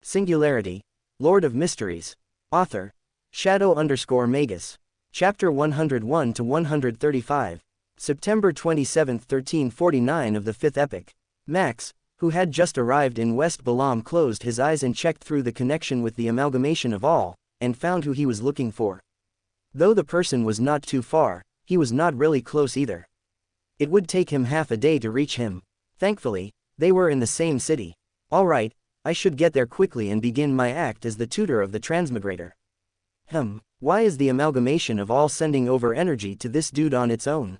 Singularity, Lord of Mysteries. Author, Shadow_Magus. Chapter 101 to 135. September 27, 1349 of the 5th epoch. Max, who had just arrived in West Balam, closed his eyes and checked through the connection with the amalgamation of all, and found who he was looking for. Though the person was not too far, he was not really close either. It would take him half a day to reach him. Thankfully, they were in the same city. Alright, I should get there quickly and begin my act as the tutor of the Transmigrator. Why is the amalgamation of all sending over energy to this dude on its own?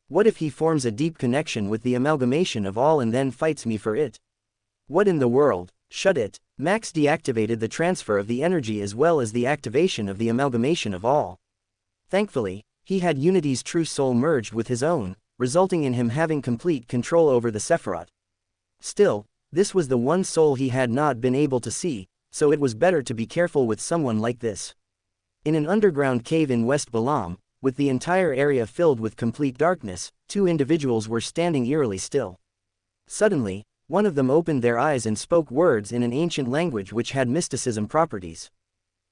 What if he forms a deep connection with the amalgamation of all and then fights me for it? What in the world? Shut it. Max deactivated the transfer of the energy as well as the activation of the amalgamation of all. Thankfully, he had Unity's true soul merged with his own, resulting in him having complete control over the Sephiroth. Still, this was the one soul he had not been able to see, so it was better to be careful with someone like this. In an underground cave in West Balam, with the entire area filled with complete darkness, two individuals were standing eerily still. Suddenly, one of them opened their eyes and spoke words in an ancient language which had mysticism properties.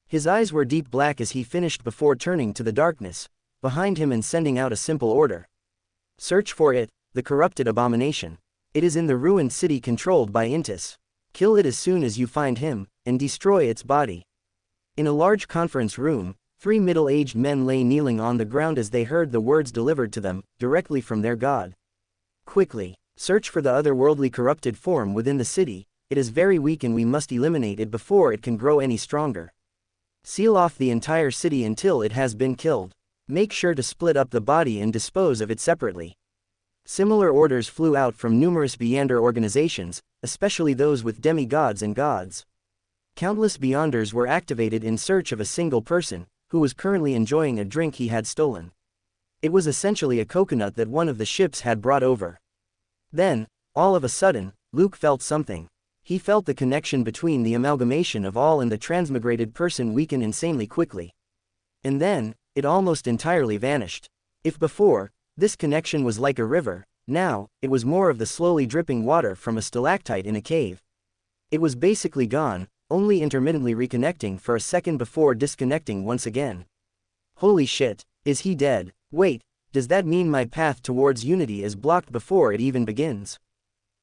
His eyes were deep black as he finished before turning to the darkness behind him and sending out a simple order. Search for it, the corrupted abomination. It is in the ruined city controlled by Intis. Kill it as soon as you find him, and destroy its body. In a large conference room, three middle-aged men lay kneeling on the ground as they heard the words delivered to them, directly from their god. Quickly, search for the otherworldly corrupted form within the city. It is very weak and we must eliminate it before it can grow any stronger. Seal off the entire city until it has been killed. Make sure to split up the body and dispose of it separately. Similar orders flew out from numerous Beyonder organizations, especially those with demigods and gods. Countless Beyonders were activated in search of a single person, who was currently enjoying a drink he had stolen. It was essentially a coconut that one of the ships had brought over. Then, all of a sudden, Luke felt something. He felt the connection between the amalgamation of all and the transmigrated person weaken insanely quickly. And then, it almost entirely vanished. If before, this connection was like a river, now, it was more of the slowly dripping water from a stalactite in a cave. It was basically gone, only intermittently reconnecting for a second before disconnecting once again. Holy shit, is he dead? Wait, does that mean my path towards Unity is blocked before it even begins?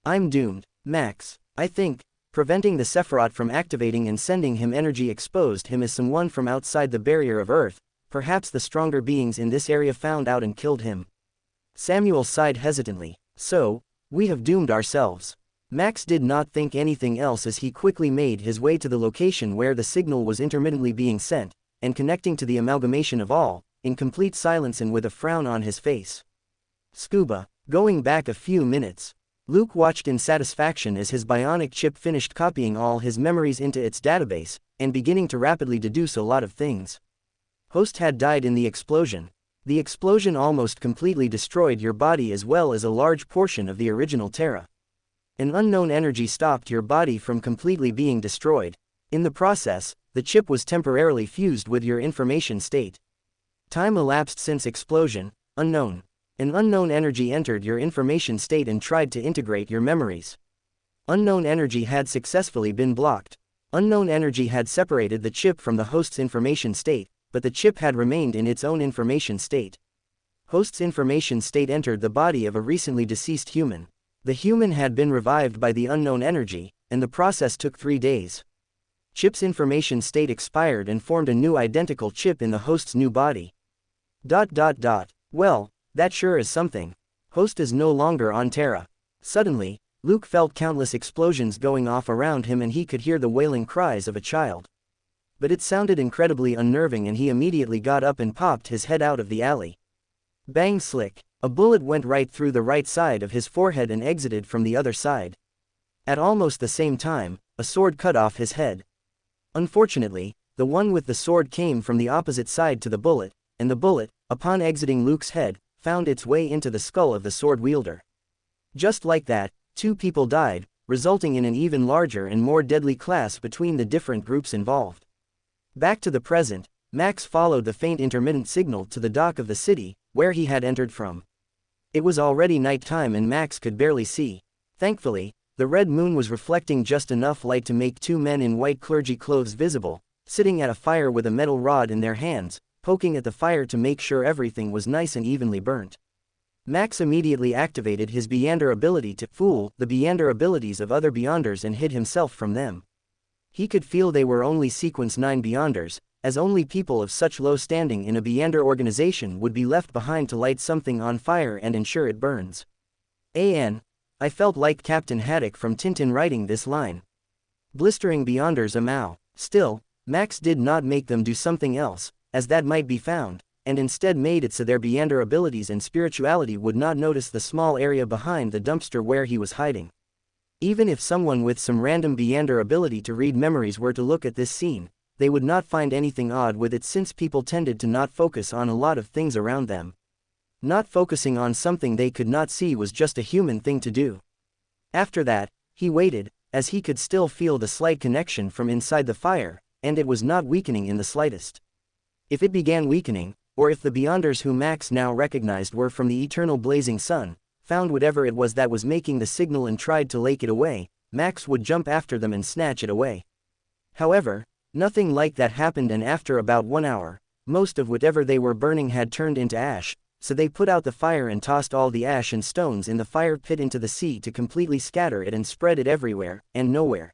I'm doomed. Max, I think, preventing the Sephiroth from activating and sending him energy exposed him as someone from outside the barrier of Earth. Perhaps the stronger beings in this area found out and killed him. Samuel sighed hesitantly. So, we have doomed ourselves. Max did not think anything else as he quickly made his way to the location where the signal was intermittently being sent, and connecting to the amalgamation of all, in complete silence and with a frown on his face. Scuba. Going back a few minutes, Luke watched in satisfaction as his bionic chip finished copying all his memories into its database, and beginning to rapidly deduce a lot of things. Host had died in the explosion. The explosion almost completely destroyed your body as well as a large portion of the original Terra. An unknown energy stopped your body from completely being destroyed. In the process, the chip was temporarily fused with your information state. Time elapsed since explosion, unknown. An unknown energy entered your information state and tried to integrate your memories. Unknown energy had successfully been blocked. Unknown energy had separated the chip from the host's information state, but the chip had remained in its own information state. Host's information state entered the body of a recently deceased human. The human had been revived by the unknown energy, and the process took 3 days. Chip's information state expired and formed a new identical chip in the host's new body. Well, that sure is something. Host is no longer on Terra. Suddenly, Luke felt countless explosions going off around him and he could hear the wailing cries of a child. But it sounded incredibly unnerving and he immediately got up and popped his head out of the alley. Bang slick, a bullet went right through the right side of his forehead and exited from the other side. At almost the same time, a sword cut off his head. Unfortunately, the one with the sword came from the opposite side to the bullet, and the bullet, upon exiting Luke's head, found its way into the skull of the sword wielder. Just like that, 2 people died, resulting in an even larger and more deadly clash between the different groups involved. Back to the present, Max followed the faint intermittent signal to the dock of the city, where he had entered from. It was already night time and Max could barely see. Thankfully, The red moon was reflecting just enough light to make two men in white clergy clothes visible, sitting at a fire with a metal rod in their hands, poking at the fire to make sure everything was nice and evenly burnt. Max immediately activated his Beyonder ability to fool the Beyonder abilities of other Beyonders and hid himself from them. He could feel they were only Sequence 9 Beyonders, as only people of such low standing in a Beyonder organization would be left behind to light something on fire and ensure it burns. I felt like Captain Haddock from Tintin writing this line. Blistering Beyonders amau. Still, Max did not make them do something else, as that might be found, and instead made it so their Beyonder abilities and spirituality would not notice the small area behind the dumpster where he was hiding. Even if someone with some random Beyonder ability to read memories were to look at this scene, they would not find anything odd with it since people tended to not focus on a lot of things around them. Not focusing on something they could not see was just a human thing to do. After that, he waited, as he could still feel the slight connection from inside the fire, and it was not weakening in the slightest. If it began weakening, or if the Beyonders who Max now recognized were from the eternal blazing sun, found whatever it was that was making the signal and tried to lake it away, Max would jump after them and snatch it away. However, nothing like that happened, and after about 1 hour, most of whatever they were burning had turned into ash, so they put out the fire and tossed all the ash and stones in the fire pit into the sea to completely scatter it and spread it everywhere, and nowhere.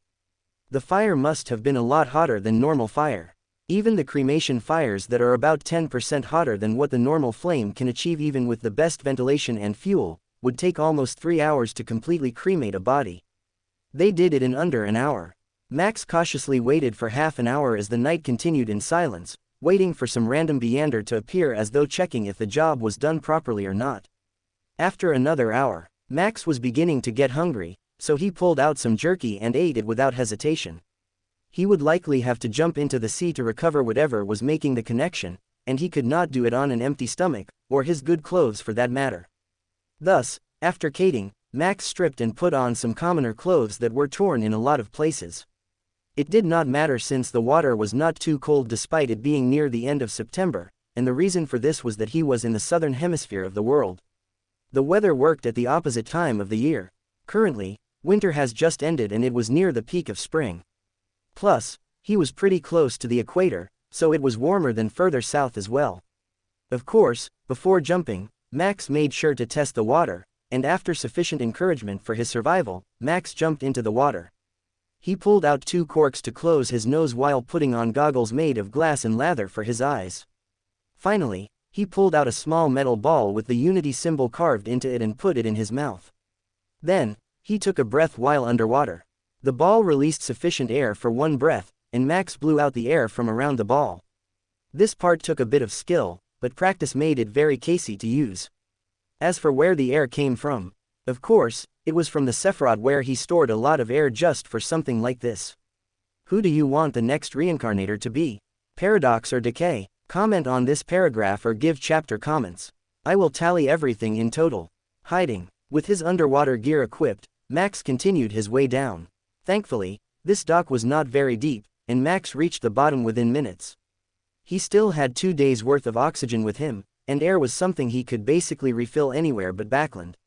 The fire must have been a lot hotter than normal fire. Even the cremation fires that are about 10% hotter than what the normal flame can achieve even with the best ventilation and fuel, would take almost 3 hours to completely cremate a body. They did it in under an hour. Max cautiously waited for half an hour as the night continued in silence, waiting for some random Beyonder to appear as though checking if the job was done properly or not. After another hour, Max was beginning to get hungry, so he pulled out some jerky and ate it without hesitation. He would likely have to jump into the sea to recover whatever was making the connection, and he could not do it on an empty stomach, or his good clothes for that matter. Thus, after cating, Max stripped and put on some commoner clothes that were torn in a lot of places. It did not matter since the water was not too cold despite it being near the end of September, and the reason for this was that he was in the southern hemisphere of the world. The weather worked at the opposite time of the year. Currently, winter has just ended and it was near the peak of spring. Plus, he was pretty close to the equator, so it was warmer than further south as well. Of course, before jumping, Max made sure to test the water, and after sufficient encouragement for his survival, Max jumped into the water. He pulled out 2 corks to close his nose while putting on goggles made of glass and lather for his eyes. Finally, he pulled out a small metal ball with the unity symbol carved into it and put it in his mouth. Then, he took a breath while underwater. The ball released sufficient air for 1 breath, and Max blew out the air from around the ball. This part took a bit of skill, but practice made it very easy to use. As for where the air came from, of course, it was from the Sephiroth where he stored a lot of air just for something like this. Who do you want the next reincarnator to be? Paradox or Decay? Comment on this paragraph or give chapter comments. I will tally everything in total. Hiding. With his underwater gear equipped, Max continued his way down. Thankfully, this dock was not very deep, and Max reached the bottom within minutes. He still had 2 days' worth of oxygen with him, and air was something he could basically refill anywhere but backland.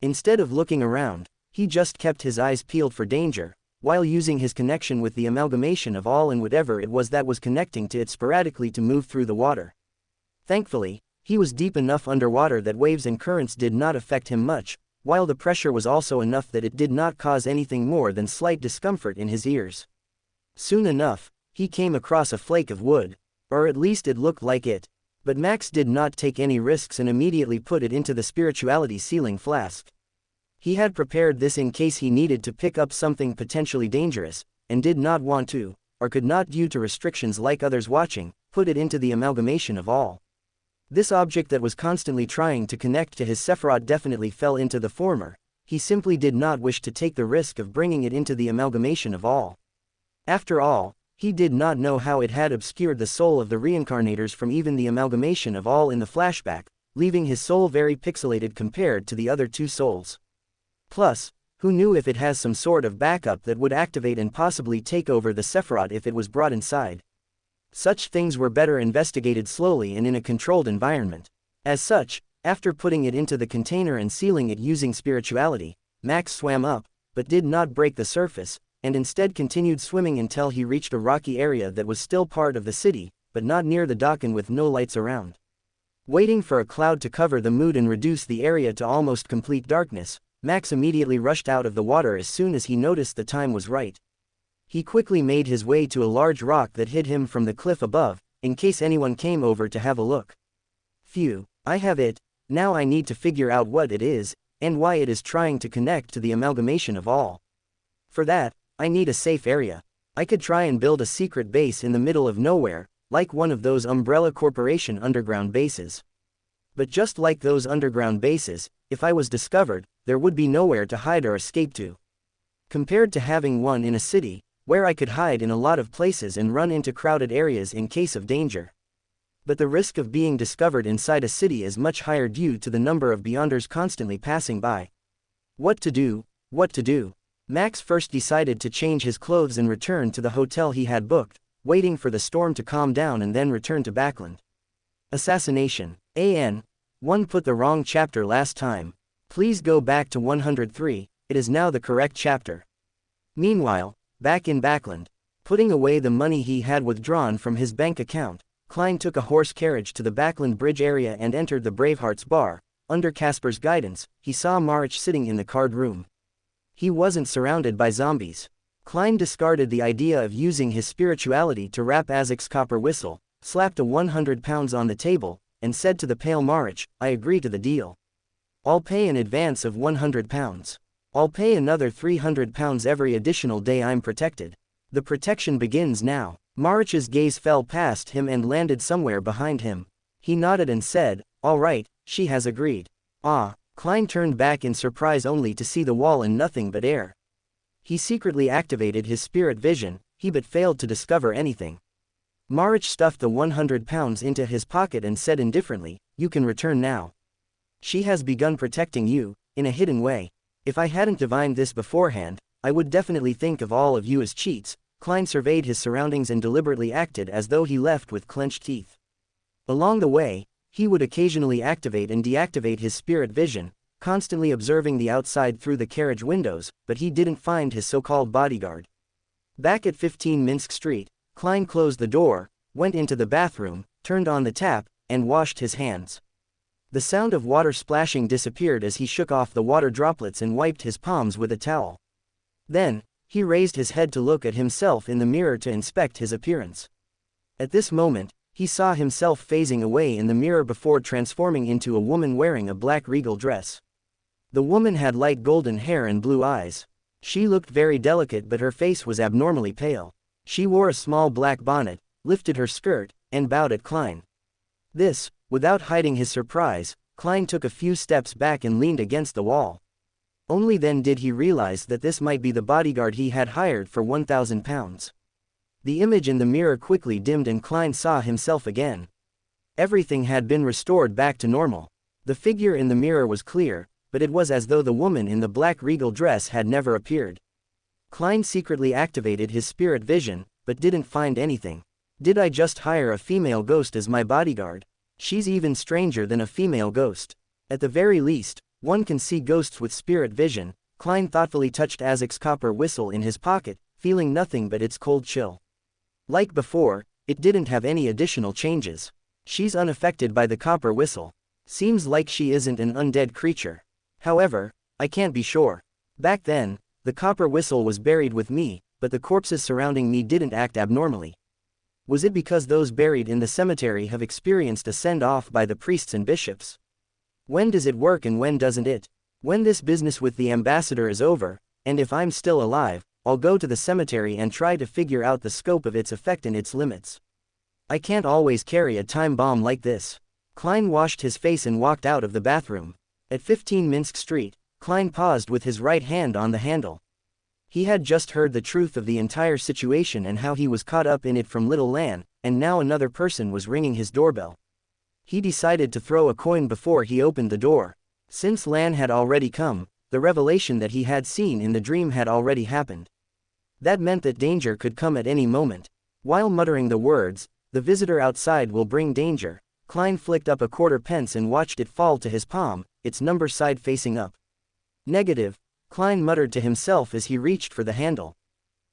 Instead of looking around, he just kept his eyes peeled for danger, while using his connection with the amalgamation of all and whatever it was that was connecting to it sporadically to move through the water. Thankfully, he was deep enough underwater that waves and currents did not affect him much, while the pressure was also enough that it did not cause anything more than slight discomfort in his ears. Soon enough, he came across a flake of wood, or at least it looked like it. But Max did not take any risks and immediately put it into the spirituality sealing flask. He had prepared this in case he needed to pick up something potentially dangerous, and did not want to, or could not due to restrictions like others watching, put it into the amalgamation of all. This object that was constantly trying to connect to his Sephiroth definitely fell into the former. He simply did not wish to take the risk of bringing it into the amalgamation of all. After all, he did not know how it had obscured the soul of the reincarnators from even the amalgamation of all in the flashback, leaving his soul very pixelated compared to the other 2 souls. Plus, who knew if it has some sort of backup that would activate and possibly take over the Sephiroth if it was brought inside. Such things were better investigated slowly and in a controlled environment. As such, after putting it into the container and sealing it using spirituality, Max swam up, but did not break the surface, and instead continued swimming until he reached a rocky area that was still part of the city, but not near the dock and with no lights around. Waiting for a cloud to cover the mood and reduce the area to almost complete darkness, Max immediately rushed out of the water as soon as he noticed the time was right. He quickly made his way to a large rock that hid him from the cliff above, in case anyone came over to have a look. Phew, I have it, now I need to figure out what it is, and why it is trying to connect to the amalgamation of all. For that, I need a safe area. I could try and build a secret base in the middle of nowhere, like one of those Umbrella Corporation underground bases. But just like those underground bases, if I was discovered, there would be nowhere to hide or escape to. Compared to having one in a city, where I could hide in a lot of places and run into crowded areas in case of danger. But the risk of being discovered inside a city is much higher due to the number of Beyonders constantly passing by. What to do, what to do? Max first decided to change his clothes and return to the hotel he had booked, waiting for the storm to calm down and then return to Backland. Assassination. One put the wrong chapter last time. Please go back to 103, it is now the correct chapter. Meanwhile, back in Backland, putting away the money he had withdrawn from his bank account, Klein took a horse carriage to the Backland Bridge area and entered the Bravehearts bar. Under Casper's guidance, he saw Marich sitting in the card room. He wasn't surrounded by zombies. Klein discarded the idea of using his spirituality to wrap Azek's copper whistle, slapped a 100 pounds on the table, and said to the pale Marich, I agree to the deal. I'll pay an advance of 100 pounds. I'll pay another 300 pounds every additional day I'm protected. The protection begins now. Marich's gaze fell past him and landed somewhere behind him. He nodded and said, all right, she has agreed. Ah, Klein turned back in surprise only to see the wall and nothing but air. He secretly activated his spirit vision, but failed to discover anything. Marich stuffed the 100 pounds into his pocket and said indifferently, you can return now. She has begun protecting you, in a hidden way. If I hadn't divined this beforehand, I would definitely think of all of you as cheats. Klein surveyed his surroundings and deliberately acted as though he left with clenched teeth. Along the way, he would occasionally activate and deactivate his spirit vision, constantly observing the outside through the carriage windows, but he didn't find his so-called bodyguard. Back at 15 Minsk Street, Klein closed the door, went into the bathroom, turned on the tap, and washed his hands. The sound of water splashing disappeared as he shook off the water droplets and wiped his palms with a towel. Then, he raised his head to look at himself in the mirror to inspect his appearance. At this moment, he saw himself phasing away in the mirror before transforming into a woman wearing a black regal dress. The woman had light golden hair and blue eyes. She looked very delicate but her face was abnormally pale. She wore a small black bonnet, lifted her skirt, and bowed at Klein. This, without hiding his surprise, Klein took a few steps back and leaned against the wall. Only then did he realize that this might be the bodyguard he had hired for 1,000 pounds. The image in the mirror quickly dimmed and Klein saw himself again. Everything had been restored back to normal. The figure in the mirror was clear, but it was as though the woman in the black regal dress had never appeared. Klein secretly activated his spirit vision, but didn't find anything. Did I just hire a female ghost as my bodyguard? She's even stranger than a female ghost. At the very least, one can see ghosts with spirit vision. Klein thoughtfully touched Azek's copper whistle in his pocket, feeling nothing but its cold chill. Like before, it didn't have any additional changes. She's unaffected by the copper whistle. Seems like she isn't an undead creature. However, I can't be sure. Back then, the copper whistle was buried with me, but the corpses surrounding me didn't act abnormally. Was it because those buried in the cemetery have experienced a send-off by the priests and bishops? When does it work and when doesn't it? When this business with the ambassador is over, and if I'm still alive, I'll go to the cemetery and try to figure out the scope of its effect and its limits. I can't always carry a time bomb like this. Klein washed his face and walked out of the bathroom. At 15 Minsk Street, Klein paused with his right hand on the handle. He had just heard the truth of the entire situation and how he was caught up in it from little Lan, and now another person was ringing his doorbell. He decided to throw a coin before he opened the door. Since Lan had already come, the revelation that he had seen in the dream had already happened. That meant that danger could come at any moment. While muttering the words, the visitor outside will bring danger, Klein flicked up a quarter pence and watched it fall to his palm, its number side facing up. Negative. Klein muttered to himself as he reached for the handle.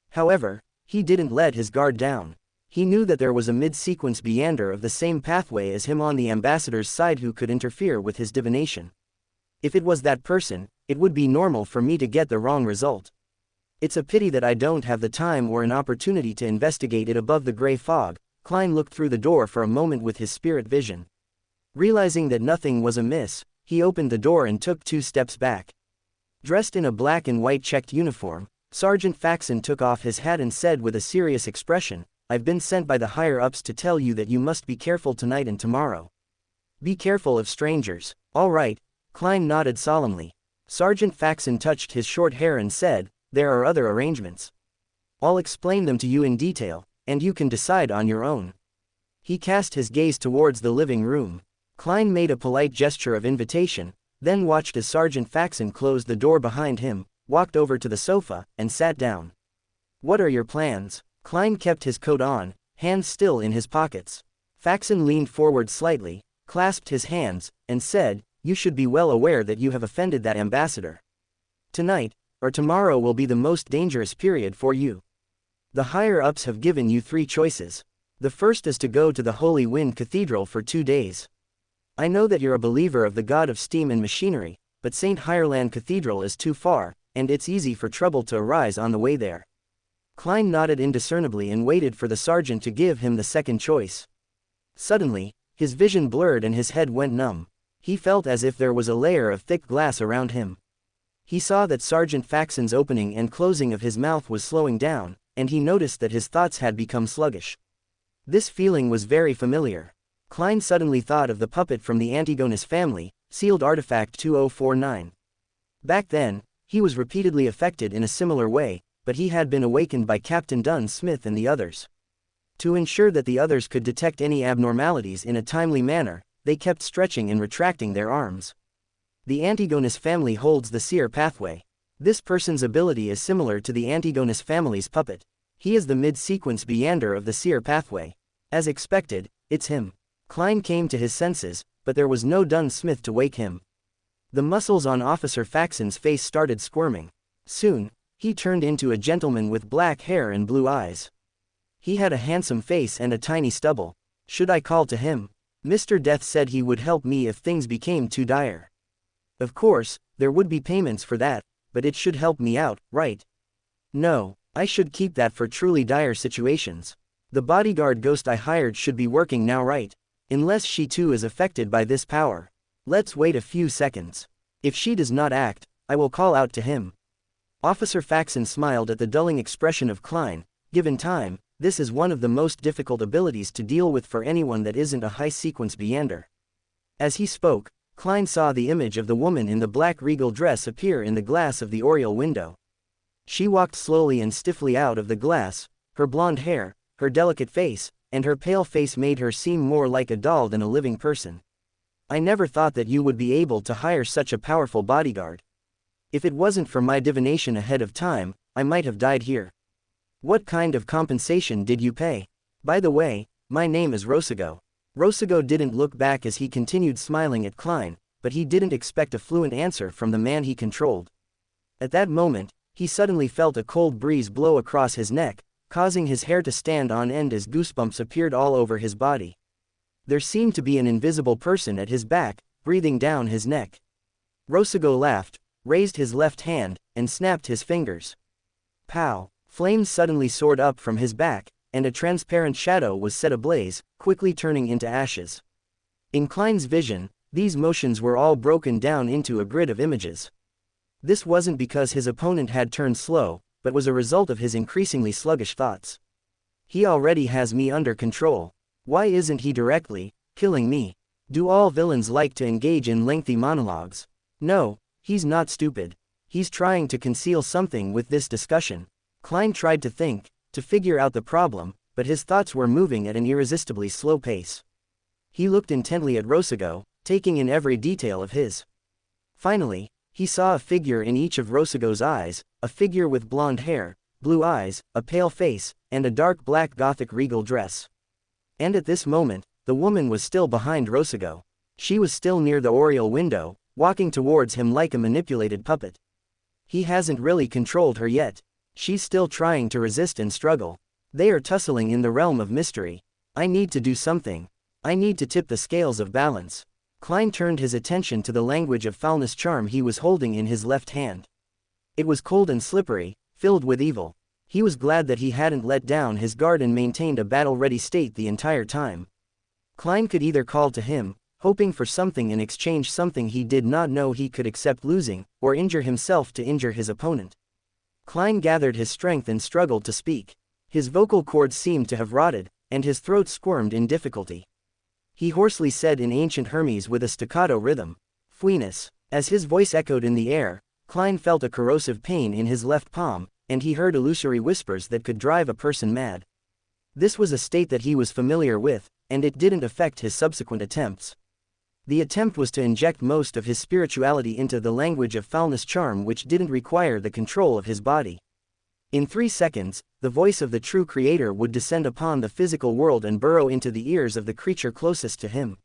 However, he didn't let his guard down. He knew that there was a mid-sequence Beander of the same pathway as him on the ambassador's side who could interfere with his divination. If it was that person, it would be normal for me to get the wrong result. It's a pity that I don't have the time or an opportunity to investigate it above the gray fog. Klein looked through the door for a moment with his spirit vision. Realizing that nothing was amiss, he opened the door and took 2 steps back. Dressed in a black and white checked uniform, Sergeant Faxon took off his hat and said with a serious expression, "I've been sent by the higher-ups to tell you that you must be careful tonight and tomorrow. Be careful of strangers." "All right," Klein nodded solemnly. Sergeant Faxon touched his short hair and said, "There are other arrangements. I'll explain them to you in detail, and you can decide on your own." He cast his gaze towards the living room. Klein made a polite gesture of invitation, then watched as Sergeant Faxon closed the door behind him, walked over to the sofa, and sat down. "What are your plans?" Klein kept his coat on, hands still in his pockets. Faxon leaned forward slightly, clasped his hands, and said, "You should be well aware that you have offended that ambassador. Tonight, or tomorrow will be the most dangerous period for you. The higher-ups have given you 3 choices. The first is to go to the Holy Wind Cathedral for 2 days. I know that you're a believer of the god of steam and machinery, but St. Hireland Cathedral is too far, and it's easy for trouble to arise on the way there." Klein nodded indiscernibly and waited for the sergeant to give him the second choice. Suddenly, his vision blurred and his head went numb. He felt as if there was a layer of thick glass around him. He saw that Sergeant Faxon's opening and closing of his mouth was slowing down, and he noticed that his thoughts had become sluggish. This feeling was very familiar. Klein suddenly thought of the puppet from the Antigonus family, sealed artifact 2049. Back then, he was repeatedly affected in a similar way, but he had been awakened by Captain Dunn Smith and the others. To ensure that the others could detect any abnormalities in a timely manner, they kept stretching and retracting their arms. The Antigonus family holds the seer pathway. This person's ability is similar to the Antigonus family's puppet. He is the mid-sequence Beander of the seer pathway. As expected, it's him. Klein came to his senses, but there was no Dunn Smith to wake him. The muscles on Officer Faxon's face started squirming. Soon, he turned into a gentleman with black hair and blue eyes. He had a handsome face and a tiny stubble. "Should I call to him? Mr. Death said he would help me if things became too dire. Of course, there would be payments for that, but it should help me out, right? No, I should keep that for truly dire situations. The bodyguard ghost I hired should be working now, right? Unless she too is affected by this power. Let's wait a few seconds. If she does not act, I will call out to him." Officer Faxon smiled at the dulling expression of Klein. Given time, this is one of the most difficult abilities to deal with for anyone that isn't a high-sequence Beander. As he spoke, Klein saw the image of the woman in the black regal dress appear in the glass of the oriel window. She walked slowly and stiffly out of the glass. Her blonde hair, her delicate face, and her pale face made her seem more like a doll than a living person. "I never thought that you would be able to hire such a powerful bodyguard. If it wasn't for my divination ahead of time, I might have died here. What kind of compensation did you pay? By the way, my name is Rosago." Rosago didn't look back as he continued smiling at Klein, but he didn't expect a fluent answer from the man he controlled. At that moment, he suddenly felt a cold breeze blow across his neck, causing his hair to stand on end as goosebumps appeared all over his body. There seemed to be an invisible person at his back, breathing down his neck. Rosago laughed, raised his left hand, and snapped his fingers. Pow! Flames suddenly soared up from his back, and a transparent shadow was set ablaze, quickly turning into ashes. In Klein's vision, these motions were all broken down into a grid of images. This wasn't because his opponent had turned slow, but was a result of his increasingly sluggish thoughts. He already has me under control. Why isn't he directly killing me? Do all villains like to engage in lengthy monologues? No, he's not stupid. He's trying to conceal something with this discussion. Klein tried to think, to figure out the problem, but his thoughts were moving at an irresistibly slow pace. He looked intently at Rosago, taking in every detail of his. Finally, he saw a figure in each of Rosago's eyes, a figure with blonde hair, blue eyes, a pale face, and a dark black Gothic regal dress. And at this moment, the woman was still behind Rosago. She was still near the oriel window, walking towards him like a manipulated puppet. He hasn't really controlled her yet. She's still trying to resist and struggle. They are tussling in the realm of mystery. I need to do something. I need to tip the scales of balance. Klein turned his attention to the language of foulness charm he was holding in his left hand. It was cold and slippery, filled with evil. He was glad that he hadn't let down his guard and maintained a battle-ready state the entire time. Klein could either call to him, hoping for something in exchange, something he did not know he could accept losing, or injure himself to injure his opponent. Klein gathered his strength and struggled to speak. His vocal cords seemed to have rotted, and his throat squirmed in difficulty. He hoarsely said in ancient Hermes with a staccato rhythm, "Fuinis." As his voice echoed in the air, Klein felt a corrosive pain in his left palm, and he heard illusory whispers that could drive a person mad. This was a state that he was familiar with, and it didn't affect his subsequent attempts. The attempt was to inject most of his spirituality into the language of foulness charm, which didn't require the control of his body. In 3 seconds, the voice of the true creator would descend upon the physical world and burrow into the ears of the creature closest to him.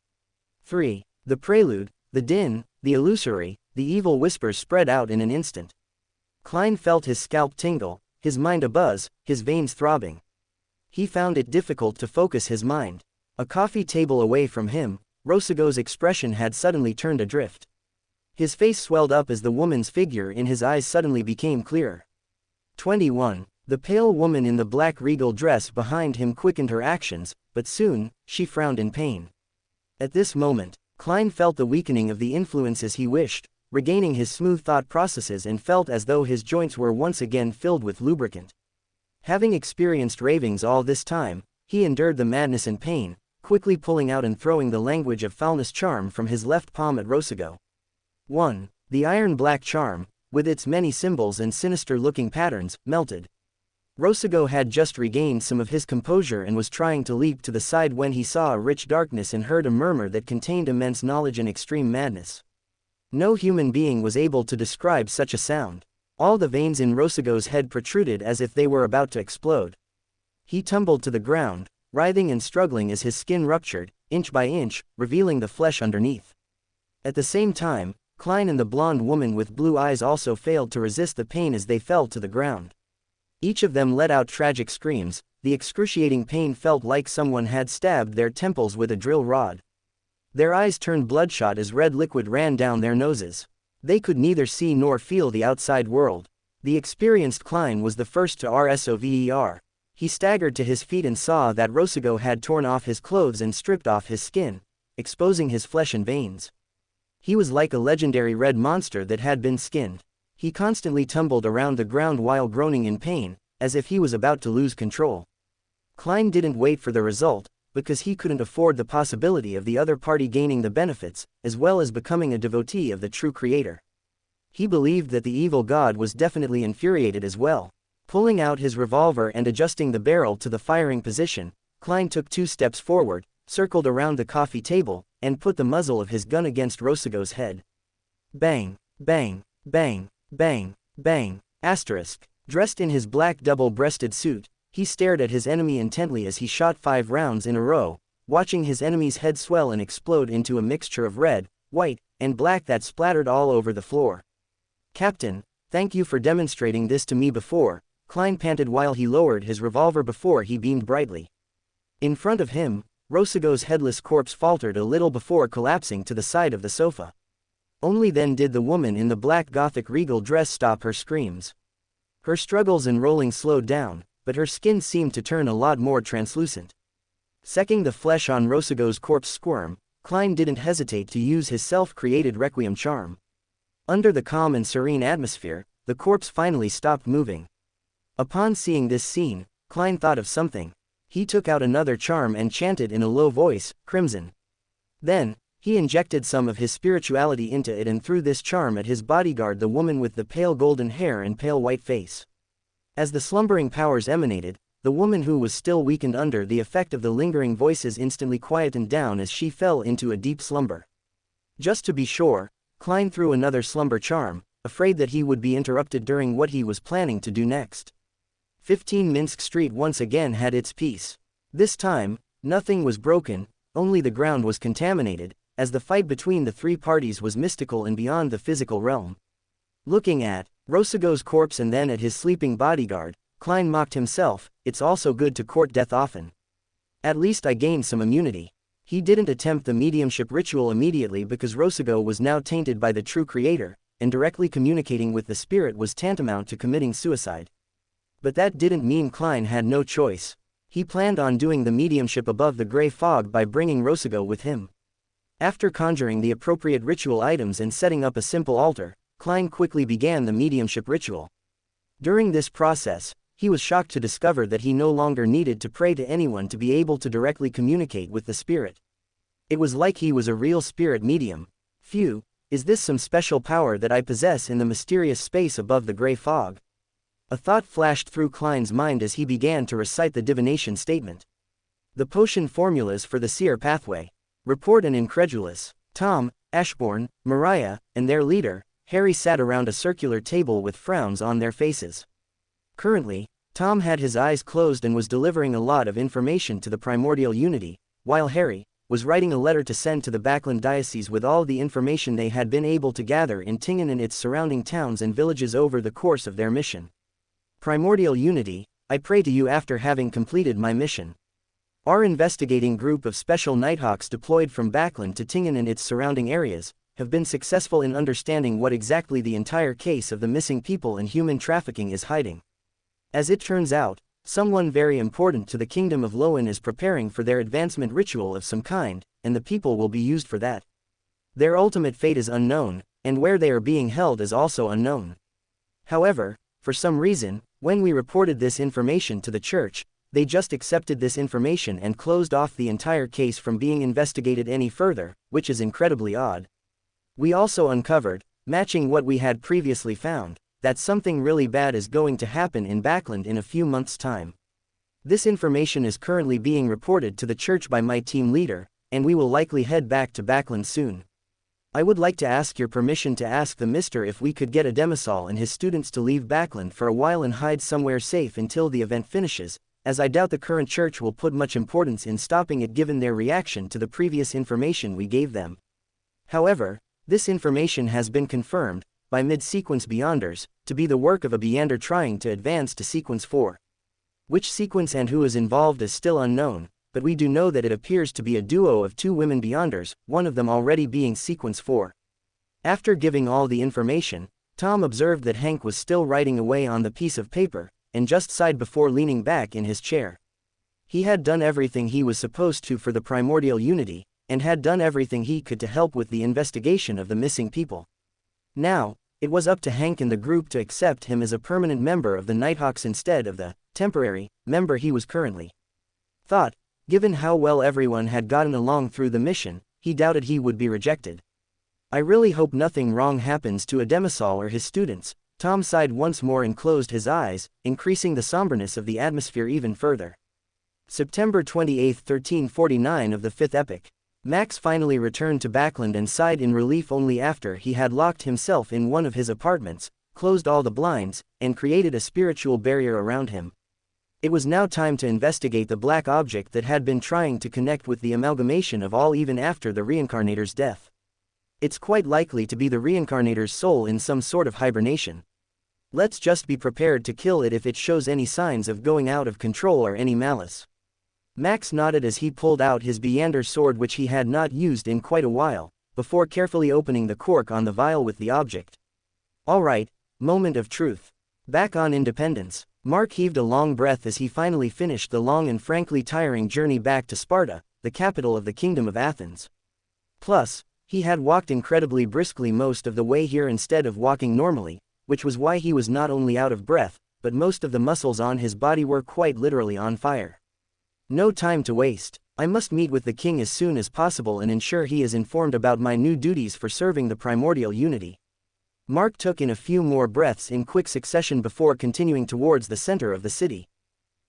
3. The prelude, the din, the illusory, the evil whispers spread out in an instant. Klein felt his scalp tingle, his mind abuzz, his veins throbbing. He found it difficult to focus his mind. A coffee table away from him, Rosago's expression had suddenly turned adrift. His face swelled up as the woman's figure in his eyes suddenly became clearer. 21. The pale woman in the black regal dress behind him quickened her actions, but soon, she frowned in pain. At this moment, Klein felt the weakening of the influences he wished, regaining his smooth thought processes, and felt as though his joints were once again filled with lubricant. Having experienced ravings all this time, he endured the madness and pain, quickly pulling out and throwing the language of foulness charm from his left palm at Rosago. 1. The iron-black charm, with its many symbols and sinister-looking patterns, melted. Rosago had just regained some of his composure and was trying to leap to the side when he saw a rich darkness and heard a murmur that contained immense knowledge and extreme madness. No human being was able to describe such a sound. All the veins in Rosago's head protruded as if they were about to explode. He tumbled to the ground, writhing and struggling as his skin ruptured, inch by inch, revealing the flesh underneath. At the same time, Klein and the blonde woman with blue eyes also failed to resist the pain as they fell to the ground. Each of them let out tragic screams. The excruciating pain felt like someone had stabbed their temples with a drill rod. Their eyes turned bloodshot as red liquid ran down their noses. They could neither see nor feel the outside world. The experienced Klein was the first to RSOVER. He staggered to his feet and saw that Rosago had torn off his clothes and stripped off his skin, exposing his flesh and veins. He was like a legendary red monster that had been skinned. He constantly tumbled around the ground while groaning in pain, as if he was about to lose control. Klein didn't wait for the result, because he couldn't afford the possibility of the other party gaining the benefits, as well as becoming a devotee of the true creator. He believed that the evil god was definitely infuriated as well. Pulling out his revolver and adjusting the barrel to the firing position, Klein took 2 steps forward, circled around the coffee table, and put the muzzle of his gun against Rosago's head. Bang, bang, bang, bang, bang, asterisk. Dressed in his black double-breasted suit, he stared at his enemy intently as he shot 5 rounds in a row, watching his enemy's head swell and explode into a mixture of red, white, and black that splattered all over the floor. "Captain, thank you for demonstrating this to me before," Klein panted while he lowered his revolver before he beamed brightly. In front of him, Rosago's headless corpse faltered a little before collapsing to the side of the sofa. Only then did the woman in the black Gothic regal dress stop her screams. Her struggles and rolling slowed down, but her skin seemed to turn a lot more translucent. Seeing the flesh on Rosago's corpse squirm, Klein didn't hesitate to use his self-created requiem charm. Under the calm and serene atmosphere, the corpse finally stopped moving. Upon seeing this scene, Klein thought of something. He took out another charm and chanted in a low voice, "Crimson." Then, he injected some of his spirituality into it and threw this charm at his bodyguard, the woman with the pale golden hair and pale white face. As the slumbering powers emanated, the woman who was still weakened under the effect of the lingering voices instantly quietened down as she fell into a deep slumber. Just to be sure, Klein threw another slumber charm, afraid that he would be interrupted during what he was planning to do next. 15 Minsk Street once again had its peace. This time, nothing was broken, only the ground was contaminated, as the fight between the 3 parties was mystical and beyond the physical realm. Looking at, Rosago's corpse and then at his sleeping bodyguard, Klein mocked himself, it's also good to court death often. At least I gained some immunity. He didn't attempt the mediumship ritual immediately because Rosago was now tainted by the true creator, and directly communicating with the spirit was tantamount to committing suicide. But that didn't mean Klein had no choice. He planned on doing the mediumship above the gray fog by bringing Rosago with him. After conjuring the appropriate ritual items and setting up a simple altar, Klein quickly began the mediumship ritual. During this process, he was shocked to discover that he no longer needed to pray to anyone to be able to directly communicate with the spirit. It was like he was a real spirit medium. Phew, is this some special power that I possess in the mysterious space above the gray fog? A thought flashed through Klein's mind as he began to recite the divination statement. The potion formulas for the seer pathway. Report an incredulous. Tom, Ashbourne, Mariah, and their leader, Harry sat around a circular table with frowns on their faces. Currently, Tom had his eyes closed and was delivering a lot of information to the primordial unity, while Harry was writing a letter to send to the Backland diocese with all the information they had been able to gather in Tingen and its surrounding towns and villages over the course of their mission. Primordial unity, I pray to you after having completed my mission. Our investigating group of special Nighthawks deployed from Backland to Tingen and its surrounding areas have been successful in understanding what exactly the entire case of the missing people and human trafficking is hiding. As it turns out, someone very important to the Kingdom of Lowen is preparing for their advancement ritual of some kind, and the people will be used for that. Their ultimate fate is unknown, and where they are being held is also unknown. However, for some reason, when we reported this information to the church, they just accepted this information and closed off the entire case from being investigated any further, which is incredibly odd. We also uncovered, matching what we had previously found, that something really bad is going to happen in Backland in a few months' time. This information is currently being reported to the church by my team leader, and we will likely head back to Backland soon. I would like to ask your permission to ask the Mister if we could get a Demisol and his students to leave Backland for a while and hide somewhere safe until the event finishes, as I doubt the current church will put much importance in stopping it given their reaction to the previous information we gave them. However, this information has been confirmed, by mid-sequence Beyonders, to be the work of a Beyonder trying to advance to Sequence 4. Which sequence and who is involved is still unknown, but we do know that it appears to be a duo of two women Beyonders, one of them already being Sequence 4. After giving all the information, Tom observed that Hank was still writing away on the piece of paper, and just sighed before leaning back in his chair. He had done everything he was supposed to for the primordial unity, and had done everything he could to help with the investigation of the missing people. Now, it was up to Hank and the group to accept him as a permanent member of the Nighthawks instead of the temporary member he was currently. Thought, given how well everyone had gotten along through the mission, he doubted he would be rejected. I really hope nothing wrong happens to a Demisol or his students. Tom sighed once more and closed his eyes, increasing the somberness of the atmosphere even further. September 28, 1349 of the 5th epoch. Max finally returned to Backland and sighed in relief only after he had locked himself in one of his apartments, closed all the blinds, and created a spiritual barrier around him. It was now time to investigate the black object that had been trying to connect with the amalgamation of all even after the reincarnator's death. It's quite likely to be the reincarnator's soul in some sort of hibernation. Let's just be prepared to kill it if it shows any signs of going out of control or any malice. Max nodded as he pulled out his Beyonder sword which he had not used in quite a while, before carefully opening the cork on the vial with the object. Alright, moment of truth. Back on Independence, Mark heaved a long breath as he finally finished the long and frankly tiring journey back to Sparta, the capital of the Kingdom of Athens. Plus, he had walked incredibly briskly most of the way here instead of walking normally, which was why he was not only out of breath, but most of the muscles on his body were quite literally on fire. No time to waste. I must meet with the king as soon as possible and ensure he is informed about my new duties for serving the primordial unity. Mark took in a few more breaths in quick succession before continuing towards the center of the city.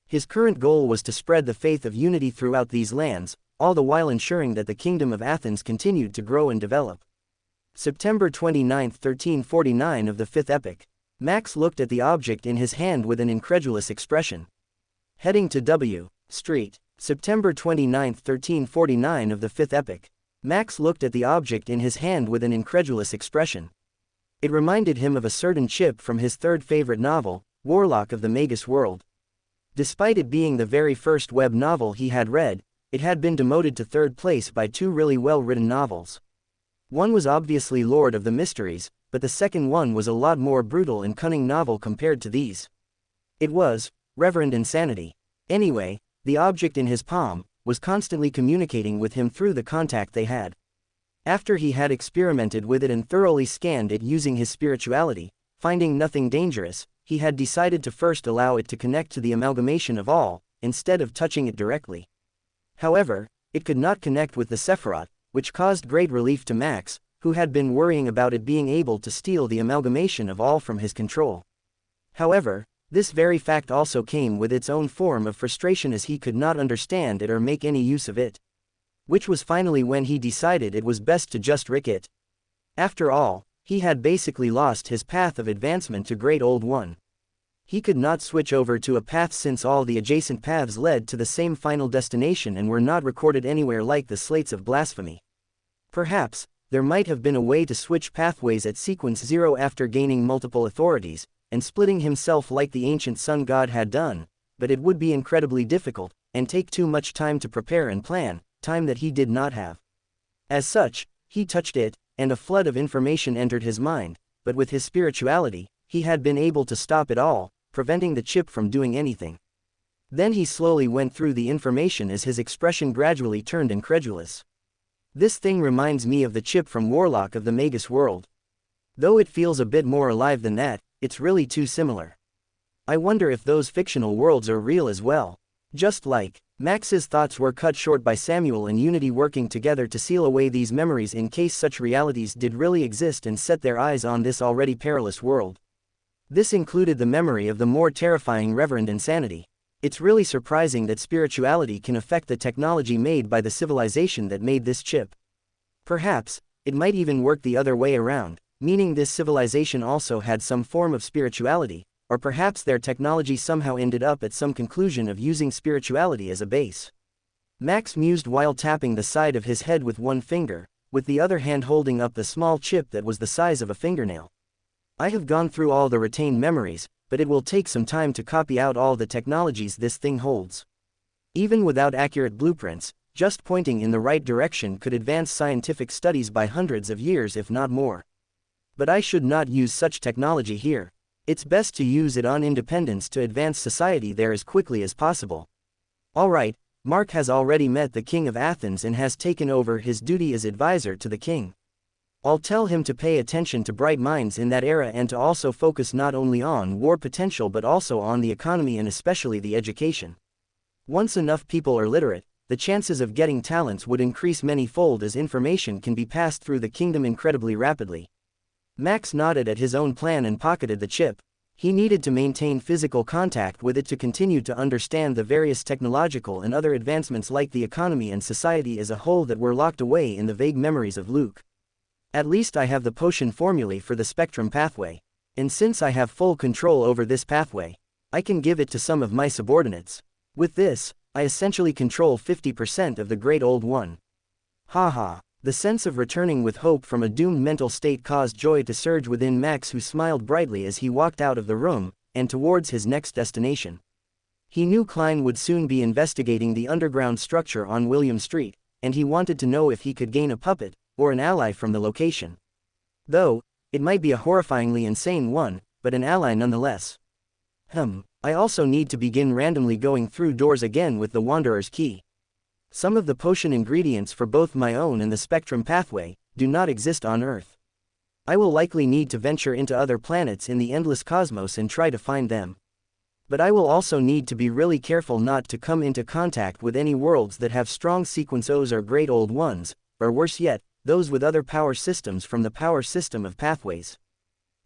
His current goal was to spread the faith of unity throughout these lands, all the while ensuring that the Kingdom of Athens continued to grow and develop. September 29, 1349 of the 5th epoch. Max looked at the object in his hand with an incredulous expression. Heading to W. Street. September 29, 1349 of the 5th epoch. Max looked at the object in his hand with an incredulous expression. It reminded him of a certain chip from his third favorite novel, Warlock of the Magus World. Despite it being the very first web novel he had read, it had been demoted to third place by two really well-written novels. One was obviously Lord of the Mysteries, but the second one was a lot more brutal and cunning novel compared to these. It was Reverend Insanity. Anyway, the object in his palm was constantly communicating with him through the contact they had. After he had experimented with it and thoroughly scanned it using his spirituality, finding nothing dangerous, he had decided to first allow it to connect to the amalgamation of all, instead of touching it directly. However, it could not connect with the Sephiroth, which caused great relief to Max, who had been worrying about it being able to steal the amalgamation of all from his control. However, this very fact also came with its own form of frustration as he could not understand it or make any use of it. Which was finally when he decided it was best to just rick it. After all, he had basically lost his path of advancement to Great Old One. He could not switch over to a path since all the adjacent paths led to the same final destination and were not recorded anywhere like the slates of blasphemy. Perhaps, there might have been a way to switch pathways at sequence 0 after gaining multiple authorities, and splitting himself like the ancient sun god had done, but it would be incredibly difficult, and take too much time to prepare and plan, time that he did not have. As such, he touched it, and a flood of information entered his mind, but with his spirituality, he had been able to stop it all, preventing the chip from doing anything. Then he slowly went through the information as his expression gradually turned incredulous. This thing reminds me of the chip from Warlock of the Magus World. Though it feels a bit more alive than that, it's really too similar. I wonder if those fictional worlds are real as well. Just like, Max's thoughts were cut short by Samuel and Unity working together to seal away these memories in case such realities did really exist and set their eyes on this already perilous world. This included the memory of the more terrifying Reverend Insanity. It's really surprising that spirituality can affect the technology made by the civilization that made this chip. Perhaps, it might even work the other way around, meaning this civilization also had some form of spirituality, or perhaps their technology somehow ended up at some conclusion of using spirituality as a base. Max mused while tapping the side of his head with one finger, with the other hand holding up the small chip that was the size of a fingernail. I have gone through all the retained memories, but it will take some time to copy out all the technologies this thing holds. Even without accurate blueprints, just pointing in the right direction could advance scientific studies by hundreds of years if not more. But I should not use such technology here. It's best to use it on Independence to advance society there as quickly as possible. Alright, Mark has already met the King of Athens and has taken over his duty as advisor to the king. I'll tell him to pay attention to bright minds in that era and to also focus not only on war potential but also on the economy and especially the education. Once enough people are literate, the chances of getting talents would increase many-fold as information can be passed through the kingdom incredibly rapidly. Max nodded at his own plan and pocketed the chip. He needed to maintain physical contact with it to continue to understand the various technological and other advancements like the economy and society as a whole that were locked away in the vague memories of Luke. At least I have the potion formulae for the spectrum pathway. And since I have full control over this pathway, I can give it to some of my subordinates. With this, I essentially control 50% of the Great Old One. Haha. The sense of returning with hope from a doomed mental state caused joy to surge within Max, who smiled brightly as he walked out of the room, and towards his next destination. He knew Klein would soon be investigating the underground structure on William Street, and he wanted to know if he could gain a puppet, or an ally from the location. Though, it might be a horrifyingly insane one, but an ally nonetheless. I also need to begin randomly going through doors again with the Wanderer's Key. Some of the potion ingredients for both my own and the spectrum pathway do not exist on Earth. I will likely need to venture into other planets in the endless cosmos and try to find them. But I will also need to be really careful not to come into contact with any worlds that have strong sequence O's or Great Old Ones, or worse yet, those with other power systems from the power system of pathways.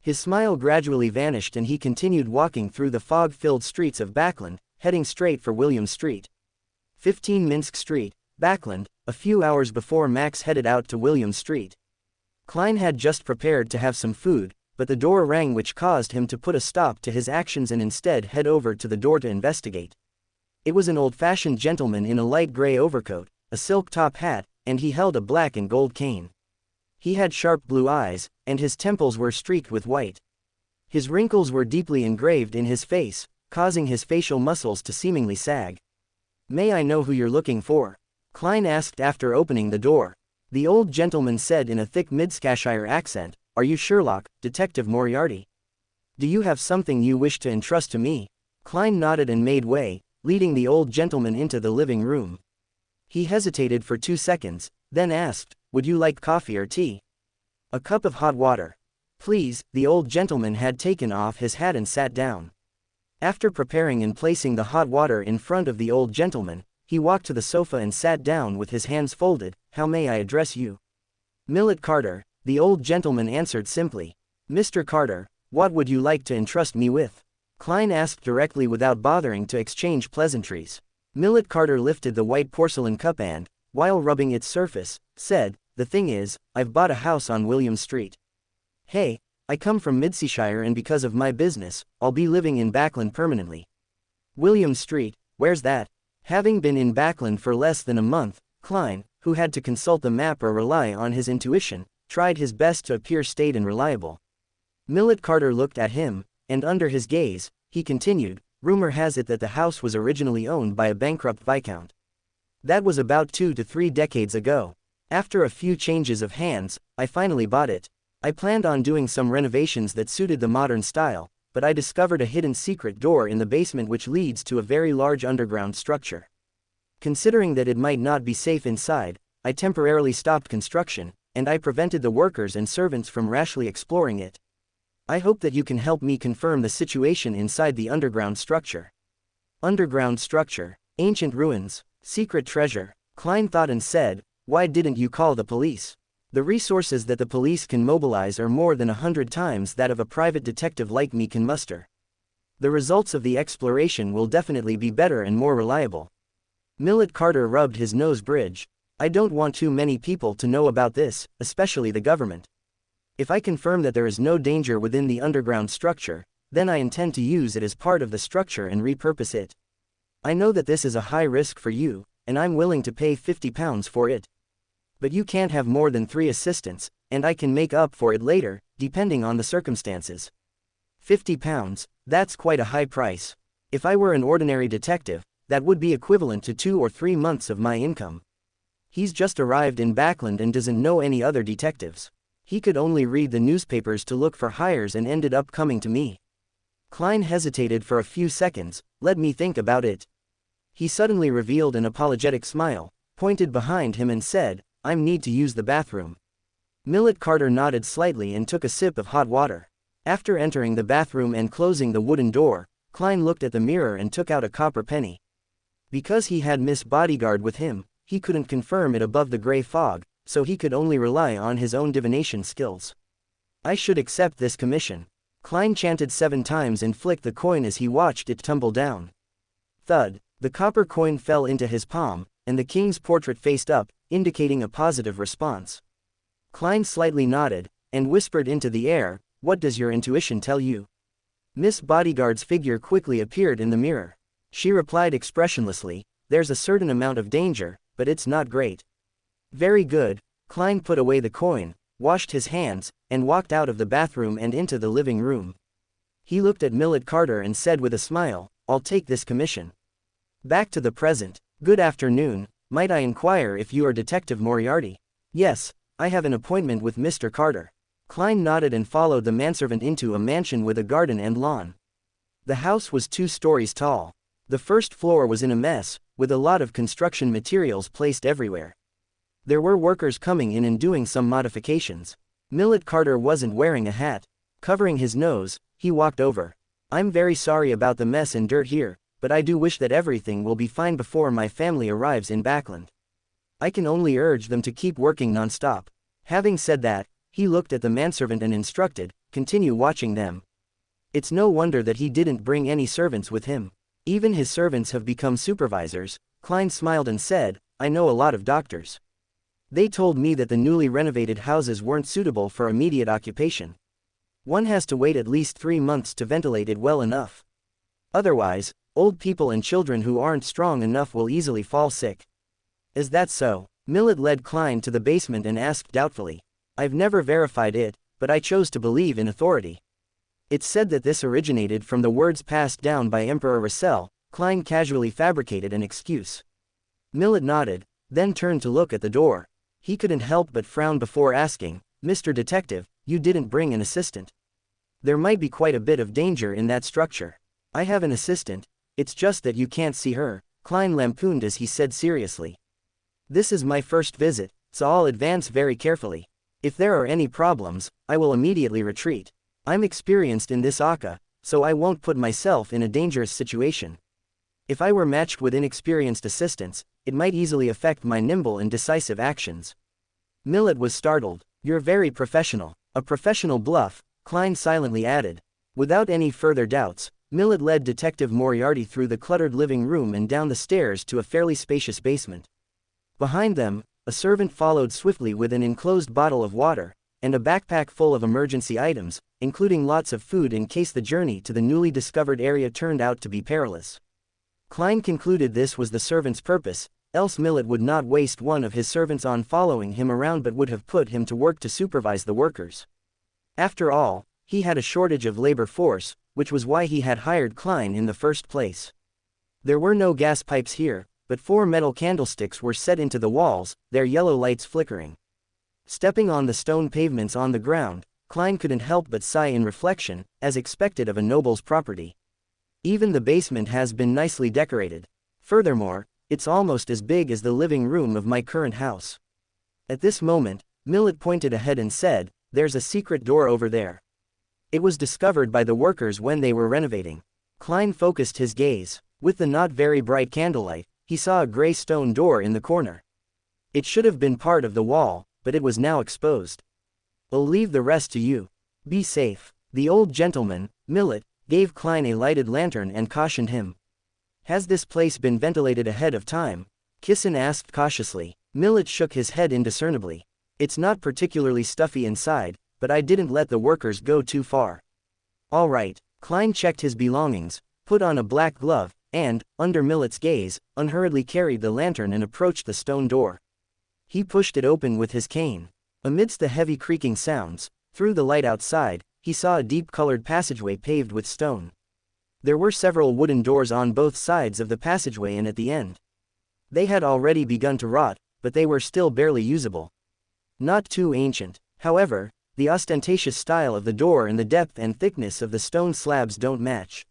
His smile gradually vanished and he continued walking through the fog-filled streets of Backland, heading straight for William Street. 15 Minsk Street, Backland, a few hours before Max headed out to William Street. Klein had just prepared to have some food, but the door rang, which caused him to put a stop to his actions and instead head over to the door to investigate. It was an old-fashioned gentleman in a light gray overcoat, a silk top hat, and he held a black and gold cane. He had sharp blue eyes, and his temples were streaked with white. His wrinkles were deeply engraved in his face, causing his facial muscles to seemingly sag. "May I know who you're looking for?" Klein asked after opening the door. The old gentleman said in a thick Mid-Scashire accent, "Are you Sherlock, Detective Moriarty? Do you have something you wish to entrust to me?" Klein nodded and made way, leading the old gentleman into the living room. He hesitated for 2 seconds, then asked, "Would you like coffee or tea?" "A cup of hot water, please." The old gentleman had taken off his hat and sat down. After preparing and placing the hot water in front of the old gentleman, he walked to the sofa and sat down with his hands folded. "How may I address you?" "Millet Carter," the old gentleman answered simply. "Mr. Carter, what would you like to entrust me with?" Klein asked directly without bothering to exchange pleasantries. Millet Carter lifted the white porcelain cup and, while rubbing its surface, said, "The thing is, I've bought a house on William Street. Hey, I come from Midseashire and because of my business, I'll be living in Backland permanently." "William Street, where's that?" Having been in Backland for less than a month, Klein, who had to consult the map or rely on his intuition, tried his best to appear staid and reliable. Millet Carter looked at him, and under his gaze, he continued, "Rumor has it that the house was originally owned by a bankrupt viscount. That was about 2 to 3 decades ago. After a few changes of hands, I finally bought it. I planned on doing some renovations that suited the modern style, but I discovered a hidden secret door in the basement which leads to a very large underground structure. Considering that it might not be safe inside, I temporarily stopped construction, and I prevented the workers and servants from rashly exploring it. I hope that you can help me confirm the situation inside the underground structure." Underground structure, ancient ruins, secret treasure. Klein thought and said, "Why didn't you call the police? The resources that the police can mobilize are more than 100 times that of a private detective like me can muster. The results of the exploration will definitely be better and more reliable." Millet Carter rubbed his nose bridge. "I don't want too many people to know about this, especially the government. If I confirm that there is no danger within the underground structure, then I intend to use it as part of the structure and repurpose it. I know that this is a high risk for you, and I'm willing to pay £50 for it. But you can't have more than 3 assistants, and I can make up for it later, depending on the circumstances." £50, that's quite a high price. If I were an ordinary detective, that would be equivalent to 2 or 3 months of my income. He's just arrived in Backland and doesn't know any other detectives. He could only read the newspapers to look for hires and ended up coming to me." Klein hesitated for a few seconds. "Let me think about it." He suddenly revealed an apologetic smile, pointed behind him and said, "I need to use the bathroom." Millet Carter nodded slightly and took a sip of hot water. After entering the bathroom and closing the wooden door, Klein looked at the mirror and took out a copper penny. Because he had Miss Bodyguard with him, he couldn't confirm it above the gray fog, so he could only rely on his own divination skills. "I should accept this commission." Klein chanted 7 times and flicked the coin as he watched it tumble down. Thud, the copper coin fell into his palm, and the king's portrait faced up, indicating a positive response. Klein slightly nodded, and whispered into the air, "What does your intuition tell you?" Miss Bodyguard's figure quickly appeared in the mirror. She replied expressionlessly, "There's a certain amount of danger, but it's not great." "Very good." Klein put away the coin, washed his hands, and walked out of the bathroom and into the living room. He looked at Millet Carter and said with a smile, "I'll take this commission." Back to the present. "Good afternoon, might I inquire if you are Detective Moriarty?" "Yes, I have an appointment with Mr. Carter." Klein nodded and followed the manservant into a mansion with a garden and lawn. The house was 2 stories tall. The first floor was in a mess, with a lot of construction materials placed everywhere. There were workers coming in and doing some modifications. Millet Carter wasn't wearing a hat. Covering his nose, he walked over. "I'm very sorry about the mess and dirt here, but I do wish that everything will be fine before my family arrives in Backland. I can only urge them to keep working non-stop." Having said that, he looked at the manservant and instructed, "Continue watching them." It's no wonder that he didn't bring any servants with him. Even his servants have become supervisors. Klein smiled and said, "I know a lot of doctors. They told me that the newly renovated houses weren't suitable for immediate occupation. One has to wait at least 3 months to ventilate it well enough. Otherwise, old people and children who aren't strong enough will easily fall sick." "Is that so?" Millet led Klein to the basement and asked doubtfully. I've never verified it, but I chose to believe in authority. It's said that this originated from the words passed down by Emperor Russell. Klein casually fabricated an excuse. Millet nodded, then turned to look at the door. He couldn't help but frown before asking, "Mr. Detective, you didn't bring an assistant?" "There might be quite a bit of danger in that structure." "I have an assistant, it's just that you can't see her," Klein lampooned as he said seriously. "This is my first visit, so I'll advance very carefully. If there are any problems, I will immediately retreat. I'm experienced in this Aka, so I won't put myself in a dangerous situation. If I were matched with inexperienced assistants, it might easily affect my nimble and decisive actions." Millet was startled. "You're very professional." "A professional bluff," Klein silently added. Without any further doubts, Millet led Detective Moriarty through the cluttered living room and down the stairs to a fairly spacious basement. Behind them, a servant followed swiftly with an enclosed bottle of water, and a backpack full of emergency items, including lots of food in case the journey to the newly discovered area turned out to be perilous. Klein concluded this was the servant's purpose, else Millet would not waste one of his servants on following him around but would have put him to work to supervise the workers. After all, he had a shortage of labor force, which was why he had hired Klein in the first place. There were no gas pipes here, but 4 metal candlesticks were set into the walls, their yellow lights flickering. Stepping on the stone pavements on the ground, Klein couldn't help but sigh in reflection, as expected of a noble's property. Even the basement has been nicely decorated. Furthermore, it's almost as big as the living room of my current house. At this moment, Millet pointed ahead and said, "There's a secret door over there." It was discovered by the workers when they were renovating. Klein focused his gaze. With the not very bright candlelight, he saw a gray stone door in the corner. It should have been part of the wall, but it was now exposed. "I'll leave the rest to you. Be safe." The old gentleman, Millet, gave Klein a lighted lantern and cautioned him. "Has this place been ventilated ahead of time?" Kissin asked cautiously. Millet shook his head indiscernibly. "It's not particularly stuffy inside, but I didn't let the workers go too far." "All right." Klein checked his belongings, put on a black glove, and, under Millet's gaze, unhurriedly carried the lantern and approached the stone door. He pushed it open with his cane. Amidst the heavy creaking sounds, through the light outside, he saw a deep-colored passageway paved with stone. There were several wooden doors on both sides of the passageway and at the end. They had already begun to rot, but they were still barely usable. Not too ancient, however, the ostentatious style of the door and the depth and thickness of the stone slabs don't match.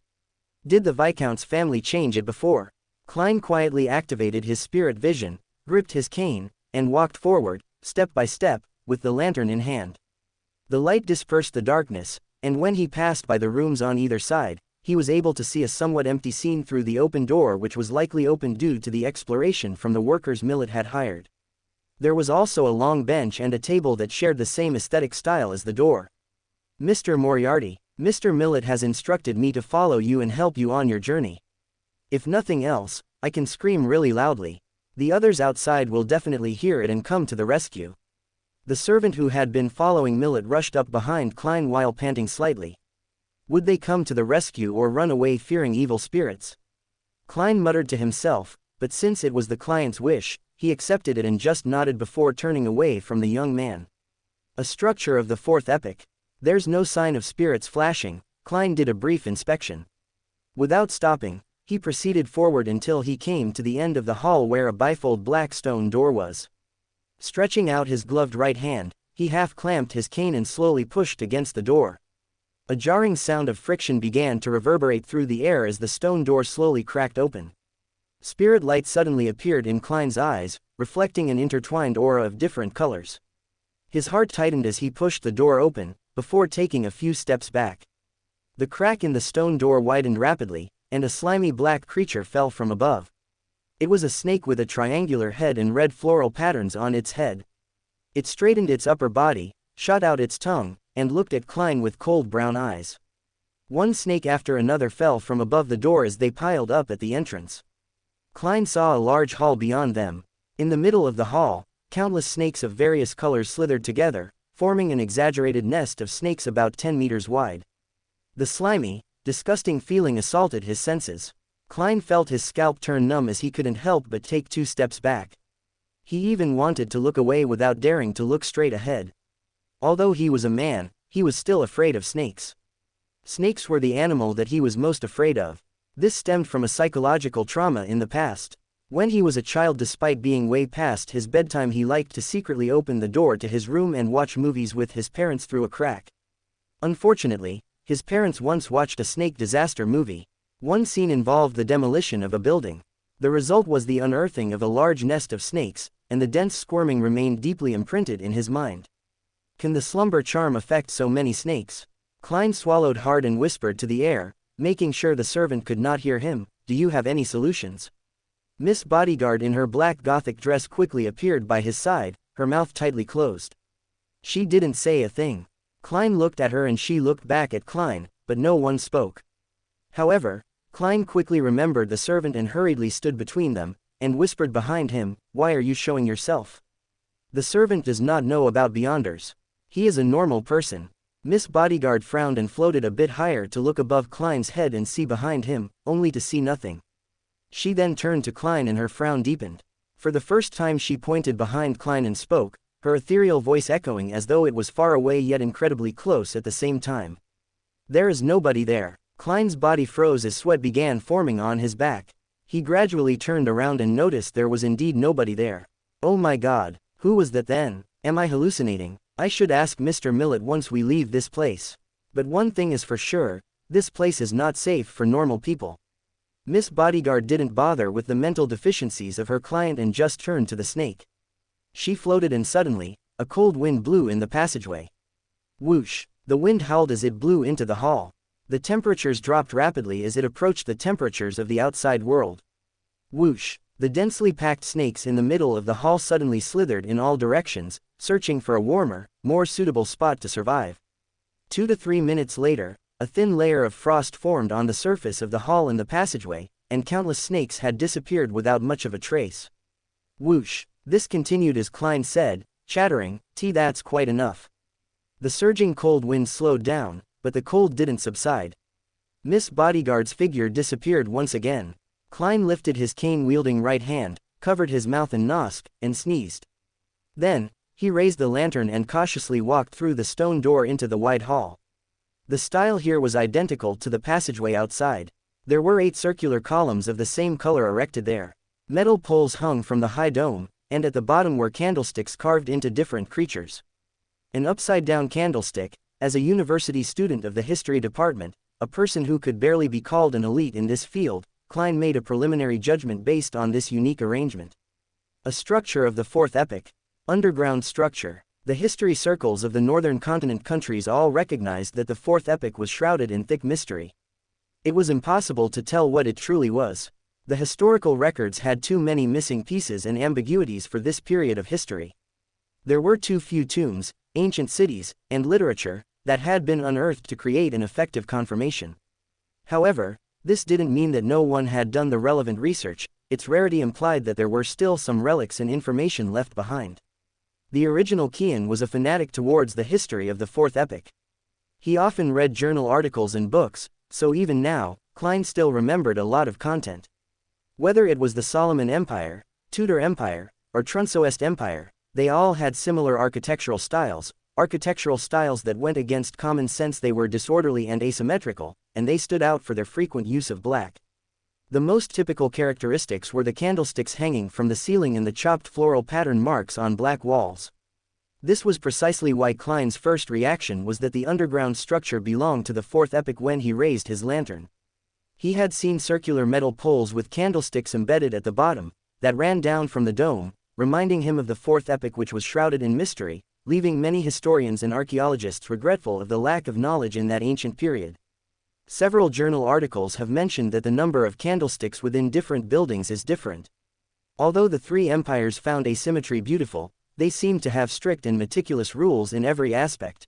Did the Viscount's family change it before? Klein quietly activated his spirit vision, gripped his cane, and walked forward, step by step, with the lantern in hand. The light dispersed the darkness, and when he passed by the rooms on either side, he was able to see a somewhat empty scene through the open door, which was likely open due to the exploration from the workers Millet had hired. There was also a long bench and a table that shared the same aesthetic style as the door. "Mr. Moriarty, Mr. Millet has instructed me to follow you and help you on your journey. If nothing else, I can scream really loudly. The others outside will definitely hear it and come to the rescue." The servant who had been following Millet rushed up behind Klein while panting slightly. Would they come to the rescue or run away fearing evil spirits? Klein muttered to himself, but since it was the client's wish, he accepted it and just nodded before turning away from the young man. A structure of the 4th epoch. There's no sign of spirits flashing. Klein did a brief inspection. Without stopping, he proceeded forward until he came to the end of the hall where a bifold black stone door was. Stretching out his gloved right hand, he half-clamped his cane and slowly pushed against the door. A jarring sound of friction began to reverberate through the air as the stone door slowly cracked open. Spirit light suddenly appeared in Klein's eyes, reflecting an intertwined aura of different colors. His heart tightened as he pushed the door open, before taking a few steps back. The crack in the stone door widened rapidly, and a slimy black creature fell from above. It was a snake with a triangular head and red floral patterns on its head. It straightened its upper body, shot out its tongue, and looked at Klein with cold brown eyes. One snake after another fell from above the door as they piled up at the entrance. Klein saw a large hall beyond them. In the middle of the hall, countless snakes of various colors slithered together, forming an exaggerated nest of snakes about 10 meters wide. The slimy, disgusting feeling assaulted his senses. Klein felt his scalp turn numb as he couldn't help but take 2 steps back. He even wanted to look away without daring to look straight ahead. Although he was a man, he was still afraid of snakes. Snakes were the animal that he was most afraid of. This stemmed from a psychological trauma in the past. When he was a child, despite being way past his bedtime, he liked to secretly open the door to his room and watch movies with his parents through a crack. Unfortunately, his parents once watched a snake disaster movie. One scene involved the demolition of a building. The result was the unearthing of a large nest of snakes, and the dense squirming remained deeply imprinted in his mind. Can the slumber charm affect so many snakes? Klein swallowed hard and whispered to the air, making sure the servant could not hear him, "Do you have any solutions?" Miss Bodyguard in her black gothic dress quickly appeared by his side, her mouth tightly closed. She didn't say a thing. Klein looked at her and she looked back at Klein, but no one spoke. However, Klein quickly remembered the servant and hurriedly stood between them, and whispered behind him, "Why are you showing yourself? The servant does not know about Beyonders. He is a normal person." Miss Bodyguard frowned and floated a bit higher to look above Klein's head and see behind him, only to see nothing. She then turned to Klein and her frown deepened. For the first time she pointed behind Klein and spoke, her ethereal voice echoing as though it was far away yet incredibly close at the same time. "There is nobody there." Klein's body froze as sweat began forming on his back. He gradually turned around and noticed there was indeed nobody there. "Oh my God, who was that then? Am I hallucinating? I should ask Mr. Millet once we leave this place. But one thing is for sure, this place is not safe for normal people." Miss Bodyguard didn't bother with the mental deficiencies of her client and just turned to the snake. She floated and suddenly, a cold wind blew in the passageway. Whoosh! The wind howled as it blew into the hall. The temperatures dropped rapidly as it approached the temperatures of the outside world. Whoosh! The densely packed snakes in the middle of the hall suddenly slithered in all directions, searching for a warmer, more suitable spot to survive. 2 to 3 minutes later, a thin layer of frost formed on the surface of the hall and the passageway, and countless snakes had disappeared without much of a trace. Whoosh! This continued as Klein said, chattering, That's quite enough." The surging cold wind slowed down, but the cold didn't subside. Miss Bodyguard's figure disappeared once again. Klein lifted his cane-wielding right hand, covered his mouth and nostrils, and sneezed. Then, he raised the lantern and cautiously walked through the stone door into the wide hall. The style here was identical to the passageway outside. There were 8 circular columns of the same color erected there. Metal poles hung from the high dome, and at the bottom were candlesticks carved into different creatures. An upside-down candlestick. As a university student of the history department, a person who could barely be called an elite in this field, Klein made a preliminary judgment based on this unique arrangement. A structure of the 4th epoch. Underground structure. The history circles of the northern continent countries all recognized that the 4th epoch was shrouded in thick mystery. It was impossible to tell what it truly was. The historical records had too many missing pieces and ambiguities for this period of history. There were too few tombs, ancient cities, and literature that had been unearthed to create an effective confirmation. However, this didn't mean that no one had done the relevant research. Its rarity implied that there were still some relics and information left behind. The original Kian was a fanatic towards the history of the 4th epoch. He often read journal articles and books, so even now, Klein still remembered a lot of content. Whether it was the Solomon Empire, Tudor Empire, or Trunsoest Empire, they all had similar architectural styles that went against common sense. They were disorderly and asymmetrical, and they stood out for their frequent use of black. The most typical characteristics were the candlesticks hanging from the ceiling and the chopped floral pattern marks on black walls. This was precisely why Klein's first reaction was that the underground structure belonged to the 4th epoch when he raised his lantern. He had seen circular metal poles with candlesticks embedded at the bottom, that ran down from the dome, reminding him of the 4th epoch, which was shrouded in mystery, leaving many historians and archaeologists regretful of the lack of knowledge in that ancient period. Several journal articles have mentioned that the number of candlesticks within different buildings is different. Although the 3 empires found asymmetry beautiful, they seemed to have strict and meticulous rules in every aspect.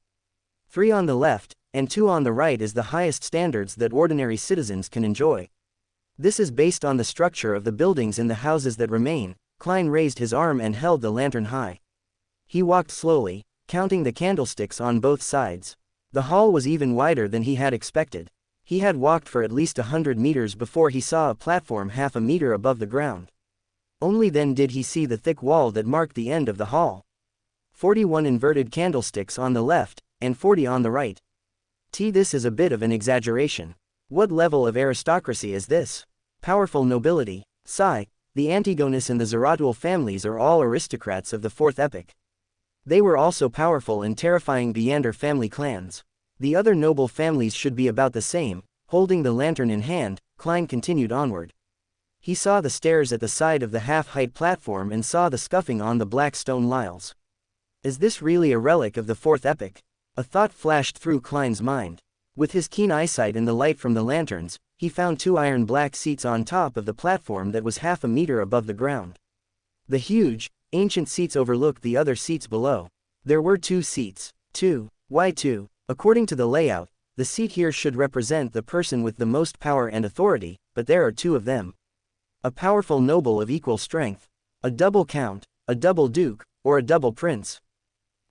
3 on the left, and 2 on the right is the highest standards that ordinary citizens can enjoy. This is based on the structure of the buildings and the houses that remain. Klein raised his arm and held the lantern high. He walked slowly, counting the candlesticks on both sides. The hall was even wider than he had expected. He had walked for at least 100 meters before he saw a platform half a meter above the ground. Only then did he see the thick wall that marked the end of the hall. 41 inverted candlesticks on the left, and 40 on the right. This is a bit of an exaggeration. What level of aristocracy is this? Powerful nobility. Sigh, the Antigonus and the Zeratul families are all aristocrats of the fourth epoch. They were also powerful and terrifying Beander family clans. The other noble families should be about the same. Holding the lantern in hand, Klein continued onward. He saw the stairs at the side of the half-height platform and saw the scuffing on the black stone liles. Is this really a relic of the fourth epoch? A thought flashed through Klein's mind. With his keen eyesight and the light from the lanterns, he found two iron-black seats on top of the platform that was half a meter above the ground. The huge, ancient seats overlooked the other seats below. There were two seats. Two. Why two? According to the layout, the seat here should represent the person with the most power and authority, but there are two of them. A powerful noble of equal strength. A double count, a double duke, or a double prince.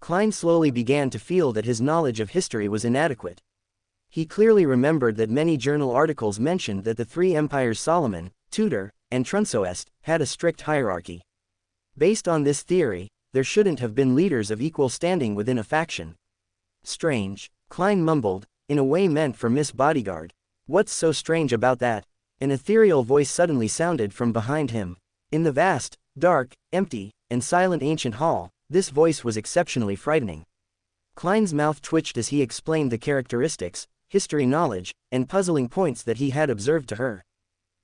Klein slowly began to feel that his knowledge of history was inadequate. He clearly remembered that many journal articles mentioned that the three empires Solomon, Tudor, and Trunsoest had a strict hierarchy. Based on this theory, there shouldn't have been leaders of equal standing within a faction. Strange, Klein mumbled, in a way meant for Miss Bodyguard. What's so strange about that? An ethereal voice suddenly sounded from behind him. In the vast, dark, empty, and silent ancient hall, this voice was exceptionally frightening. Klein's mouth twitched as he explained the characteristics, history knowledge, and puzzling points that he had observed to her.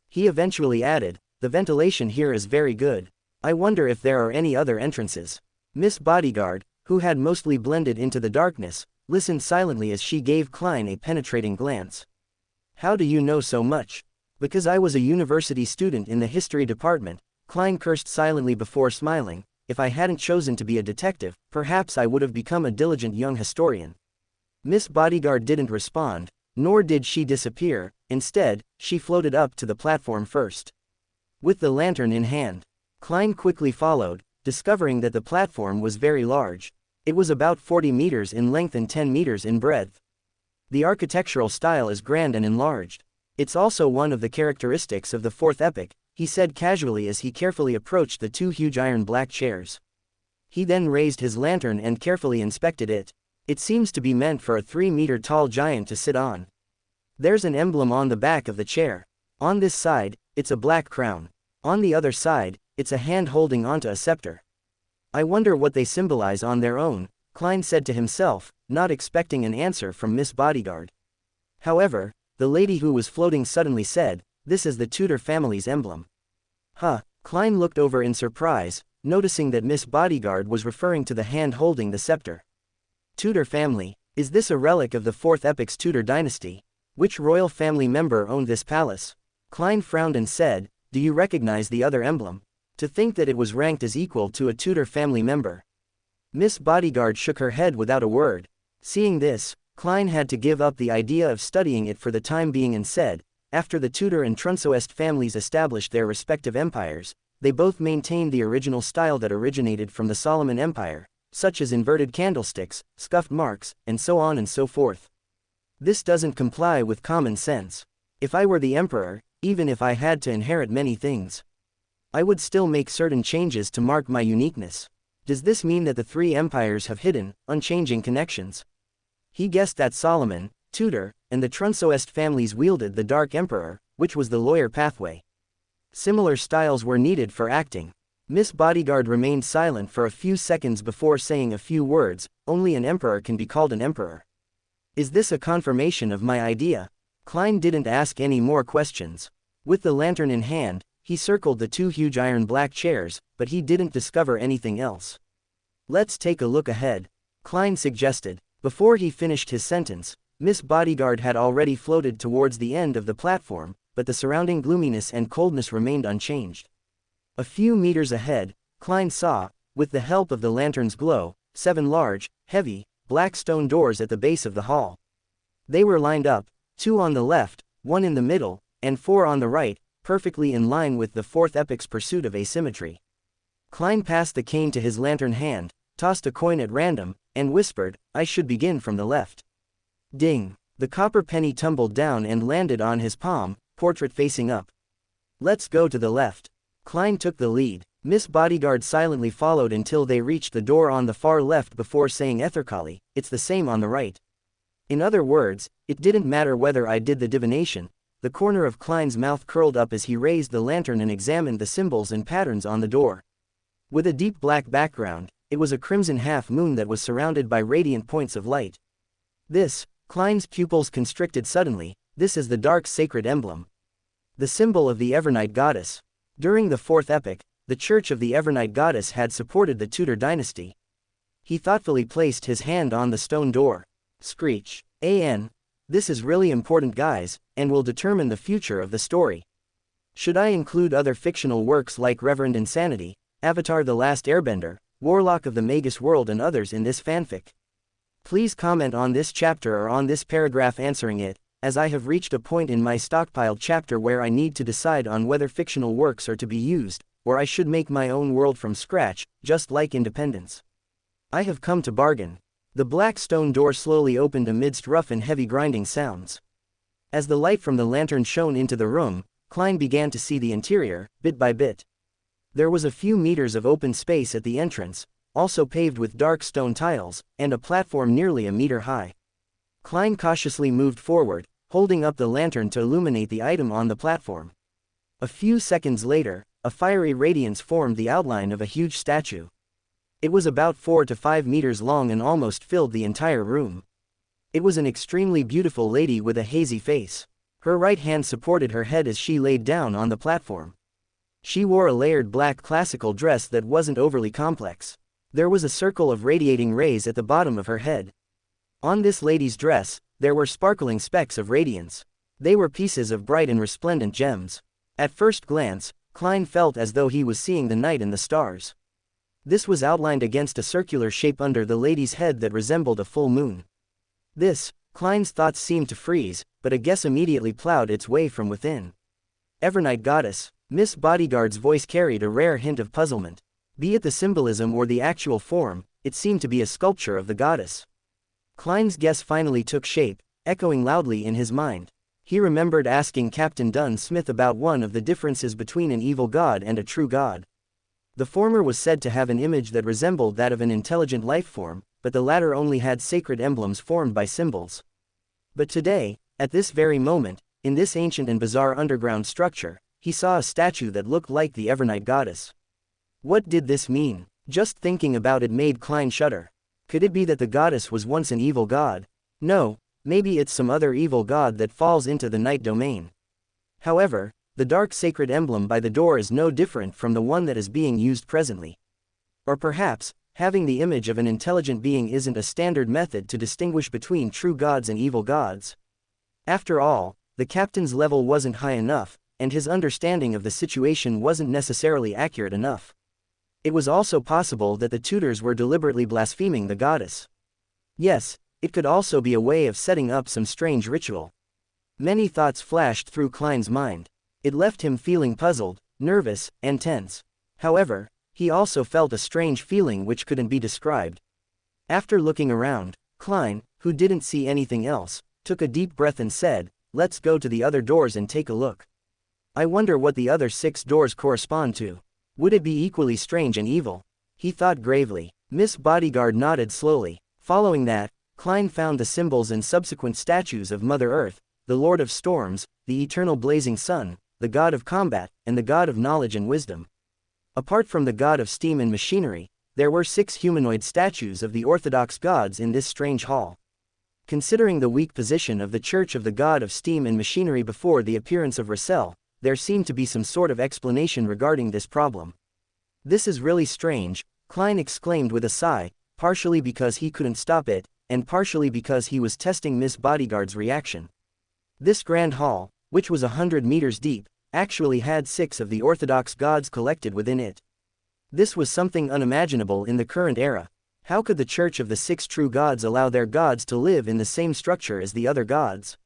He eventually added, "The ventilation here is very good. I wonder if there are any other entrances." Miss Bodyguard, who had mostly blended into the darkness, listened silently as she gave Klein a penetrating glance. "How do you know so much?" "Because I was a university student in the history department," Klein cursed silently before smiling. "If I hadn't chosen to be a detective, perhaps I would have become a diligent young historian." Miss Bodyguard didn't respond, nor did she disappear. Instead, she floated up to the platform first. With the lantern in hand, Klein quickly followed, discovering that the platform was very large. It was about 40 meters in length and 10 meters in breadth. The architectural style is grand and enlarged. "It's also one of the characteristics of the fourth epoch," he said casually as he carefully approached the two huge iron-black chairs. He then raised his lantern and carefully inspected it. It seems to be meant for a 3-meter-tall giant to sit on. There's an emblem on the back of the chair. On this side, it's a black crown. On the other side, it's a hand holding onto a scepter. "I wonder what they symbolize on their own," Klein said to himself, not expecting an answer from Miss Bodyguard. However, the lady who was floating suddenly said, "This is the Tudor family's emblem." Huh, Klein looked over in surprise, noticing that Miss Bodyguard was referring to the hand holding the scepter. Tudor family, is this a relic of the fourth epoch's Tudor dynasty? Which royal family member owned this palace? Klein frowned and said, "Do you recognize the other emblem? To think that it was ranked as equal to a Tudor family member." Miss Bodyguard shook her head without a word. Seeing this, Klein had to give up the idea of studying it for the time being and said, after the Tudor and Trunsoest families established their respective empires, they both maintained the original style that originated from the Solomon Empire, such as inverted candlesticks, scuffed marks, and so on and so forth. This doesn't comply with common sense. If I were the emperor, even if I had to inherit many things, I would still make certain changes to mark my uniqueness. Does this mean that the three empires have hidden, unchanging connections? He guessed that Solomon, Tudor, and the Trunsoest families wielded the Dark Emperor, which was the lawyer pathway. Similar styles were needed for acting. Miss Bodyguard remained silent for a few seconds before saying a few words. "Only an emperor can be called an emperor. Is this a confirmation of my idea?" Klein didn't ask any more questions. With the lantern in hand, he circled the two huge iron-black chairs, but he didn't discover anything else. "Let's take a look ahead," Klein suggested. Before he finished his sentence, Miss Bodyguard had already floated towards the end of the platform, but the surrounding gloominess and coldness remained unchanged. A few meters ahead, Klein saw, with the help of the lantern's glow, 7 large, heavy, black stone doors at the base of the hall. They were lined up, 2 on the left, 1 in the middle, and 4 on the right, perfectly in line with the fourth epoch's pursuit of asymmetry. Klein passed the cane to his lantern hand, tossed a coin at random, and whispered, "I should begin from the left." Ding! The copper penny tumbled down and landed on his palm, portrait facing up. "Let's go to the left." Klein took the lead. Miss Bodyguard silently followed until they reached the door on the far left before saying ethically, "It's the same on the right." In other words, it didn't matter whether I did the divination. The corner of Klein's mouth curled up as he raised the lantern and examined the symbols and patterns on the door. With a deep black background, it was a crimson half-moon that was surrounded by radiant points of light. This, Klein's pupils constricted suddenly, this is the dark sacred emblem. The symbol of the Evernight goddess. During the Fourth Epoch, the Church of the Evernight goddess had supported the Tudor dynasty. He thoughtfully placed his hand on the stone door. Screech. This is really important, guys, and will determine the future of the story. Should I include other fictional works like Reverend Insanity, Avatar: The Last Airbender, Warlock of the Magus World and others in this fanfic? Please comment on this chapter or on this paragraph answering it, as I have reached a point in my stockpiled chapter where I need to decide on whether fictional works are to be used, or I should make my own world from scratch, just like Independence. I have come to bargain. The black stone door slowly opened amidst rough and heavy grinding sounds. As the light from the lantern shone into the room, Klein began to see the interior, bit by bit. There was a few meters of open space at the entrance, also paved with dark stone tiles, and a platform nearly a meter high. Klein cautiously moved forward, holding up the lantern to illuminate the item on the platform. A few seconds later, a fiery radiance formed the outline of a huge statue. It was about 4 to 5 meters long and almost filled the entire room. It was an extremely beautiful lady with a hazy face. Her right hand supported her head as she laid down on the platform. She wore a layered black classical dress that wasn't overly complex. There was a circle of radiating rays at the bottom of her head. On this lady's dress, there were sparkling specks of radiance. They were pieces of bright and resplendent gems. At first glance, Klein felt as though he was seeing the night and the stars. This was outlined against a circular shape under the lady's head that resembled a full moon. This, Klein's thoughts seemed to freeze, but a guess immediately plowed its way from within. Evernight goddess. Miss Bodyguard's voice carried a rare hint of puzzlement. Be it the symbolism or the actual form, it seemed to be a sculpture of the goddess. Klein's guess finally took shape, echoing loudly in his mind. He remembered asking Captain Dunn Smith about one of the differences between an evil god and a true god. The former was said to have an image that resembled that of an intelligent life form, but the latter only had sacred emblems formed by symbols. But today, at this very moment, in this ancient and bizarre underground structure, he saw a statue that looked like the Evernight goddess. What did this mean? Just thinking about it made Klein shudder. Could it be that the goddess was once an evil god? No, maybe it's some other evil god that falls into the night domain. However, the dark sacred emblem by the door is no different from the one that is being used presently. Or perhaps, having the image of an intelligent being isn't a standard method to distinguish between true gods and evil gods. After all, the captain's level wasn't high enough, and his understanding of the situation wasn't necessarily accurate enough. It was also possible that the tutors were deliberately blaspheming the goddess. Yes, it could also be a way of setting up some strange ritual. Many thoughts flashed through Klein's mind. It left him feeling puzzled, nervous, and tense. However, he also felt a strange feeling which couldn't be described. After looking around, Klein, who didn't see anything else, took a deep breath and said, "Let's go to the other doors and take a look. I wonder what the other 6 doors correspond to. Would it be equally strange and evil?" He thought gravely. Miss Bodyguard nodded slowly. Following that, Klein found the symbols and subsequent statues of Mother Earth, the Lord of Storms, the Eternal Blazing Sun, the God of Combat, and the God of Knowledge and Wisdom. Apart from the God of Steam and Machinery, there were 6 humanoid statues of the Orthodox gods in this strange hall. Considering the weak position of the Church of the God of Steam and Machinery before the appearance of Russell, there seemed to be some sort of explanation regarding this problem. "This is really strange," Klein exclaimed with a sigh, partially because he couldn't stop it, and partially because he was testing Miss Bodyguard's reaction. This grand hall, which was 100 meters deep, actually had 6 of the Orthodox gods collected within it. This was something unimaginable in the current era. How could the Church of the 6 True Gods allow their gods to live in the same structure as the other gods?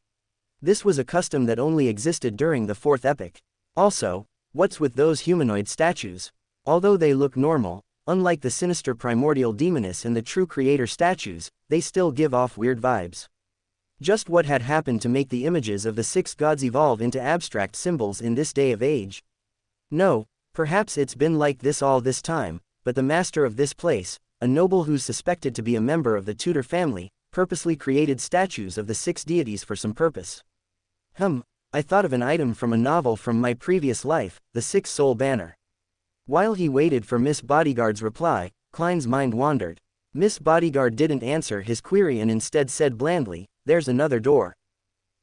This was a custom that only existed during the Fourth Epoch. Also, what's with those humanoid statues? Although they look normal, unlike the sinister primordial demoness and the true creator statues, they still give off weird vibes. Just what had happened to make the images of the 6 gods evolve into abstract symbols in this day of age? No, Perhaps it's been like this all this time, but the master of this place, a noble who's suspected to be a member of the Tudor family, purposely created statues of the 6 deities for some purpose. I thought of an item from a novel from my previous life, the 6-soul banner. While he waited for Miss Bodyguard's reply, Klein's mind wandered. Miss Bodyguard didn't answer his query and instead said blandly, "There's another door."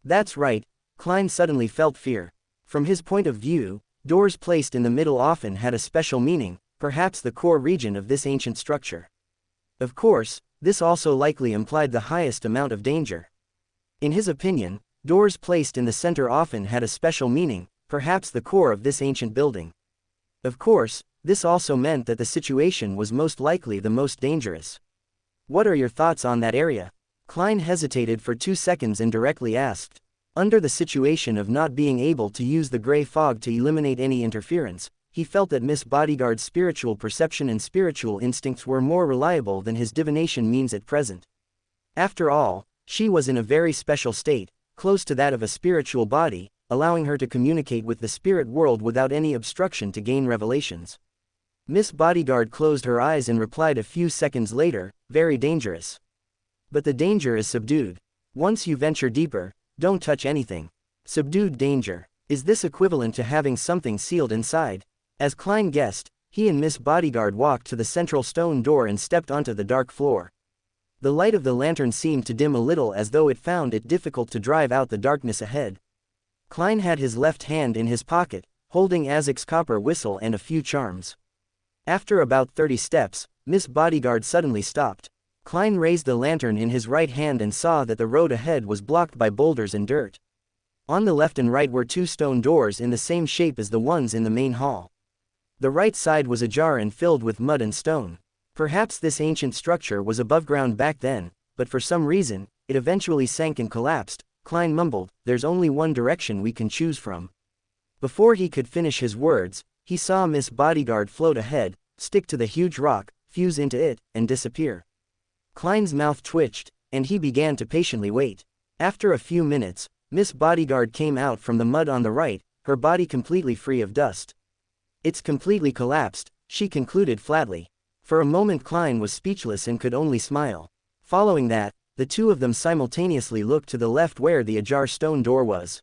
That's right, Klein suddenly felt fear. From his point of view, doors placed in the middle often had a special meaning, perhaps the core region of this ancient structure. Of course, this also likely implied the highest amount of danger. In his opinion, doors placed in the center often had a special meaning, perhaps the core of this ancient building. Of course, this also meant that the situation was most likely the most dangerous. What are your thoughts on that area? Klein hesitated for 2 seconds and directly asked. Under the situation of not being able to use the gray fog to eliminate any interference, he felt that Miss Bodyguard's spiritual perception and spiritual instincts were more reliable than his divination means at present. After all, she was in a very special state, close to that of a spiritual body, allowing her to communicate with the spirit world without any obstruction to gain revelations. Miss Bodyguard closed her eyes and replied a few seconds later, "Very dangerous. But the danger is subdued. Once you venture deeper, don't touch anything." Subdued danger. Is this equivalent to having something sealed inside? As Klein guessed, he and Miss Bodyguard walked to the central stone door and stepped onto the dark floor. The light of the lantern seemed to dim a little as though it found it difficult to drive out the darkness ahead. Klein had his left hand in his pocket, holding Azek's copper whistle and a few charms. After about 30 steps, Miss Bodyguard suddenly stopped. Klein raised the lantern in his right hand and saw that the road ahead was blocked by boulders and dirt. On the left and right were 2 stone doors in the same shape as the ones in the main hall. The right side was ajar and filled with mud and stone. Perhaps this ancient structure was above ground back then, but for some reason, it eventually sank and collapsed. Klein mumbled, "There's only one direction we can choose from." Before he could finish his words, he saw Miss Bodyguard float ahead, stick to the huge rock, fuse into it, and disappear. Klein's mouth twitched, and he began to patiently wait. After a few minutes, Miss Bodyguard came out from the mud on the right, her body completely free of dust. "It's completely collapsed," she concluded flatly. For a moment Klein was speechless and could only smile. Following that, the two of them simultaneously looked to the left where the ajar stone door was.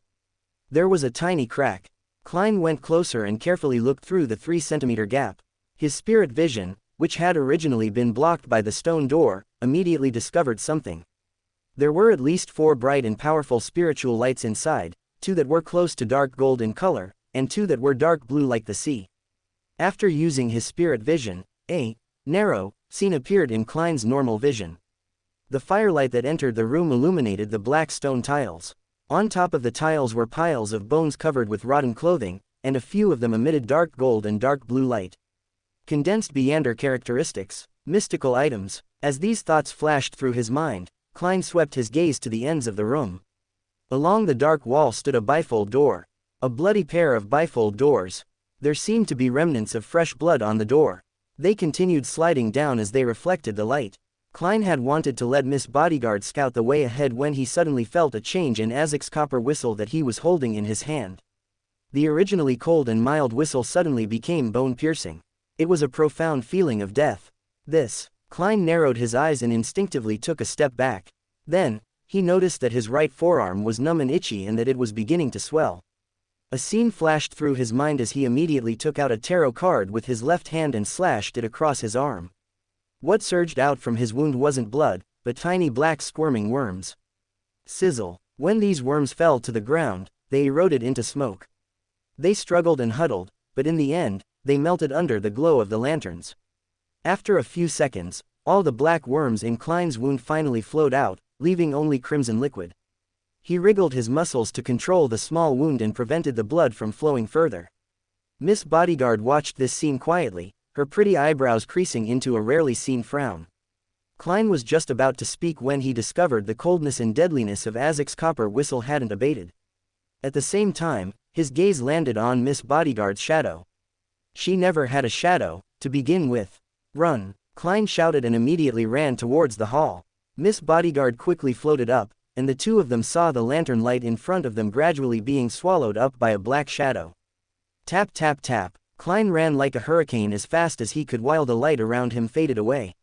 There was a tiny crack. Klein went closer and carefully looked through the 3-centimeter gap. His spirit vision, which had originally been blocked by the stone door, immediately discovered something. There were at least 4 bright and powerful spiritual lights inside, 2 that were close to dark gold in color, and 2 that were dark blue like the sea. After using his spirit vision, a narrow scene appeared in Klein's normal vision. The firelight that entered the room illuminated the black stone tiles. On top of the tiles were piles of bones covered with rotten clothing, and a few of them emitted dark gold and dark blue light. Condensed Beyonder characteristics, mystical items. As these thoughts flashed through his mind, Klein swept his gaze to the ends of the room. Along the dark wall stood a bifold door. A bloody pair of bifold doors. There seemed to be remnants of fresh blood on the door. They continued sliding down as they reflected the light. Klein had wanted to let Miss Bodyguard scout the way ahead when he suddenly felt a change in Azek's copper whistle that he was holding in his hand. The originally cold and mild whistle suddenly became bone-piercing. It was a profound feeling of death. Klein narrowed his eyes and instinctively took a step back. Then, he noticed that his right forearm was numb and itchy and that it was beginning to swell. A scene flashed through his mind as he immediately took out a tarot card with his left hand and slashed it across his arm. What surged out from his wound wasn't blood, but tiny black squirming worms. Sizzle. When these worms fell to the ground, they eroded into smoke. They struggled and huddled, but in the end, they melted under the glow of the lanterns. After a few seconds, all the black worms in Klein's wound finally flowed out, leaving only crimson liquid. He wriggled his muscles to control the small wound and prevented the blood from flowing further. Miss Bodyguard watched this scene quietly, her pretty eyebrows creasing into a rarely seen frown. Klein was just about to speak when he discovered the coldness and deadliness of Azek's copper whistle hadn't abated. At the same time, his gaze landed on Miss Bodyguard's shadow. She never had a shadow, to begin with. "Run!" Klein shouted and immediately ran towards the hall. Miss Bodyguard quickly floated up, and the two of them saw the lantern light in front of them gradually being swallowed up by a black shadow. Tap tap tap. Klein ran like a hurricane as fast as he could while the light around him faded away.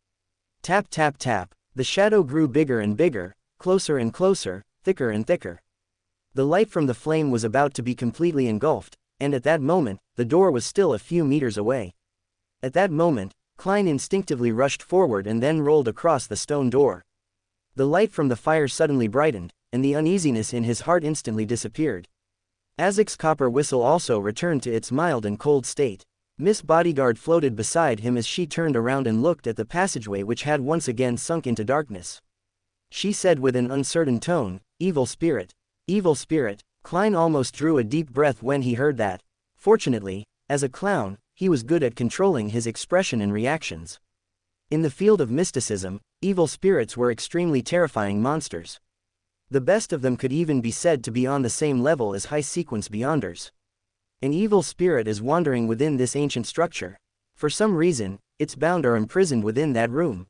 Tap tap tap, the shadow grew bigger and bigger, closer and closer, thicker and thicker. The light from the flame was about to be completely engulfed, and at that moment, the door was still a few meters away. At that moment, Klein instinctively rushed forward and then rolled across the stone door. The light from the fire suddenly brightened, and the uneasiness in his heart instantly disappeared. Isaac's copper whistle also returned to its mild and cold state. Miss Bodyguard floated beside him as she turned around and looked at the passageway which had once again sunk into darkness. She said with an uncertain tone, "Evil spirit. Evil spirit." Klein almost drew a deep breath when he heard that. Fortunately, as a clown, he was good at controlling his expression and reactions. In the field of mysticism, evil spirits were extremely terrifying monsters. The best of them could even be said to be on the same level as high-sequence beyonders. An evil spirit is wandering within this ancient structure. For some reason, it's bound or imprisoned within that room.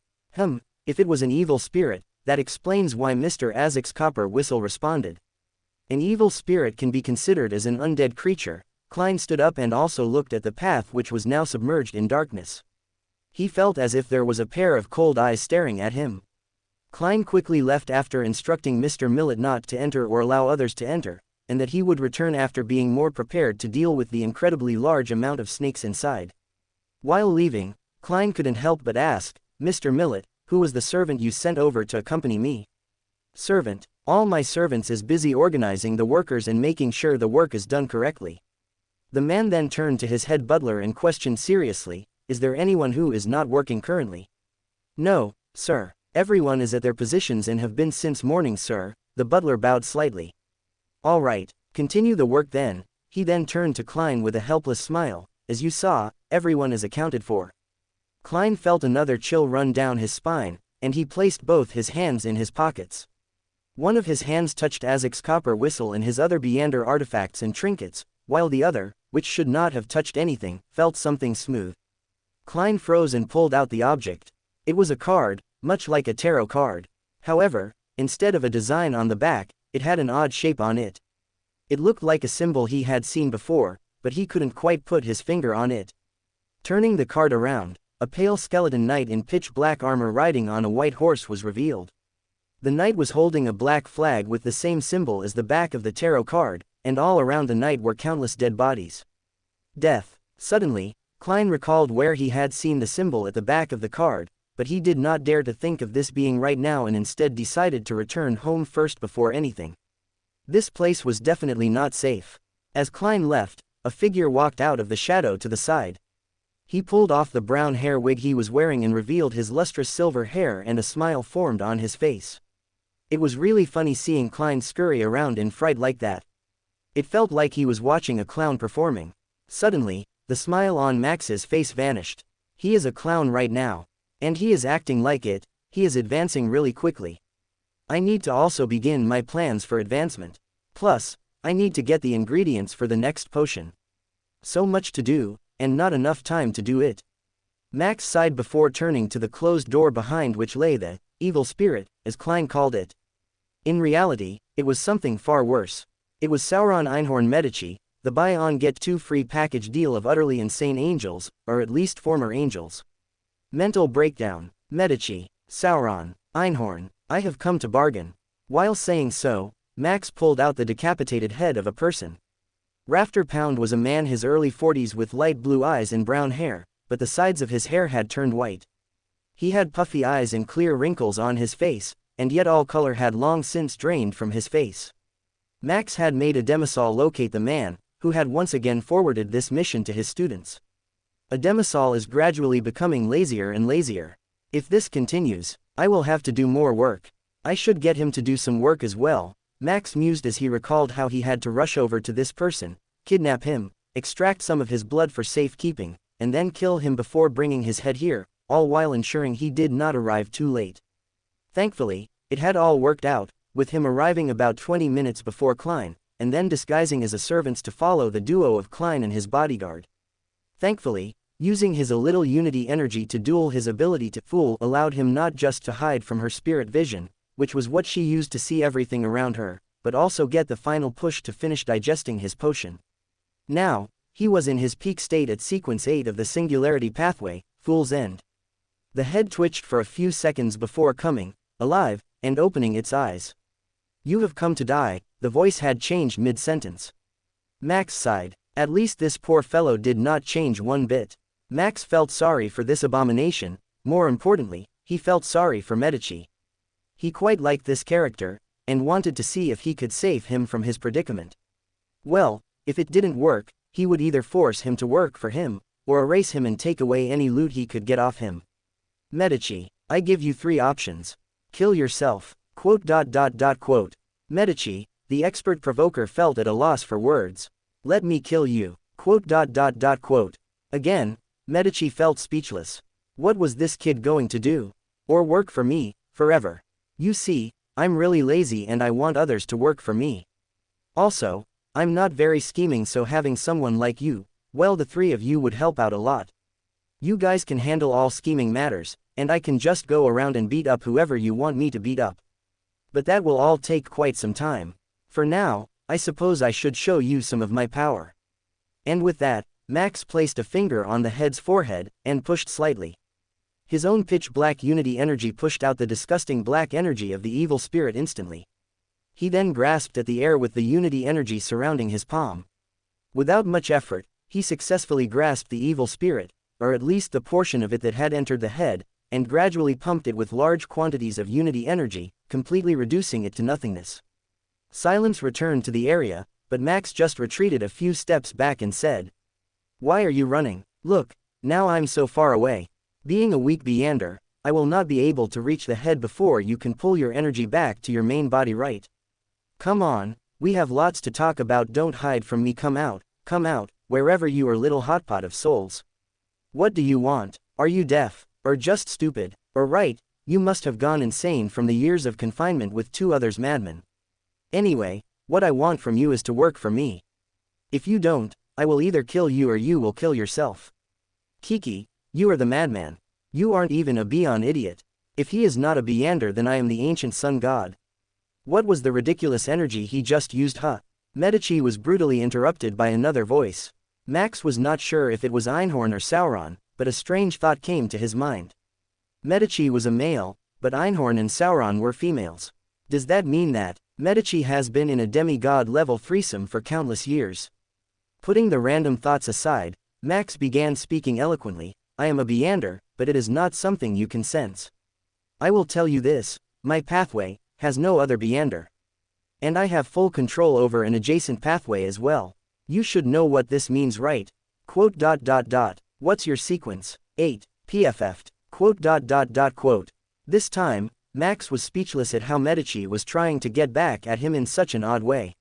If it was an evil spirit, that explains why Mr. Isaac's copper whistle responded. An evil spirit can be considered as an undead creature. Klein stood up and also looked at the path which was now submerged in darkness. He felt as if there was a pair of cold eyes staring at him. Klein quickly left after instructing Mr. Millet not to enter or allow others to enter, and that he would return after being more prepared to deal with the incredibly large amount of snakes inside. While leaving, Klein couldn't help but ask, "Mr. Millet, who was the servant you sent over to accompany me?" "Servant? All my servants is busy organizing the workers and making sure the work is done correctly." The man then turned to his head butler and questioned seriously, "Is there anyone who is not working currently?" "No, sir. Everyone is at their positions and have been since morning, sir." The butler bowed slightly. "All right, continue the work then." He then turned to Klein with a helpless smile, "As you saw, everyone is accounted for." Klein felt another chill run down his spine, and he placed both his hands in his pockets. One of his hands touched Isaac's copper whistle and his other Beander artifacts and trinkets, while the other, which should not have touched anything, felt something smooth. Klein froze and pulled out the object. It was a card, much like a tarot card. However, instead of a design on the back, it had an odd shape on it. It looked like a symbol he had seen before, but he couldn't quite put his finger on it. Turning the card around, a pale skeleton knight in pitch black armor riding on a white horse was revealed. The knight was holding a black flag with the same symbol as the back of the tarot card, and all around the knight were countless dead bodies. Death. Suddenly, Klein recalled where he had seen the symbol at the back of the card, but he did not dare to think of this being right now and instead decided to return home first before anything. This place was definitely not safe. As Klein left, a figure walked out of the shadow to the side. He pulled off the brown hair wig he was wearing and revealed his lustrous silver hair, and a smile formed on his face. It was really funny seeing Klein scurry around in fright like that. It felt like he was watching a clown performing. Suddenly, the smile on Max's face vanished. He is a clown right now. And he is acting like it. He is advancing really quickly. I need to also begin my plans for advancement. Plus, I need to get the ingredients for the next potion. So much to do, and not enough time to do it. Max sighed before turning to the closed door behind which lay the evil spirit, as Klein called it. In reality, it was something far worse. It was Sauron Einhorn Medici, the buy on get 2 free package deal of utterly insane angels, or at least former angels. Mental breakdown. Medici, Sauron, Einhorn, I have come to bargain. While saying so, Max pulled out the decapitated head of a person. Rafter Pound was a man his early 40s with light blue eyes and brown hair, but the sides of his hair had turned white. He had puffy eyes and clear wrinkles on his face, and yet all color had long since drained from his face. Max had made a demisol locate the man, who had once again forwarded this mission to his students. A demisol is gradually becoming lazier and lazier. If this continues, I will have to do more work. I should get him to do some work as well, Max mused as he recalled how he had to rush over to this person, kidnap him, extract some of his blood for safekeeping, and then kill him before bringing his head here, all while ensuring he did not arrive too late. Thankfully, it had all worked out, with him arriving about 20 minutes before Klein, and then disguising as a servant to follow the duo of Klein and his bodyguard. Thankfully, using his a little unity energy to duel his ability to fool allowed him not just to hide from her spirit vision, which was what she used to see everything around her, but also get the final push to finish digesting his potion. Now, He was in his peak state at sequence 8 of the Singularity pathway, Fool's End. The head twitched for a few seconds before coming, alive, and opening its eyes. You have come to die, the voice had changed mid-sentence. Max sighed. At least this poor fellow did not change one bit. Max felt sorry for this abomination, more importantly, he felt sorry for Medici. He quite liked this character, and wanted to see if he could save him from his predicament. Well, if it didn't work, he would either force him to work for him, or erase him and take away any loot he could get off him. Medici, I give you 3 options. Kill yourself. ... Medici, the expert provoker, felt at a loss for words. Let me kill you. ... Again, Medici felt speechless. What was this kid going to do? Or work for me, forever? You see, I'm really lazy and I want others to work for me. Also, I'm not very scheming, so having someone like you, well, the 3 of you would help out a lot. You guys can handle all scheming matters, and I can just go around and beat up whoever you want me to beat up. But that will all take quite some time. For now, I suppose I should show you some of my power. And with that, Max placed a finger on the head's forehead, and pushed slightly. His own pitch-black unity energy pushed out the disgusting black energy of the evil spirit instantly. He then grasped at the air with the unity energy surrounding his palm. Without much effort, he successfully grasped the evil spirit, or at least the portion of it that had entered the head, and gradually pumped it with large quantities of unity energy, completely reducing it to nothingness. Silence returned to the area, but Max just retreated a few steps back and said, "Why are you running? Look, now I'm so far away. Being a weak Beander, I will not be able to reach the head before you can pull your energy back to your main body, right? Come on, we have lots to talk about. Don't hide from me. Come out, wherever you are, little hotpot of souls. What do you want? Are you deaf, or just stupid, or right? You must have gone insane from the years of confinement with 2 others madmen. Anyway, what I want from you is to work for me. If you don't, I will either kill you or you will kill yourself. Kiki, you are the madman. You aren't even a Beyond idiot. If he is not a Beander, then I am the ancient sun god." What was the ridiculous energy he just used, huh? Medici was brutally interrupted by another voice. Max was not sure if it was Einhorn or Sauron, but a strange thought came to his mind. Medici was a male, but Einhorn and Sauron were females. Does that mean that Medici has been in a demigod-level threesome for countless years? Putting the random thoughts aside, Max began speaking eloquently. I am a Beander, but it is not something you can sense. I will tell you this, my pathway has no other Beander. And I have full control over an adjacent pathway as well. You should know what this means, right? ... What's your sequence? 8. PFF'd. ... This time, Max was speechless at how Medici was trying to get back at him in such an odd way.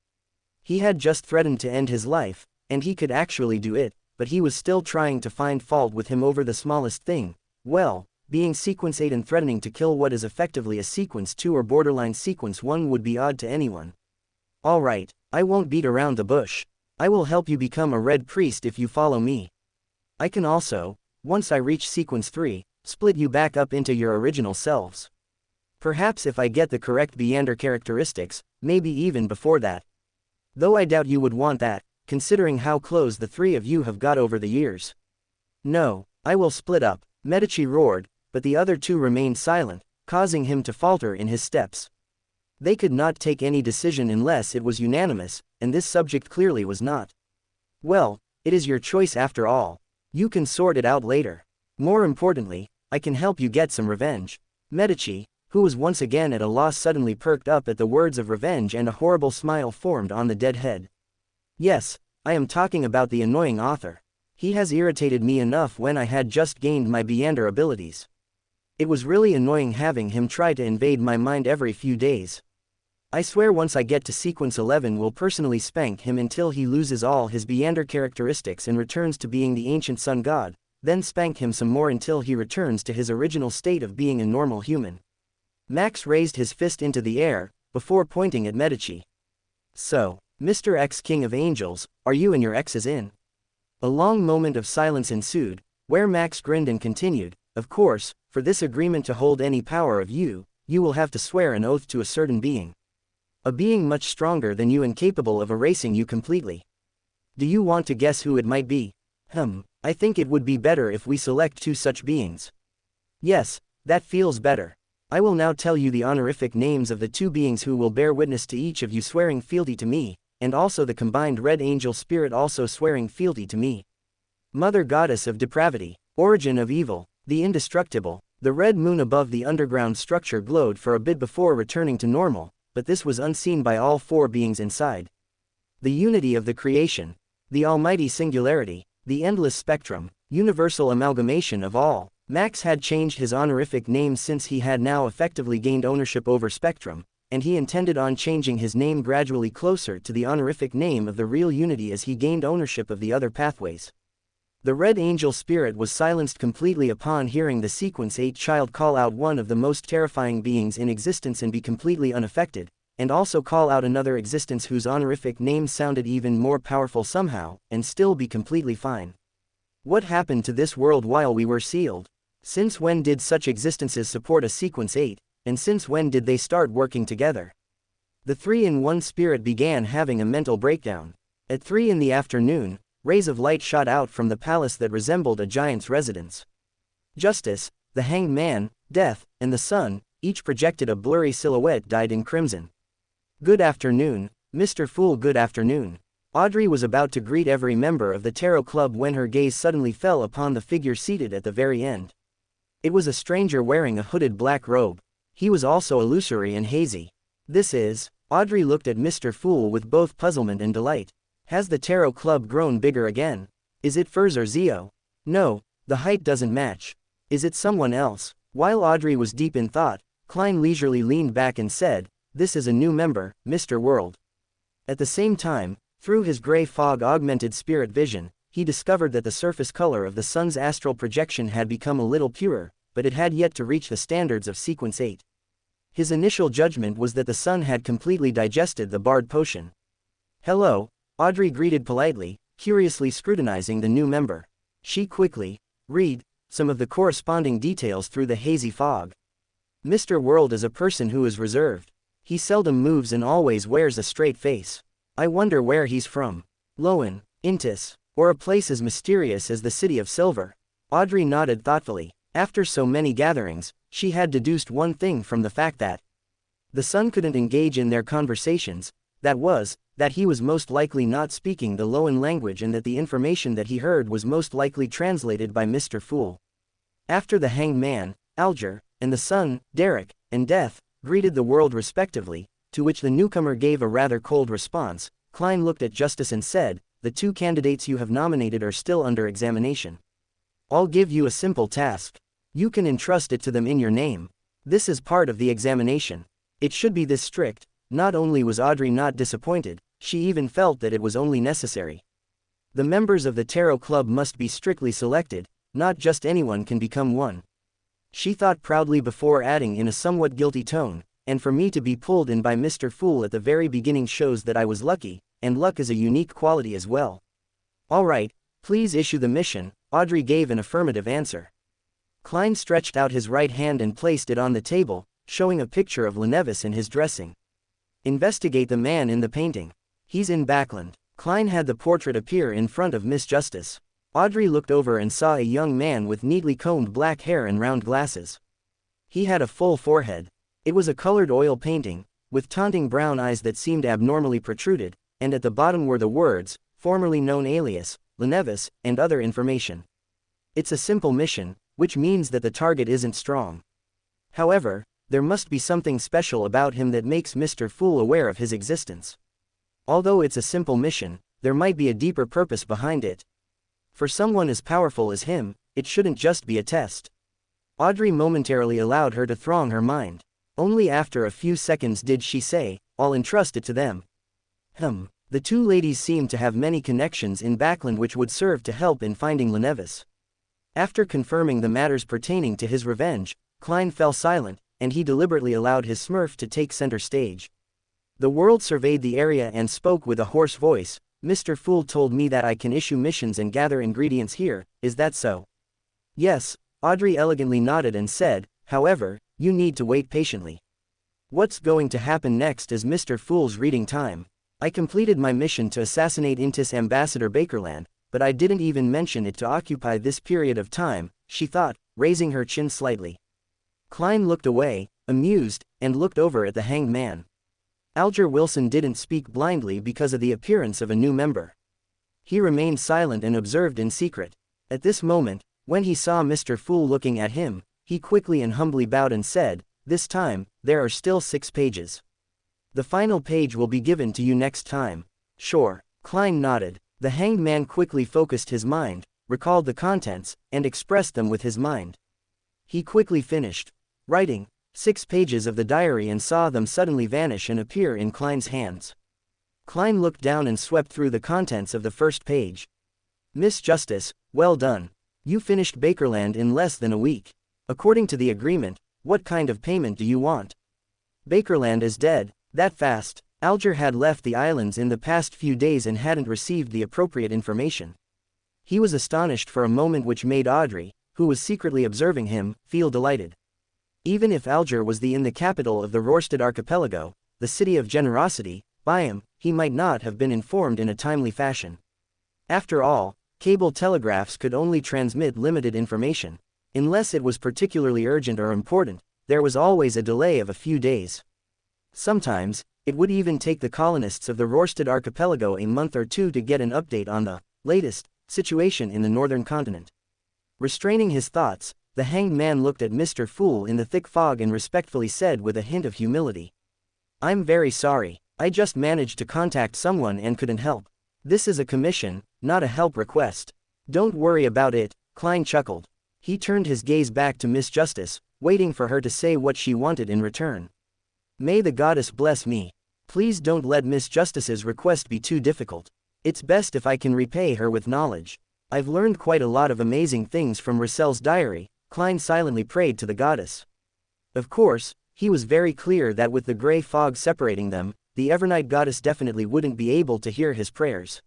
He had just threatened to end his life, and he could actually do it, but he was still trying to find fault with him over the smallest thing. Well, being sequence 8 and threatening to kill what is effectively a sequence 2 or borderline sequence 1 would be odd to anyone. Alright, I won't beat around the bush. I will help you become a red priest if you follow me. I can also, once I reach sequence 3, split you back up into your original selves. Perhaps if I get the correct Beander characteristics, maybe even before that. Though I doubt you would want that, considering how close the 3 of you have got over the years. No, I will split up, Medici roared, but the other 2 remained silent, causing him to falter in his steps. They could not take any decision unless it was unanimous, and this subject clearly was not. Well, it is your choice after all. You can sort it out later. More importantly, I can help you get some revenge. Medici, who was once again at a loss, suddenly perked up at the words of revenge, and a horrible smile formed on the dead head. Yes, I am talking about the annoying author. He has irritated me enough when I had just gained my Beander abilities. It was really annoying having him try to invade my mind every few days. I swear once I get to sequence 11 will personally spank him until he loses all his Beander characteristics and returns to being the ancient sun god, then spank him some more until he returns to his original state of being a normal human. Max raised his fist into the air, before pointing at Medici. So, Mr. X King of Angels, are you and your exes in? A long moment of silence ensued, where Max grinned and continued, of course, for this agreement to hold any power of you, you will have to swear an oath to a certain being. A being much stronger than you and capable of erasing you completely. Do you want to guess who it might be? I think it would be better if we select 2 such beings. Yes, that feels better. I will now tell you the honorific names of the 2 beings who will bear witness to each of you swearing fealty to me, and also the combined red angel spirit also swearing fealty to me. Mother Goddess of Depravity, origin of evil, the indestructible. The red moon above the underground structure glowed for a bit before returning to normal, but this was unseen by all 4 beings inside. The unity of the creation, the almighty singularity, the endless spectrum, universal amalgamation of all. Max had changed his honorific name since he had now effectively gained ownership over Spectrum, and he intended on changing his name gradually closer to the honorific name of the real unity as he gained ownership of the other pathways. The red angel spirit was silenced completely upon hearing the sequence 8 child call out one of the most terrifying beings in existence and be completely unaffected, and also call out another existence whose honorific name sounded even more powerful somehow, and still be completely fine. What happened to this world while we were sealed? Since when did such existences support a sequence 8, and since when did they start working together? The 3-in-1 spirit began having a mental breakdown. At 3 in the afternoon, rays of light shot out from the palace that resembled a giant's residence. Justice, the Hanged Man, Death, and the Sun, each projected a blurry silhouette dyed in crimson. Good afternoon, Mr. Fool. Good afternoon. Audrey was about to greet every member of the Tarot Club when her gaze suddenly fell upon the figure seated at the very end. It was a stranger wearing a hooded black robe. He was also illusory and hazy. This is... Audrey looked at Mr. Fool with both puzzlement and delight. Has the Tarot Club grown bigger again? Is it Furs or Zio? No, the height doesn't match. Is it someone else? While Audrey was deep in thought, Klein leisurely leaned back and said, "This is a new member, Mr. World." At the same time, through his gray fog-augmented spirit vision, he discovered that the surface color of the sun's astral projection had become a little purer, but it had yet to reach the standards of Sequence 8. His initial judgment was that the sun had completely digested the barred potion. "Hello," Audrey greeted politely, curiously scrutinizing the new member. She quickly read some of the corresponding details through the hazy fog. Mr. World is a person who is reserved. He seldom moves and always wears a straight face. I wonder where he's from. Lowen, Intis, or a place as mysterious as the City of Silver. Audrey nodded thoughtfully. After so many gatherings, she had deduced one thing from the fact that the sun couldn't engage in their conversations, that he was most likely not speaking the Lowen language and that the information that he heard was most likely translated by Mr. Fool. After the Hanged Man, Alger, and the Sun, Derek, and Death, greeted the world respectively, to which the newcomer gave a rather cold response, Klein looked at Justice and said, "The 2 candidates you have nominated are still under examination. I'll give you a simple task. You can entrust it to them in your name. This is part of the examination. It should be this strict." Not only was Audrey not disappointed, she even felt that it was only necessary. The members of the Tarot Club must be strictly selected, not just anyone can become one. She thought proudly before adding in a somewhat guilty tone, "And for me to be pulled in by Mr. Fool at the very beginning shows that I was lucky, and luck is a unique quality as well." "All right, please issue the mission." Audrey gave an affirmative answer. Klein stretched out his right hand and placed it on the table, showing a picture of Lenevis in his dressing. "Investigate the man in the painting. He's in Backland." Klein had the portrait appear in front of Miss Justice. Audrey looked over and saw a young man with neatly combed black hair and round glasses. He had a full forehead. It was a colored oil painting, with taunting brown eyes that seemed abnormally protruded, and at the bottom were the words, "Formerly known alias, Lenevis," and other information. It's a simple mission, which means that the target isn't strong. However, there must be something special about him that makes Mr. Fool aware of his existence. Although it's a simple mission, there might be a deeper purpose behind it. For someone as powerful as him, it shouldn't just be a test. Audrey momentarily allowed her to throng her mind. Only after a few seconds did she say, "I'll entrust it to them." The 2 ladies seemed to have many connections in Backland which would serve to help in finding Lenevis. After confirming the matters pertaining to his revenge, Klein fell silent, and he deliberately allowed his smurf to take center stage. The world surveyed the area and spoke with a hoarse voice. "Mr. Fool told me that I can issue missions and gather ingredients here, is that so?" "Yes," Audrey elegantly nodded and said, "however, you need to wait patiently. What's going to happen next is Mr. Fool's reading time. I completed my mission to assassinate Intis Ambassador Bakerland, but I didn't even mention it to occupy this period of time, she thought, raising her chin slightly. Klein looked away, amused, and looked over at the hanged man. Alger Wilson didn't speak blindly because of the appearance of a new member. He remained silent and observed in secret. At this moment, when he saw Mr. Fool looking at him, he quickly and humbly bowed and said, "This time, there are still 6 pages. The final page will be given to you next time." "Sure." Klein nodded. The hanged man quickly focused his mind, recalled the contents, and expressed them with his mind. He quickly finished writing 6 pages of the diary and saw them suddenly vanish and appear in Klein's hands. Klein looked down and swept through the contents of the first page. "Miss Justice, well done. You finished Bakerland in less than a week. According to the agreement, what kind of payment do you want?" "Bakerland is dead, that fast." Alger had left the islands in the past few days and hadn't received the appropriate information. He was astonished for a moment, which made Audrey, who was secretly observing him, feel delighted. Even if Alger was in the capital of the Rorstad archipelago, the city of generosity, by him, he might not have been informed in a timely fashion. After all, cable telegraphs could only transmit limited information. Unless it was particularly urgent or important, there was always a delay of a few days. Sometimes, it would even take the colonists of the Rorstad archipelago a month or two to get an update on the latest situation in the northern continent. Restraining his thoughts, the hanged man looked at Mr. Fool in the thick fog and respectfully said with a hint of humility, "I'm very sorry, I just managed to contact someone and couldn't help. This is a commission, not a help request." "Don't worry about it," Klein chuckled. He turned his gaze back to Miss Justice, waiting for her to say what she wanted in return. "May the goddess bless me. Please don't let Miss Justice's request be too difficult. It's best if I can repay her with knowledge. I've learned quite a lot of amazing things from Russell's diary." Klein silently prayed to the goddess. Of course, he was very clear that with the gray fog separating them, the Evernight goddess definitely wouldn't be able to hear his prayers.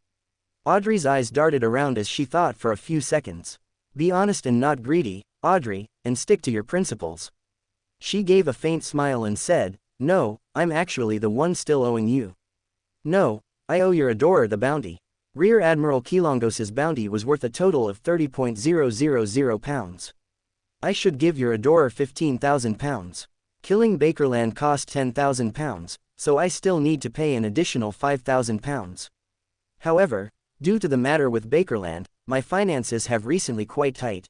Audrey's eyes darted around as she thought for a few seconds. "Be honest and not greedy, Audrey, and stick to your principles." She gave a faint smile and said, "No, I'm actually the one still owing you." "No, I owe your adorer the bounty." Rear Admiral Kilongos's bounty was worth a total of £30,000. "I should give your adorer £15,000. Killing Bakerland cost £10,000, so I still need to pay an additional £5,000. However, due to the matter with Bakerland, my finances have recently quite tight.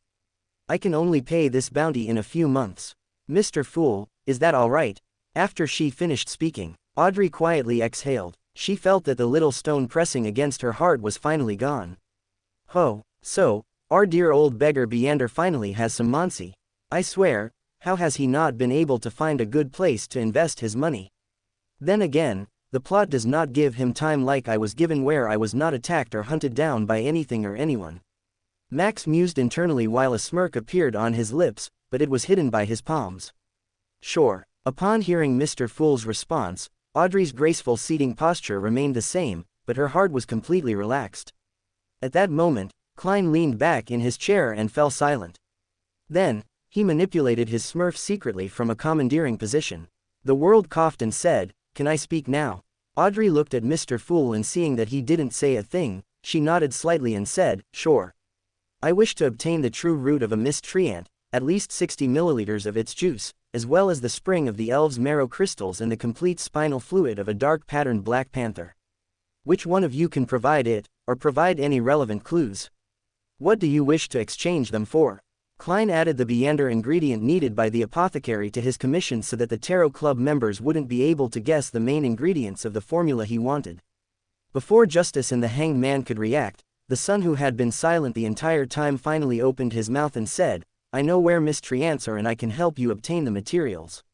I can only pay this bounty in a few months." "Mr. Fool, is that all right?" After she finished speaking, Audrey quietly exhaled. She felt that the little stone pressing against her heart was finally gone. "Oh, so, our dear old beggar Beander finally has some Monsi. I swear, how has he not been able to find a good place to invest his money? Then again, the plot does not give him time like I was given, where I was not attacked or hunted down by anything or anyone." Max mused internally while a smirk appeared on his lips, but it was hidden by his palms. "Sure." Upon hearing Mr. Fool's response, Audrey's graceful seating posture remained the same, but her heart was completely relaxed. At that moment, Klein leaned back in his chair and fell silent. Then, he manipulated his smurf secretly from a commandeering position. The world coughed and said, "Can I speak now?" Audrey looked at Mr. Fool and seeing that he didn't say a thing, she nodded slightly and said, "Sure. I wish to obtain the true root of a mist treant, at least 60 milliliters of its juice, as well as the spring of the elves' marrow crystals and the complete spinal fluid of a dark-patterned black panther. Which one of you can provide it, or provide any relevant clues? What do you wish to exchange them for?" Klein added the Beander ingredient needed by the apothecary to his commission so that the Tarot Club members wouldn't be able to guess the main ingredients of the formula he wanted. Before Justice and the hanged man could react, the son, who had been silent the entire time, finally opened his mouth and said, "I know where Mistreants are and I can help you obtain the materials.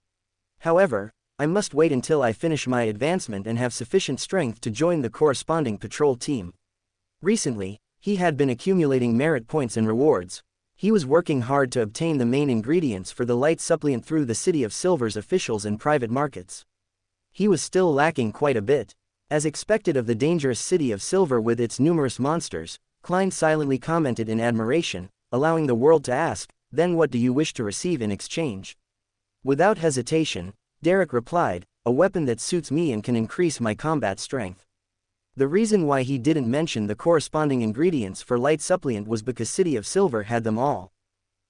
However, I must wait until I finish my advancement and have sufficient strength to join the corresponding patrol team." Recently, he had been accumulating merit points and rewards. He was working hard to obtain the main ingredients for the light supplement through the City of Silver's officials and private markets. He was still lacking quite a bit. As expected of the dangerous City of Silver with its numerous monsters, Klein silently commented in admiration, allowing the world to ask, "Then what do you wish to receive in exchange?" Without hesitation, Derek replied, "A weapon that suits me and can increase my combat strength." The reason why he didn't mention the corresponding ingredients for light supplement was because City of Silver had them all.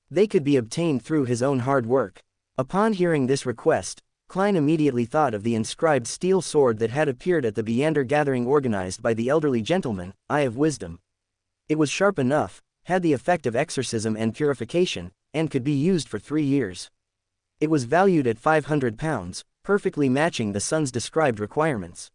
They could be obtained through his own hard work. Upon hearing this request, Klein immediately thought of the inscribed steel sword that had appeared at the Beander gathering organized by the elderly gentleman, Eye of Wisdom. It was sharp enough, had the effect of exorcism and purification, and could be used for 3 years. It was valued at £500, perfectly matching the son's described requirements.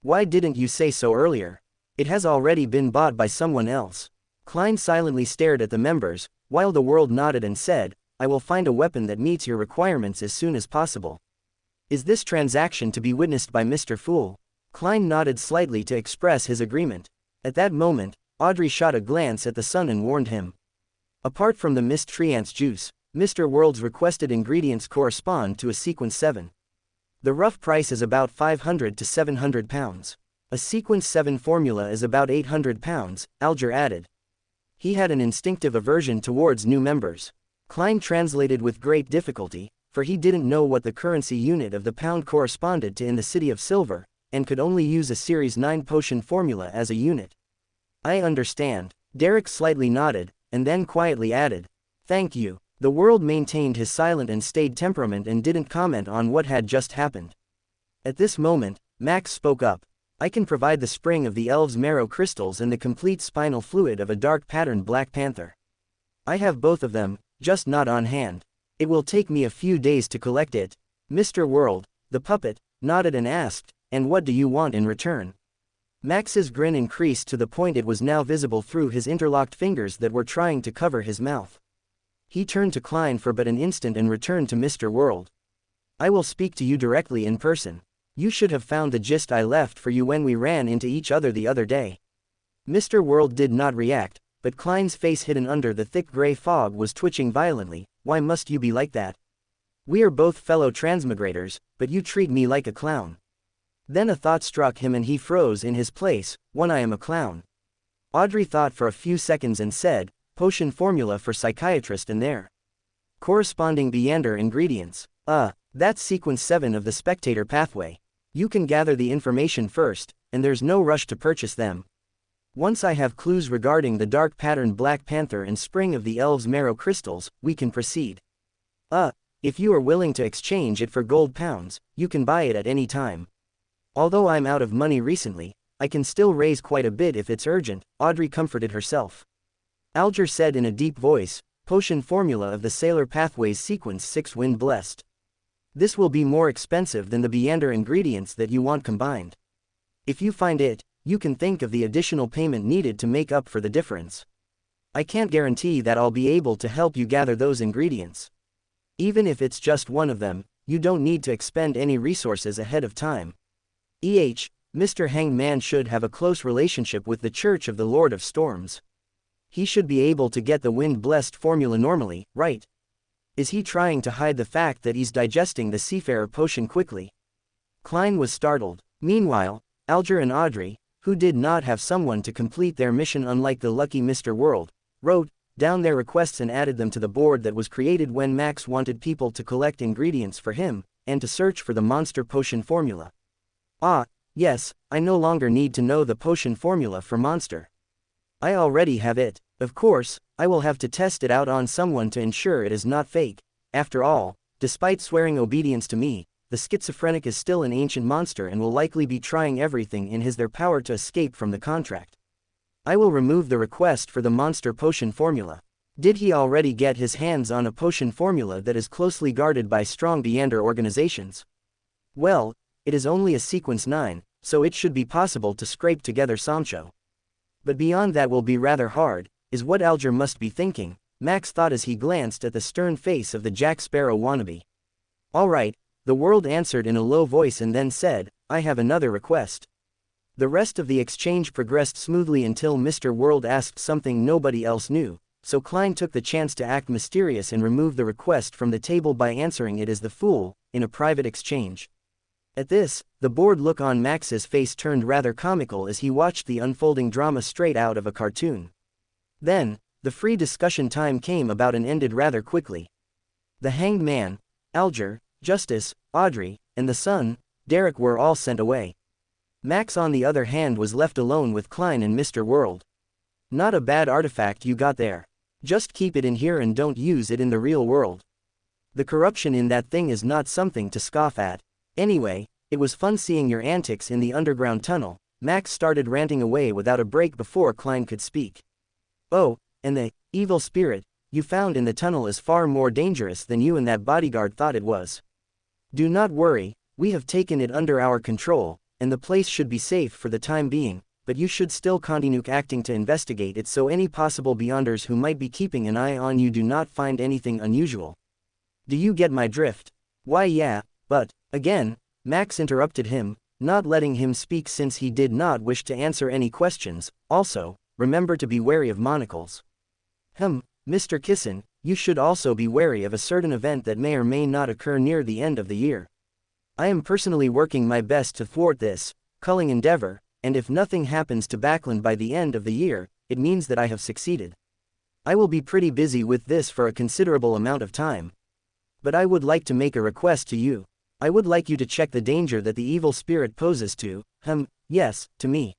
Why didn't you say so earlier? It has already been bought by someone else. Klein silently stared at the members, while the world nodded and said, I will find a weapon that meets your requirements as soon as possible. Is this transaction to be witnessed by Mr. Fool? Klein nodded slightly to express his agreement. At that moment, Audrey shot a glance at the sun and warned him. Apart from the mist treants juice, Mr. World's requested ingredients correspond to a sequence 7. The rough price is about £500 to £700. A sequence 7 formula is about £800, Alger added. He had an instinctive aversion towards new members. Klein translated with great difficulty, for he didn't know what the currency unit of the pound corresponded to in the City of Silver, and could only use a Series 9 potion formula as a unit. I understand. Derek slightly nodded, and then quietly added, Thank you. The world maintained his silent and staid temperament and didn't comment on what had just happened. At this moment, Max spoke up. I can provide the spring of the elves' marrow crystals and the complete spinal fluid of a dark patterned Black Panther. I have both of them, just not on hand. It will take me a few days to collect it. Mr. World, the puppet, nodded and asked, And what do you want in return? Max's grin increased to the point it was now visible through his interlocked fingers that were trying to cover his mouth. He turned to Klein for but an instant and returned to Mr. World. I will speak to you directly in person. You should have found the gist I left for you when we ran into each other the other day. Mr. World did not react, but Klein's face hidden under the thick gray fog was twitching violently. Why must you be like that? We are both fellow transmigrators, but you treat me like a clown. Then a thought struck him and he froze in his place. I am a clown. Audrey thought for a few seconds and said, Potion formula for psychiatrist and their corresponding Beander ingredients. That's sequence 7 of the spectator pathway. You can gather the information first, and there's no rush to purchase them. Once I have clues regarding the dark patterned Black Panther and spring of the elves' marrow crystals, we can proceed. If you are willing to exchange it for gold pounds, you can buy it at any time. Although I'm out of money recently, I can still raise quite a bit if it's urgent, Audrey comforted herself. Alger said in a deep voice, Potion formula of the Sailor Pathways sequence 6 Wind Blessed. This will be more expensive than the Beander ingredients that you want combined. If you find it, you can think of the additional payment needed to make up for the difference. I can't guarantee that I'll be able to help you gather those ingredients. Even if it's just one of them, you don't need to expend any resources ahead of time. Mr. Hanged Man should have a close relationship with the Church of the Lord of Storms. He should be able to get the Wind-Blessed formula normally, right? Is he trying to hide the fact that he's digesting the Seafarer potion quickly? Klein was startled. Meanwhile, Alger and Audrey, who did not have someone to complete their mission unlike the lucky Mr. World, wrote down their requests and added them to the board that was created when Max wanted people to collect ingredients for him, and to search for the monster potion formula. Yes, I no longer need to know the potion formula for monster. I already have it. Of course, I will have to test it out on someone to ensure it is not fake. After all, despite swearing obedience to me, the schizophrenic is still an ancient monster and will likely be trying everything in their power to escape from the contract. I will remove the request for the monster potion formula. Did he already get his hands on a potion formula that is closely guarded by strong Beander organizations? Well, it is only a sequence 9, so it should be possible to scrape together Samcho. But beyond that will be rather hard, is what Alger must be thinking, Max thought as he glanced at the stern face of the Jack Sparrow wannabe. All right, the world answered in a low voice and then said, I have another request. The rest of the exchange progressed smoothly until Mr. World asked something nobody else knew, so Klein took the chance to act mysterious and remove the request from the table by answering it as the Fool, in a private exchange. At this, the bored look on Max's face turned rather comical as he watched the unfolding drama straight out of a cartoon. Then, the free discussion time came about and ended rather quickly. The Hanged Man, Alger, Justice, Audrey, and the son, Derek were all sent away. Max on the other hand was left alone with Klein and Mr. World. Not a bad artifact you got there. Just keep it in here and don't use it in the real world. The corruption in that thing is not something to scoff at. Anyway, it was fun seeing your antics in the underground tunnel. Max started ranting away without a break before Klein could speak. Oh, and the evil spirit you found in the tunnel is far more dangerous than you and that bodyguard thought it was. Do not worry, we have taken it under our control, and the place should be safe for the time being, but you should still continue acting to investigate it so any possible beyonders who might be keeping an eye on you do not find anything unusual. Do you get my drift? Why yeah, but, again, Max interrupted him, not letting him speak since he did not wish to answer any questions. Also, remember to be wary of monocles. Mr. Kissin, you should also be wary of a certain event that may or may not occur near the end of the year. I am personally working my best to thwart this culling endeavor, and if nothing happens to Backlund by the end of the year, it means that I have succeeded. I will be pretty busy with this for a considerable amount of time. But I would like to make a request to you. I would like you to check the danger that the evil spirit poses to, yes, to me.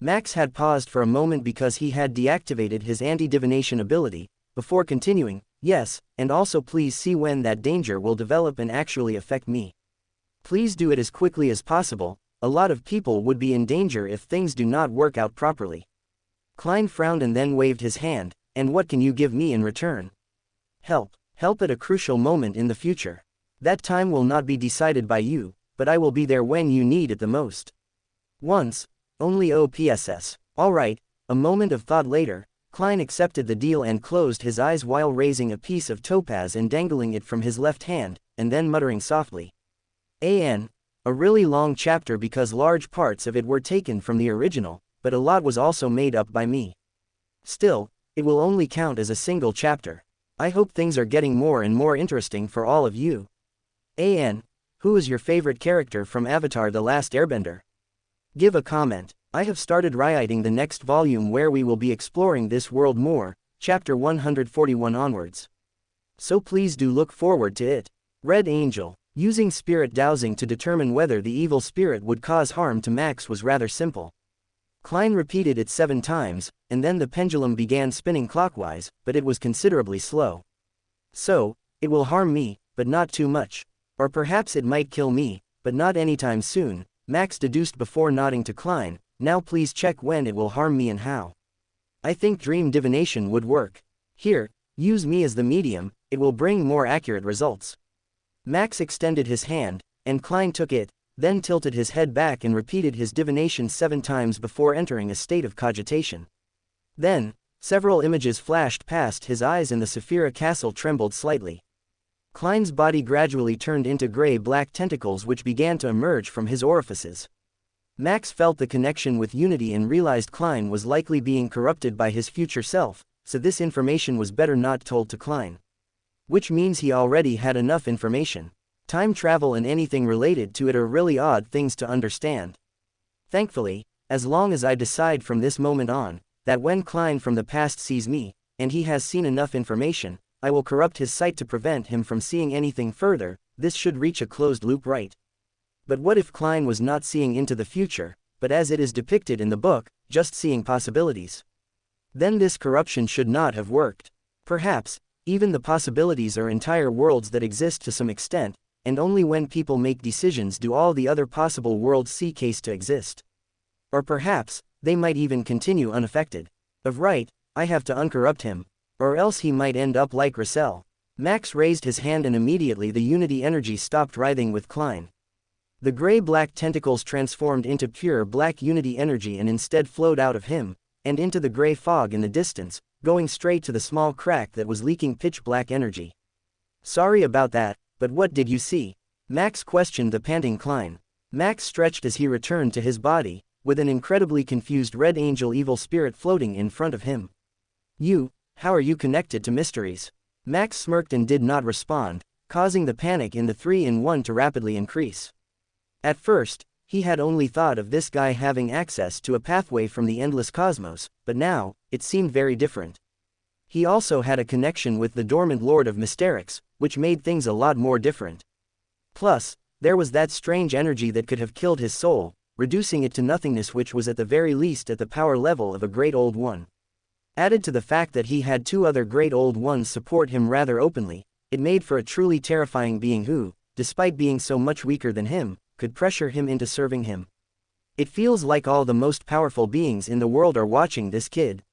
Max had paused for a moment because he had deactivated his anti-divination ability, before continuing, yes, and also please see when that danger will develop and actually affect me. Please do it as quickly as possible, a lot of people would be in danger if things do not work out properly. Klein frowned and then waved his hand, and what can you give me in return? Help. Help at a crucial moment in the future. That time will not be decided by you, but I will be there when you need it the most. Once, only OPSS. Alright, a moment of thought later, Klein accepted the deal and closed his eyes while raising a piece of topaz and dangling it from his left hand, and then muttering softly. A really long chapter because large parts of it were taken from the original, but a lot was also made up by me. Still, it will only count as a single chapter. I hope things are getting more and more interesting for all of you. Who is your favorite character from Avatar: The Last Airbender? Give a comment. I have started writing the next volume where we will be exploring this world more, chapter 141 onwards. So please do look forward to it. Red Angel. Using spirit dowsing to determine whether the evil spirit would cause harm to Max was rather simple. Klein repeated it 7 times, and then the pendulum began spinning clockwise, but it was considerably slow. So, it will harm me, but not too much. Or perhaps it might kill me, but not anytime soon, Max deduced before nodding to Klein. Now please check when it will harm me and how. I think dream divination would work. Here, use me as the medium, it will bring more accurate results. Max extended his hand, and Klein took it, then tilted his head back and repeated his divination 7 times before entering a state of cogitation. Then, several images flashed past his eyes and the Saphira castle trembled slightly. Klein's body gradually turned into gray-black tentacles which began to emerge from his orifices. Max felt the connection with Unity and realized Klein was likely being corrupted by his future self, so this information was better not told to Klein. Which means he already had enough information. Time travel and anything related to it are really odd things to understand. Thankfully, as long as I decide from this moment on, that when Klein from the past sees me, and he has seen enough information, I will corrupt his sight to prevent him from seeing anything further, this should reach a closed loop, right? But what if Klein was not seeing into the future, but as it is depicted in the book, just seeing possibilities? Then this corruption should not have worked. Perhaps, even the possibilities are entire worlds that exist to some extent, and only when people make decisions do all the other possible worlds cease to exist. Or perhaps, they might even continue unaffected. I have to uncorrupt him, or else he might end up like Russell. Max raised his hand and immediately the Unity energy stopped writhing with Klein. The gray-black tentacles transformed into pure black Unity energy and instead flowed out of him, and into the gray fog in the distance, going straight to the small crack that was leaking pitch-black energy. Sorry about that, but what did you see? Max questioned the panting Klein. Max stretched as he returned to his body, with an incredibly confused Red Angel evil spirit floating in front of him. How are you connected to mysteries? Max smirked and did not respond, causing the panic in the 3-in-1 to rapidly increase. At first, he had only thought of this guy having access to a pathway from the endless cosmos, but now, it seemed very different. He also had a connection with the dormant Lord of Mysterix, which made things a lot more different. Plus, there was that strange energy that could have killed his soul, reducing it to nothingness, which was at the very least at the power level of a Great Old One. Added to the fact that he had two other Great Old Ones support him rather openly, it made for a truly terrifying being who, despite being so much weaker than him, could pressure him into serving him. It feels like all the most powerful beings in the world are watching this kid.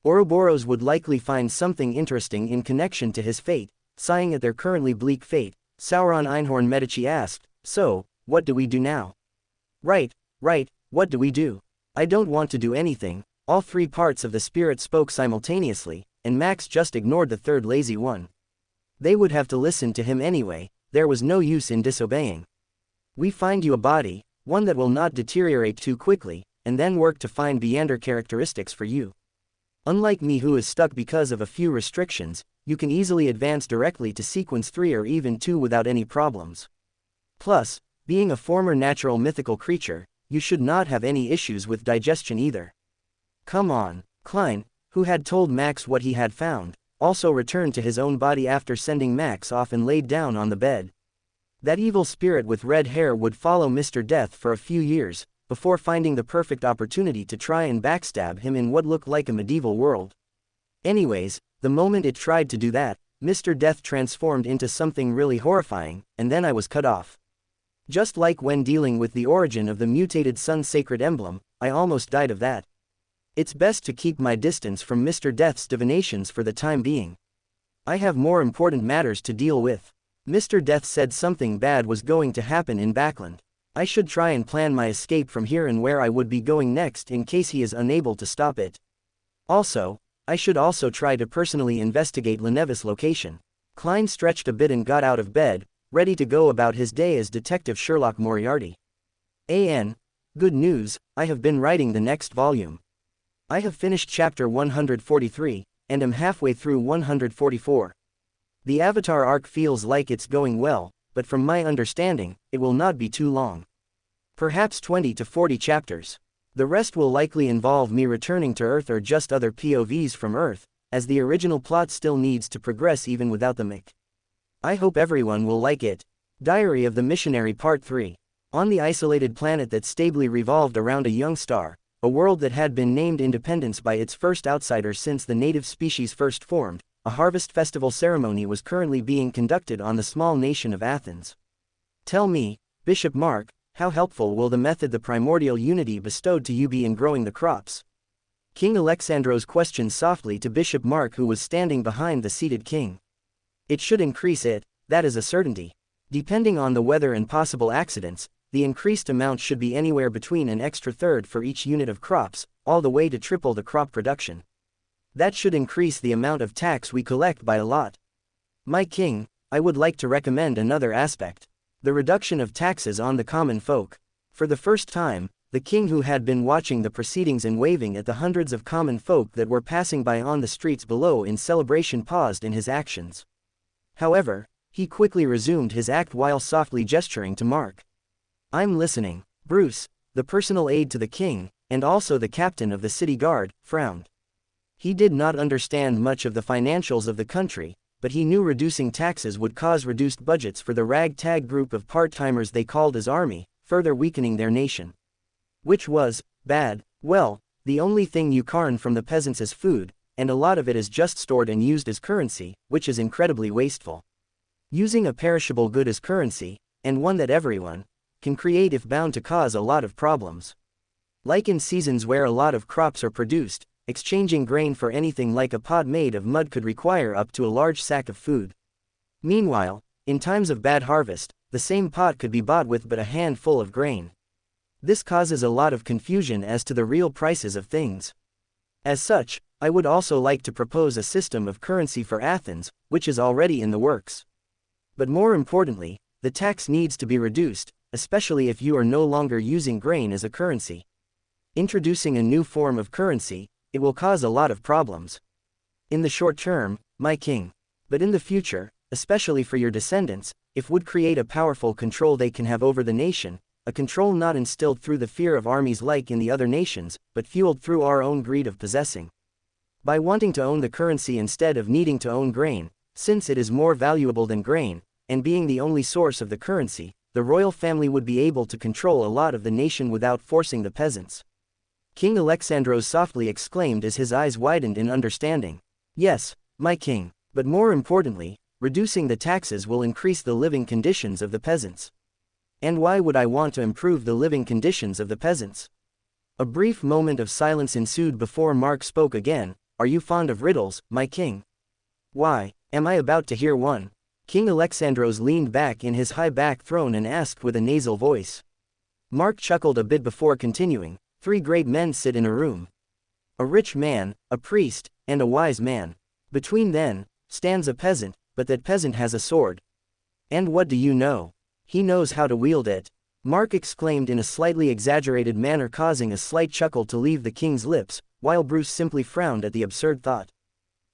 Ouroboros would likely find something interesting in connection to his fate. Sighing at their currently bleak fate, Sauron Einhorn Medici asked, "So, what do we do now?" Right, what do we do? I don't want to do anything." All three parts of the spirit spoke simultaneously, and Max just ignored the third lazy one. They would have to listen to him anyway, there was no use in disobeying. "We find you a body, one that will not deteriorate too quickly, and then work to find Beander characteristics for you. Unlike me, who is stuck because of a few restrictions, you can easily advance directly to sequence 3 or even 2 without any problems. Plus, being a former natural mythical creature, you should not have any issues with digestion either." "Come on." Klein, who had told Max what he had found, also returned to his own body after sending Max off and laid down on the bed. That evil spirit with red hair would follow Mr. Death for a few years, before finding the perfect opportunity to try and backstab him in what looked like a medieval world. Anyways, the moment it tried to do that, Mr. Death transformed into something really horrifying, and then I was cut off. Just like when dealing with the origin of the mutated Sun Sacred Emblem, I almost died of that. It's best to keep my distance from Mr. Death's divinations for the time being. I have more important matters to deal with. Mr. Death said something bad was going to happen in Backland. I should try and plan my escape from here and where I would be going next in case he is unable to stop it. Also, I should also try to personally investigate Lenevis' location. Klein stretched a bit and got out of bed, ready to go about his day as Detective Sherlock Moriarty. Good news, I have been writing the next volume. I have finished chapter 143, and am halfway through 144. The Avatar arc feels like it's going well, but from my understanding, it will not be too long. Perhaps 20 to 40 chapters. The rest will likely involve me returning to Earth or just other POVs from Earth, as the original plot still needs to progress even without the Mick. I hope everyone will like it. Diary of the Missionary Part 3. On the isolated planet that stably revolved around a young star, a world that had been named Independence by its first outsider since the native species first formed, a harvest festival ceremony was currently being conducted on the small nation of Athens. Tell me, Bishop Mark, how helpful will the method the primordial unity bestowed to you be in growing the crops? King Alexandros questioned softly to Bishop Mark, who was standing behind the seated king. It should increase it, that is a certainty. Depending on the weather and possible accidents, the increased amount should be anywhere between an extra third for each unit of crops, all the way to triple the crop production. That should increase the amount of tax we collect by a lot. My king, I would like to recommend another aspect. The reduction of taxes on the common folk. For the first time, the king, who had been watching the proceedings and waving at the hundreds of common folk that were passing by on the streets below in celebration, paused in his actions. However, he quickly resumed his act while softly gesturing to Mark. I'm listening. Bruce, the personal aide to the king, and also the captain of the city guard, frowned. He did not understand much of the financials of the country, but he knew reducing taxes would cause reduced budgets for the ragtag group of part-timers they called as army, further weakening their nation. Which was bad. Well, the only thing you carn from the peasants is food, and a lot of it is just stored and used as currency, which is incredibly wasteful. Using a perishable good as currency, and one that everyone can create, if bound to cause a lot of problems. Like in seasons where a lot of crops are produced, exchanging grain for anything like a pod made of mud could require up to a large sack of food. Meanwhile, in times of bad harvest, the same pot could be bought with but a handful of grain. This causes a lot of confusion as to the real prices of things. As such, I would also like to propose a system of currency for Athens, which is already in the works. But more importantly, the tax needs to be reduced, especially if you are no longer using grain as a currency. Introducing a new form of currency, it will cause a lot of problems. In the short term, my king. But in the future, especially for your descendants, it would create a powerful control they can have over the nation, a control not instilled through the fear of armies like in the other nations, but fueled through our own greed of possessing. By wanting to own the currency instead of needing to own grain, since it is more valuable than grain, and being the only source of the currency, the royal family would be able to control a lot of the nation without forcing the peasants. King Alexandros softly exclaimed as his eyes widened in understanding. Yes, my king, but more importantly, reducing the taxes will increase the living conditions of the peasants. And why would I want to improve the living conditions of the peasants? A brief moment of silence ensued before Mark spoke again. Are you fond of riddles, my king? Why, am I about to hear one? King Alexandros leaned back in his high-back throne and asked with a nasal voice. Mark chuckled a bit before continuing. 3 great men sit in a room. A rich man, a priest, and a wise man. Between them stands a peasant, but that peasant has a sword. And what do you know? He knows how to wield it. Mark exclaimed in a slightly exaggerated manner, causing a slight chuckle to leave the king's lips, while Bruce simply frowned at the absurd thought.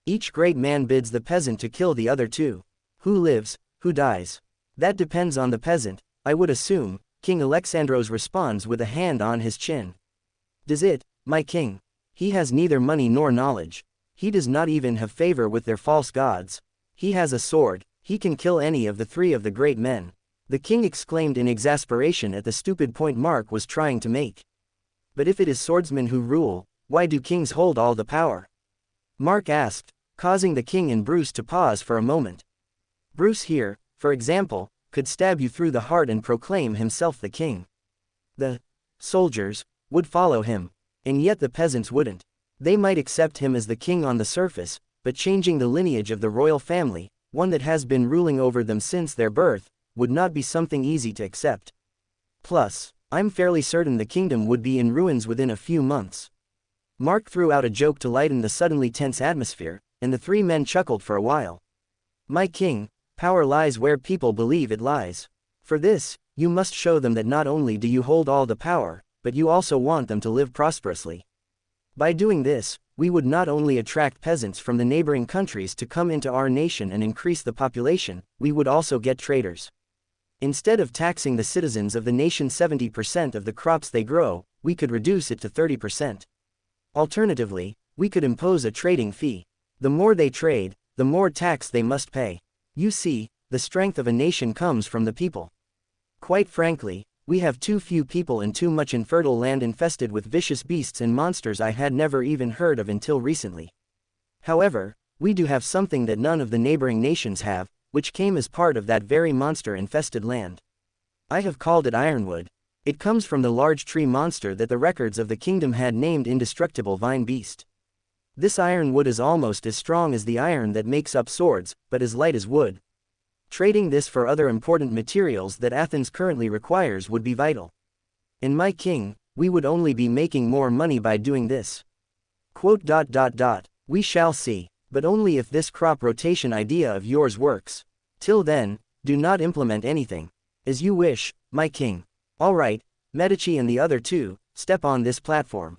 Each great man bids the peasant to kill the other 2. Who lives, who dies? That depends on the peasant, I would assume. King Alexandros responds with a hand on his chin. Does it, my king? He has neither money nor knowledge. He does not even have favor with their false gods. He has a sword, he can kill any of the 3 of the great men. The king exclaimed in exasperation at the stupid point Mark was trying to make. But if it is swordsmen who rule, why do kings hold all the power? Mark asked, causing the king and Bruce to pause for a moment. Bruce here, for example, could stab you through the heart and proclaim himself the king. The soldiers would follow him, and yet the peasants wouldn't. They might accept him as the king on the surface, but changing the lineage of the royal family, one that has been ruling over them since their birth, would not be something easy to accept. Plus, I'm fairly certain the kingdom would be in ruins within a few months. Mark threw out a joke to lighten the suddenly tense atmosphere, and the 3 men chuckled for a while. My king, power lies where people believe it lies. For this, you must show them that not only do you hold all the power, but you also want them to live prosperously. By doing this, we would not only attract peasants from the neighboring countries to come into our nation and increase the population, we would also get traders. Instead of taxing the citizens of the nation 70% of the crops they grow, we could reduce it to 30%. Alternatively, we could impose a trading fee. The more they trade, the more tax they must pay. You see, the strength of a nation comes from the people. Quite frankly, we have too few people and too much infertile land infested with vicious beasts and monsters I had never even heard of until recently. However, we do have something that none of the neighboring nations have, which came as part of that very monster-infested land. I have called it ironwood. It comes from the large tree monster that the records of the kingdom had named Indestructible Vine Beast. This ironwood is almost as strong as the iron that makes up swords, but as light as wood. Trading this for other important materials that Athens currently requires would be vital. And my king, we would only be making more money by doing this. We shall see. But only if this crop rotation idea of yours works. Till then, do not implement anything. As you wish, my king. All right, Medici and the other 2, step on this platform.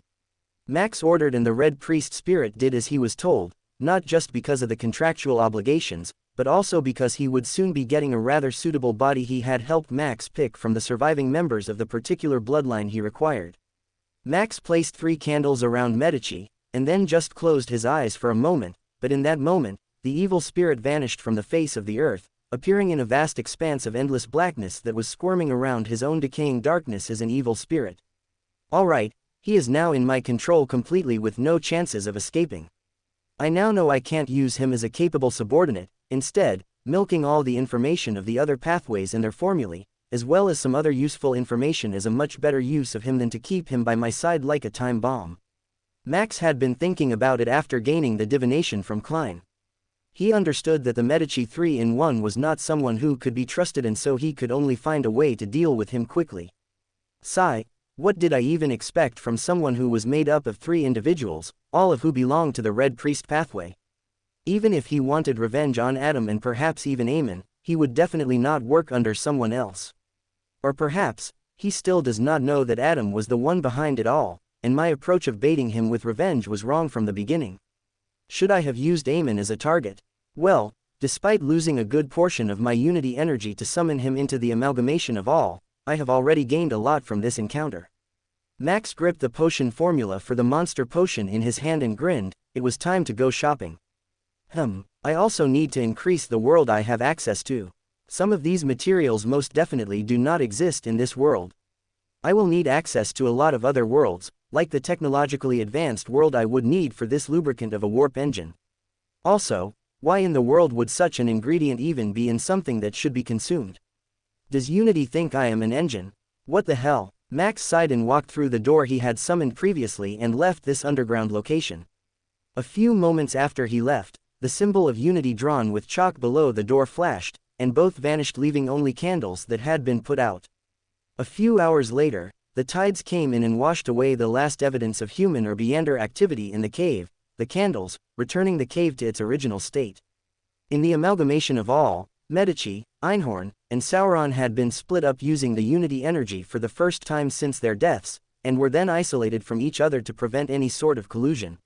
Max ordered, and the Red Priest spirit did as he was told, not just because of the contractual obligations, but also because he would soon be getting a rather suitable body he had helped Max pick from the surviving members of the particular bloodline he required. Max placed 3 candles around Medici, and then just closed his eyes for a moment. But in that moment, the evil spirit vanished from the face of the earth, appearing in a vast expanse of endless blackness that was squirming around his own decaying darkness as an evil spirit. All right, he is now in my control completely with no chances of escaping. I now know I can't use him as a capable subordinate. Instead, milking all the information of the other pathways and their formulae, as well as some other useful information, is a much better use of him than to keep him by my side like a time bomb. Max had been thinking about it after gaining the divination from Klein. He understood that the Medici 3-in-1 was not someone who could be trusted, and so he could only find a way to deal with him quickly. Sigh, what did I even expect from someone who was made up of 3 individuals, all of who belonged to the Red Priest pathway? Even if he wanted revenge on Adam and perhaps even Aemon, he would definitely not work under someone else. Or perhaps, he still does not know that Adam was the one behind it all, and my approach of baiting him with revenge was wrong from the beginning. Should I have used Aemon as a target? Well, despite losing a good portion of my unity energy to summon him into the amalgamation of all, I have already gained a lot from this encounter. Max gripped the potion formula for the monster potion in his hand and grinned. It was time to go shopping. I also need to increase the world I have access to. Some of these materials most definitely do not exist in this world. I will need access to a lot of other worlds, like the technologically advanced world I would need for this lubricant of a warp engine. Also, why in the world would such an ingredient even be in something that should be consumed? Does Unity think I am an engine? What the hell? Max sighed and walked through the door he had summoned previously and left this underground location. A few moments after he left, the symbol of Unity drawn with chalk below the door flashed, and both vanished, leaving only candles that had been put out. A few hours later, the tides came in and washed away the last evidence of human or Beyonder activity in the cave, the candles, returning the cave to its original state. In the amalgamation of all, Medici, Einhorn, and Sauron had been split up using the Unity energy for the first time since their deaths, and were then isolated from each other to prevent any sort of collusion.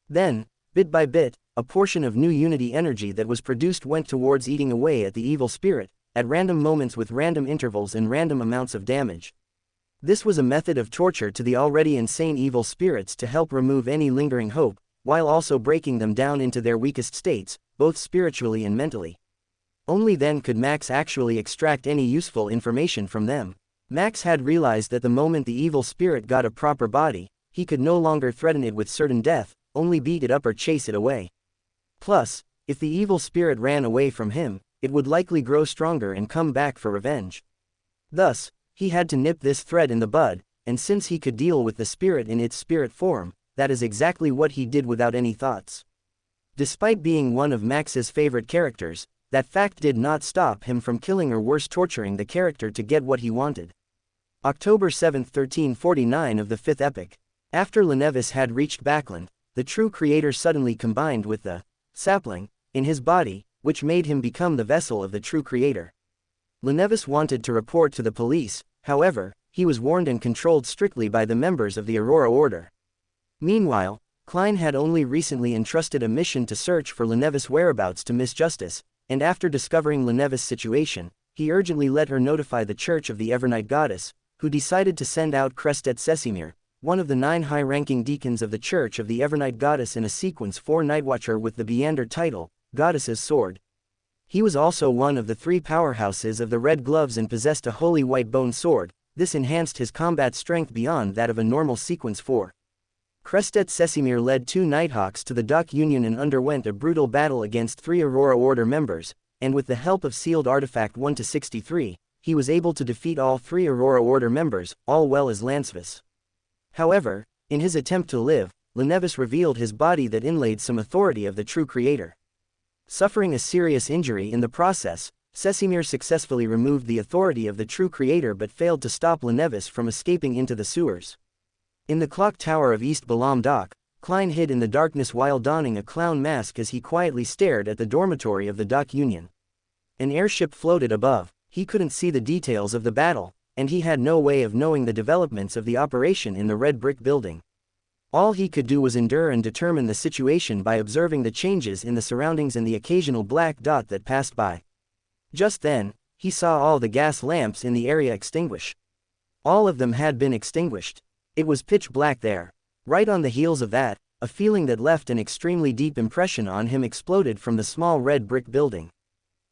Then, bit by bit, a portion of new Unity energy that was produced went towards eating away at the evil spirit, at random moments with random intervals and random amounts of damage. This was a method of torture to the already insane evil spirits to help remove any lingering hope, while also breaking them down into their weakest states, both spiritually and mentally. Only then could Max actually extract any useful information from them. Max had realized that the moment the evil spirit got a proper body, he could no longer threaten it with certain death, only beat it up or chase it away. Plus, if the evil spirit ran away from him, it would likely grow stronger and come back for revenge. Thus, he had to nip this thread in the bud, and since he could deal with the spirit in its spirit form, that is exactly what he did without any thoughts. Despite being one of Max's favorite characters, that fact did not stop him from killing or worse torturing the character to get what he wanted. October 7, 1349 of the 5th epoch. After Lenevis had reached Backland, the true creator suddenly combined with the sapling in his body, which made him become the vessel of the true creator. Lenevis wanted to report to the police, however, he was warned and controlled strictly by the members of the Aurora Order. Meanwhile, Klein had only recently entrusted a mission to search for Lenevis' whereabouts to Miss Justice, and after discovering Lenevis' situation, he urgently let her notify the Church of the Evernight Goddess, who decided to send out Crestet Sesimir, one of the 9 high-ranking deacons of the Church of the Evernight Goddess, in a sequence for Nightwatcher with the Beyonder title, Goddess's Sword. He was also one of the 3 powerhouses of the Red Gloves and possessed a holy white bone sword. This enhanced his combat strength beyond that of a normal sequence 4. Crestet Sesimir led 2 Nighthawks to the Dock Union and underwent a brutal battle against 3 Aurora Order members, and with the help of sealed artifact 1-63, he was able to defeat all 3 Aurora Order members, all well as Lansvis. However, in his attempt to live, Lenevis revealed his body that inlaid some authority of the true creator. Suffering a serious injury in the process, Sesimir successfully removed the authority of the true creator but failed to stop Lenevis from escaping into the sewers. In the clock tower of East Balam Dock, Klein hid in the darkness while donning a clown mask as he quietly stared at the dormitory of the Dock Union. An airship floated above. He couldn't see the details of the battle, and he had no way of knowing the developments of the operation in the red brick building. All he could do was endure and determine the situation by observing the changes in the surroundings and the occasional black dot that passed by. Just then, he saw all the gas lamps in the area extinguish. All of them had been extinguished. It was pitch black there. Right on the heels of that, a feeling that left an extremely deep impression on him exploded from the small red brick building.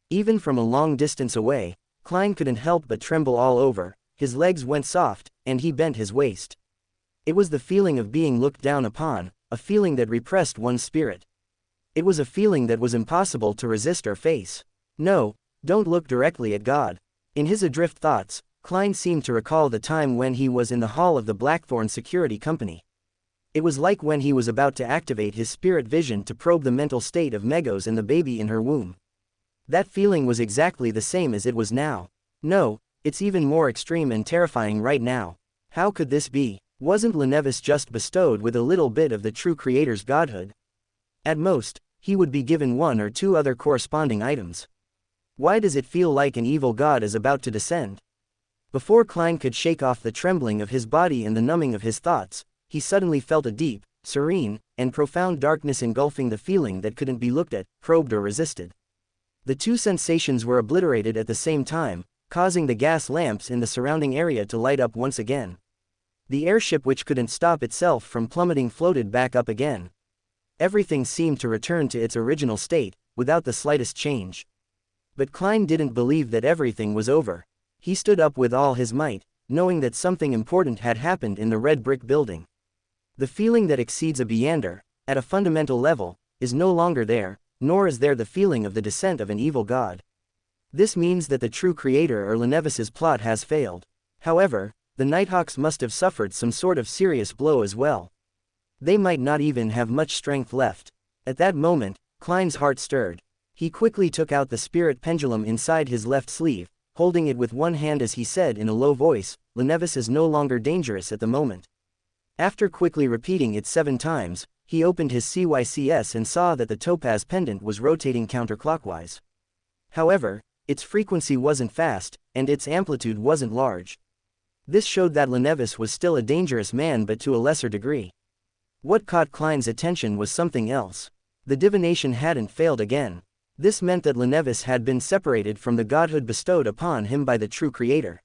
Even from a long distance away, Klein couldn't help but tremble all over, his legs went soft, and he bent his waist. It was the feeling of being looked down upon, a feeling that repressed one's spirit. It was a feeling that was impossible to resist or face. No, don't look directly at God. In his adrift thoughts, Klein seemed to recall the time when he was in the hall of the Blackthorn Security Company. It was like when he was about to activate his spirit vision to probe the mental state of Megos and the baby in her womb. That feeling was exactly the same as it was now. No, it's even more extreme and terrifying right now. How could this be? Wasn't Lenevis just bestowed with a little bit of the true creator's godhood? At most, he would be given 1 or 2 other corresponding items. Why does it feel like an evil god is about to descend? Before Klein could shake off the trembling of his body and the numbing of his thoughts, he suddenly felt a deep, serene, and profound darkness engulfing the feeling that couldn't be looked at, probed or resisted. The 2 sensations were obliterated at the same time, causing the gas lamps in the surrounding area to light up once again. The airship, which couldn't stop itself from plummeting, floated back up again. Everything seemed to return to its original state, without the slightest change. But Klein didn't believe that everything was over. He stood up with all his might, knowing that something important had happened in the red brick building. The feeling that exceeds a Beyonder, at a fundamental level, is no longer there, nor is there the feeling of the descent of an evil god. This means that the true creator or Lenevis's plot has failed. However, the Nighthawks must have suffered some sort of serious blow as well. They might not even have much strength left. At that moment, Klein's heart stirred. He quickly took out the spirit pendulum inside his left sleeve, holding it with one hand as he said in a low voice, "Lenevis is no longer dangerous at the moment." After quickly repeating it 7 times, he opened his CYCS and saw that the topaz pendant was rotating counterclockwise. However, its frequency wasn't fast, and its amplitude wasn't large. This showed that Lenevis was still a dangerous man, but to a lesser degree. What caught Klein's attention was something else. The divination hadn't failed again. This meant that Lenevis had been separated from the godhood bestowed upon him by the true creator.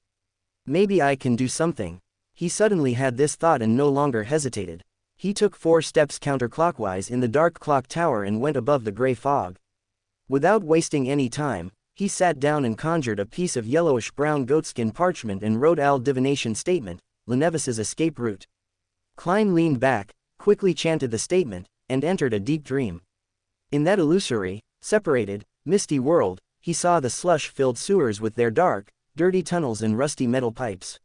Maybe I can do something. He suddenly had this thought and no longer hesitated. He took 4 steps counterclockwise in the dark clock tower and went above the gray fog. Without wasting any time, he sat down and conjured a piece of yellowish-brown goatskin parchment and wrote Al divination statement, Lenevis's escape route. Klein leaned back, quickly chanted the statement, and entered a deep dream. In that illusory, separated, misty world, he saw the slush-filled sewers with their dark, dirty tunnels and rusty metal pipes.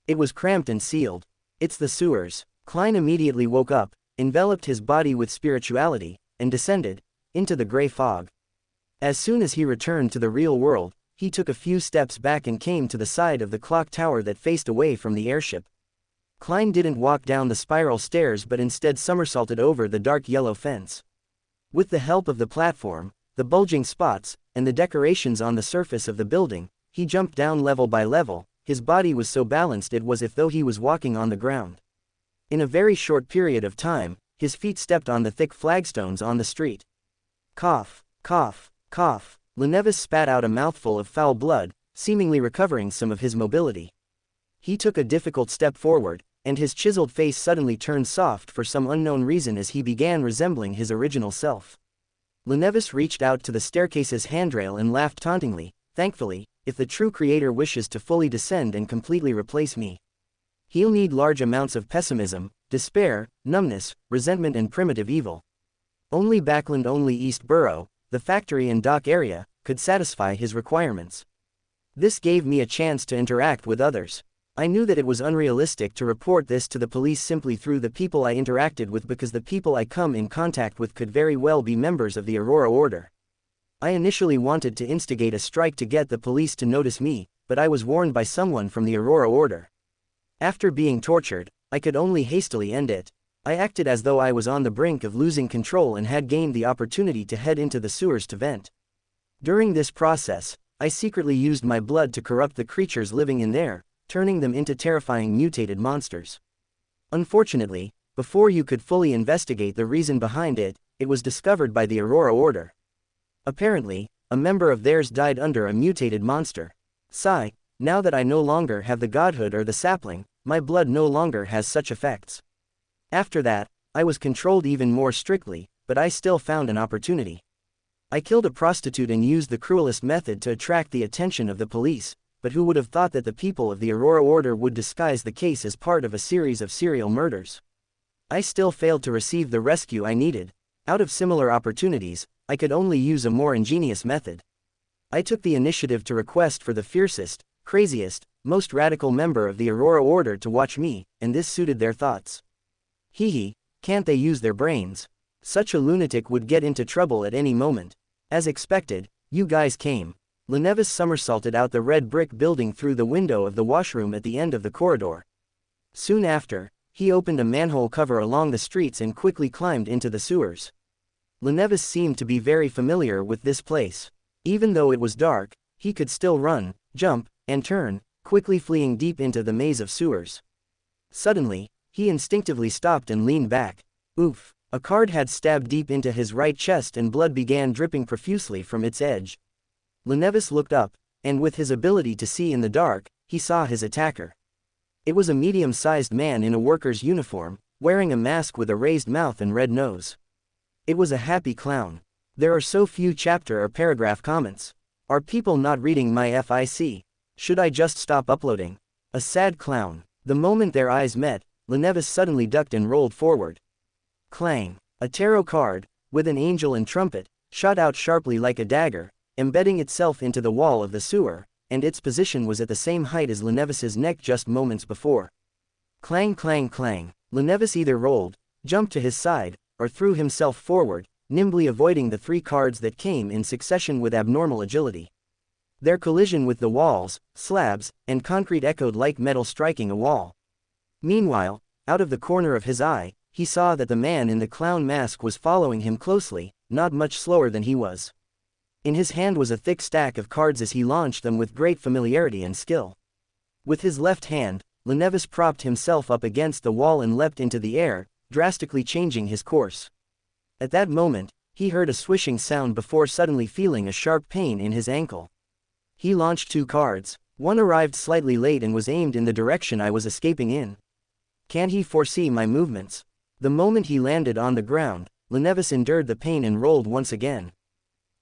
It was cramped and sealed. It's the sewers. Klein immediately woke up, enveloped his body with spirituality, and descended into the gray fog. As soon as he returned to the real world, he took a few steps back and came to the side of the clock tower that faced away from the airship. Klein didn't walk down the spiral stairs but instead somersaulted over the dark yellow fence. With the help of the platform, the bulging spots, and the decorations on the surface of the building, he jumped down level by level. His body was so balanced it was as though he was walking on the ground. In a very short period of time, his feet stepped on the thick flagstones on the street. Cough, cough, cough. Lenevis spat out a mouthful of foul blood, seemingly recovering some of his mobility. He took a difficult step forward, and his chiseled face suddenly turned soft for some unknown reason as he began resembling his original self. Lenevis reached out to the staircase's handrail and laughed tauntingly, "Thankfully, if the true creator wishes to fully descend and completely replace me, he'll need large amounts of pessimism, despair, numbness, resentment and primitive evil. Only Backland, only East Borough, the factory and dock area, could satisfy his requirements." This gave me a chance to interact with others. I knew that it was unrealistic to report this to the police simply through the people I interacted with, because the people I come in contact with could very well be members of the Aurora Order. I initially wanted to instigate a strike to get the police to notice me, but I was warned by someone from the Aurora Order. After being tortured, I could only hastily end it. I acted as though I was on the brink of losing control and had gained the opportunity to head into the sewers to vent. During this process, I secretly used my blood to corrupt the creatures living in there, turning them into terrifying mutated monsters. Unfortunately, before you could fully investigate the reason behind it, it was discovered by the Aurora Order. Apparently, a member of theirs died under a mutated monster. Sigh, now that I no longer have the godhood or the sapling, my blood no longer has such effects. After that, I was controlled even more strictly, but I still found an opportunity. I killed a prostitute and used the cruelest method to attract the attention of the police, but who would have thought that the people of the Aurora Order would disguise the case as part of a series of serial murders? I still failed to receive the rescue I needed. Out of similar opportunities, I could only use a more ingenious method. I took the initiative to request for the fiercest, craziest, most radical member of the Aurora Order to watch me, and this suited their thoughts. Hee, can't they use their brains? Such a lunatic would get into trouble at any moment. As expected, you guys came. Lenevis somersaulted out the red brick building through the window of the washroom at the end of the corridor. Soon after, he opened a manhole cover along the streets and quickly climbed into the sewers. Lenevis seemed to be very familiar with this place. Even though it was dark, he could still run, jump, and turn, quickly fleeing deep into the maze of sewers. Suddenly, he instinctively stopped and leaned back. Oof! A card had stabbed deep into his right chest and blood began dripping profusely from its edge. Lenevis looked up, and with his ability to see in the dark, he saw his attacker. It was a medium-sized man in a worker's uniform, wearing a mask with a raised mouth and red nose. It was a happy clown. There are so few chapter or paragraph comments. Are people not reading my FIC? Should I just stop uploading? A sad clown. The moment their eyes met, Lenevis suddenly ducked and rolled forward. Clang. A tarot card, with an angel and trumpet, shot out sharply like a dagger, embedding itself into the wall of the sewer, and its position was at the same height as Lenevis's neck just moments before. Clang clang clang. Lenevis either rolled, jumped to his side, or threw himself forward, nimbly avoiding the 3 cards that came in succession with abnormal agility. Their collision with the walls, slabs, and concrete echoed like metal striking a wall. Meanwhile, out of the corner of his eye, he saw that the man in the clown mask was following him closely, not much slower than he was. In his hand was a thick stack of cards as he launched them with great familiarity and skill. With his left hand, Lenevis propped himself up against the wall and leapt into the air, drastically changing his course. At that moment, he heard a swishing sound before suddenly feeling a sharp pain in his ankle. He launched 2 cards. One arrived slightly late and was aimed in the direction I was escaping in. Can he foresee my movements? The moment he landed on the ground, Lenevis endured the pain and rolled once again.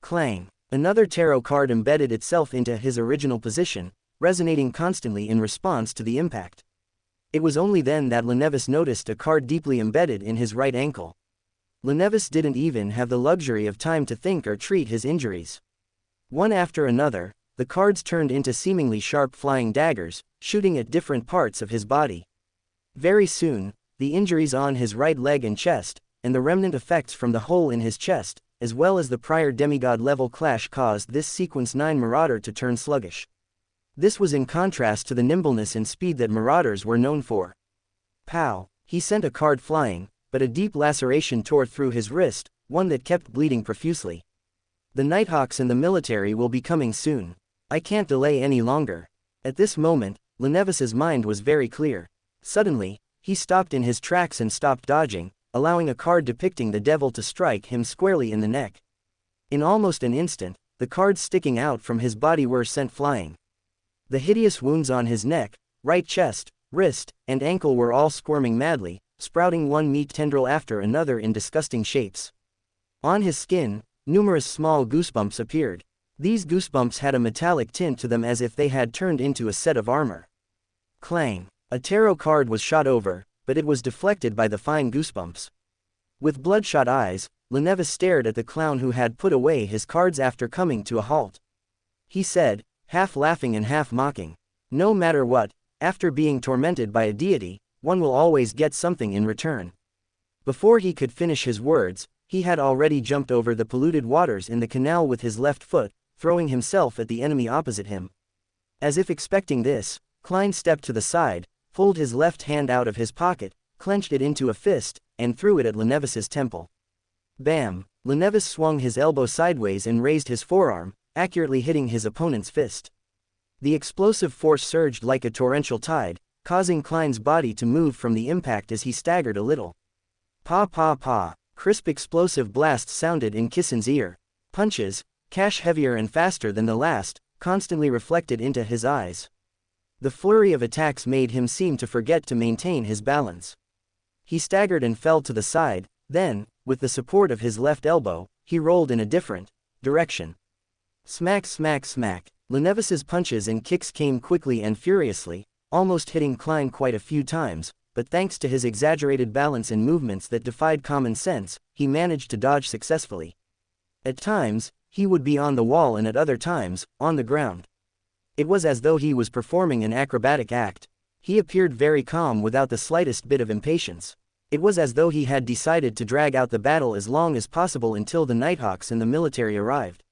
Clang. Another tarot card embedded itself into his original position, resonating constantly in response to the impact. It was only then that Lenevis noticed a card deeply embedded in his right ankle. Lenevis didn't even have the luxury of time to think or treat his injuries. One after another, the cards turned into seemingly sharp flying daggers, shooting at different parts of his body. Very soon, the injuries on his right leg and chest, and the remnant effects from the hole in his chest, as well as the prior demigod-level clash caused this Sequence 9 Marauder to turn sluggish. This was in contrast to the nimbleness and speed that Marauders were known for. Pow! He sent a card flying, but a deep laceration tore through his wrist, one that kept bleeding profusely. The Nighthawks and the military will be coming soon. I can't delay any longer. At this moment, Lenevis's mind was very clear. Suddenly, he stopped in his tracks and stopped dodging, allowing a card depicting the devil to strike him squarely in the neck. In almost an instant, the cards sticking out from his body were sent flying. The hideous wounds on his neck, right chest, wrist, and ankle were all squirming madly, sprouting one meat tendril after another in disgusting shapes. On his skin, numerous small goosebumps appeared. These goosebumps had a metallic tint to them as if they had turned into a set of armor. Clang! A tarot card was shot over, but it was deflected by the fine goosebumps. With bloodshot eyes, Lenevis stared at the clown who had put away his cards after coming to a halt. He said, half laughing and half mocking, "No matter what, after being tormented by a deity, one will always get something in return." Before he could finish his words, he had already jumped over the polluted waters in the canal with his left foot, throwing himself at the enemy opposite him. As if expecting this, Klein stepped to the side, pulled his left hand out of his pocket, clenched it into a fist, and threw it at Lenevis's temple. Bam! Lenevis swung his elbow sideways and raised his forearm, accurately hitting his opponent's fist. The explosive force surged like a torrential tide, causing Klein's body to move from the impact as he staggered a little. Pa pa pa! Crisp explosive blasts sounded in Kissin's ear. Punches, cash heavier and faster than the last, constantly reflected into his eyes. The flurry of attacks made him seem to forget to maintain his balance. He staggered and fell to the side, then, with the support of his left elbow, he rolled in a different direction. Smack smack smack! Lenevis's punches and kicks came quickly and furiously, almost hitting Klein quite a few times, but thanks to his exaggerated balance and movements that defied common sense, he managed to dodge successfully. At times, he would be on the wall and at other times, on the ground. It was as though he was performing an acrobatic act. He appeared very calm without the slightest bit of impatience. It was as though he had decided to drag out the battle as long as possible until the Nighthawks and the military arrived.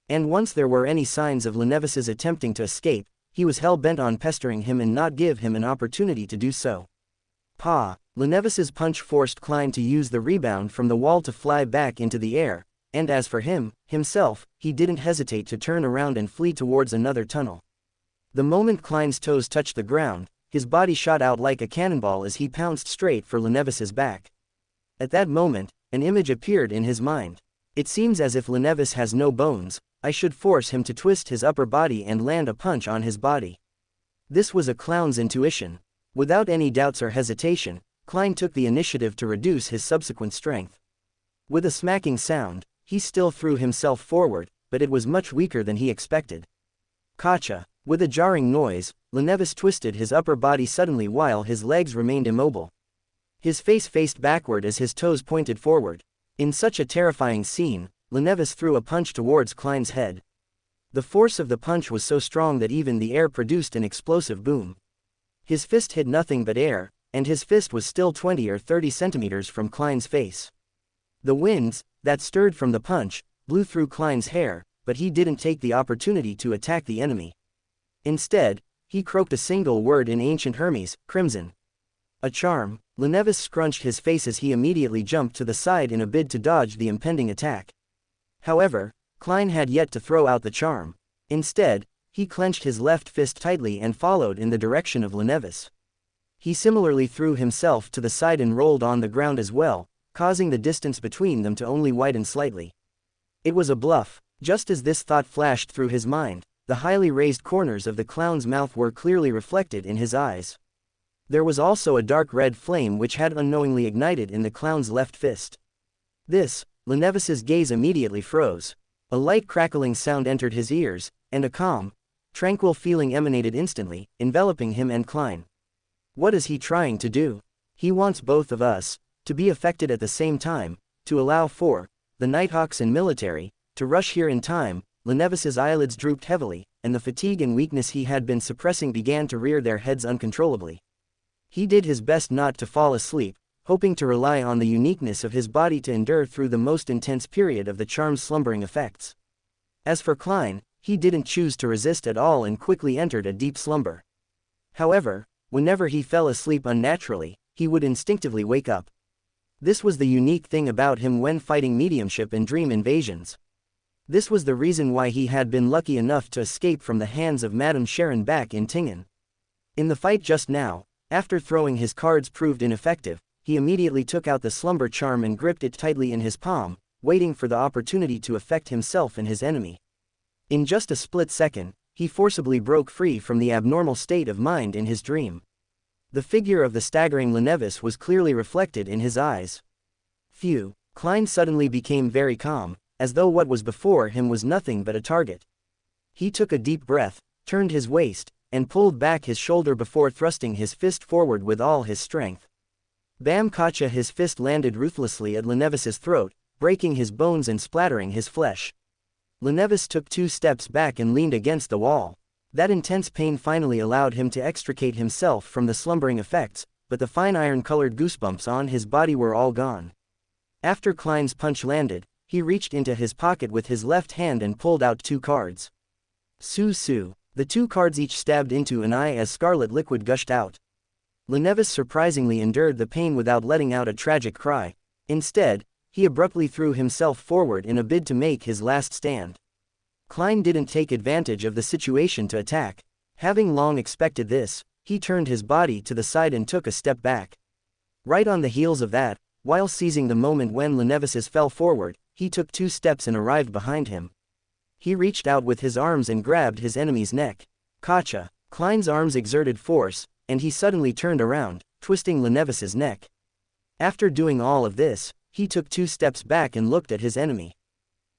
And once there were any signs of Lenevis's attempting to escape, he was hell-bent on pestering him and not give him an opportunity to do so. Pa! Lenevis's punch forced Klein to use the rebound from the wall to fly back into the air, and as for himself, he didn't hesitate to turn around and flee towards another tunnel. The moment Klein's toes touched the ground, his body shot out like a cannonball as he pounced straight for Lenevis's back. At that moment, an image appeared in his mind. It seems as if Lenevis has no bones, I should force him to twist his upper body and land a punch on his body. This was a clown's intuition. Without any doubts or hesitation, Klein took the initiative to reduce his subsequent strength. With a smacking sound, he still threw himself forward, but it was much weaker than he expected. Kacha. With a jarring noise, Lenevis twisted his upper body suddenly while his legs remained immobile. His face faced backward as his toes pointed forward. In such a terrifying scene, Lenevis threw a punch towards Klein's head. The force of the punch was so strong that even the air produced an explosive boom. His fist hit nothing but air, and his fist was still 20 or 30 centimeters from Klein's face. The winds, that stirred from the punch, blew through Klein's hair, but he didn't take the opportunity to attack the enemy. Instead, he croaked a single word in ancient Hermes, crimson. A charm. Lenevis scrunched his face as he immediately jumped to the side in a bid to dodge the impending attack. However, Klein had yet to throw out the charm. Instead, he clenched his left fist tightly and followed in the direction of Lenevis. He similarly threw himself to the side and rolled on the ground as well, causing the distance between them to only widen slightly. It was a bluff. Just as this thought flashed through his mind, the highly raised corners of the clown's mouth were clearly reflected in his eyes. There was also a dark red flame which had unknowingly ignited in the clown's left fist. This, Lenevis's gaze immediately froze. A light crackling sound entered his ears, and a calm, tranquil feeling emanated instantly, enveloping him and Klein. What is he trying to do? He wants both of us to be affected at the same time, to allow for the Nighthawks and military to rush here in time. Lenevis's eyelids drooped heavily, and the fatigue and weakness he had been suppressing began to rear their heads uncontrollably. He did his best not to fall asleep, hoping to rely on the uniqueness of his body to endure through the most intense period of the charm's slumbering effects. As for Klein, he didn't choose to resist at all and quickly entered a deep slumber. However, whenever he fell asleep unnaturally, he would instinctively wake up. This was the unique thing about him when fighting mediumship and dream invasions. This was the reason why he had been lucky enough to escape from the hands of Madame Sharon back in Tingen. In the fight just now, after throwing his cards proved ineffective, he immediately took out the slumber charm and gripped it tightly in his palm, waiting for the opportunity to affect himself and his enemy. In just a split second, he forcibly broke free from the abnormal state of mind in his dream. The figure of the staggering Lenevis was clearly reflected in his eyes. Phew. Klein suddenly became very calm, as though what was before him was nothing but a target. He took a deep breath, turned his waist, and pulled back his shoulder before thrusting his fist forward with all his strength. Bam Kacha! His fist landed ruthlessly at Lenevis's throat, breaking his bones and splattering his flesh. Lenevis took 2 steps back and leaned against the wall. That intense pain finally allowed him to extricate himself from the slumbering effects, but the fine iron-colored goosebumps on his body were all gone. After Klein's punch landed, he reached into his pocket with his left hand and pulled out 2 cards. Su. The 2 cards each stabbed into an eye as scarlet liquid gushed out. Lenevis surprisingly endured the pain without letting out a tragic cry. Instead, he abruptly threw himself forward in a bid to make his last stand. Klein didn't take advantage of the situation to attack. Having long expected this, he turned his body to the side and took a step back. Right on the heels of that, while seizing the moment when Lenevis fell forward, he took 2 steps and arrived behind him. He reached out with his arms and grabbed his enemy's neck. Kacha! Klein's arms exerted force, and he suddenly turned around, twisting Lenevis's neck. After doing all of this, he took 2 steps back and looked at his enemy.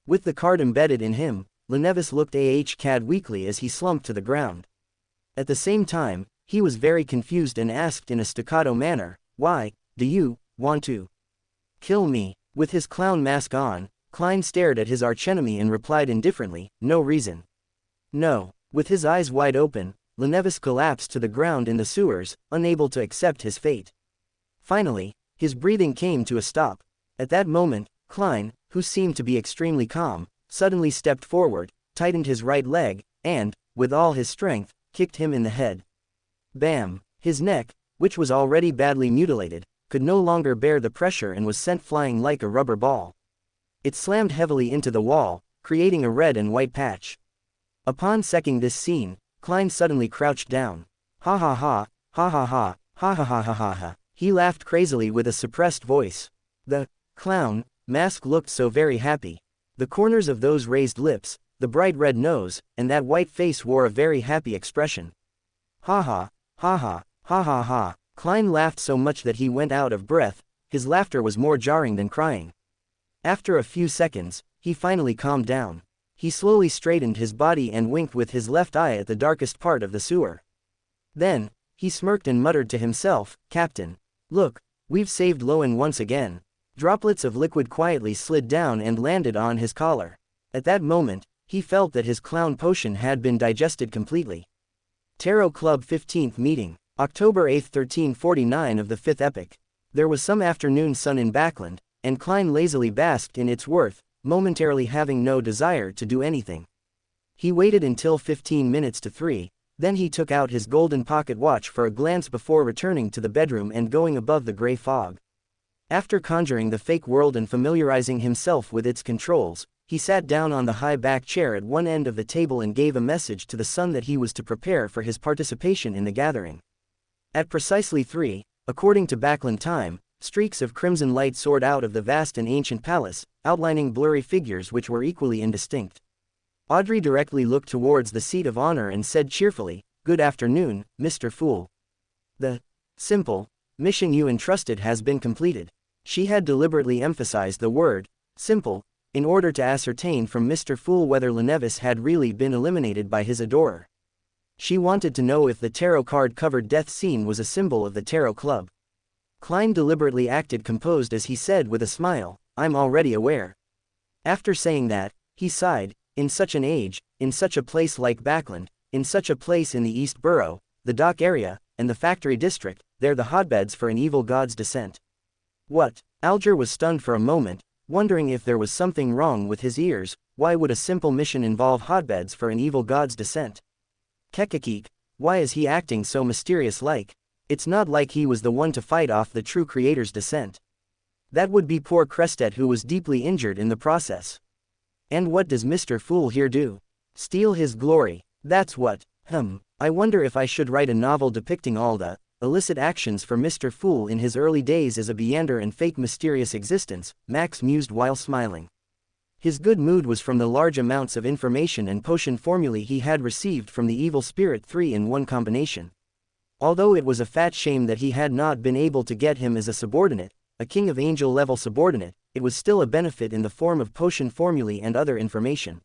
With the card embedded in him, Lenevis looked AHCAD weakly as he slumped to the ground. At the same time, he was very confused and asked in a staccato manner, "Why, do you want to kill me?" With his clown mask on, Klein stared at his archenemy and replied indifferently, "No reason." No. With his eyes wide open, Lenevis collapsed to the ground in the sewers, unable to accept his fate. Finally, his breathing came to a stop. At that moment, Klein, who seemed to be extremely calm, suddenly stepped forward, tightened his right leg, and, with all his strength, kicked him in the head. Bam! His neck, which was already badly mutilated, could no longer bear the pressure and was sent flying like a rubber ball. It slammed heavily into the wall, creating a red and white patch. Upon seeing this scene, Klein suddenly crouched down. Ha ha ha, ha ha ha, ha ha ha ha ha ha. He laughed crazily with a suppressed voice. The clown mask looked so very happy. The corners of those raised lips, the bright red nose, and that white face wore a very happy expression. Ha ha, ha ha, ha ha ha. Klein laughed so much that he went out of breath. His laughter was more jarring than crying. After a few seconds, he finally calmed down. He slowly straightened his body and winked with his left eye at the darkest part of the sewer. Then, he smirked and muttered to himself, "Captain. Look, we've saved Lowen once again." Droplets of liquid quietly slid down and landed on his collar. At that moment, he felt that his clown potion had been digested completely. Tarot Club 15th Meeting, October 8, 1349 of the 5th Epoch. There was some afternoon sun in Backland, and Klein lazily basked in its warmth, momentarily having no desire to do anything. He waited until 15 minutes to 3, then he took out his golden pocket watch for a glance before returning to the bedroom and going above the gray fog. After conjuring the fake world and familiarizing himself with its controls, he sat down on the high back chair at one end of the table and gave a message to the sun that he was to prepare for his participation in the gathering. At precisely 3, according to Backland time, streaks of crimson light soared out of the vast and ancient palace, outlining blurry figures which were equally indistinct. Audrey directly looked towards the seat of honor and said cheerfully, "Good afternoon, Mr. Fool. The simple mission you entrusted has been completed." She had deliberately emphasized the word simple, in order to ascertain from Mr. Fool whether Lenevis had really been eliminated by his adorer. She wanted to know if the tarot card-covered death scene was a symbol of the tarot club. Klein deliberately acted composed as he said with a smile, "I'm already aware." After saying that, he sighed, "In such an age, in such a place like Backland, in such a place in the East Borough, the dock area, and the factory district, they're the hotbeds for an evil god's descent." What? Alger was stunned for a moment, wondering if there was something wrong with his ears. Why would a simple mission involve hotbeds for an evil god's descent? Kekakik, why is he acting so mysterious-like? It's not like he was the one to fight off the true creator's descent. That would be poor Crestet, who was deeply injured in the process. And what does Mr. Fool here do? Steal his glory. That's what. I wonder if I should write a novel depicting all the illicit actions for Mr. Fool in his early days as a Beander and fake mysterious existence, Max mused while smiling. His good mood was from the large amounts of information and potion formulae he had received from the evil spirit 3-in-1 combination. Although it was a fat shame that he had not been able to get him as a subordinate, a King of Angel level subordinate, it was still a benefit in the form of potion formulae and other information.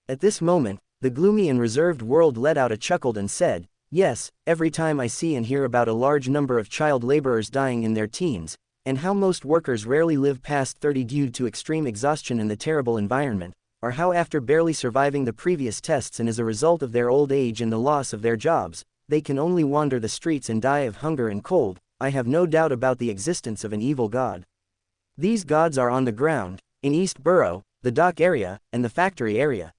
At this moment, the gloomy and reserved world let out a chuckle and said, "Yes, every time I see and hear about a large number of child laborers dying in their teens, and how most workers rarely live past 30 due to extreme exhaustion in the terrible environment, or how after barely surviving the previous tests and as a result of their old age and the loss of their jobs, they can only wander the streets and die of hunger and cold, I have no doubt about the existence of an evil god. These gods are on the ground, in East Borough, the dock area, and the factory area.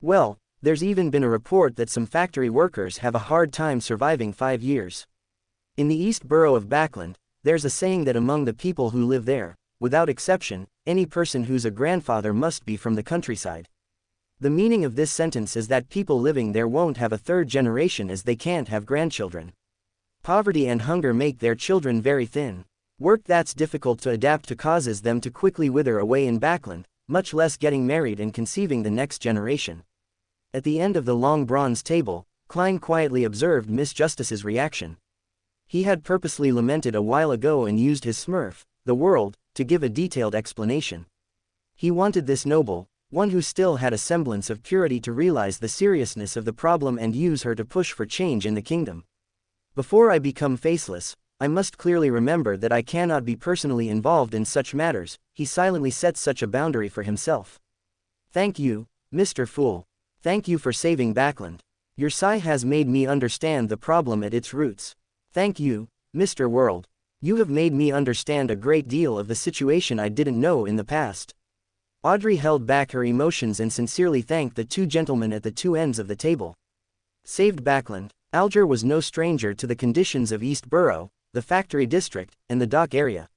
Well, there's even been a report that some factory workers have a hard time surviving 5 years. In the East Borough of Backland, there's a saying that among the people who live there, without exception, any person who's a grandfather must be from the countryside. The meaning of this sentence is that people living there won't have a third generation as they can't have grandchildren. Poverty and hunger make their children very thin. Work that's difficult to adapt to causes them to quickly wither away in Backland, much less getting married and conceiving the next generation. At the end of the long bronze table, Klein quietly observed Miss Justice's reaction. He had purposely lamented a while ago and used his smurf, the world, to give a detailed explanation. He wanted this noble, one who still had a semblance of purity, to realize the seriousness of the problem and use her to push for change in the kingdom. Before I become faceless, I must clearly remember that I cannot be personally involved in such matters. He silently set such a boundary for himself. Thank you, Mr. Fool. Thank you for saving Backland. Your sigh has made me understand the problem at its roots. Thank you, Mr. World. You have made me understand a great deal of the situation I didn't know in the past. Audrey held back her emotions and sincerely thanked the two gentlemen at the two ends of the table. Saved Backland. Alger was no stranger to the conditions of East Borough, the factory district, and the dock area.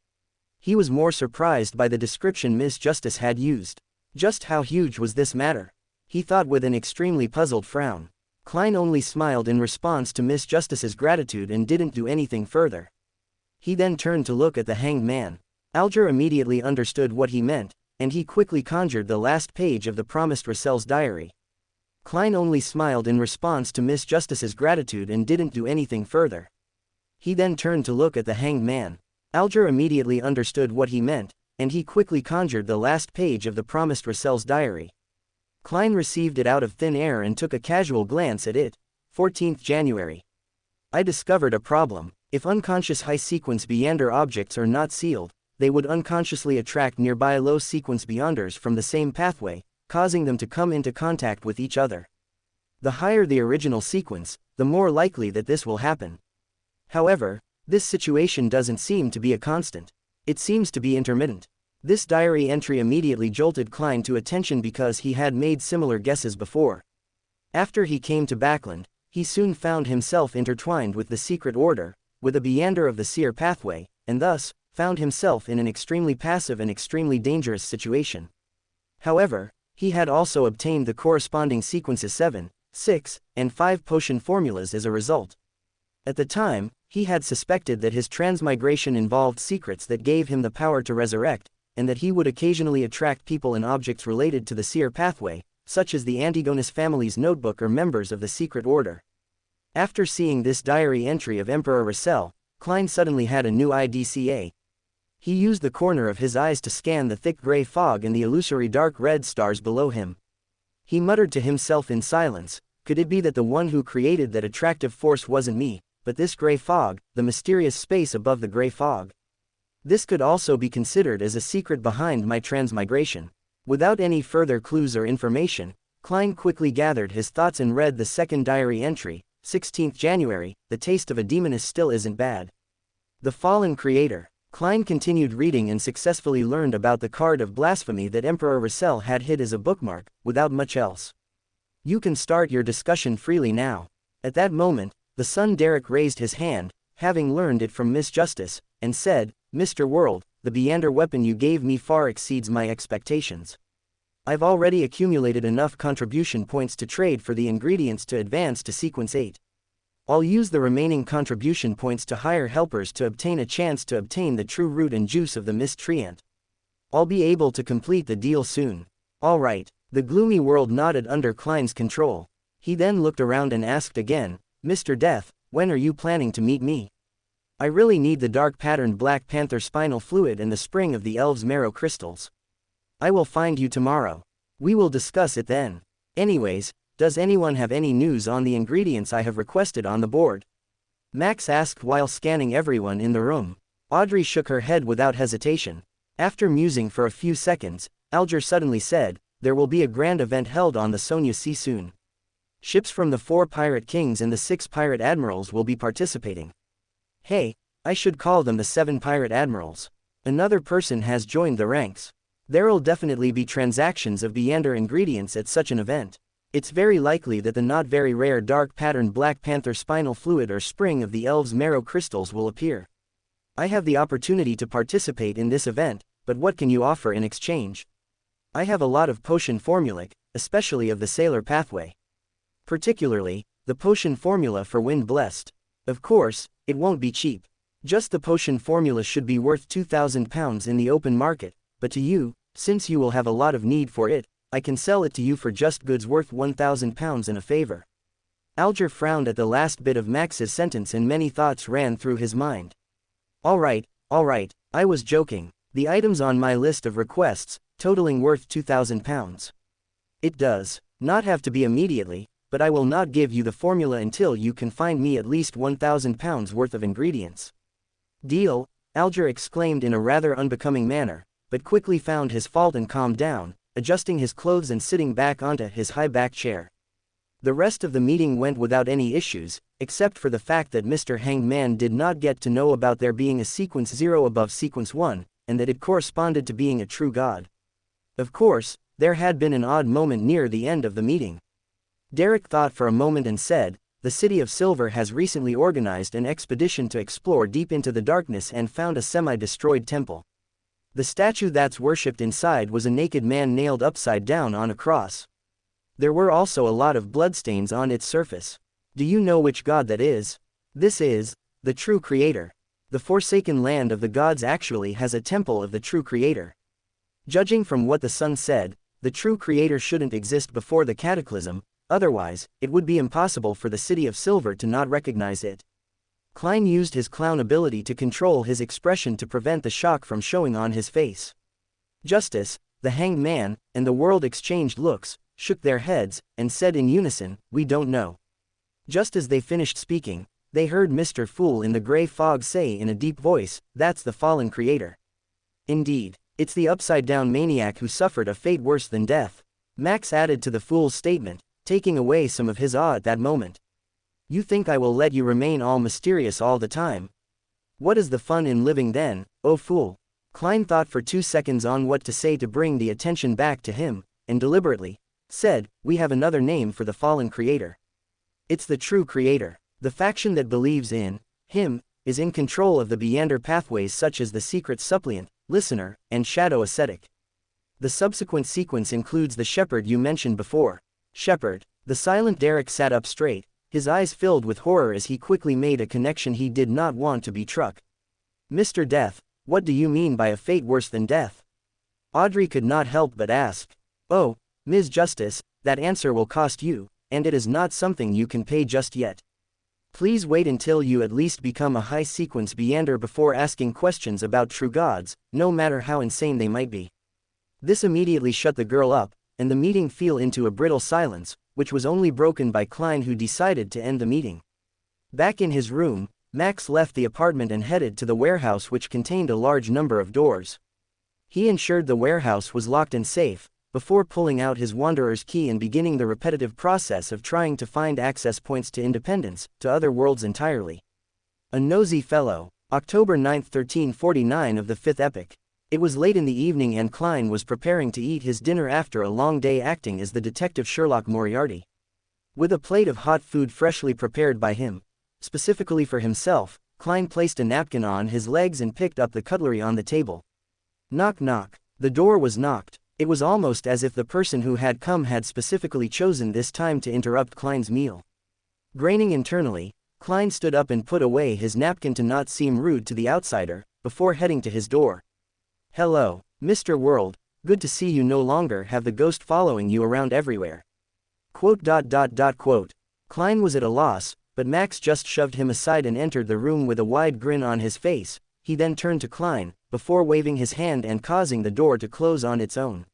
He was more surprised by the description Miss Justice had used. Just how huge was this matter? He thought with an extremely puzzled frown. Klein only smiled in response to Miss Justice's gratitude and didn't do anything further. He then turned to look at the hanged man. Alger immediately understood what he meant, and he quickly conjured the last page of the promised Russell's diary. Klein only smiled in response to Miss Justice's gratitude and didn't do anything further. He then turned to look at the hanged man. Alger immediately understood what he meant, and he quickly conjured the last page of the promised Russell's diary. Klein received it out of thin air and took a casual glance at it. 14th January. I discovered a problem. If unconscious high-sequence Beyonder objects are not sealed, they would unconsciously attract nearby low-sequence Beyonders from the same pathway, causing them to come into contact with each other. The higher the original sequence, the more likely that this will happen. However, this situation doesn't seem to be a constant. It seems to be intermittent. This diary entry immediately jolted Klein to attention because he had made similar guesses before. After he came to Backland, he soon found himself intertwined with the secret order, with a Beyonder of the seer pathway, and thus, found himself in an extremely passive and extremely dangerous situation. However, he had also obtained the corresponding sequences 7, 6, and 5 potion formulas as a result. At the time, he had suspected that his transmigration involved secrets that gave him the power to resurrect, and that he would occasionally attract people and objects related to the seer pathway, such as the Antigonus family's notebook or members of the secret order. After seeing this diary entry of Emperor Russell, Klein suddenly had a new idea. He used the corner of his eyes to scan the thick gray fog and the illusory dark red stars below him. He muttered to himself in silence, could it be that the one who created that attractive force wasn't me, but this gray fog, the mysterious space above the gray fog? This could also be considered as a secret behind my transmigration. Without any further clues or information, Klein quickly gathered his thoughts and read the second diary entry, 16th January, the taste of a demoness still isn't bad. The fallen creator. Klein continued reading and successfully learned about the card of blasphemy that Emperor Russell had hid as a bookmark, without much else. You can start your discussion freely now. At that moment, the son Derek raised his hand, having learned it from Miss Justice, and said, Mr. World, the Beyonder weapon you gave me far exceeds my expectations. I've already accumulated enough contribution points to trade for the ingredients to advance to sequence 8. I'll use the remaining contribution points to hire helpers to obtain a chance to obtain the true root and juice of the mist treant. I'll be able to complete the deal soon. All right. The gloomy world nodded under Klein's control. He then looked around and asked again, Mr. Death, when are you planning to meet me? I really need the dark patterned Black Panther spinal fluid and the spring of the elves' marrow crystals. I will find you tomorrow. We will discuss it then. Anyways, does anyone have any news on the ingredients I have requested on the board? Max asked while scanning everyone in the room. Audrey shook her head without hesitation. After musing for a few seconds, Alger suddenly said, there will be a grand event held on the Sonia Sea soon. Ships from the 4 pirate kings and the 6 pirate admirals will be participating. Hey, I should call them the 7 pirate admirals. Another person has joined the ranks. There'll definitely be transactions of Beyonder ingredients at such an event. It's very likely that the not very rare dark patterned Black Panther spinal fluid or spring of the elves' marrow crystals will appear. I have the opportunity to participate in this event, but what can you offer in exchange? I have a lot of potion formulae, especially of the sailor pathway. Particularly, the potion formula for Wind Blessed. Of course, it won't be cheap. Just the potion formula should be worth £2,000 in the open market, but to you, since you will have a lot of need for it, I can sell it to you for just goods worth £1,000 in a favor. Alger frowned at the last bit of Max's sentence and many thoughts ran through his mind. All right, I was joking. The items on my list of requests, totaling worth £2,000. It does not have to be immediately, but I will not give you the formula until you can find me at least £1,000 worth of ingredients. Deal, Alger exclaimed in a rather unbecoming manner, but quickly found his fault and calmed down, adjusting his clothes and sitting back onto his high-back chair. The rest of the meeting went without any issues, except for the fact that Mr. Hanged Man did not get to know about there being a sequence 0 above sequence 1, and that it corresponded to being a true god. Of course, there had been an odd moment near the end of the meeting. Derek thought for a moment and said, the City of Silver has recently organized an expedition to explore deep into the darkness and found a semi-destroyed temple. The statue that's worshipped inside was a naked man nailed upside down on a cross. There were also a lot of bloodstains on its surface. Do you know which god that is? This is the true creator. The forsaken land of the gods actually has a temple of the true creator. Judging from what the sun said, the true creator shouldn't exist before the cataclysm, otherwise, it would be impossible for the City of Silver to not recognize it. Klein used his clown ability to control his expression to prevent the shock from showing on his face. Justice, the Hanged Man, and the world exchanged looks, shook their heads, and said in unison, "We don't know." Just as they finished speaking, they heard Mr. Fool in the gray fog say in a deep voice, "That's the fallen creator." Indeed, it's the upside-down maniac who suffered a fate worse than death. Max added to the fool's statement, taking away some of his awe at that moment. "You think I will let you remain all mysterious all the time? What is the fun in living then, oh fool?" Klein thought for 2 seconds on what to say to bring the attention back to him, and deliberately said, "We have another name for the fallen creator. It's the true creator. The faction that believes in him is in control of the Beyonder pathways such as the secret suppliant, listener, and shadow ascetic. The subsequent sequence includes the shepherd you mentioned before." Shepherd. The silent Derek sat up straight, his eyes filled with horror as he quickly made a connection he did not want to be struck. "Mr. Death, what do you mean by a fate worse than death?" Audrey could not help but ask. "Oh, Ms. Justice, that answer will cost you, and it is not something you can pay just yet. Please wait until you at least become a high-sequence Beyonder before asking questions about true gods, no matter how insane they might be." This immediately shut the girl up, and the meeting fell into a brittle silence, which was only broken by Klein, who decided to end the meeting. Back in his room, Max left the apartment and headed to the warehouse, which contained a large number of doors. He ensured the warehouse was locked and safe, before pulling out his Wanderer's key and beginning the repetitive process of trying to find access points to independence, to other worlds entirely. A nosy fellow. October 9, 1349 of the 5th epoch. It was late in the evening and Klein was preparing to eat his dinner after a long day acting as the detective Sherlock Moriarty. With a plate of hot food freshly prepared by him, specifically for himself, Klein placed a napkin on his legs and picked up the cutlery on the table. Knock knock. The door was knocked. It was almost as if the person who had come had specifically chosen this time to interrupt Klein's meal. Graining internally, Klein stood up and put away his napkin to not seem rude to the outsider, before heading to his door. "Hello, Mr. World, good to see you no longer have the ghost following you around everywhere." Quote. Klein was at a loss, but Max just shoved him aside and entered the room with a wide grin on his face. He then turned to Klein, before waving his hand and causing the door to close on its own.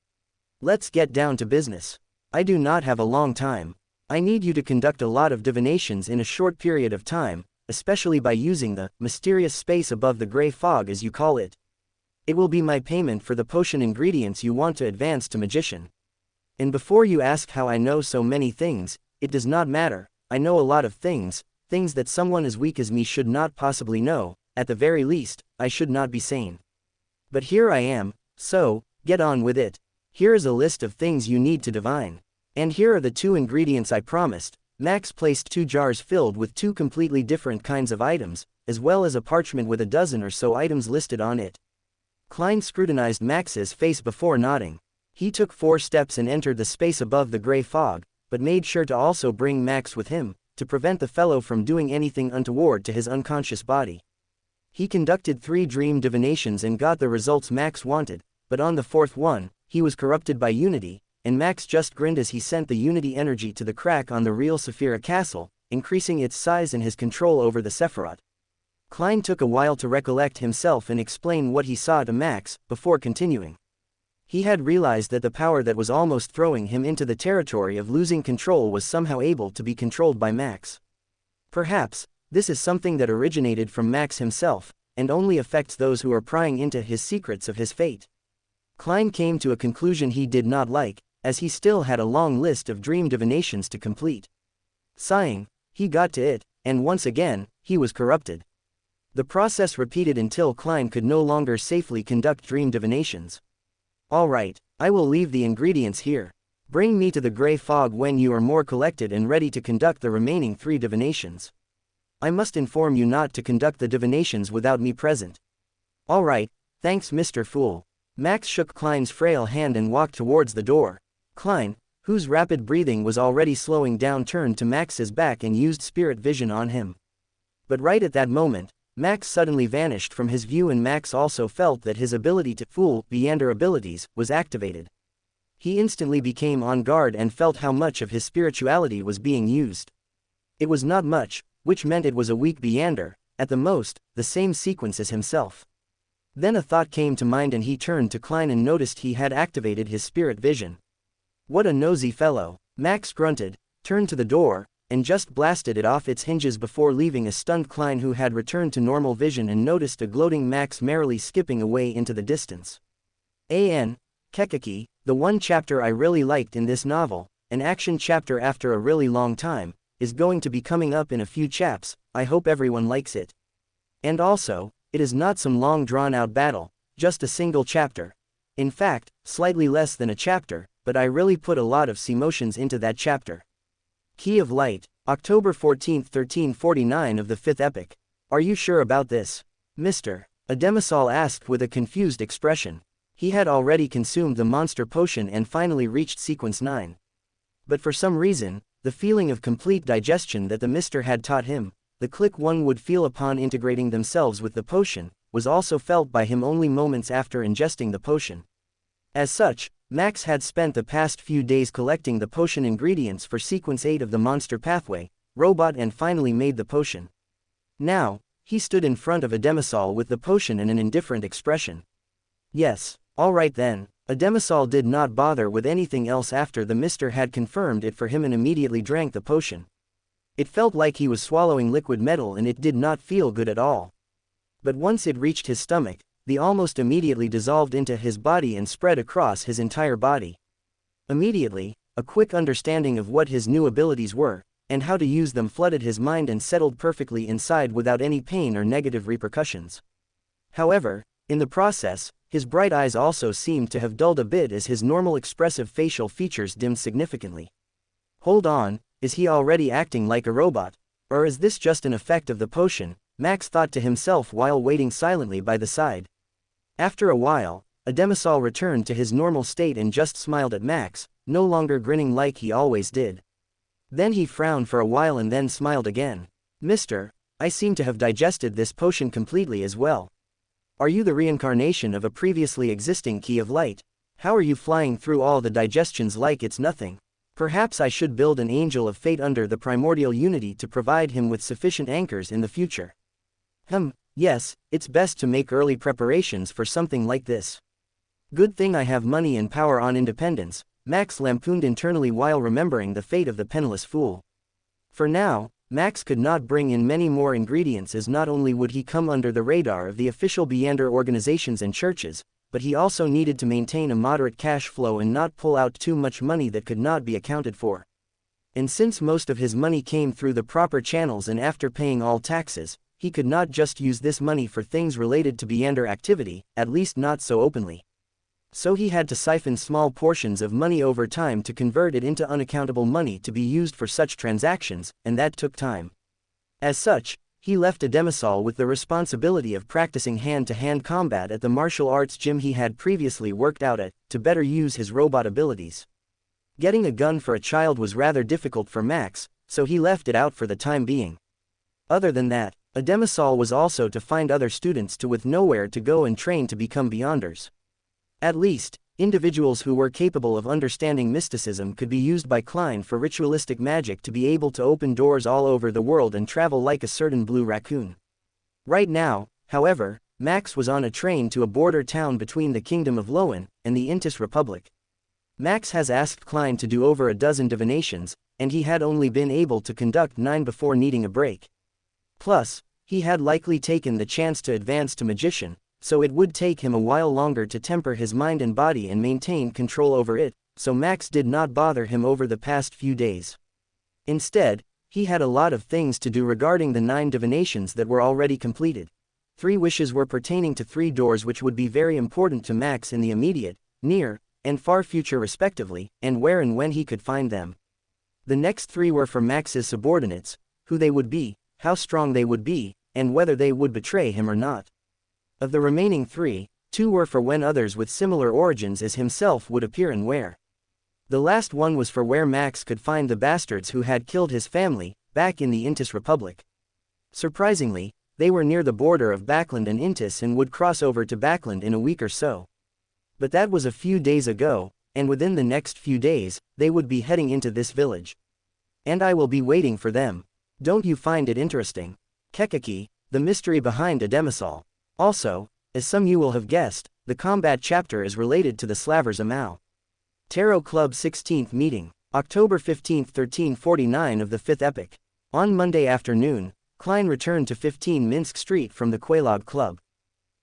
"Let's get down to business. I do not have a long time. I need you to conduct a lot of divinations in a short period of time, especially by using the mysterious space above the gray fog as you call it. It will be my payment for the potion ingredients you want to advance to magician. And before you ask how I know so many things, it does not matter. I know a lot of things that someone as weak as me should not possibly know. At the very least, I should not be sane. But here I am, so, get on with it. Here is a list of things you need to divine. And here are the 2 ingredients I promised." Max placed 2 jars filled with 2 completely different kinds of items, as well as a parchment with a dozen or so items listed on it. Klein scrutinized Max's face before nodding. He took 4 steps and entered the space above the gray fog, but made sure to also bring Max with him, to prevent the fellow from doing anything untoward to his unconscious body. He conducted 3 dream divinations and got the results Max wanted, but on the 4th one, he was corrupted by Unity, and Max just grinned as he sent the Unity energy to the crack on the real Saphira castle, increasing its size and his control over the Sephiroth. Klein took a while to recollect himself and explain what he saw to Max, before continuing. He had realized that the power that was almost throwing him into the territory of losing control was somehow able to be controlled by Max. Perhaps, this is something that originated from Max himself, and only affects those who are prying into his secrets of his fate. Klein came to a conclusion he did not like, as he still had a long list of dream divinations to complete. Sighing, he got to it, and once again, he was corrupted. The process repeated until Klein could no longer safely conduct dream divinations. "All right, I will leave the ingredients here. Bring me to the gray fog when you are more collected and ready to conduct the remaining 3 divinations. I must inform you not to conduct the divinations without me present." "All right, thanks Mr. Fool." Max shook Klein's frail hand and walked towards the door. Klein, whose rapid breathing was already slowing down, turned to Max's back and used spirit vision on him. But right at that moment, Max suddenly vanished from his view, and Max also felt that his ability to fool Beyonder abilities was activated. He instantly became on guard and felt how much of his spirituality was being used. It was not much, which meant it was a weak Beyonder, at the most, the same sequence as himself. Then a thought came to mind and he turned to Klein and noticed he had activated his spirit vision. What a nosy fellow. Max grunted, turned to the door, and just blasted it off its hinges before leaving a stunned Klein, who had returned to normal vision and noticed a gloating Max merrily skipping away into the distance. Kekaki, the one chapter I really liked in this novel, an action chapter after a really long time, is going to be coming up in a few chaps. I hope everyone likes it. And also, it is not some long drawn-out battle, just a single chapter. In fact, slightly less than a chapter, but I really put a lot of emotions into that chapter. Key of Light, October 14, 1349 of the 5th epic. Are you sure about this, Mr. Ademisal asked with a confused expression. He had already consumed the monster potion and finally reached sequence 9. But for some reason, the feeling of complete digestion that the Mr. had taught him, the click one would feel upon integrating themselves with the potion, was also felt by him only moments after ingesting the potion. As such, Max had spent the past few days collecting the potion ingredients for sequence 8 of the monster pathway, robot, and finally made the potion. Now, he stood in front of Ademisal with the potion and an indifferent expression. Yes, alright then. Ademisal did not bother with anything else after the Mr. had confirmed it for him and immediately drank the potion. It felt like he was swallowing liquid metal and it did not feel good at all. But once it reached his stomach, the almost immediately dissolved into his body and spread across his entire body. Immediately, a quick understanding of what his new abilities were, and how to use them flooded his mind and settled perfectly inside without any pain or negative repercussions. However, in the process, his bright eyes also seemed to have dulled a bit as his normal expressive facial features dimmed significantly. Hold on, is he already acting like a robot, or is this just an effect of the potion? Max thought to himself while waiting silently by the side. After a while, Ademisal returned to his normal state and just smiled at Max, no longer grinning like he always did. Then he frowned for a while and then smiled again. Mister, I seem to have digested this potion completely as well. Are you the reincarnation of a previously existing key of light? How are you flying through all the digestions like it's nothing? Perhaps I should build an angel of fate under the primordial unity to provide him with sufficient anchors in the future. Yes, it's best to make early preparations for something like this. Good thing I have money and power on independence, Max lampooned internally while remembering the fate of the penniless fool. For now, Max could not bring in many more ingredients, as not only would he come under the radar of the official Beander organizations and churches, but he also needed to maintain a moderate cash flow and not pull out too much money that could not be accounted for. And since most of his money came through the proper channels and after paying all taxes, he could not just use this money for things related to Beander activity, at least not so openly. So he had to siphon small portions of money over time to convert it into unaccountable money to be used for such transactions, and that took time. As such, he left Ademisal with the responsibility of practicing hand-to-hand combat at the martial arts gym he had previously worked out at, to better use his robot abilities. Getting a gun for a child was rather difficult for Max, so he left it out for the time being. Other than that, Ademisal was also to find other students to with nowhere to go and train to become Beyonders. At least, individuals who were capable of understanding mysticism could be used by Klein for ritualistic magic to be able to open doors all over the world and travel like a certain blue raccoon. Right now, however, Max was on a train to a border town between the Kingdom of Lowen and the Intis Republic. Max has asked Klein to do over a dozen divinations, and he had only been able to conduct 9 before needing a break. Plus, he had likely taken the chance to advance to magician, so it would take him a while longer to temper his mind and body and maintain control over it, so Max did not bother him over the past few days. Instead, he had a lot of things to do regarding the 9 divinations that were already completed. 3 wishes were pertaining to 3 doors which would be very important to Max in the immediate, near, and far future respectively, and where and when he could find them. The next 3 were for Max's subordinates, who they would be, how strong they would be, and whether they would betray him or not. Of the remaining 3, 2 were for when others with similar origins as himself would appear and where. The last one was for where Max could find the bastards who had killed his family, back in the Intis Republic. Surprisingly, they were near the border of Backland and Intis and would cross over to Backland in a week or so. But that was a few days ago, and within the next few days, they would be heading into this village. And I will be waiting for them. Don't you find it interesting? Kekaki, the mystery behind Ademisal. Also, as some you will have guessed, the combat chapter is related to the Slavers Amau. Tarot Club 16th Meeting, October 15, 1349 of the 5th Epoch. On Monday afternoon, Klein returned to 15 Minsk Street from the Quelaag Club.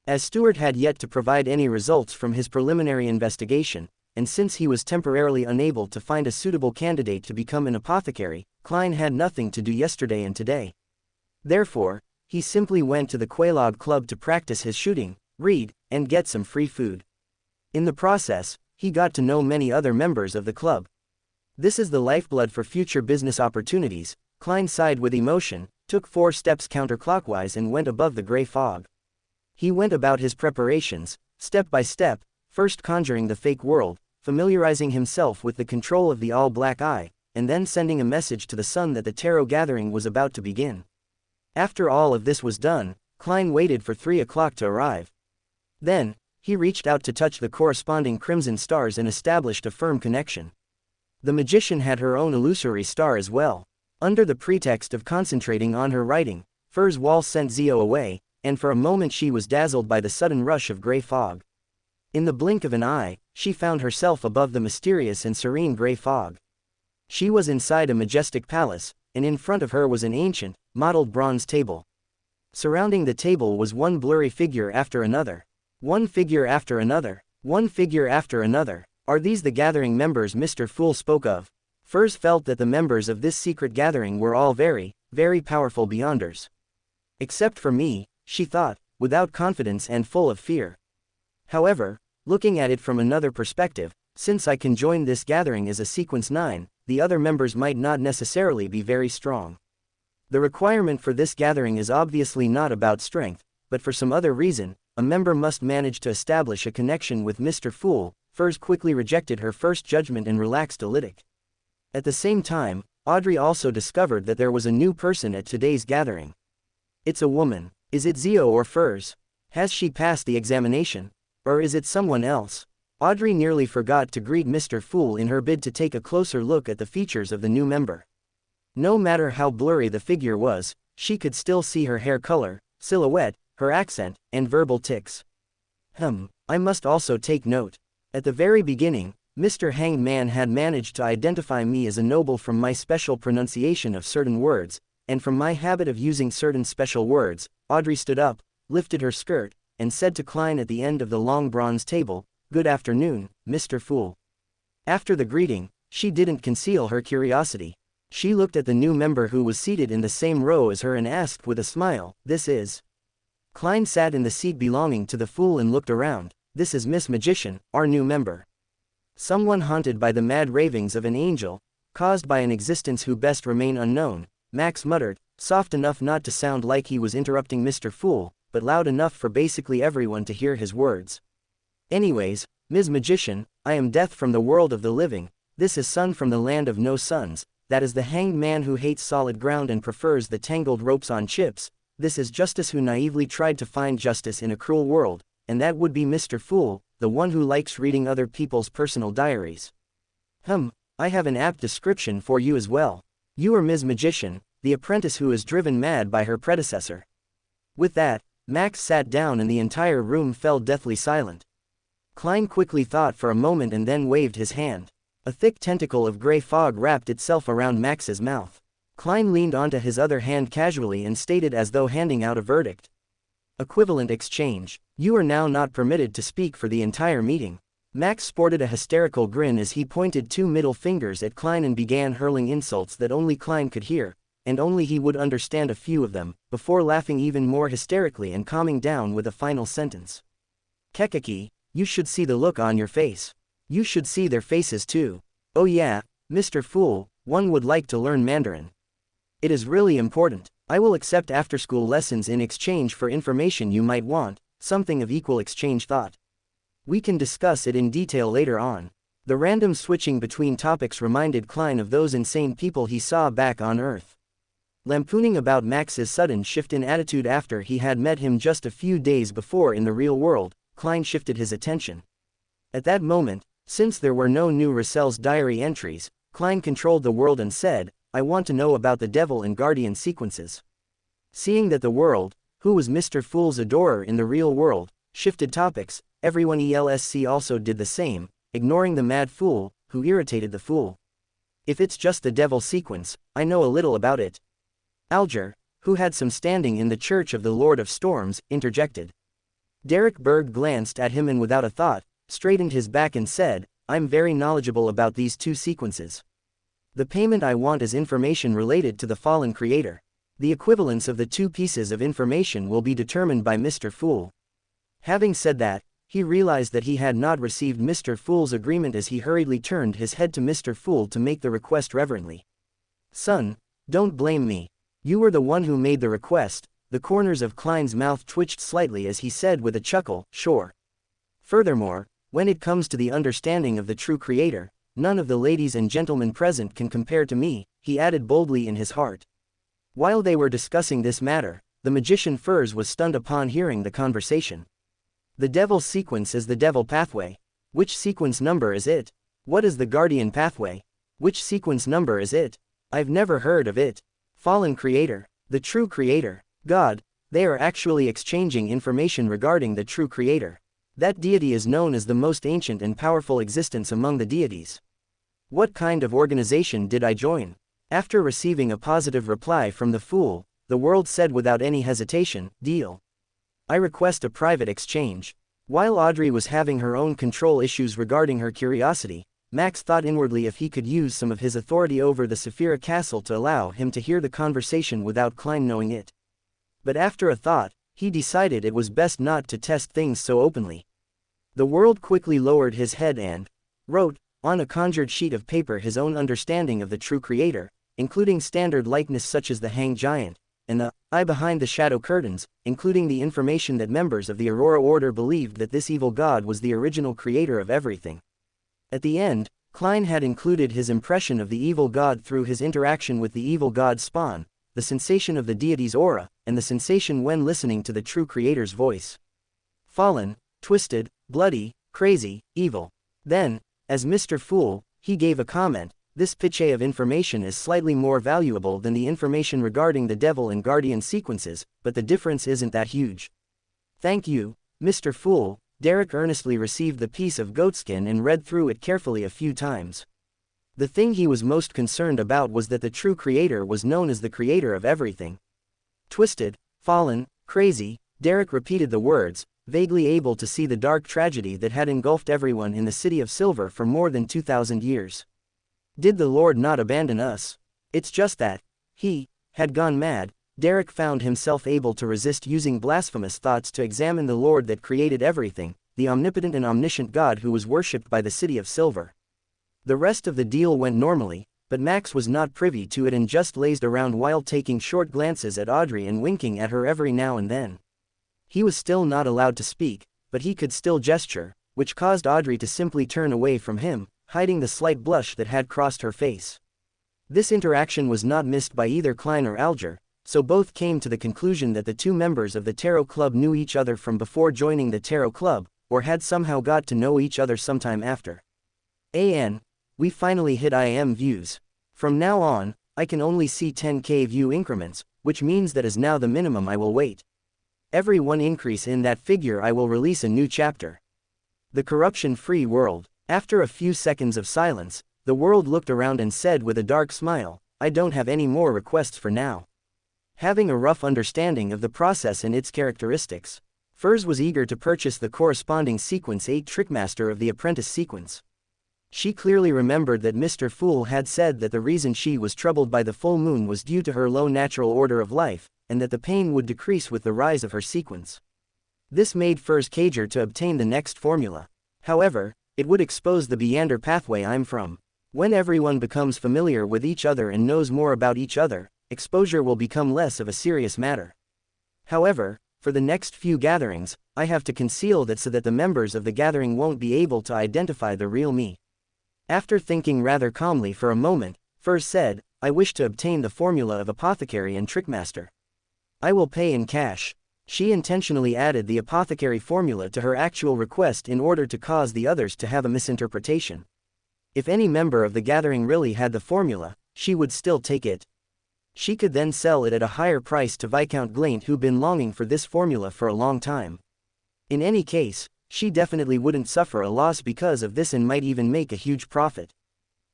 As Stewart had yet to provide any results from his preliminary investigation, and since he was temporarily unable to find a suitable candidate to become an apothecary, Klein had nothing to do yesterday and today. Therefore, he simply went to the Quelaag Club to practice his shooting, read, and get some free food. In the process, he got to know many other members of the club. This is the lifeblood for future business opportunities. Klein sighed with emotion, took 4 steps counterclockwise and went above the gray fog. He went about his preparations, step by step, first conjuring the fake world, familiarizing himself with the control of the all-black eye, and then sending a message to the sun that the tarot gathering was about to begin. After all of this was done, Klein waited for 3 o'clock to arrive. Then, he reached out to touch the corresponding crimson stars and established a firm connection. The magician had her own illusory star as well. Under the pretext of concentrating on her writing, Fur's wall sent Zio away, and for a moment she was dazzled by the sudden rush of gray fog. In the blink of an eye, she found herself above the mysterious and serene gray fog. She was inside a majestic palace, and in front of her was an ancient, mottled bronze table. Surrounding the table was one blurry figure after another. One figure after another. One figure after another. Are these the gathering members Mr. Fool spoke of? Furs felt that the members of this secret gathering were all very, very powerful beyonders. Except for me, she thought, without confidence and full of fear. However, looking at it from another perspective, since I can join this gathering as a sequence 9, the other members might not necessarily be very strong. The requirement for this gathering is obviously not about strength, but for some other reason, a member must manage to establish a connection with Mr. Fool. Furs quickly rejected her first judgment and relaxed a little. At the same time, Audrey also discovered that there was a new person at today's gathering. It's a woman. Is it Zio or Furs? Has she passed the examination? Or is it someone else? Audrey nearly forgot to greet Mr. Fool in her bid to take a closer look at the features of the new member. No matter how blurry the figure was, she could still see her hair color, silhouette, her accent, and verbal tics. I must also take note. At the very beginning, Mr. Hanged Man had managed to identify me as a noble from my special pronunciation of certain words, and from my habit of using certain special words. Audrey stood up, lifted her skirt, and said to Klein at the end of the long bronze table, "Good afternoon, Mr. Fool." After the greeting, she didn't conceal her curiosity. She looked at the new member who was seated in the same row as her and asked with a smile, "This is?" Klein sat in the seat belonging to the Fool and looked around. "This is Miss Magician, our new member." Someone haunted by the mad ravings of an angel, caused by an existence who best remain unknown, Max muttered, soft enough not to sound like he was interrupting Mr. Fool, but loud enough for basically everyone to hear his words. "Anyways, Ms. Magician, I am Death from the world of the living, this is Sun from the land of no suns, that is the Hanged Man who hates solid ground and prefers the tangled ropes on chips, this is Justice who naively tried to find justice in a cruel world, and that would be Mr. Fool, the one who likes reading other people's personal diaries. I have an apt description for you as well. You are Ms. Magician, the apprentice who is driven mad by her predecessor." With that, Max sat down and the entire room fell deathly silent. Klein quickly thought for a moment and then waved his hand. A thick tentacle of gray fog wrapped itself around Max's mouth. Klein leaned onto his other hand casually and stated as though handing out a verdict. "Equivalent exchange. You are now not permitted to speak for the entire meeting." Max sported a hysterical grin as he pointed 2 middle fingers at Klein and began hurling insults that only Klein could hear, and only he would understand a few of them, before laughing even more hysterically and calming down with a final sentence. "Kekeki, you should see the look on your face. You should see their faces too. Oh yeah, Mr. Fool, one would like to learn Mandarin. It is really important. I will accept after-school lessons in exchange for information you might want." Something of equal exchange thought. "We can discuss it in detail later on." The random switching between topics reminded Klein of those insane people he saw back on Earth. Lampooning about Max's sudden shift in attitude after he had met him just a few days before in the real world, Klein shifted his attention. At that moment, since there were no new Russell's diary entries, Klein controlled the world and said, "I want to know about the Devil and Guardian sequences." Seeing that the world, who was Mr. Fool's adorer in the real world, shifted topics, everyone else also did the same. Ignoring the mad fool, who irritated the fool. If it's just the devil sequence, I know a little about it. Alger, who had some standing in the Church of the Lord of Storms, interjected. Derek Berg glanced at him and without a thought, straightened his back and said, I'm very knowledgeable about these two sequences. The payment I want is information related to the fallen creator. The equivalence of the two pieces of information will be determined by Mr. Fool. Having said that, he realized that he had not received Mr. Fool's agreement as he hurriedly turned his head to Mr. Fool to make the request reverently. Son, don't blame me. You were the one who made the request. The corners of Klein's mouth twitched slightly as he said with a chuckle, sure. Furthermore, when it comes to the understanding of the true creator, none of the ladies and gentlemen present can compare to me, he added boldly in his heart. While they were discussing this matter, the magician Furs was stunned upon hearing the conversation. The devil sequence is the devil pathway. Which sequence number is it? What is the guardian pathway? Which sequence number is it? I've never heard of it. Fallen creator, the true creator, God, they are actually exchanging information regarding the true creator. That deity is known as the most ancient and powerful existence among the deities. What kind of organization did I join? After receiving a positive reply from the fool, the world said without any hesitation, deal. I request a private exchange. While Audrey was having her own control issues regarding her curiosity, Max thought inwardly if he could use some of his authority over the Saphira Castle to allow him to hear the conversation without Klein knowing it. But after a thought, he decided it was best not to test things so openly. The world quickly lowered his head and wrote, on a conjured sheet of paper, his own understanding of the true creator, including standard likeness such as the hanged giant, and the eye behind the shadow curtains, including the information that members of the Aurora Order believed that this evil god was the original creator of everything. At the end, Klein had included his impression of the evil god through his interaction with the evil god's spawn, the sensation of the deity's aura, and the sensation when listening to the true creator's voice. Fallen, twisted, bloody, crazy, evil. Then, as Mr. Fool, he gave a comment. This pitch of information is slightly more valuable than the information regarding the devil and guardian sequences, but the difference isn't that huge. Thank you, Mr. Fool. Derek earnestly received the piece of goatskin and read through it carefully a few times. The thing he was most concerned about was that the true creator was known as the creator of everything. Twisted, fallen, crazy, Derek repeated the words, vaguely able to see the dark tragedy that had engulfed everyone in the City of Silver for more than 2,000 years. Did the Lord not abandon us? It's just that he had gone mad. Derek found himself able to resist using blasphemous thoughts to examine the Lord that created everything, the omnipotent and omniscient God who was worshipped by the City of Silver. The rest of the deal went normally, but Max was not privy to it and just lazed around while taking short glances at Audrey and winking at her every now and then. He was still not allowed to speak, but he could still gesture, which caused Audrey to simply turn away from him, hiding the slight blush that had crossed her face. This interaction was not missed by either Klein or Alger, so both came to the conclusion that the two members of the Tarot Club knew each other from before joining the Tarot Club, or had somehow got to know each other sometime after. We finally hit IM views. From now on, I can only see 10k view increments, which means that is now the minimum I will wait. Every one increase in that figure I will release a new chapter. The corruption-free world. After a few seconds of silence, the world looked around and said with a dark smile, I don't have any more requests for now. Having a rough understanding of the process and its characteristics, Furs was eager to purchase the corresponding Sequence 8 Trickmaster of the Apprentice sequence. She clearly remembered that Mr. Fool had said that the reason she was troubled by the full moon was due to her low natural order of life, and that the pain would decrease with the rise of her sequence. This made Furs cager to obtain the next formula. However, it would expose the Beander pathway I'm from. When everyone becomes familiar with each other and knows more about each other, exposure will become less of a serious matter. However, for the next few gatherings, I have to conceal that so that the members of the gathering won't be able to identify the real me. After thinking rather calmly for a moment, Furs said, I wish to obtain the formula of Apothecary and Trickmaster. I will pay in cash. She intentionally added the apothecary formula to her actual request in order to cause the others to have a misinterpretation. If any member of the gathering really had the formula, she would still take it. She could then sell it at a higher price to Viscount Glaint, who'd been longing for this formula for a long time. In any case, she definitely wouldn't suffer a loss because of this and might even make a huge profit.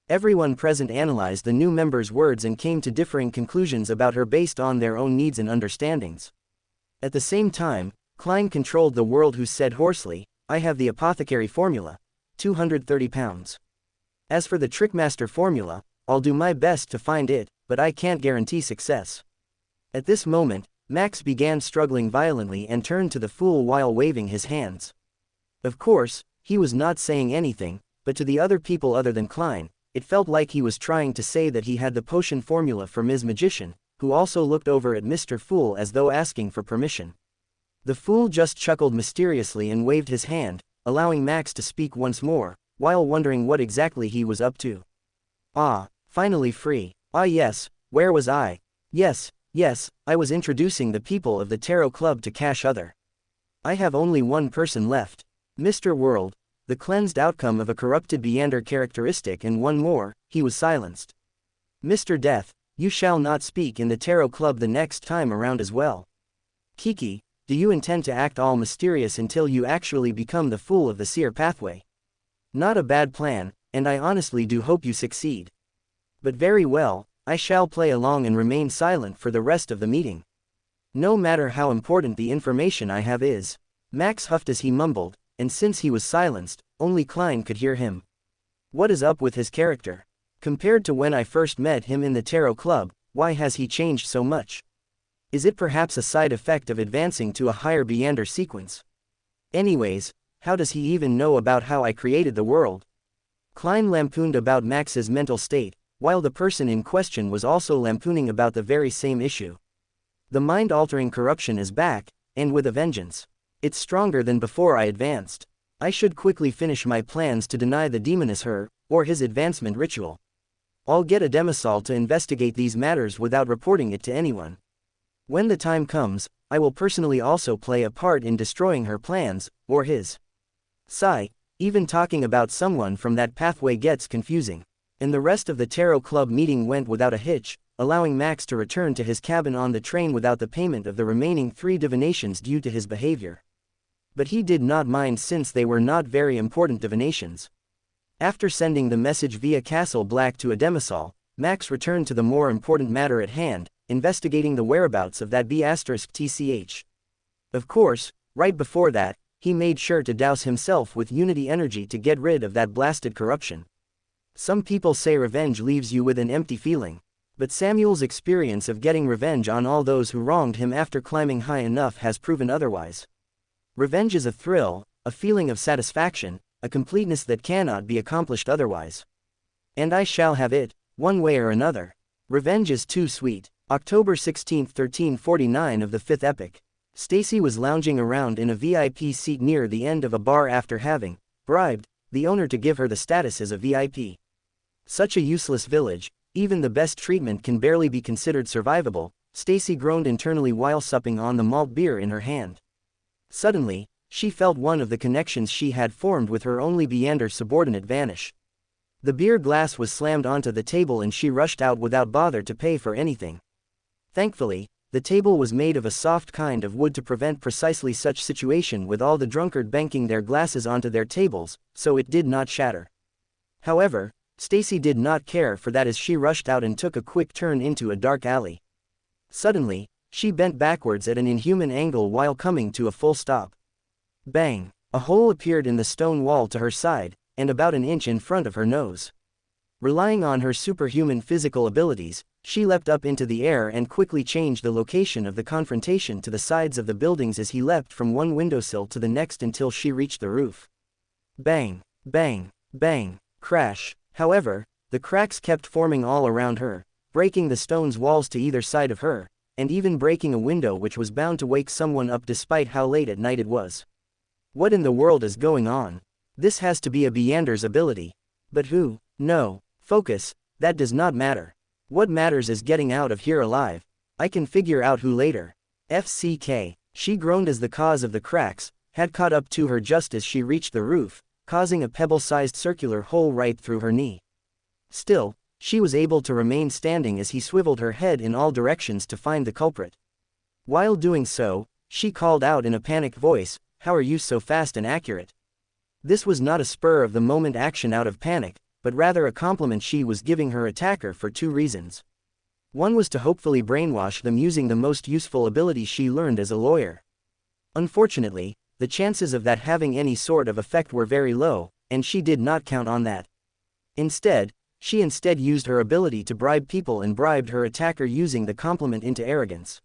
Everyone present analyzed the new member's words and came to differing conclusions about her based on their own needs and understandings. At the same time, Klein controlled the world, who said hoarsely, "I have the apothecary formula, 230 pounds. As for the trickmaster formula, I'll do my best to find it, but I can't guarantee success." At this moment, Max began struggling violently and turned to the fool while waving his hands. Of course, he was not saying anything, but to the other people other than Klein, it felt like he was trying to say that he had the potion formula for Ms. Magician, who also looked over at Mr. Fool as though asking for permission. The fool just chuckled mysteriously and waved his hand, allowing Max to speak once more, while wondering what exactly he was up to. "Ah, finally free. Ah yes, where was I? Yes, I was introducing the people of the Tarot Club to Cash Other. I have only one person left. Mr. World, the cleansed outcome of a corrupted Beander characteristic, and one more." He was silenced. "Mr. Death, you shall not speak in the Tarot Club the next time around as well. Kiki, do you intend to act all mysterious until you actually become the fool of the seer pathway? Not a bad plan, and I honestly do hope you succeed. But very well, I shall play along and remain silent for the rest of the meeting. No matter how important the information I have is." Max huffed as he mumbled, and since he was silenced, only Klein could hear him. "What is up with his character? Compared to when I first met him in the Tarot Club, why has he changed so much? Is it perhaps a side effect of advancing to a higher Beander sequence? Anyways, how does he even know about how I created the world?" Klein lampooned about Max's mental state, while the person in question was also lampooning about the very same issue. "The mind-altering corruption is back, and with a vengeance. It's stronger than before I advanced. I should quickly finish my plans to deny the demoness her, or his advancement ritual. I'll get a demisol to investigate these matters without reporting it to anyone. When the time comes, I will personally also play a part in destroying her plans, or his." Sigh, even talking about someone from that pathway gets confusing. And the rest of the Tarot Club meeting went without a hitch, allowing Max to return to his cabin on the train without the payment of the remaining 3 divinations due to his behavior. But he did not mind, since they were not very important divinations. After sending the message via Castle Black to a demisol, Max returned to the more important matter at hand, investigating the whereabouts of that B*TCH. Of course, right before that, he made sure to douse himself with unity energy to get rid of that blasted corruption. Some people say revenge leaves you with an empty feeling, but Samuel's experience of getting revenge on all those who wronged him after climbing high enough has proven otherwise. Revenge is a thrill, a feeling of satisfaction, a completeness that cannot be accomplished otherwise. And I shall have it, one way or another. Revenge is too sweet. October 16, 1349 of the 5th epoch. Stacy was lounging around in a VIP seat near the end of a bar after having bribed the owner to give her the status as a VIP. Such a useless village, even the best treatment can barely be considered survivable, Stacy groaned internally while supping on the malt beer in her hand. Suddenly, she felt one of the connections she had formed with her only Beander subordinate vanish. The beer glass was slammed onto the table and she rushed out without bother to pay for anything. Thankfully, the table was made of a soft kind of wood to prevent precisely such situation with all the drunkard banking their glasses onto their tables, so it did not shatter. However, Stacy did not care for that as she rushed out and took a quick turn into a dark alley. Suddenly, she bent backwards at an inhuman angle while coming to a full stop. Bang! A hole appeared in the stone wall to her side, and about an inch in front of her nose. Relying on her superhuman physical abilities, she leapt up into the air and quickly changed the location of the confrontation to the sides of the buildings as he leapt from one windowsill to the next until she reached the roof. Bang! Bang! Bang! Crash! However, the cracks kept forming all around her, breaking the stone's walls to either side of her, and even breaking a window which was bound to wake someone up despite how late at night it was. What in the world is going on? This has to be a Beander's ability. But who? No. Focus, that does not matter. What matters is getting out of here alive. I can figure out who later. FCK. She groaned as the cause of the cracks had caught up to her just as she reached the roof, causing a pebble-sized circular hole right through her knee. Still, she was able to remain standing as he swiveled her head in all directions to find the culprit. While doing so, she called out in a panicked voice, "How are you so fast and accurate?" This was not a spur-of-the-moment action out of panic, but rather a compliment she was giving her attacker for two reasons. One was to hopefully brainwash them using the most useful ability she learned as a lawyer. Unfortunately, the chances of that having any sort of effect were very low, and she did not count on that. She instead used her ability to bribe people and bribed her attacker using the compliment into arrogance.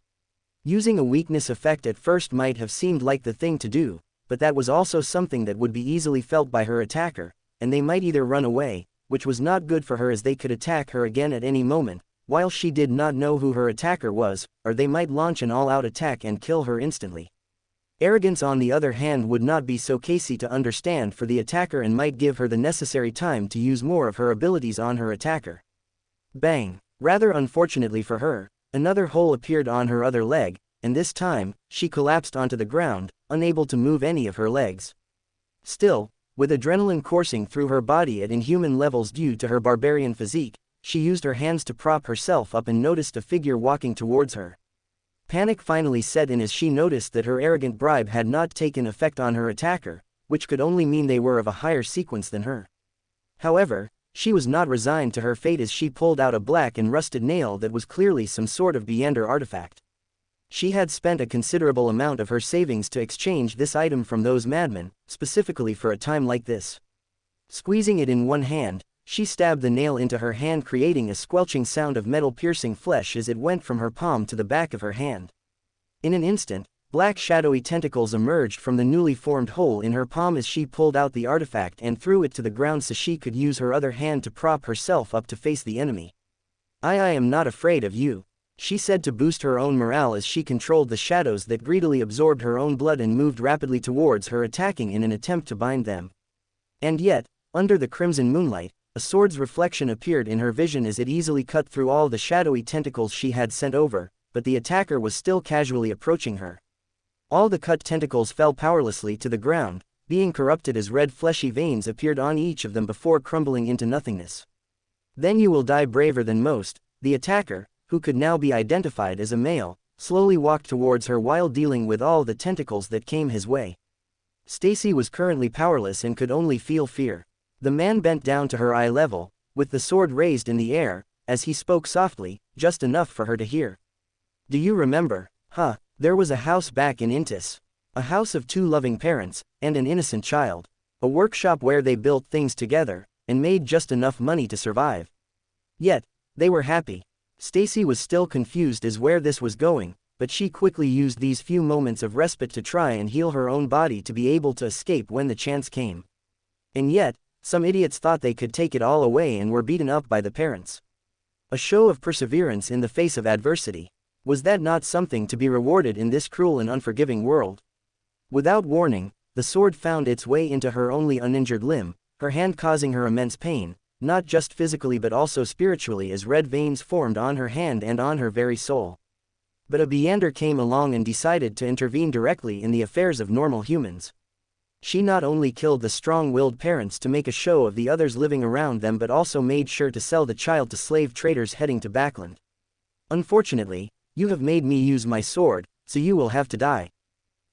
Using a weakness effect at first might have seemed like the thing to do, but that was also something that would be easily felt by her attacker, and they might either run away, which was not good for her as they could attack her again at any moment, while she did not know who her attacker was, or they might launch an all-out attack and kill her instantly. Arrogance on the other hand would not be so easy to understand for the attacker and might give her the necessary time to use more of her abilities on her attacker. Bang! Rather unfortunately for her, another hole appeared on her other leg, and this time, she collapsed onto the ground, unable to move any of her legs. Still, with adrenaline coursing through her body at inhuman levels due to her barbarian physique, she used her hands to prop herself up and noticed a figure walking towards her. Panic finally set in as she noticed that her arrogant bribe had not taken effect on her attacker, which could only mean they were of a higher sequence than her. However, she was not resigned to her fate as she pulled out a black and rusted nail that was clearly some sort of Beyonder artifact. She had spent a considerable amount of her savings to exchange this item from those madmen, specifically for a time like this. Squeezing it in one hand, she stabbed the nail into her hand, creating a squelching sound of metal piercing flesh as it went from her palm to the back of her hand. In an instant, black shadowy tentacles emerged from the newly formed hole in her palm as she pulled out the artifact and threw it to the ground so she could use her other hand to prop herself up to face the enemy. I am not afraid of you," she said to boost her own morale as she controlled the shadows that greedily absorbed her own blood and moved rapidly towards her, attacking in an attempt to bind them. And yet, under the crimson moonlight, a sword's reflection appeared in her vision as it easily cut through all the shadowy tentacles she had sent over, but the attacker was still casually approaching her. All the cut tentacles fell powerlessly to the ground, being corrupted as red fleshy veins appeared on each of them before crumbling into nothingness. Then you will die braver than most. The attacker, who could now be identified as a male, slowly walked towards her while dealing with all the tentacles that came his way. Stacy was currently powerless and could only feel fear. The man bent down to her eye level, with the sword raised in the air, as he spoke softly, just enough for her to hear. Do you remember? There was a house back in Intis. A house of two loving parents, and an innocent child. A workshop where they built things together, and made just enough money to survive. Yet, they were happy. Stacy was still confused as where this was going, but she quickly used these few moments of respite to try and heal her own body to be able to escape when the chance came. And yet, some idiots thought they could take it all away and were beaten up by the parents. A show of perseverance in the face of adversity. Was that not something to be rewarded in this cruel and unforgiving world? Without warning, the sword found its way into her only uninjured limb, her hand causing her immense pain, not just physically but also spiritually, as red veins formed on her hand and on her very soul. But a Beyonder came along and decided to intervene directly in the affairs of normal humans. She not only killed the strong-willed parents to make a show of the others living around them but also made sure to sell the child to slave traders heading to Backland. Unfortunately, you have made me use my sword, so you will have to die.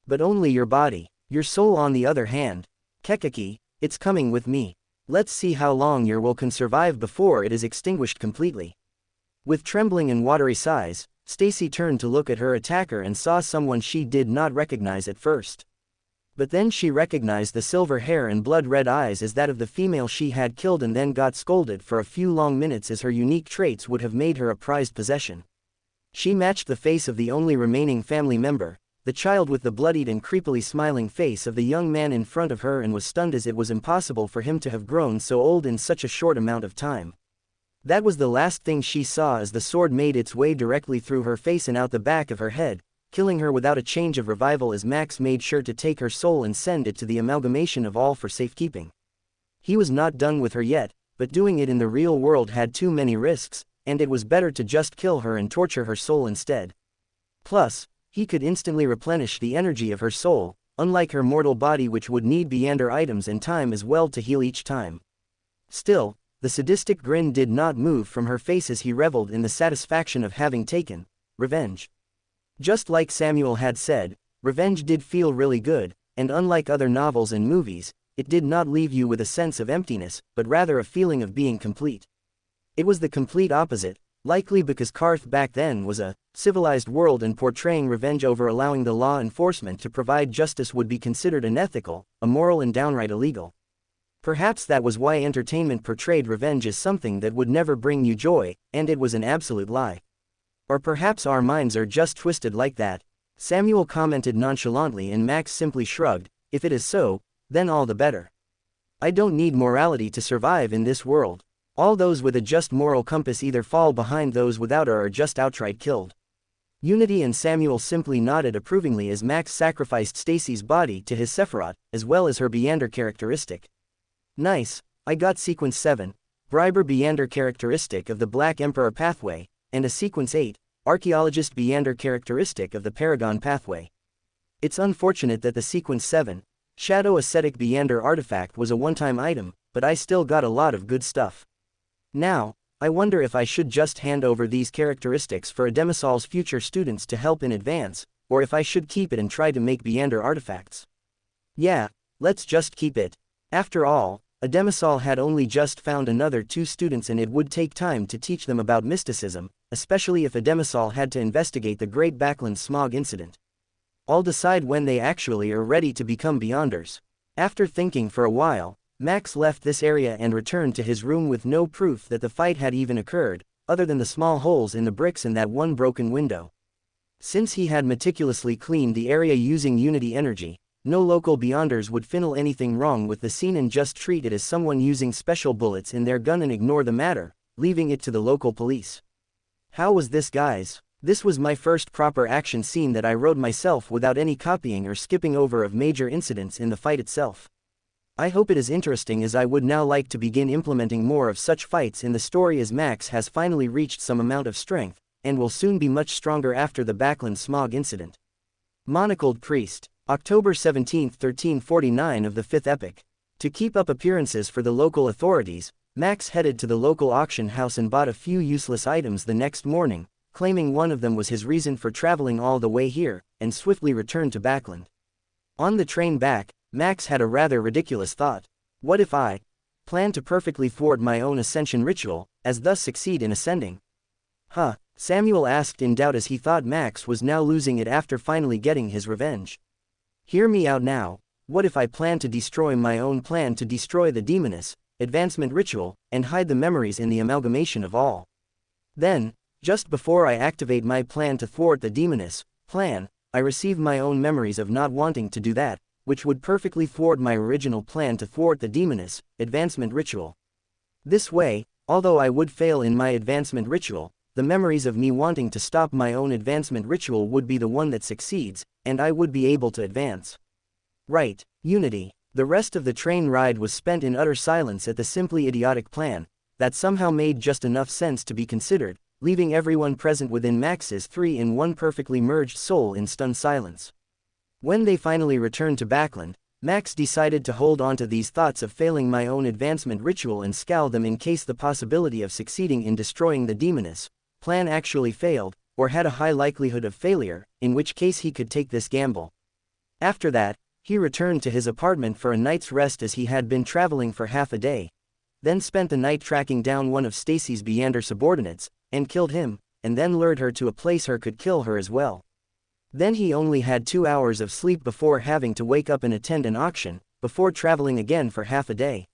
But only your body. Your soul on the other hand. Kekaki, it's coming with me. Let's see how long your will can survive before it is extinguished completely. With trembling and watery sighs, Stacy turned to look at her attacker and saw someone she did not recognize at first. But then she recognized the silver hair and blood-red eyes as that of the female she had killed and then got scolded for a few long minutes as her unique traits would have made her a prized possession. She matched the face of the only remaining family member, the child with the bloodied and creepily smiling face of the young man in front of her, and was stunned as it was impossible for him to have grown so old in such a short amount of time. That was the last thing she saw as the sword made its way directly through her face and out the back of her head, killing her without a change of revival as Max made sure to take her soul and send it to the amalgamation of all for safekeeping. He was not done with her yet, but doing it in the real world had too many risks, and it was better to just kill her and torture her soul instead. Plus, he could instantly replenish the energy of her soul, unlike her mortal body which would need Beyonder items and time as well to heal each time. Still, the sadistic grin did not move from her face as he reveled in the satisfaction of having taken revenge. Just like Samuel had said, revenge did feel really good, and unlike other novels and movies, it did not leave you with a sense of emptiness, but rather a feeling of being complete. It was the complete opposite, likely because Karth back then was a civilized world and portraying revenge over allowing the law enforcement to provide justice would be considered unethical, immoral and downright illegal. Perhaps that was why entertainment portrayed revenge as something that would never bring you joy, and it was an absolute lie. Or perhaps our minds are just twisted like that, Samuel commented nonchalantly, and Max simply shrugged. If it is so, then all the better. I don't need morality to survive in this world. All those with a just moral compass either fall behind those without or are just outright killed. Unity and Samuel simply nodded approvingly as Max sacrificed Stacy's body to his Sephiroth, as well as her Beander characteristic. Nice, I got Sequence 7, Briber Beander characteristic of the Black Emperor pathway, and a Sequence 8, Archaeologist Beander characteristic of the Paragon pathway. It's unfortunate that the Sequence 7, Shadow Ascetic Beander artifact was a one-time item, but I still got a lot of good stuff. Now, I wonder if I should just hand over these characteristics for Ademisol's future students to help in advance, or if I should keep it and try to make Beander artifacts. Yeah, let's just keep it. After all, Ademisol had only just found another 2 students and it would take time to teach them about mysticism, especially if Ademisol had to investigate the Great Backland Smog incident. I'll decide when they actually are ready to become Beyonders. After thinking for a while, Max left this area and returned to his room with no proof that the fight had even occurred, other than the small holes in the bricks and that one broken window. Since he had meticulously cleaned the area using Unity energy, no local Beyonders would feel anything wrong with the scene and just treat it as someone using special bullets in their gun and ignore the matter, leaving it to the local police. How was this, guys? This was my first proper action scene that I wrote myself without any copying or skipping over of major incidents in the fight itself. I hope it is interesting, as I would now like to begin implementing more of such fights in the story, as Max has finally reached some amount of strength, and will soon be much stronger after the Backland Smog incident. Monocled Priest, October 17, 1349 of the 5th epoch. To keep up appearances for the local authorities, Max headed to the local auction house and bought a few useless items the next morning, claiming one of them was his reason for traveling all the way here, and swiftly returned to Backland. On the train back, Max had a rather ridiculous thought. What if I plan to perfectly thwart my own ascension ritual, as thus succeed in ascending? Huh, Samuel asked in doubt, as he thought Max was now losing it after finally getting his revenge. Hear me out now. What if I plan to destroy my own plan to destroy the demoness, advancement ritual, and hide the memories in the amalgamation of all? Then, just before I activate my plan to thwart the demoness plan, I receive my own memories of not wanting to do that, which would perfectly thwart my original plan to thwart the demoness advancement ritual. This way, although I would fail in my advancement ritual, the memories of me wanting to stop my own advancement ritual would be the one that succeeds, and I would be able to advance. Right, Unity. The rest of the train ride was spent in utter silence at the simply idiotic plan, that somehow made just enough sense to be considered, leaving everyone present within Max's 3-in-1 perfectly merged soul in stunned silence. When they finally returned to Backland, Max decided to hold on to these thoughts of failing my own advancement ritual and scowl them in case the possibility of succeeding in destroying the demoness plan actually failed, or had a high likelihood of failure, in which case he could take this gamble. After that, he returned to his apartment for a night's rest, as he had been traveling for half a day, then spent the night tracking down one of Stacy's Beander subordinates, and killed him, and then lured her to a place her could kill her as well. Then he only had 2 hours of sleep before having to wake up and attend an auction, before traveling again for half a day.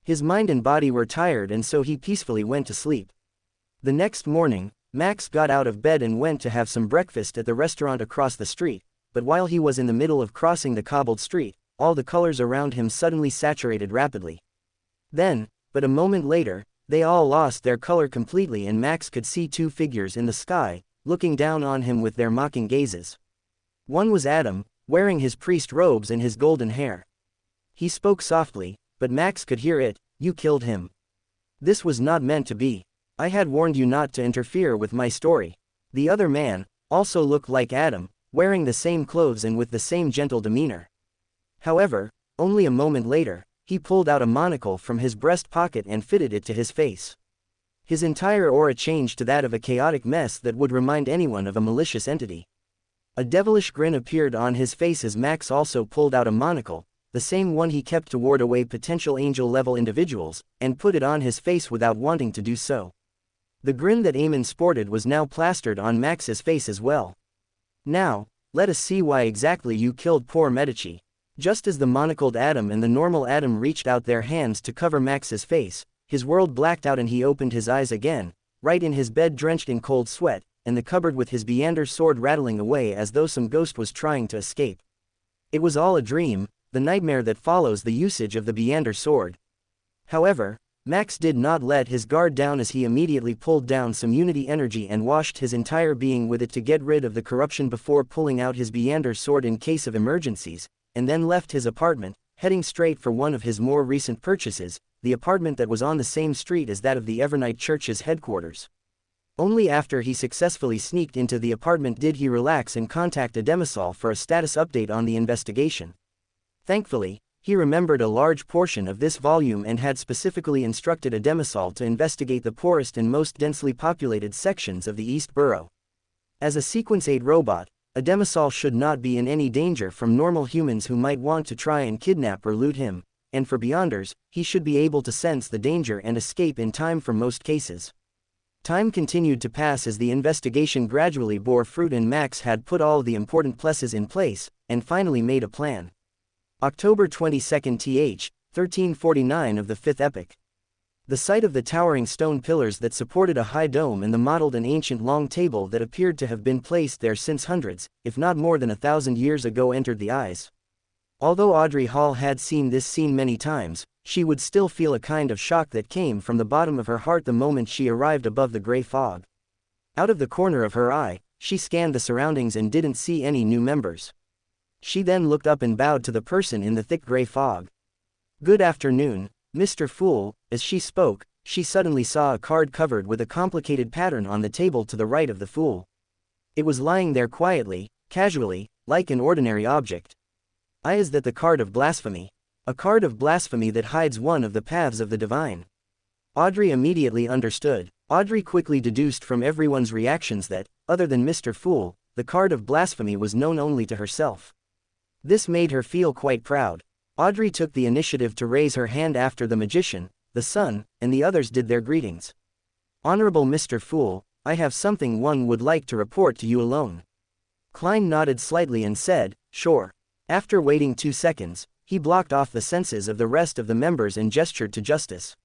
His mind and body were tired, and so he peacefully went to sleep. The next morning, Max got out of bed and went to have some breakfast at the restaurant across the street, but while he was in the middle of crossing the cobbled street, all the colors around him suddenly saturated rapidly. Then, but a moment later, they all lost their color completely, and Max could see 2 figures in the sky, looking down on him with their mocking gazes. One was Adam, wearing his priest robes and his golden hair. He spoke softly, but Max could hear it. You killed him. This was not meant to be. I had warned you not to interfere with my story. The other man also looked like Adam, wearing the same clothes and with the same gentle demeanor. However, only a moment later, he pulled out a monocle from his breast pocket and fitted it to his face. His entire aura changed to that of a chaotic mess that would remind anyone of a malicious entity. A devilish grin appeared on his face as Max also pulled out a monocle, the same one he kept to ward away potential angel-level individuals, and put it on his face without wanting to do so. The grin that Eamon sported was now plastered on Max's face as well. Now, let us see why exactly you killed poor Medici. Just as the monocled Adam and the normal Adam reached out their hands to cover Max's face, his world blacked out and he opened his eyes again, right in his bed drenched in cold sweat, and the cupboard with his Beander sword rattling away as though some ghost was trying to escape. It was all a dream, the nightmare that follows the usage of the Beander sword. However, Max did not let his guard down as he immediately pulled down some unity energy and washed his entire being with it to get rid of the corruption before pulling out his Beander sword in case of emergencies, and then left his apartment, heading straight for one of his more recent purchases, the apartment that was on the same street as that of the Evernight Church's headquarters. Only after he successfully sneaked into the apartment did he relax and contact a Demisol for a status update on the investigation. Thankfully, he remembered a large portion of this volume and had specifically instructed a Demisol to investigate the poorest and most densely populated sections of the East Borough. As a Sequence 8 robot, a Demisol should not be in any danger from normal humans who might want to try and kidnap or loot him, and for Beyonders, he should be able to sense the danger and escape in time for most cases. Time continued to pass as the investigation gradually bore fruit and Max had put all the important pluses in place, and finally made a plan. October 22, th. 1349 of the 5th epoch. The sight of the towering stone pillars that supported a high dome and the mottled and ancient long table that appeared to have been placed there since hundreds, if not more than 1,000 years ago entered the eyes. Although Audrey Hall had seen this scene many times, she would still feel a kind of shock that came from the bottom of her heart the moment she arrived above the gray fog. Out of the corner of her eye, she scanned the surroundings and didn't see any new members. She then looked up and bowed to the person in the thick gray fog. "Good afternoon, Mr. Fool." As she spoke, she suddenly saw a card covered with a complicated pattern on the table to the right of the Fool. It was lying there quietly, casually, like an ordinary object. Is that the card of blasphemy? A card of blasphemy that hides one of the paths of the divine. Audrey immediately understood. Audrey quickly deduced from everyone's reactions that, other than Mr. Fool, the card of blasphemy was known only to herself. This made her feel quite proud. Audrey took the initiative to raise her hand after the magician, the sun, and the others did their greetings. "Honorable Mr. Fool, I have something one would like to report to you alone." Klein nodded slightly and said, "Sure." After waiting 2 seconds, he blocked off the senses of the rest of the members and gestured to Justice.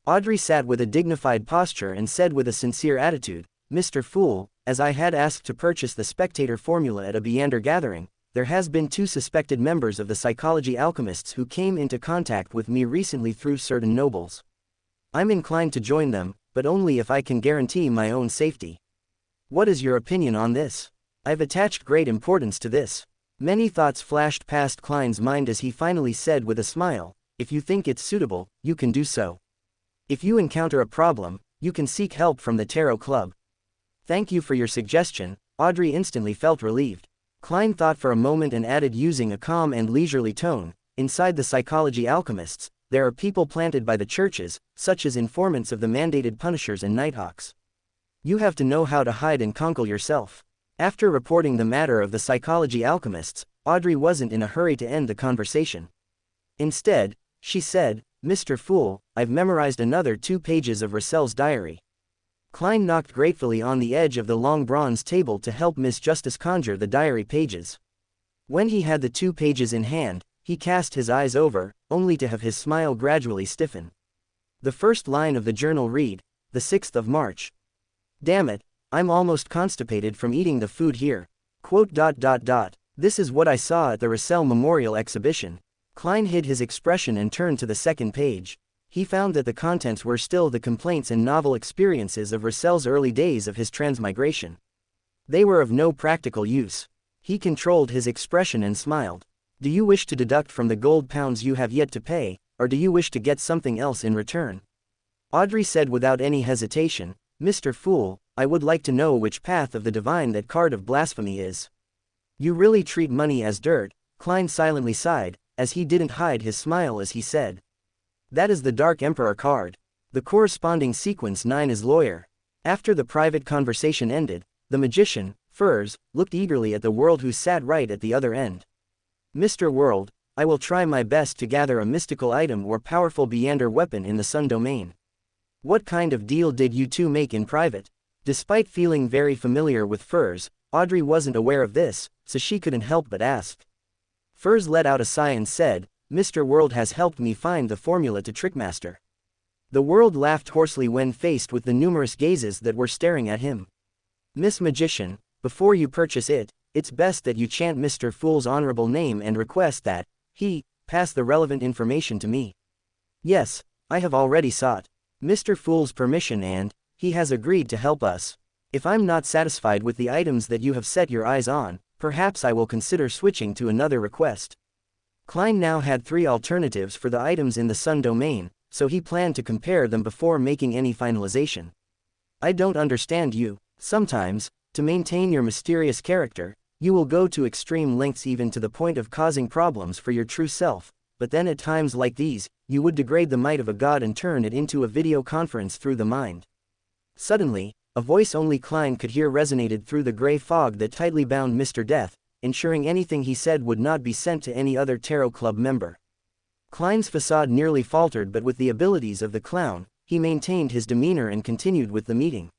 Audrey sat with a dignified posture and said with a sincere attitude, "Mr. Fool, as I had asked to purchase the spectator formula at a Beander gathering, there has been 2 suspected members of the psychology alchemists who came into contact with me recently through certain nobles. I'm inclined to join them, but only if I can guarantee my own safety. What is your opinion on this? I've attached great importance to this." Many thoughts flashed past Klein's mind as he finally said with a smile, "If you think it's suitable, you can do so. If you encounter a problem, you can seek help from the Tarot Club." "Thank you for your suggestion." Audrey instantly felt relieved. Klein thought for a moment and added using a calm and leisurely tone, "Inside the psychology alchemists, there are people planted by the churches, such as informants of the mandated punishers and nighthawks. You have to know how to hide and conceal yourself." After reporting the matter of the psychology alchemists, Audrey wasn't in a hurry to end the conversation. Instead, she said, "Mr. Fool, I've memorized another 2 pages of Russell's diary." Klein knocked gratefully on the edge of the long bronze table to help Miss Justice conjure the diary pages. When he had the 2 pages in hand, he cast his eyes over, only to have his smile gradually stiffen. The first line of the journal read, "The 6th of March. Damn it, I'm almost constipated from eating the food here. This is what I saw at the Russell Memorial Exhibition." Klein hid his expression and turned to the second page. He found that the contents were still the complaints and novel experiences of Russell's early days of his transmigration. They were of no practical use. He controlled his expression and smiled. "Do you wish to deduct from the gold pounds you have yet to pay, or do you wish to get something else in return?" Audrey said without any hesitation, "Mr. Fool, I would like to know which path of the divine that card of blasphemy is." "You really treat money as dirt." Klein silently sighed, as he didn't hide his smile as he said, "That is the Dark Emperor card. The corresponding sequence 9 is lawyer." After the private conversation ended, the magician, Furs, looked eagerly at the World who sat right at the other end. "Mr. World, I will try my best to gather a mystical item or powerful Beyonder weapon in the Sun domain. What kind of deal did you two make in private? Despite feeling very familiar with Furs, Audrey wasn't aware of this, so she couldn't help but ask. Furs let out a sigh and said, Mr. World has helped me find the formula to Trickmaster. The World laughed hoarsely when faced with the numerous gazes that were staring at him. Miss Magician, before you purchase it, it's best that you chant Mr. Fool's honorable name and request that he pass the relevant information to me. Yes, I have already sought Mr. Fool's permission and he has agreed to help us. If I'm not satisfied with the items that you have set your eyes on, perhaps I will consider switching to another request. Klein now had 3 alternatives for the items in the Sun domain, so he planned to compare them before making any finalization. I don't understand you. Sometimes, to maintain your mysterious character, you will go to extreme lengths even to the point of causing problems for your true self, but then at times like these, you would degrade the might of a god and turn it into a video conference through the mind. Suddenly, a voice only Klein could hear resonated through the gray fog that tightly bound Mr. Death, ensuring anything he said would not be sent to any other Tarot Club member. Klein's facade nearly faltered, but with the abilities of the clown, he maintained his demeanor and continued with the meeting.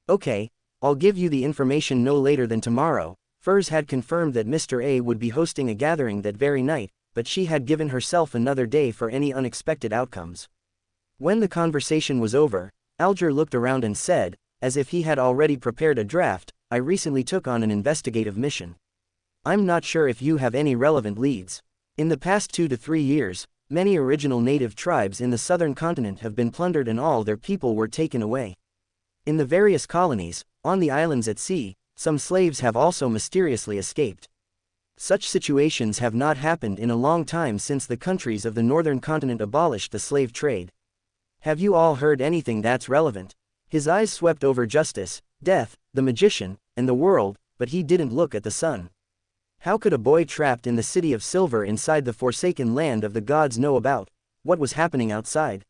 Okay, I'll give you the information no later than tomorrow. Furs had confirmed that Mr. A would be hosting a gathering that very night, but she had given herself another day for any unexpected outcomes. When the conversation was over, Alger looked around and said, as if he had already prepared a draft, I recently took on an investigative mission. I'm not sure if you have any relevant leads. In the past 2 to 3 years, many original native tribes in the southern continent have been plundered and all their people were taken away. In the various colonies, on the islands at sea, some slaves have also mysteriously escaped. Such situations have not happened in a long time since the countries of the northern continent abolished the slave trade. Have you all heard anything that's relevant? His eyes swept over Justice, Death, the Magician, and the World, but he didn't look at the sun. How could a boy trapped in the city of Silver inside the forsaken land of the gods know about what was happening outside?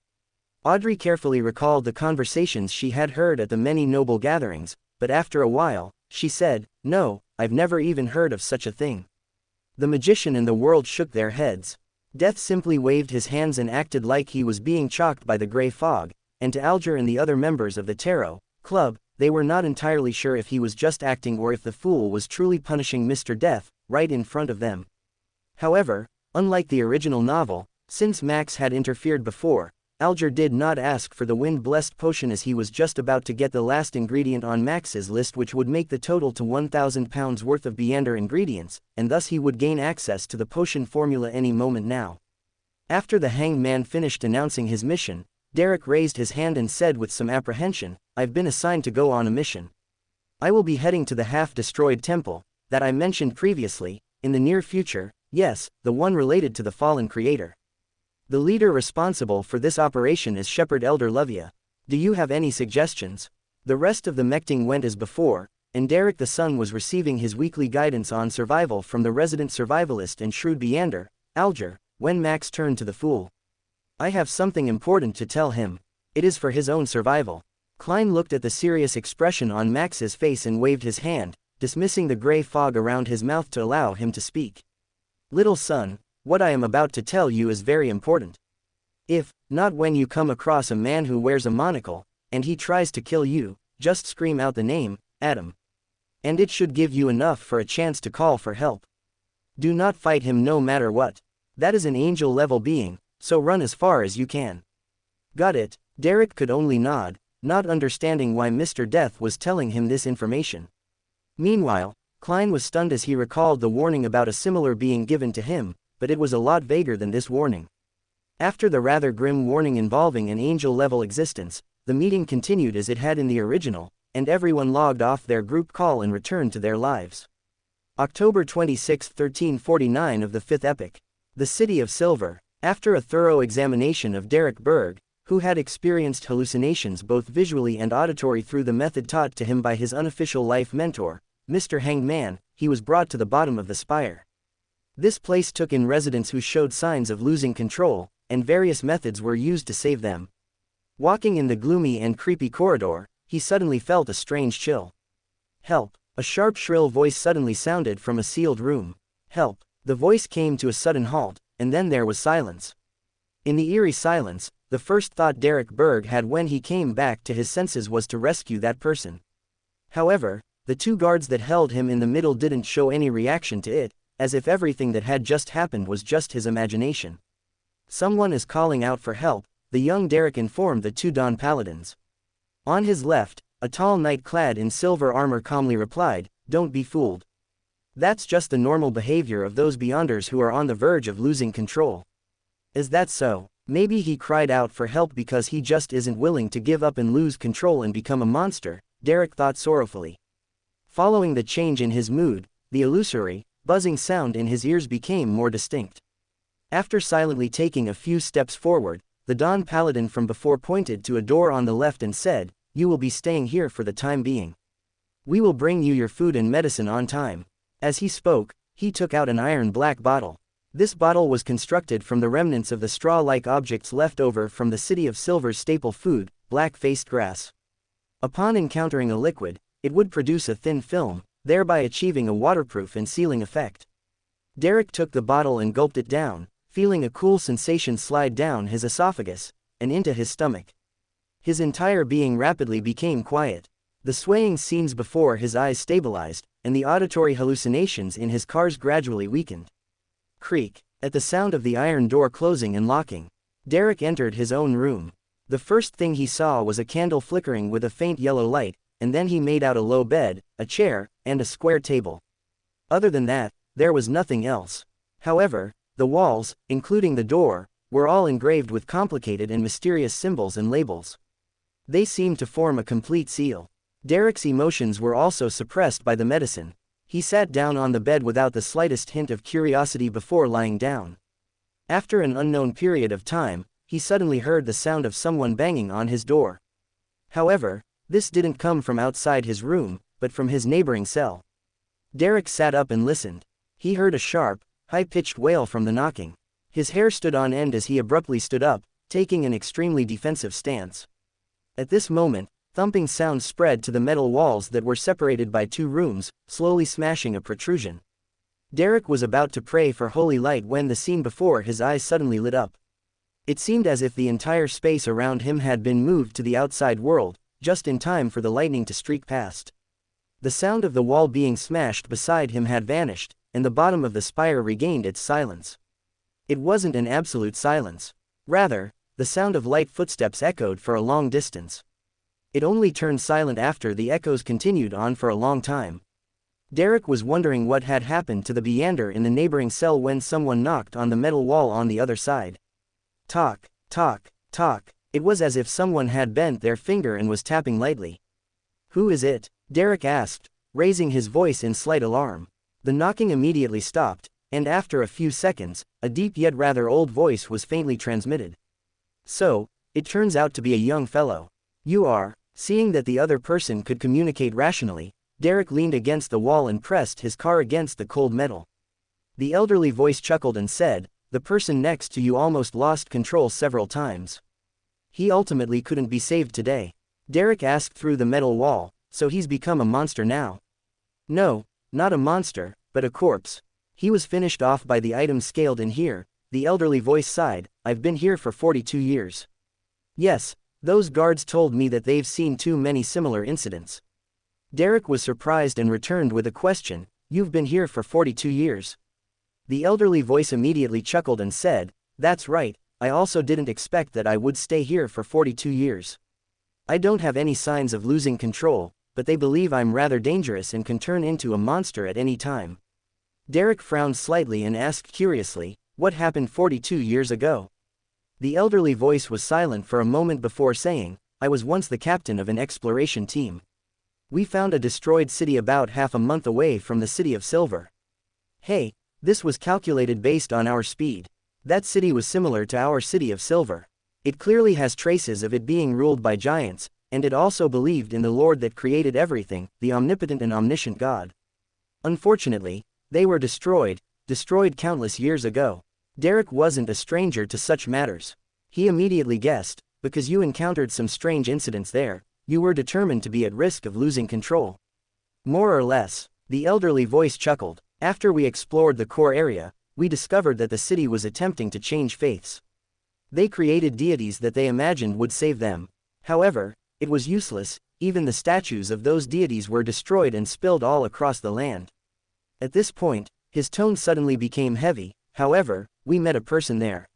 Audrey carefully recalled the conversations she had heard at the many noble gatherings, but after a while, she said, No, I've never even heard of such a thing. The Magician and the World shook their heads. Death simply waved his hands and acted like he was being chalked by the gray fog, and to Alger and the other members of the Tarot Club, they were not entirely sure if he was just acting or if the fool was truly punishing Mr. Death, right in front of them. However, unlike the original novel, since Max had interfered before, Alger did not ask for the wind-blessed potion as he was just about to get the last ingredient on Max's list, which would make the total to 1,000 pounds worth of Beyonder ingredients, and thus he would gain access to the potion formula any moment now. After the hanged man finished announcing his mission, Derek raised his hand and said with some apprehension, I've been assigned to go on a mission. I will be heading to the half-destroyed temple that I mentioned previously, in the near future, yes, the one related to the fallen creator. The leader responsible for this operation is Shepherd Elder Levia. Do you have any suggestions? The rest of the mechting went as before, and Derek the Son was receiving his weekly guidance on survival from the resident survivalist and shrewd Beyonder, Alger, when Max turned to the fool. I have something important to tell him. It is for his own survival. Klein looked at the serious expression on Max's face and waved his hand, dismissing the gray fog around his mouth to allow him to speak. Little son, what I am about to tell you is very important. If not when you come across a man who wears a monocle, and he tries to kill you, just scream out the name, Adam. And it should give you enough for a chance to call for help. Do not fight him no matter what. That is an angel-level being, so run as far as you can. Got it? Derek could only nod, not understanding why Mr. Death was telling him this information. Meanwhile, Klein was stunned as he recalled the warning about a similar being given to him, but it was a lot vaguer than this warning. After the rather grim warning involving an angel-level existence, the meeting continued as it had in the original, and everyone logged off their group call and returned to their lives. October 26, 1349 of the 5th epoch. The City of Silver. After a thorough examination of Derek Berg, who had experienced hallucinations both visually and auditory through the method taught to him by his unofficial life mentor, Mr. Hanged Man, he was brought to the bottom of the spire. This place took in residents who showed signs of losing control, and various methods were used to save them. Walking in the gloomy and creepy corridor, he suddenly felt a strange chill. Help! A sharp shrill voice suddenly sounded from a sealed room. Help! The voice came to a sudden halt, and then there was silence. In the eerie silence, the first thought Derek Berg had when he came back to his senses was to rescue that person. However, the two guards that held him in the middle didn't show any reaction to it, as if everything that had just happened was just his imagination. "Someone is calling out for help," the young Derek informed the two Dawn Paladins. On his left, a tall knight clad in silver armor calmly replied, "Don't be fooled. That's just the normal behavior of those Beyonders who are on the verge of losing control." "Is that so? Maybe he cried out for help because he just isn't willing to give up and lose control and become a monster," Derek thought sorrowfully. Following the change in his mood, the illusory, buzzing sound in his ears became more distinct. After silently taking a few steps forward, the Dawn Paladin from before pointed to a door on the left and said, "You will be staying here for the time being. We will bring you your food and medicine on time." As he spoke, he took out an iron black bottle. This bottle was constructed from the remnants of the straw-like objects left over from the City of Silver's staple food, black-faced grass. Upon encountering a liquid, it would produce a thin film, thereby achieving a waterproof and sealing effect. Derek took the bottle and gulped it down, feeling a cool sensation slide down his esophagus and into his stomach. His entire being rapidly became quiet. The swaying scenes before his eyes stabilized, and the auditory hallucinations in his cars gradually weakened. Creak. At the sound of the iron door closing and locking, Derek entered his own room. The first thing he saw was a candle flickering with a faint yellow light, and then he made out a low bed, a chair, and a square table. Other than that, there was nothing else. However, the walls, including the door, were all engraved with complicated and mysterious symbols and labels. They seemed to form a complete seal. Derek's emotions were also suppressed by the medicine. He sat down on the bed without the slightest hint of curiosity before lying down. After an unknown period of time, he suddenly heard the sound of someone banging on his door. However, this didn't come from outside his room, but from his neighboring cell. Derek sat up and listened. He heard a sharp, high-pitched wail from the knocking. His hair stood on end as he abruptly stood up, taking an extremely defensive stance. At this moment, thumping sounds spread to the metal walls that were separated by two rooms, slowly smashing a protrusion. Derek was about to pray for holy light when the scene before his eyes suddenly lit up. It seemed as if the entire space around him had been moved to the outside world, just in time for the lightning to streak past. The sound of the wall being smashed beside him had vanished, and the bottom of the spire regained its silence. It wasn't an absolute silence. Rather, the sound of light footsteps echoed for a long distance. It only turned silent after the echoes continued on for a long time. Derek was wondering what had happened to the Beyonder in the neighboring cell when someone knocked on the metal wall on the other side. Talk, talk, talk. It was as if someone had bent their finger and was tapping lightly. "Who is it?" Derek asked, raising his voice in slight alarm. The knocking immediately stopped, and after a few seconds, a deep yet rather old voice was faintly transmitted. "So, it turns out to be a young fellow. You are." Seeing that the other person could communicate rationally, Derek leaned against the wall and pressed his car against the cold metal. The elderly voice chuckled and said, "The person next to you almost lost control several times. He ultimately couldn't be saved today." Derek asked through the metal wall, "So he's become a monster now?" "No, not a monster, but a corpse. He was finished off by the items scaled in here." The elderly voice sighed, "I've been here for 42 years. Yes, those guards told me that they've seen too many similar incidents." Derek was surprised and returned with a question, "You've been here for 42 years?" The elderly voice immediately chuckled and said, "That's right, I also didn't expect that I would stay here for 42 years. I don't have any signs of losing control, but they believe I'm rather dangerous and can turn into a monster at any time." Derek frowned slightly and asked curiously, "What happened 42 years ago?" The elderly voice was silent for a moment before saying, "I was once the captain of an exploration team. We found a destroyed city about half a month away from the City of Silver. Hey, this was calculated based on our speed. That city was similar to our City of Silver. It clearly has traces of it being ruled by giants, and it also believed in the Lord that created everything, the omnipotent and omniscient God. Unfortunately, they were destroyed countless years ago." Derek wasn't a stranger to such matters. He immediately guessed, because you encountered some strange incidents there, you were determined to be at risk of losing control. "More or less," the elderly voice chuckled. After we explored the core area, we discovered that the city was attempting to change faiths. They created deities that they imagined would save them. However, it was useless, even the statues of those deities were destroyed and spilled all across the land. At this point, his tone suddenly became heavy. However, we met a person there.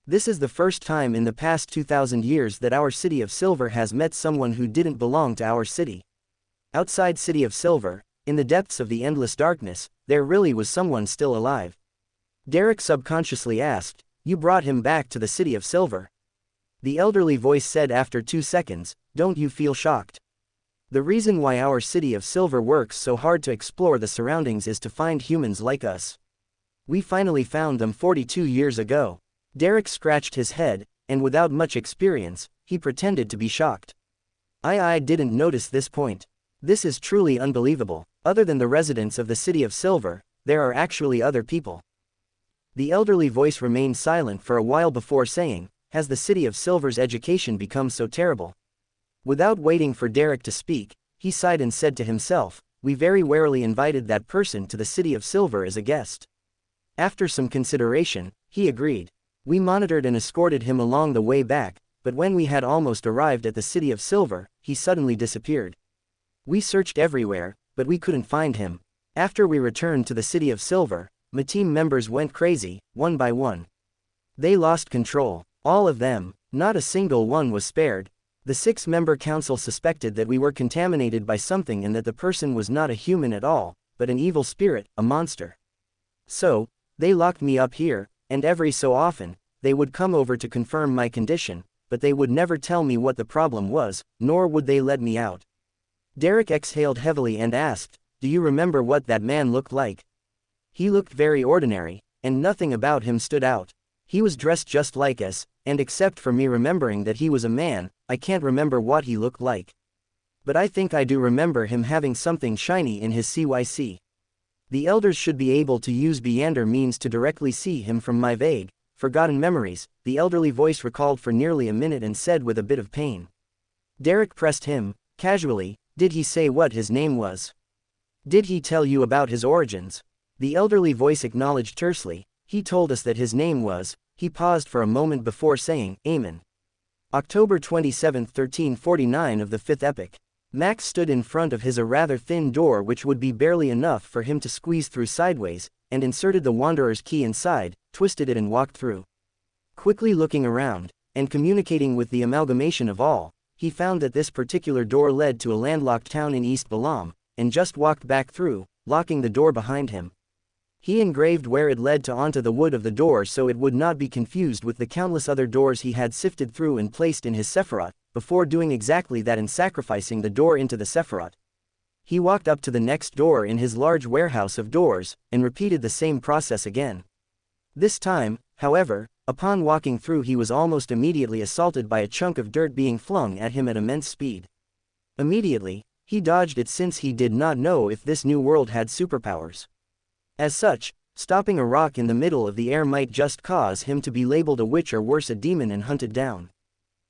This is the first time in the past 2,000 years that our City of Silver has met someone who didn't belong to our city. Outside City of Silver, in the depths of the endless darkness, there really was someone still alive. Derek subconsciously asked, "You brought him back to the City of Silver?" The elderly voice said after 2 seconds, "Don't you feel shocked? The reason why our City of Silver works so hard to explore the surroundings is to find humans like us. We finally found them 42 years ago." Derek scratched his head, and without much experience, he pretended to be shocked. I didn't notice this point. This is truly unbelievable. Other than the residents of the City of Silver, there are actually other people. The elderly voice remained silent for a while before saying, "Has the City of Silver's education become so terrible?" Without waiting for Derek to speak, he sighed and said to himself, "We very warily invited that person to the City of Silver as a guest." After some consideration, he agreed. We monitored and escorted him along the way back, but when we had almost arrived at the City of Silver, he suddenly disappeared. We searched everywhere, but we couldn't find him. After we returned to the City of Silver, my team members went crazy, one by one. They lost control. All of them, not a single one was spared. The 6-member council suspected that we were contaminated by something and that the person was not a human at all, but an evil spirit, a monster. So, they locked me up here, and every so often, they would come over to confirm my condition, but they would never tell me what the problem was, nor would they let me out. Derek exhaled heavily and asked, "Do you remember what that man looked like?" He looked very ordinary, and nothing about him stood out. He was dressed just like us, and except for me remembering that he was a man, I can't remember what he looked like. But I think I do remember him having something shiny in his CYC. The elders should be able to use Beander means to directly see him from my vague, forgotten memories, the elderly voice recalled for nearly a minute and said with a bit of pain. Derek pressed him, casually, "Did he say what his name was? Did he tell you about his origins?" The elderly voice acknowledged tersely, "He told us that his name was," he paused for a moment before saying, "Amen." October 27, 1349 of the 5th epoch. Max stood in front of his rather thin door which would be barely enough for him to squeeze through sideways, and inserted the Wanderer's key inside, twisted it and walked through. Quickly looking around, and communicating with the amalgamation of all, he found that this particular door led to a landlocked town in East Balam, and just walked back through, locking the door behind him. He engraved where it led to onto the wood of the door so it would not be confused with the countless other doors he had sifted through and placed in his Sephiroth, before doing exactly that and sacrificing the door into the Sephiroth. He walked up to the next door in his large warehouse of doors, and repeated the same process again. This time, however, upon walking through he was almost immediately assaulted by a chunk of dirt being flung at him at immense speed. Immediately, he dodged it since he did not know if this new world had superpowers. As such, stopping a rock in the middle of the air might just cause him to be labeled a witch or worse a demon and hunted down.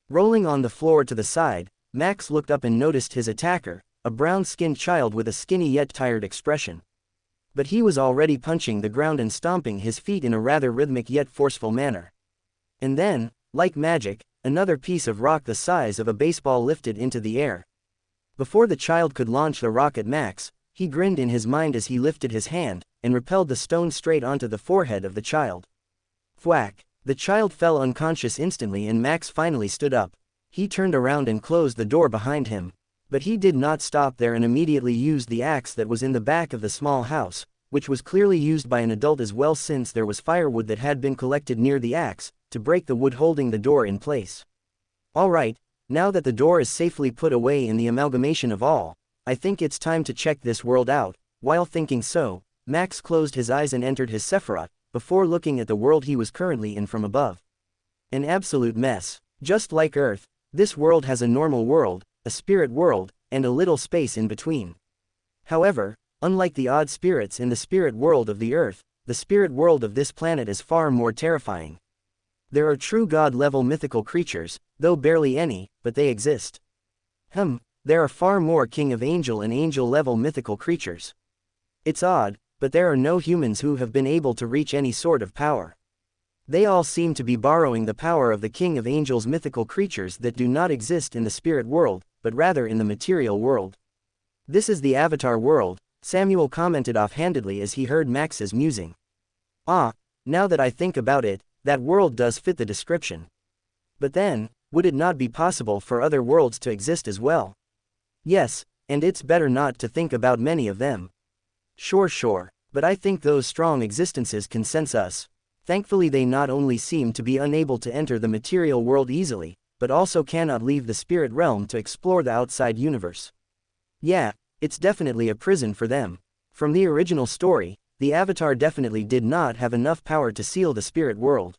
Rolling on the floor to the side, Max looked up and noticed his attacker, a brown-skinned child with a skinny yet tired expression. But he was already punching the ground and stomping his feet in a rather rhythmic yet forceful manner. And then, like magic, another piece of rock the size of a baseball lifted into the air. Before the child could launch the rock at Max, he grinned in his mind as he lifted his hand, and repelled the stone straight onto the forehead of the child. Thwack! The child fell unconscious instantly and Max finally stood up. He turned around and closed the door behind him. But he did not stop there and immediately used the axe that was in the back of the small house, which was clearly used by an adult as well since there was firewood that had been collected near the axe, to break the wood holding the door in place. Alright, now that the door is safely put away in the amalgamation of all, I think it's time to check this world out. While thinking so, Max closed his eyes and entered his Sephiroth, before looking at the world he was currently in from above. An absolute mess. Just like Earth, this world has a normal world, a spirit world, and a little space in between. However, unlike the odd spirits in the spirit world of the Earth, the spirit world of this planet is far more terrifying. There are true god-level mythical creatures, though barely any, but they exist. There are far more king of angel and angel-level mythical creatures. It's odd, but there are no humans who have been able to reach any sort of power. They all seem to be borrowing the power of the King of Angels, mythical creatures that do not exist in the spirit world, but rather in the material world. This is the Avatar world, Samuel commented offhandedly as he heard Max's musing. Ah, now that I think about it, that world does fit the description. But then, would it not be possible for other worlds to exist as well? Yes, and it's better not to think about many of them. Sure, but I think those strong existences can sense us. Thankfully they not only seem to be unable to enter the material world easily, but also cannot leave the spirit realm to explore the outside universe. Yeah, it's definitely a prison for them. From the original story, the Avatar definitely did not have enough power to seal the spirit world.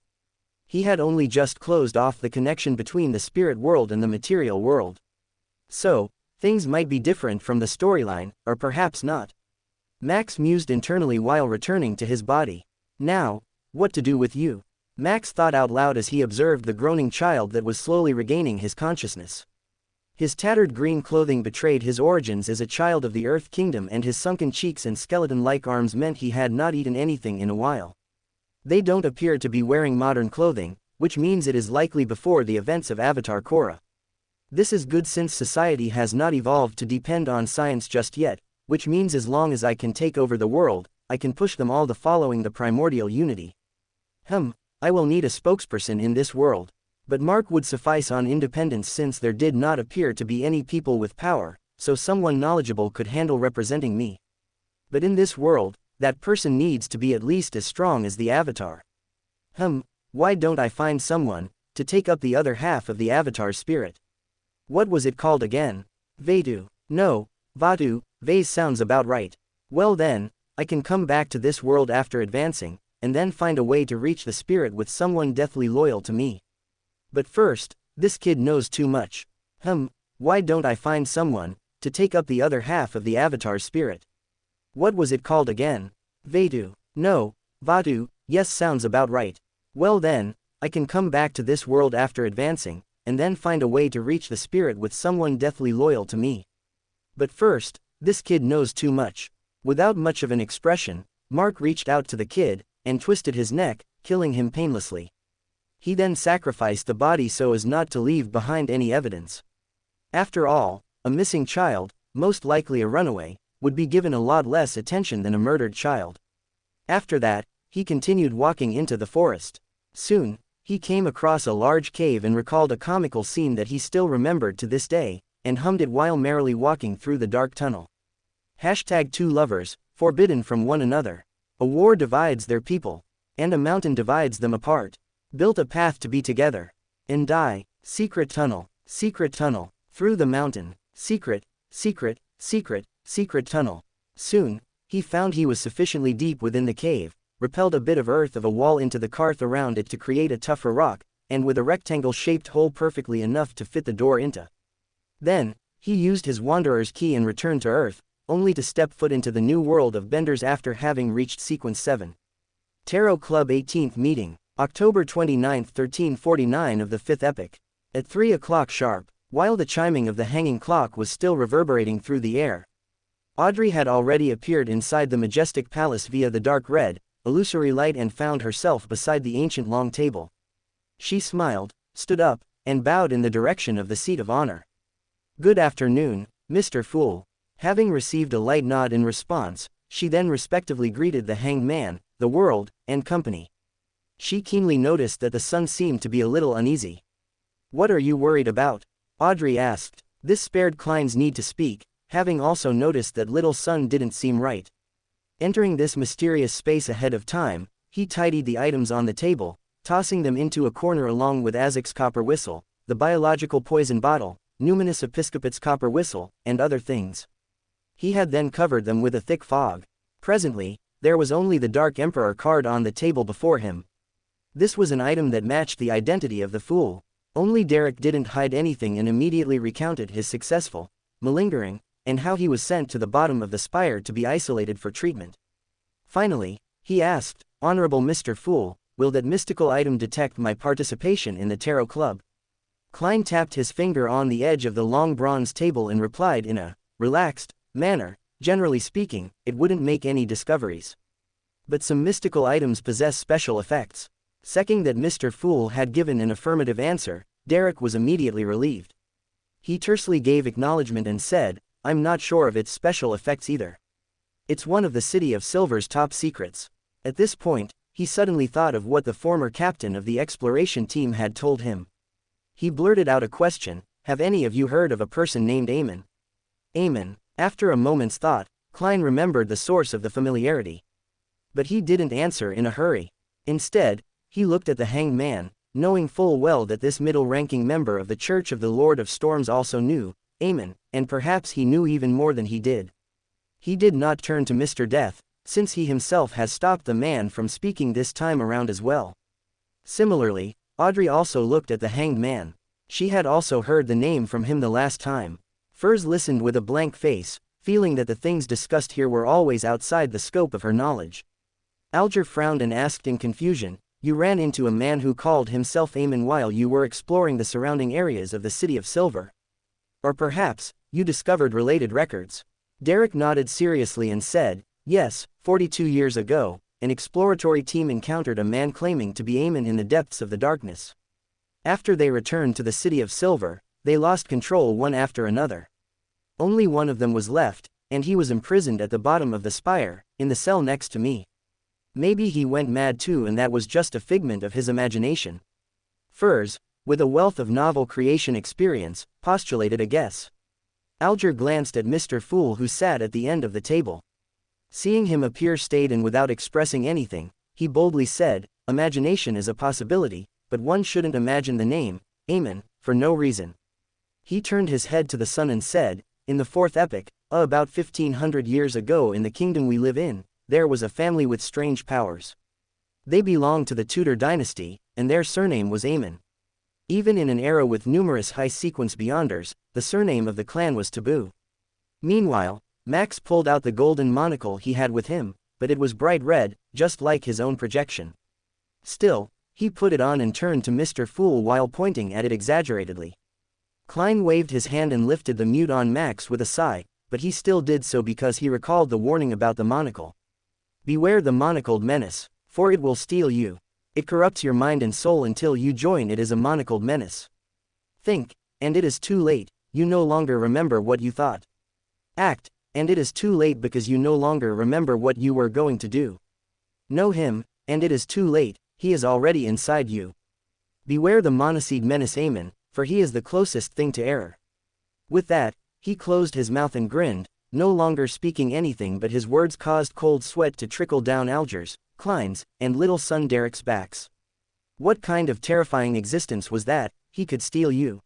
He had only just closed off the connection between the spirit world and the material world. So, things might be different from the storyline, or perhaps not. Max mused internally while returning to his body. Now, what to do with you? Max thought out loud as he observed the groaning child that was slowly regaining his consciousness. His tattered green clothing betrayed his origins as a child of the Earth Kingdom, and his sunken cheeks and skeleton-like arms meant he had not eaten anything in a while. They don't appear to be wearing modern clothing, which means it is likely before the events of Avatar Korra. This is good since society has not evolved to depend on science just yet, which means as long as I can take over the world, I can push them all to following the primordial unity. I will need a spokesperson in this world. But Mark would suffice on independence since there did not appear to be any people with power, so someone knowledgeable could handle representing me. But in this world, that person needs to be at least as strong as the Avatar. Why don't I find someone to take up the other half of the Avatar's spirit? What was it called again? Vatu. No, Vatu, Vase sounds about right. Well then, I can come back to this world after advancing, and then find a way to reach the spirit with someone deathly loyal to me. But first, this kid knows too much. Why don't I find someone to take up the other half of the Avatar's spirit? What was it called again? Vatu. No, Vatu, yes sounds about right. Well then, I can come back to this world after advancing, and then find a way to reach the spirit with someone deathly loyal to me. But first, this kid knows too much. Without much of an expression, Mark reached out to the kid, and twisted his neck, killing him painlessly. He then sacrificed the body so as not to leave behind any evidence. After all, a missing child, most likely a runaway, would be given a lot less attention than a murdered child. After that, he continued walking into the forest. Soon, he came across a large cave and recalled a comical scene that he still remembered to this day, and hummed it while merrily walking through the dark tunnel. #2 lovers, forbidden from one another. A war divides their people, and a mountain divides them apart. Built a path to be together, and die. Secret tunnel, through the mountain. Secret tunnel. Soon, he found he was sufficiently deep within the cave, repelled a bit of earth of a wall into the karth around it to create a tougher rock, and with a rectangle-shaped hole perfectly enough to fit the door into. Then, he used his Wanderer's key and returned to Earth, only to step foot into the new world of Benders after having reached Sequence 7. Tarot Club 18th Meeting, October 29, 1349 of the 5th Epoch. At 3 o'clock sharp, while the chiming of the hanging clock was still reverberating through the air, Audrey had already appeared inside the majestic palace via the dark red, illusory light and found herself beside the ancient long table. She smiled, stood up, and bowed in the direction of the seat of honor. "Good afternoon, Mr. Fool." Having received a light nod in response, she then respectively greeted the Hanged Man, the world, and company. She keenly noticed that the sun seemed to be a little uneasy. "What are you worried about?" Audrey asked. This spared Klein's need to speak, having also noticed that Little Sun didn't seem right. Entering this mysterious space ahead of time, he tidied the items on the table, tossing them into a corner along with Azek's copper whistle, the biological poison bottle, Numinous Episcopat's copper whistle, and other things. He had then covered them with a thick fog. Presently, there was only the Dark Emperor card on the table before him. This was an item that matched the identity of the fool. Only Derek didn't hide anything and immediately recounted his successful malingering, and how he was sent to the bottom of the spire to be isolated for treatment. Finally, he asked, "Honorable Mr. Fool, will that mystical item detect my participation in the Tarot Club?" Klein tapped his finger on the edge of the long bronze table and replied in a relaxed manner, generally speaking, it wouldn't make any discoveries. But some mystical items possess special effects. Seeing that Mr. Fool had given an affirmative answer, Derek was immediately relieved. He tersely gave acknowledgement and said, I'm not sure of its special effects either. It's one of the City of Silver's top secrets. At this point, he suddenly thought of what the former captain of the exploration team had told him. He blurted out a question, have any of you heard of a person named Amon? Amon. After a moment's thought, Klein remembered the source of the familiarity. But he didn't answer in a hurry. Instead, he looked at the Hanged Man, knowing full well that this middle-ranking member of the Church of the Lord of Storms also knew Amon, and perhaps he knew even more than he did. He did not turn to Mr. Death, since he himself has stopped the man from speaking this time around as well. Similarly, Audrey also looked at the Hanged Man. She had also heard the name from him the last time. Furs listened with a blank face, feeling that the things discussed here were always outside the scope of her knowledge. Alger frowned and asked in confusion, you ran into a man who called himself Amon while you were exploring the surrounding areas of the City of Silver? Or perhaps, you discovered related records? Derek nodded seriously and said, yes, 42 years ago, an exploratory team encountered a man claiming to be Amon in the depths of the darkness. After they returned to the City of Silver, they lost control one after another. Only one of them was left, and he was imprisoned at the bottom of the spire, in the cell next to me. Maybe he went mad too and that was just a figment of his imagination. Furs, with a wealth of novel creation experience, postulated a guess. Alger glanced at Mr. Fool who sat at the end of the table. Seeing him appear staid and without expressing anything, he boldly said, imagination is a possibility, but one shouldn't imagine the name, Amon, for no reason. He turned his head to the sun and said, in the fourth epoch, about 1500 years ago in the kingdom we live in, there was a family with strange powers. They belonged to the Tudor dynasty, and their surname was Amon. Even in an era with numerous high-sequence beyonders, the surname of the clan was taboo. Meanwhile, Max pulled out the golden monocle he had with him, but it was bright red, just like his own projection. Still, he put it on and turned to Mr. Fool while pointing at it exaggeratedly. Klein waved his hand and lifted the mute on Max with a sigh, but he still did so because he recalled the warning about the monocle. Beware the monocled menace, for it will steal you. It corrupts your mind and soul until you join it as a monocled menace. Think, and it is too late, you no longer remember what you thought. Act, and it is too late because you no longer remember what you were going to do. Know him, and it is too late, he is already inside you. Beware the monoseed menace Amon, for he is the closest thing to error. With that, he closed his mouth and grinned, no longer speaking anything but his words caused cold sweat to trickle down Alger's, Klein's, and little son Derek's backs. What kind of terrifying existence was that, he could steal you?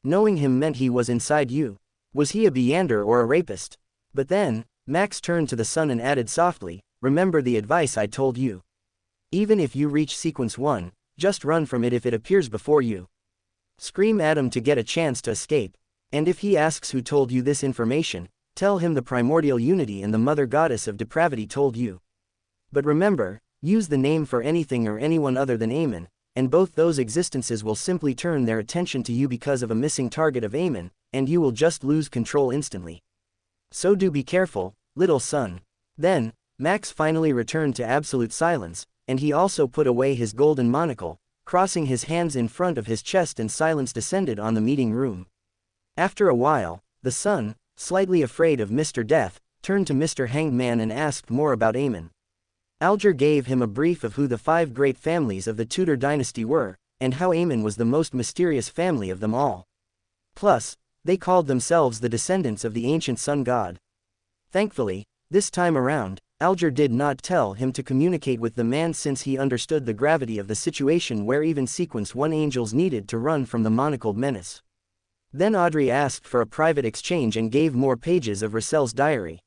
Knowing him meant he was inside you. Was he a Beander or a rapist? But then, Max turned to the son and added softly, remember the advice I told you. Even if you reach sequence 1, just run from it if it appears before you. Scream at him to get a chance to escape. And if he asks who told you this information, tell him the primordial unity and the mother goddess of depravity told you. But remember, use the name for anything or anyone other than Amon, and both those existences will simply turn their attention to you because of a missing target of Amon, and you will just lose control instantly. So do be careful, little son. Then, Max finally returned to absolute silence, and he also put away his golden monocle, crossing his hands in front of his chest, and silence descended on the meeting room. After a while, the son, slightly afraid of Mr. Death, turned to Mr. Hanged Man and asked more about Amon. Alger gave him a brief of who the 5 great families of the Tudor dynasty were, and how Amon was the most mysterious family of them all. Plus, they called themselves the descendants of the ancient sun god. Thankfully, this time around, Alger did not tell him to communicate with the man since he understood the gravity of the situation where even sequence 1 angels needed to run from the monocled menace. Then Audrey asked for a private exchange and gave more pages of Russell's diary.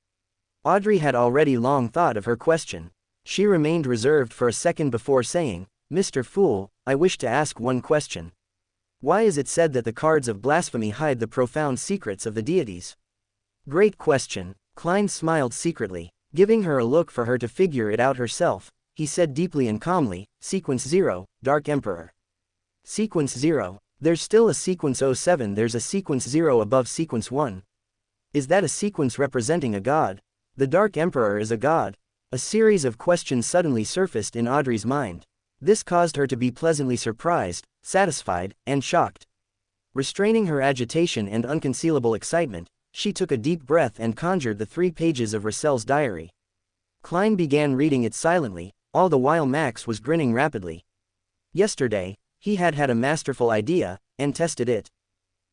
Audrey had already long thought of her question. She remained reserved for a second before saying, Mr. Fool, I wish to ask one question. Why is it said that the cards of blasphemy hide the profound secrets of the deities? Great question. Klein smiled secretly, giving her a look for her to figure it out herself. He said deeply and calmly, Sequence 0, Dark Emperor. Sequence 0. There's still a Sequence 07, there's a Sequence 0 above Sequence 1. Is that a sequence representing a god? The Dark Emperor is a god. A series of questions suddenly surfaced in Audrey's mind. This caused her to be pleasantly surprised, satisfied, and shocked. Restraining her agitation and unconcealable excitement, she took a deep breath and conjured the 3 pages of Russell's diary. Klein began reading it silently, all the while Max was grinning rapidly. Yesterday, he had had a masterful idea, and tested it.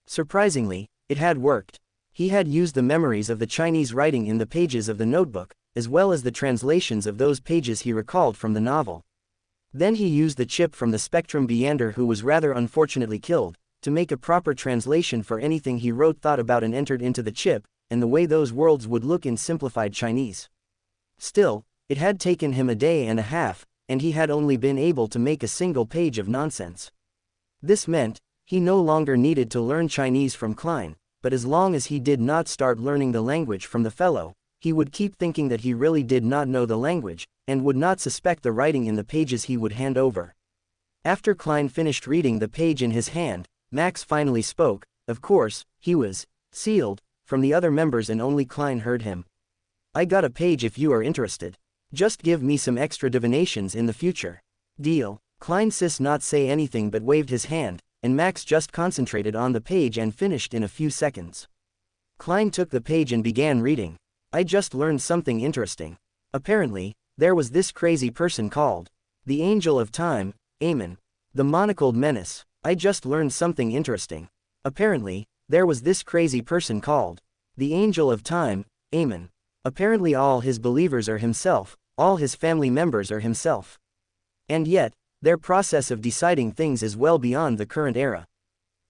Surprisingly, it had worked. He had used the memories of the Chinese writing in the pages of the notebook, as well as the translations of those pages he recalled from the novel. Then he used the chip from the Spectrum Beander, who was rather unfortunately killed, to make a proper translation for anything he wrote, thought about, and entered into the chip, and the way those worlds would look in simplified Chinese. Still, it had taken him a day and a half, and he had only been able to make a single page of nonsense. This meant, he no longer needed to learn Chinese from Klein, but as long as he did not start learning the language from the fellow, he would keep thinking that he really did not know the language, and would not suspect the writing in the pages he would hand over. After Klein finished reading the page in his hand, Max finally spoke. Of course, he was sealed from the other members and only Klein heard him. I got a page if you are interested. Just give me some extra divinations in the future. Deal. Klein sis not say anything but waved his hand, and Max just concentrated on the page and finished in a few seconds. Klein took the page and began reading. I just learned something interesting. Apparently, there was this crazy person called the Angel of Time, Amen. The monocled menace. I just learned something interesting. Apparently, there was this crazy person called the Angel of Time, Amen. Apparently all his believers are himself, all his family members are himself. And yet, their process of deciding things is well beyond the current era.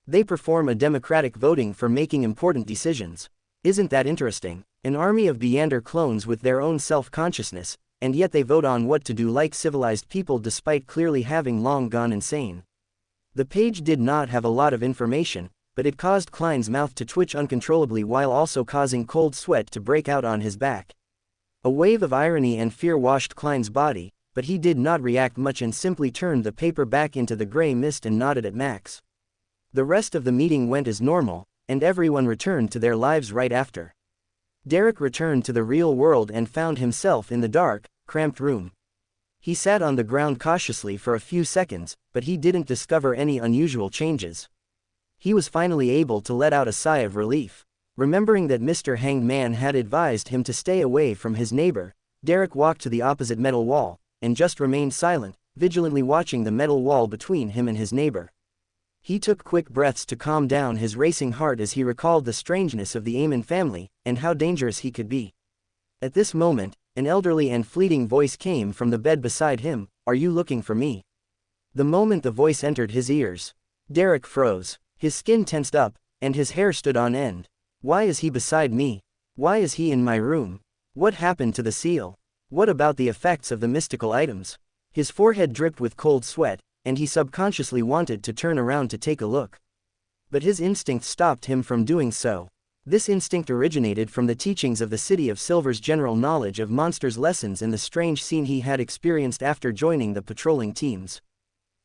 They perform a democratic voting for making important decisions. Isn't that interesting? An army of Beander clones with their own self-consciousness, and yet they vote on what to do like civilized people despite clearly having long gone insane. The page did not have a lot of information, but it caused Klein's mouth to twitch uncontrollably while also causing cold sweat to break out on his back. A wave of irony and fear washed Klein's body, but he did not react much and simply turned the paper back into the gray mist and nodded at Max. The rest of the meeting went as normal, and everyone returned to their lives right after. Derek returned to the real world and found himself in the dark, cramped room. He sat on the ground cautiously for a few seconds, but he didn't discover any unusual changes. He was finally able to let out a sigh of relief. Remembering that Mr. Hanged Man had advised him to stay away from his neighbor, Derek walked to the opposite metal wall, and just remained silent, vigilantly watching the metal wall between him and his neighbor. He took quick breaths to calm down his racing heart as he recalled the strangeness of the Amen family, and how dangerous he could be. At this moment, an elderly and fleeting voice came from the bed beside him. Are you looking for me? The moment the voice entered his ears, Derek froze. His skin tensed up, and his hair stood on end. Why is he beside me? Why is he in my room? What happened to the seal? What about the effects of the mystical items? His forehead dripped with cold sweat, and he subconsciously wanted to turn around to take a look. But his instinct stopped him from doing so. This instinct originated from the teachings of the City of Silver's general knowledge of monsters' lessons and the strange scene he had experienced after joining the patrolling teams.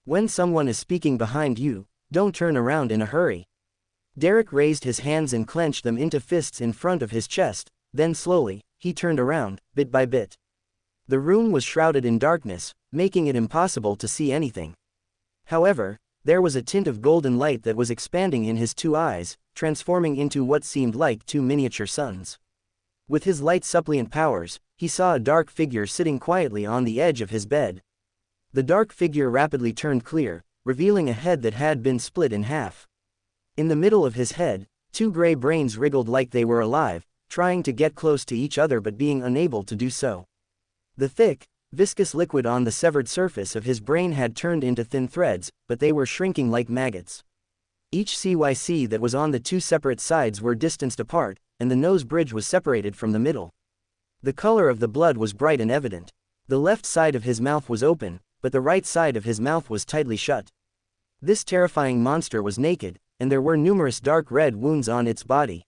When someone is speaking behind you, don't turn around in a hurry. Derek raised his hands and clenched them into fists in front of his chest, then slowly, he turned around, bit by bit. The room was shrouded in darkness, making it impossible to see anything. However, there was a tint of golden light that was expanding in his 2 eyes, transforming into what seemed like 2 miniature suns. With his light suppliant powers, he saw a dark figure sitting quietly on the edge of his bed. The dark figure rapidly turned clear, revealing a head that had been split in half. In the middle of his head, 2 gray brains wriggled like they were alive, trying to get close to each other but being unable to do so. The thick, viscous liquid on the severed surface of his brain had turned into thin threads, but they were shrinking like maggots. Each CYC that was on the 2 separate sides were distanced apart, and the nose bridge was separated from the middle. The color of the blood was bright and evident. The left side of his mouth was open, but the right side of his mouth was tightly shut. This terrifying monster was naked, and there were numerous dark red wounds on its body.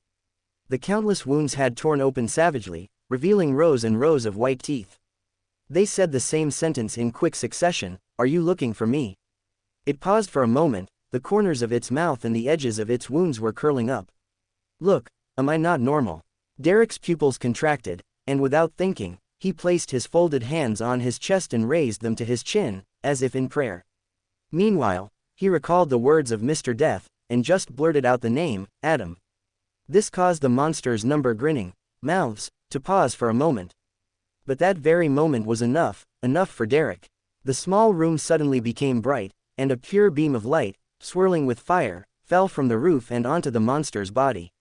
The countless wounds had torn open savagely, revealing rows and rows of white teeth. They said the same sentence in quick succession, "Are you looking for me?" It paused for a moment, the corners of its mouth and the edges of its wounds were curling up. "Look, am I not normal?" Derek's pupils contracted, and without thinking, he placed his folded hands on his chest and raised them to his chin, as if in prayer. Meanwhile, he recalled the words of Mr. Death, and just blurted out the name, Adam. This caused the monster's grinning mouths to pause for a moment. But that very moment was enough for Derek. The small room suddenly became bright, and a pure beam of light, swirling with fire, fell from the roof and onto the monster's body.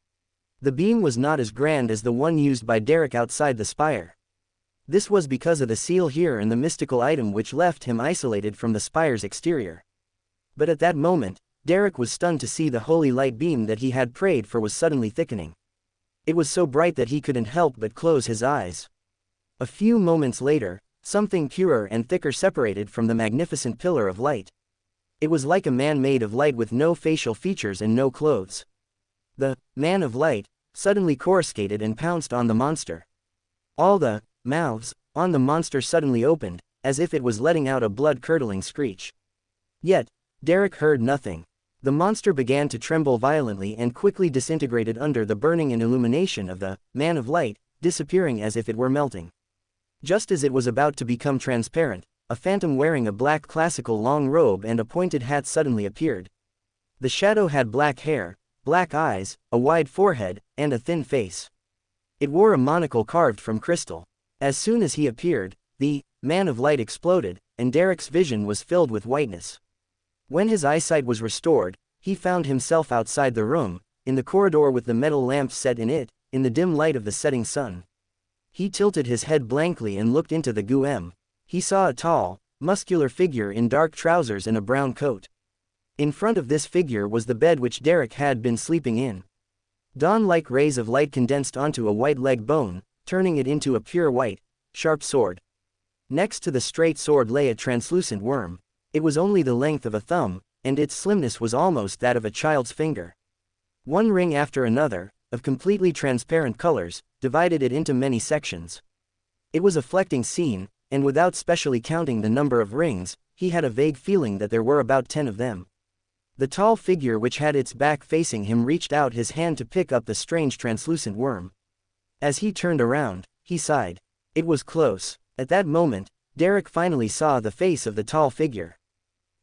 The beam was not as grand as the one used by Derek outside the spire. This was because of the seal here and the mystical item which left him isolated from the spire's exterior. But at that moment, Derek was stunned to see the holy light beam that he had prayed for was suddenly thickening. It was so bright that he couldn't help but close his eyes. A few moments later, something purer and thicker separated from the magnificent pillar of light. It was like a man made of light with no facial features and no clothes. The man of light suddenly coruscated and pounced on the monster. All the mouths on the monster suddenly opened, as if it was letting out a blood-curdling screech. Yet, Derek heard nothing. The monster began to tremble violently and quickly disintegrated under the burning and illumination of the man of light, disappearing as if it were melting. Just as it was about to become transparent, a phantom wearing a black classical long robe and a pointed hat suddenly appeared. The shadow had black hair, black eyes, a wide forehead, and a thin face. It wore a monocle carved from crystal. As soon as he appeared, the man of light exploded, and Derek's vision was filled with whiteness. When his eyesight was restored, he found himself outside the room, in the corridor with the metal lamp set in it, in the dim light of the setting sun. He tilted his head blankly and looked into the GUM. He saw a tall, muscular figure in dark trousers and a brown coat. In front of this figure was the bed which Derek had been sleeping in. Dawn-like rays of light condensed onto a white leg bone, turning it into a pure white, sharp sword. Next to the straight sword lay a translucent worm. It was only the length of a thumb, and its slimness was almost that of a child's finger. One ring after another, of completely transparent colors, divided it into many sections. It was a flecting scene, and without specially counting the number of rings, he had a vague feeling that there were about 10 of them. The tall figure which had its back facing him reached out his hand to pick up the strange translucent worm. As he turned around, he sighed. It was close. At that moment, Derek finally saw the face of the tall figure.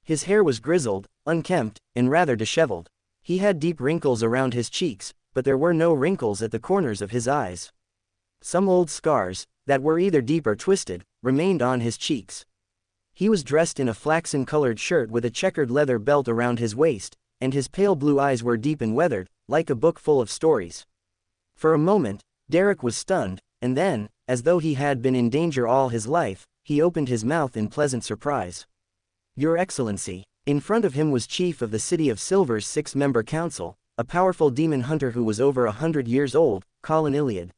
His hair was grizzled, unkempt, and rather disheveled. He had deep wrinkles around his cheeks, but there were no wrinkles at the corners of his eyes. Some old scars, that were either deep or twisted, remained on his cheeks. He was dressed in a flaxen-colored shirt with a checkered leather belt around his waist, and his pale blue eyes were deep and weathered, like a book full of stories. For a moment, Derek was stunned, and then, as though he had been in danger all his life, he opened his mouth in pleasant surprise. "Your Excellency." In front of him was Chief of the City of Silver's 6-member council, a powerful demon hunter who was over 100 years old, Colin Iliad.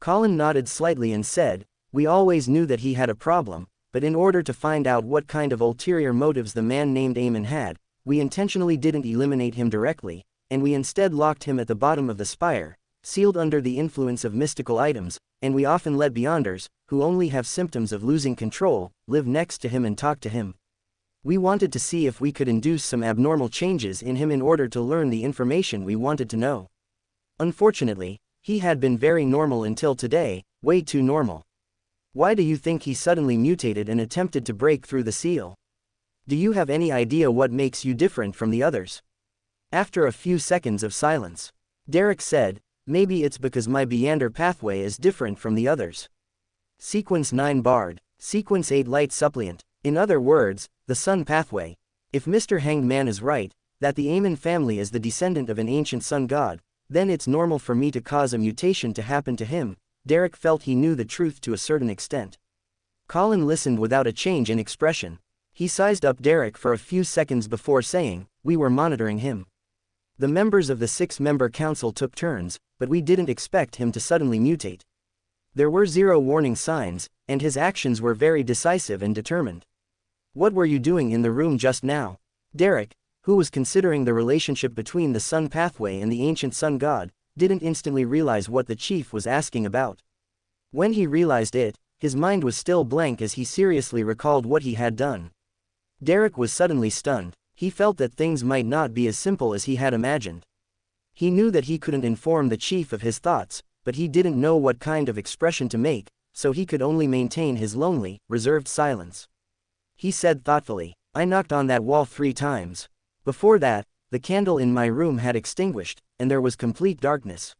Colin nodded slightly and said, "We always knew that he had a problem, but in order to find out what kind of ulterior motives the man named Eamon had, we intentionally didn't eliminate him directly, and we instead locked him at the bottom of the spire, sealed under the influence of mystical items, and we often let Beyonders, who only have symptoms of losing control, live next to him and talk to him. We wanted to see if we could induce some abnormal changes in him in order to learn the information we wanted to know. Unfortunately, he had been very normal until today, way too normal. Why do you think he suddenly mutated and attempted to break through the seal? Do you have any idea what makes you different from the others?" After a few seconds of silence, Derek said, "Maybe it's because my Beyonder pathway is different from the others." Sequence 9 Bard. Sequence 8 Light Suppliant. In other words, the Sun pathway. If Mr. Hanged Man is right, that the Aemon family is the descendant of an ancient sun god, then it's normal for me to cause a mutation to happen to him. Derek felt he knew the truth to a certain extent. Colin listened without a change in expression. He sized up Derek for a few seconds before saying, "We were monitoring him. The members of the 6-member council took turns, but we didn't expect him to suddenly mutate. There were 0 warning signs, and his actions were very decisive and determined." "What were you doing in the room just now?" Derek, who was considering the relationship between the sun pathway and the ancient sun god, didn't instantly realize what the chief was asking about. When he realized it, his mind was still blank as he seriously recalled what he had done. Derek was suddenly stunned. He felt that things might not be as simple as he had imagined. He knew that he couldn't inform the chief of his thoughts, but he didn't know what kind of expression to make, so he could only maintain his lonely, reserved silence. He said thoughtfully, "I knocked on that wall 3 times. Before that, the candle in my room had extinguished, and there was complete darkness.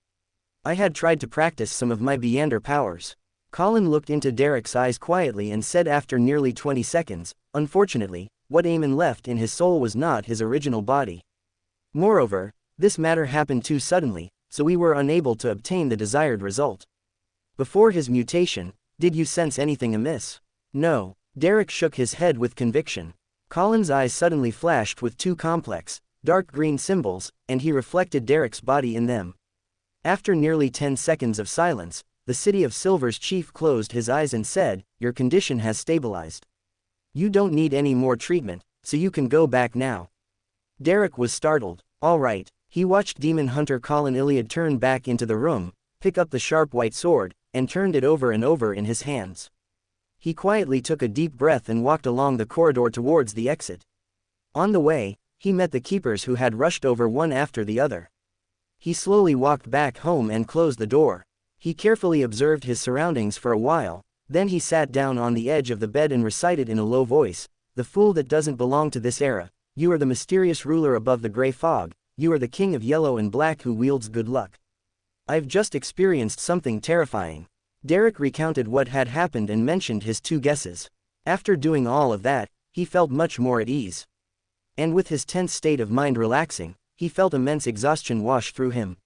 I had tried to practice some of my Beyonder powers." Colin looked into Derek's eyes quietly and said after nearly 20 seconds, "Unfortunately, what Eamon left in his soul was not his original body. Moreover, this matter happened too suddenly, so we were unable to obtain the desired result. Before his mutation, did you sense anything amiss?" "No." Derek shook his head with conviction. Colin's eyes suddenly flashed with 2 complex, dark green symbols, and he reflected Derek's body in them. After nearly 10 seconds of silence, the City of Silver's chief closed his eyes and said, "Your condition has stabilized. You don't need any more treatment, so you can go back now." Derek was startled. "All right." He watched demon hunter Colin Iliad turn back into the room, pick up the sharp white sword, and turned it over and over in his hands. He quietly took a deep breath and walked along the corridor towards the exit. On the way, he met the keepers who had rushed over one after the other. He slowly walked back home and closed the door. He carefully observed his surroundings for a while, then he sat down on the edge of the bed and recited in a low voice, "The fool that doesn't belong to this era, you are the mysterious ruler above the gray fog, you are the king of yellow and black who wields good luck. I've just experienced something terrifying." Derek recounted what had happened and mentioned his 2 guesses. After doing all of that, he felt much more at ease. And with his tense state of mind relaxing, he felt immense exhaustion wash through him.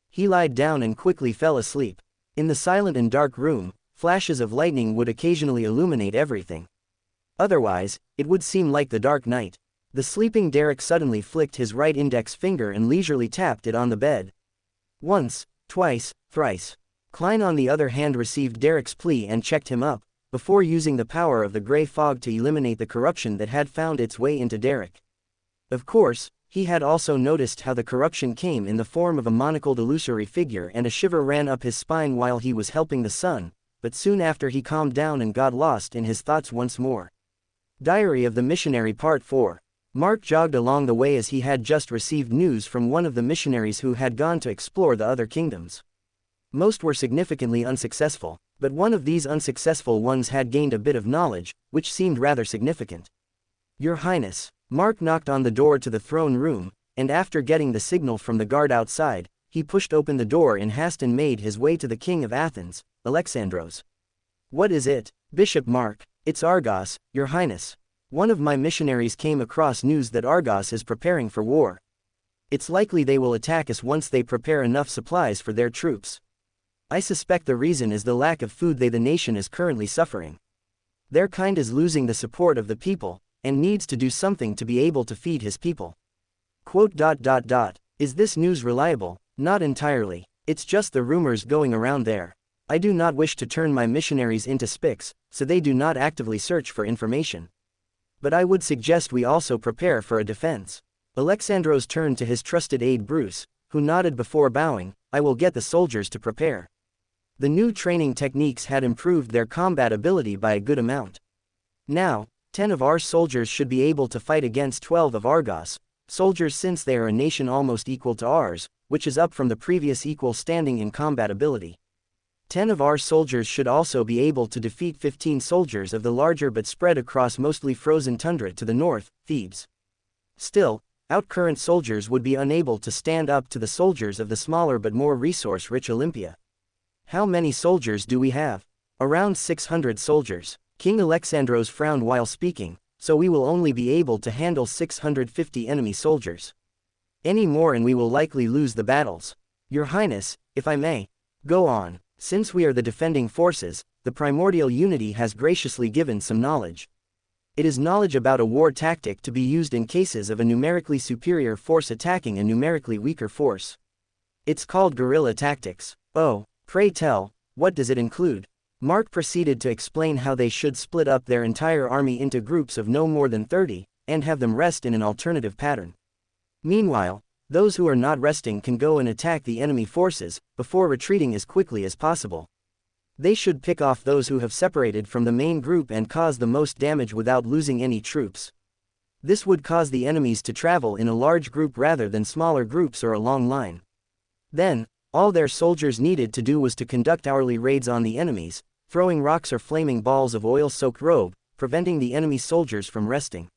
He lied down and quickly fell asleep. In the silent and dark room, flashes of lightning would occasionally illuminate everything. Otherwise, it would seem like the dark night. The sleeping Derek suddenly flicked his right index finger and leisurely tapped it on the bed. Once, twice, thrice. Klein on the other hand received Derek's plea and checked him up, before using the power of the gray fog to eliminate the corruption that had found its way into Derek. Of course, he had also noticed how the corruption came in the form of a monocled illusory figure, and a shiver ran up his spine while he was helping the sun, but soon after he calmed down and got lost in his thoughts once more. Diary of the Missionary Part 4. Mark jogged along the way as he had just received news from one of the missionaries who had gone to explore the other kingdoms. Most were significantly unsuccessful, but one of these unsuccessful ones had gained a bit of knowledge, which seemed rather significant. "Your Highness." Mark knocked on the door to the throne room, and after getting the signal from the guard outside, he pushed open the door in haste and made his way to the King of Athens, Alexandros. "What is it?" "Bishop Mark, it's Argos, Your Highness. One of my missionaries came across news that Argos is preparing for war. It's likely they will attack us once they prepare enough supplies for their troops. I suspect the reason is the lack of food the nation is currently suffering. Their kind is losing the support of the people, and needs to do something to be able to feed his people." Is this news reliable? "Not entirely. It's just the rumors going around there. I do not wish to turn my missionaries into spics, so they do not actively search for information. But I would suggest we also prepare for a defense." Alexandros turned to his trusted aide Bruce, who nodded before bowing. "I will get the soldiers to prepare." The new training techniques had improved their combat ability by a good amount. Now, 10 of our soldiers should be able to fight against 12 of Argos soldiers, since they are a nation almost equal to ours, which is up from the previous equal standing in combat ability. 10 of our soldiers should also be able to defeat 15 soldiers of the larger but spread across mostly frozen tundra to the north, Thebes. Still, outcurrent soldiers would be unable to stand up to the soldiers of the smaller but more resource-rich Olympia. "How many soldiers do we have?" "Around 600 soldiers." King Alexandros frowned while speaking. "So we will only be able to handle 650 enemy soldiers. Any more and we will likely lose the battles." "Your Highness, if I may." "Go on." "Since we are the defending forces, the primordial unity has graciously given some knowledge. It is knowledge about a war tactic to be used in cases of a numerically superior force attacking a numerically weaker force. It's called guerrilla tactics." "Oh, pray tell, what does it include?" Mark proceeded to explain how they should split up their entire army into groups of no more than 30, and have them rest in an alternative pattern. Meanwhile, those who are not resting can go and attack the enemy forces, before retreating as quickly as possible. They should pick off those who have separated from the main group and cause the most damage without losing any troops. This would cause the enemies to travel in a large group rather than smaller groups or a long line. Then, All their soldiers needed to do was to conduct hourly raids on the enemies, throwing rocks or flaming balls of oil-soaked robe, preventing the enemy soldiers from resting.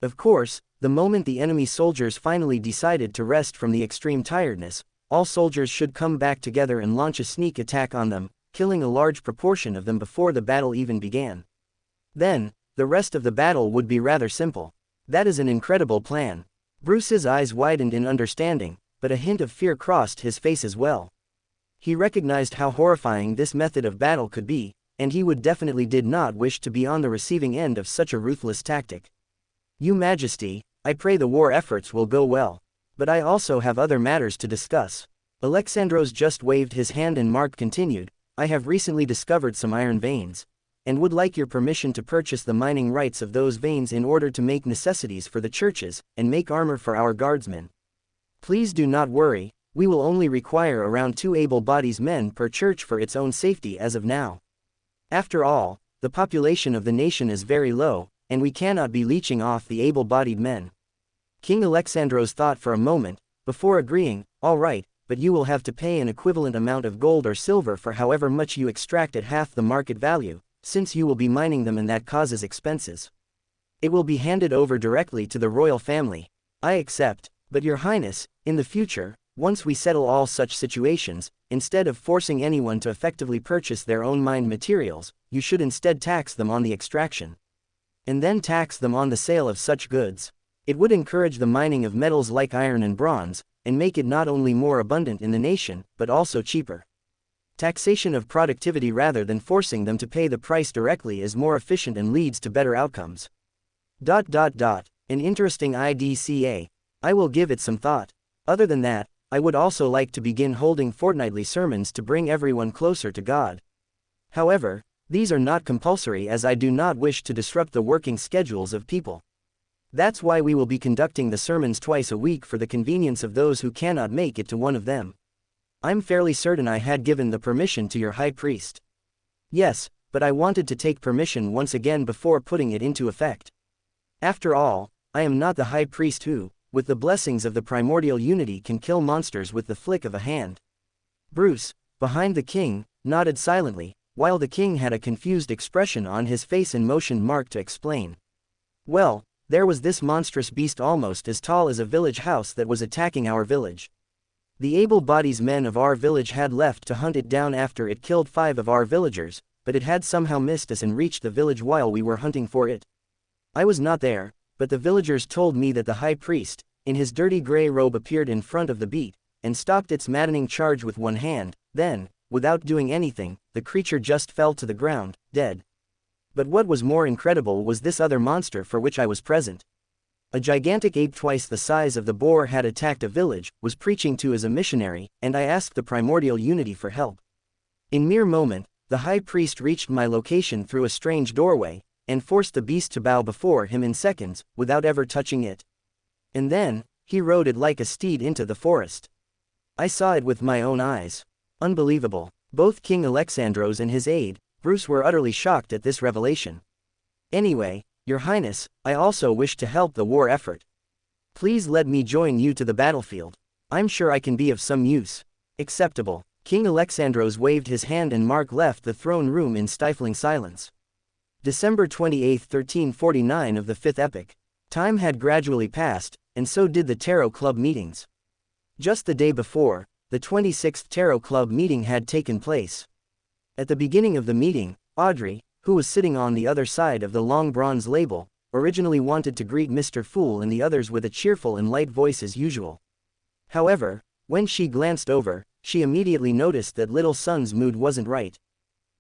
Of course, the moment the enemy soldiers finally decided to rest from the extreme tiredness, all soldiers should come back together and launch a sneak attack on them, killing a large proportion of them before the battle even began. Then, the rest of the battle would be rather simple. That is an incredible plan. Bruce's eyes widened in understanding, but a hint of fear crossed his face as well. He recognized how horrifying this method of battle could be, and he would definitely did not wish to be on the receiving end of such a ruthless tactic. Your Majesty, I pray the war efforts will go well. But I also have other matters to discuss. Alexandros just waved his hand and Mark continued, I have recently discovered some iron veins, and would like your permission to purchase the mining rights of those veins in order to make necessities for the churches, and make armor for our guardsmen. Please do not worry, we will only require around 2 able-bodied men per church for its own safety as of now. After all, the population of the nation is very low, and we cannot be leeching off the able-bodied men. King Alexandros thought for a moment, before agreeing, all right, but you will have to pay an equivalent amount of gold or silver for however much you extract at half the market value, since you will be mining them and that causes expenses. It will be handed over directly to the royal family. I accept, but Your Highness, in the future, once we settle all such situations, instead of forcing anyone to effectively purchase their own mined materials, you should instead tax them on the extraction. And then tax them on the sale of such goods. It would encourage the mining of metals like iron and bronze, and make it not only more abundant in the nation, but also cheaper. Taxation of productivity rather than forcing them to pay the price directly is more efficient and leads to better outcomes. An interesting idea. I will give it some thought. Other than that, I would also like to begin holding fortnightly sermons to bring everyone closer to God. However, these are not compulsory as I do not wish to disrupt the working schedules of people. That's why we will be conducting the sermons twice a week for the convenience of those who cannot make it to one of them. I'm fairly certain I had given the permission to your high priest. Yes, but I wanted to take permission once again before putting it into effect. After all, I am not the high priest who, with the blessings of the primordial unity, can kill monsters with the flick of a hand. Bruce, behind the king, nodded silently, while the king had a confused expression on his face and motioned Mark to explain. Well, there was this monstrous beast almost as tall as a village house that was attacking our village. The able-bodied men of our village had left to hunt it down after it killed 5 of our villagers, but it had somehow missed us and reached the village while we were hunting for it. I was not there, but the villagers told me that the high priest, in his dirty gray robe, appeared in front of the beast, and stopped its maddening charge with one hand. Then, without doing anything, the creature just fell to the ground, dead. But what was more incredible was this other monster for which I was present. A gigantic ape twice the size of the boar had attacked a village, was preaching to as a missionary, and I asked the primordial unity for help. In mere moment, the high priest reached my location through a strange doorway, and forced the beast to bow before him in seconds, without ever touching it. And then, he rode it like a steed into the forest. I saw it with my own eyes. Unbelievable. Both King Alexandros and his aide, Bruce, were utterly shocked at this revelation. Anyway, Your Highness, I also wish to help the war effort. Please let me join you to the battlefield. I'm sure I can be of some use. Acceptable. King Alexandros waved his hand and Mark left the throne room in stifling silence. December 28, 1349 of the 5th epoch. Time had gradually passed, and so did the Tarot Club meetings. Just the day before, the 26th Tarot Club meeting had taken place. At the beginning of the meeting, Audrey, who was sitting on the other side of the long bronze label, originally wanted to greet Mr. Fool and the others with a cheerful and light voice as usual. However, when she glanced over, she immediately noticed that Little Sun's mood wasn't right.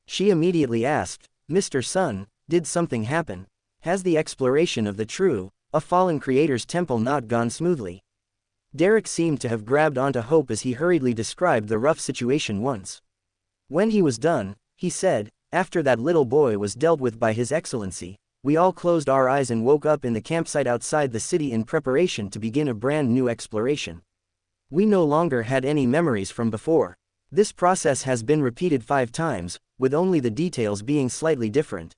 She immediately asked, Mr. Sun, did something happen? Has the exploration of the true, a fallen creator's temple not gone smoothly? Derek seemed to have grabbed onto hope as he hurriedly described the rough situation once. When he was done, he said, after that little boy was dealt with by His Excellency, we all closed our eyes and woke up in the campsite outside the city in preparation to begin a brand new exploration. We no longer had any memories from before. This process has been repeated 5 times, with only the details being slightly different.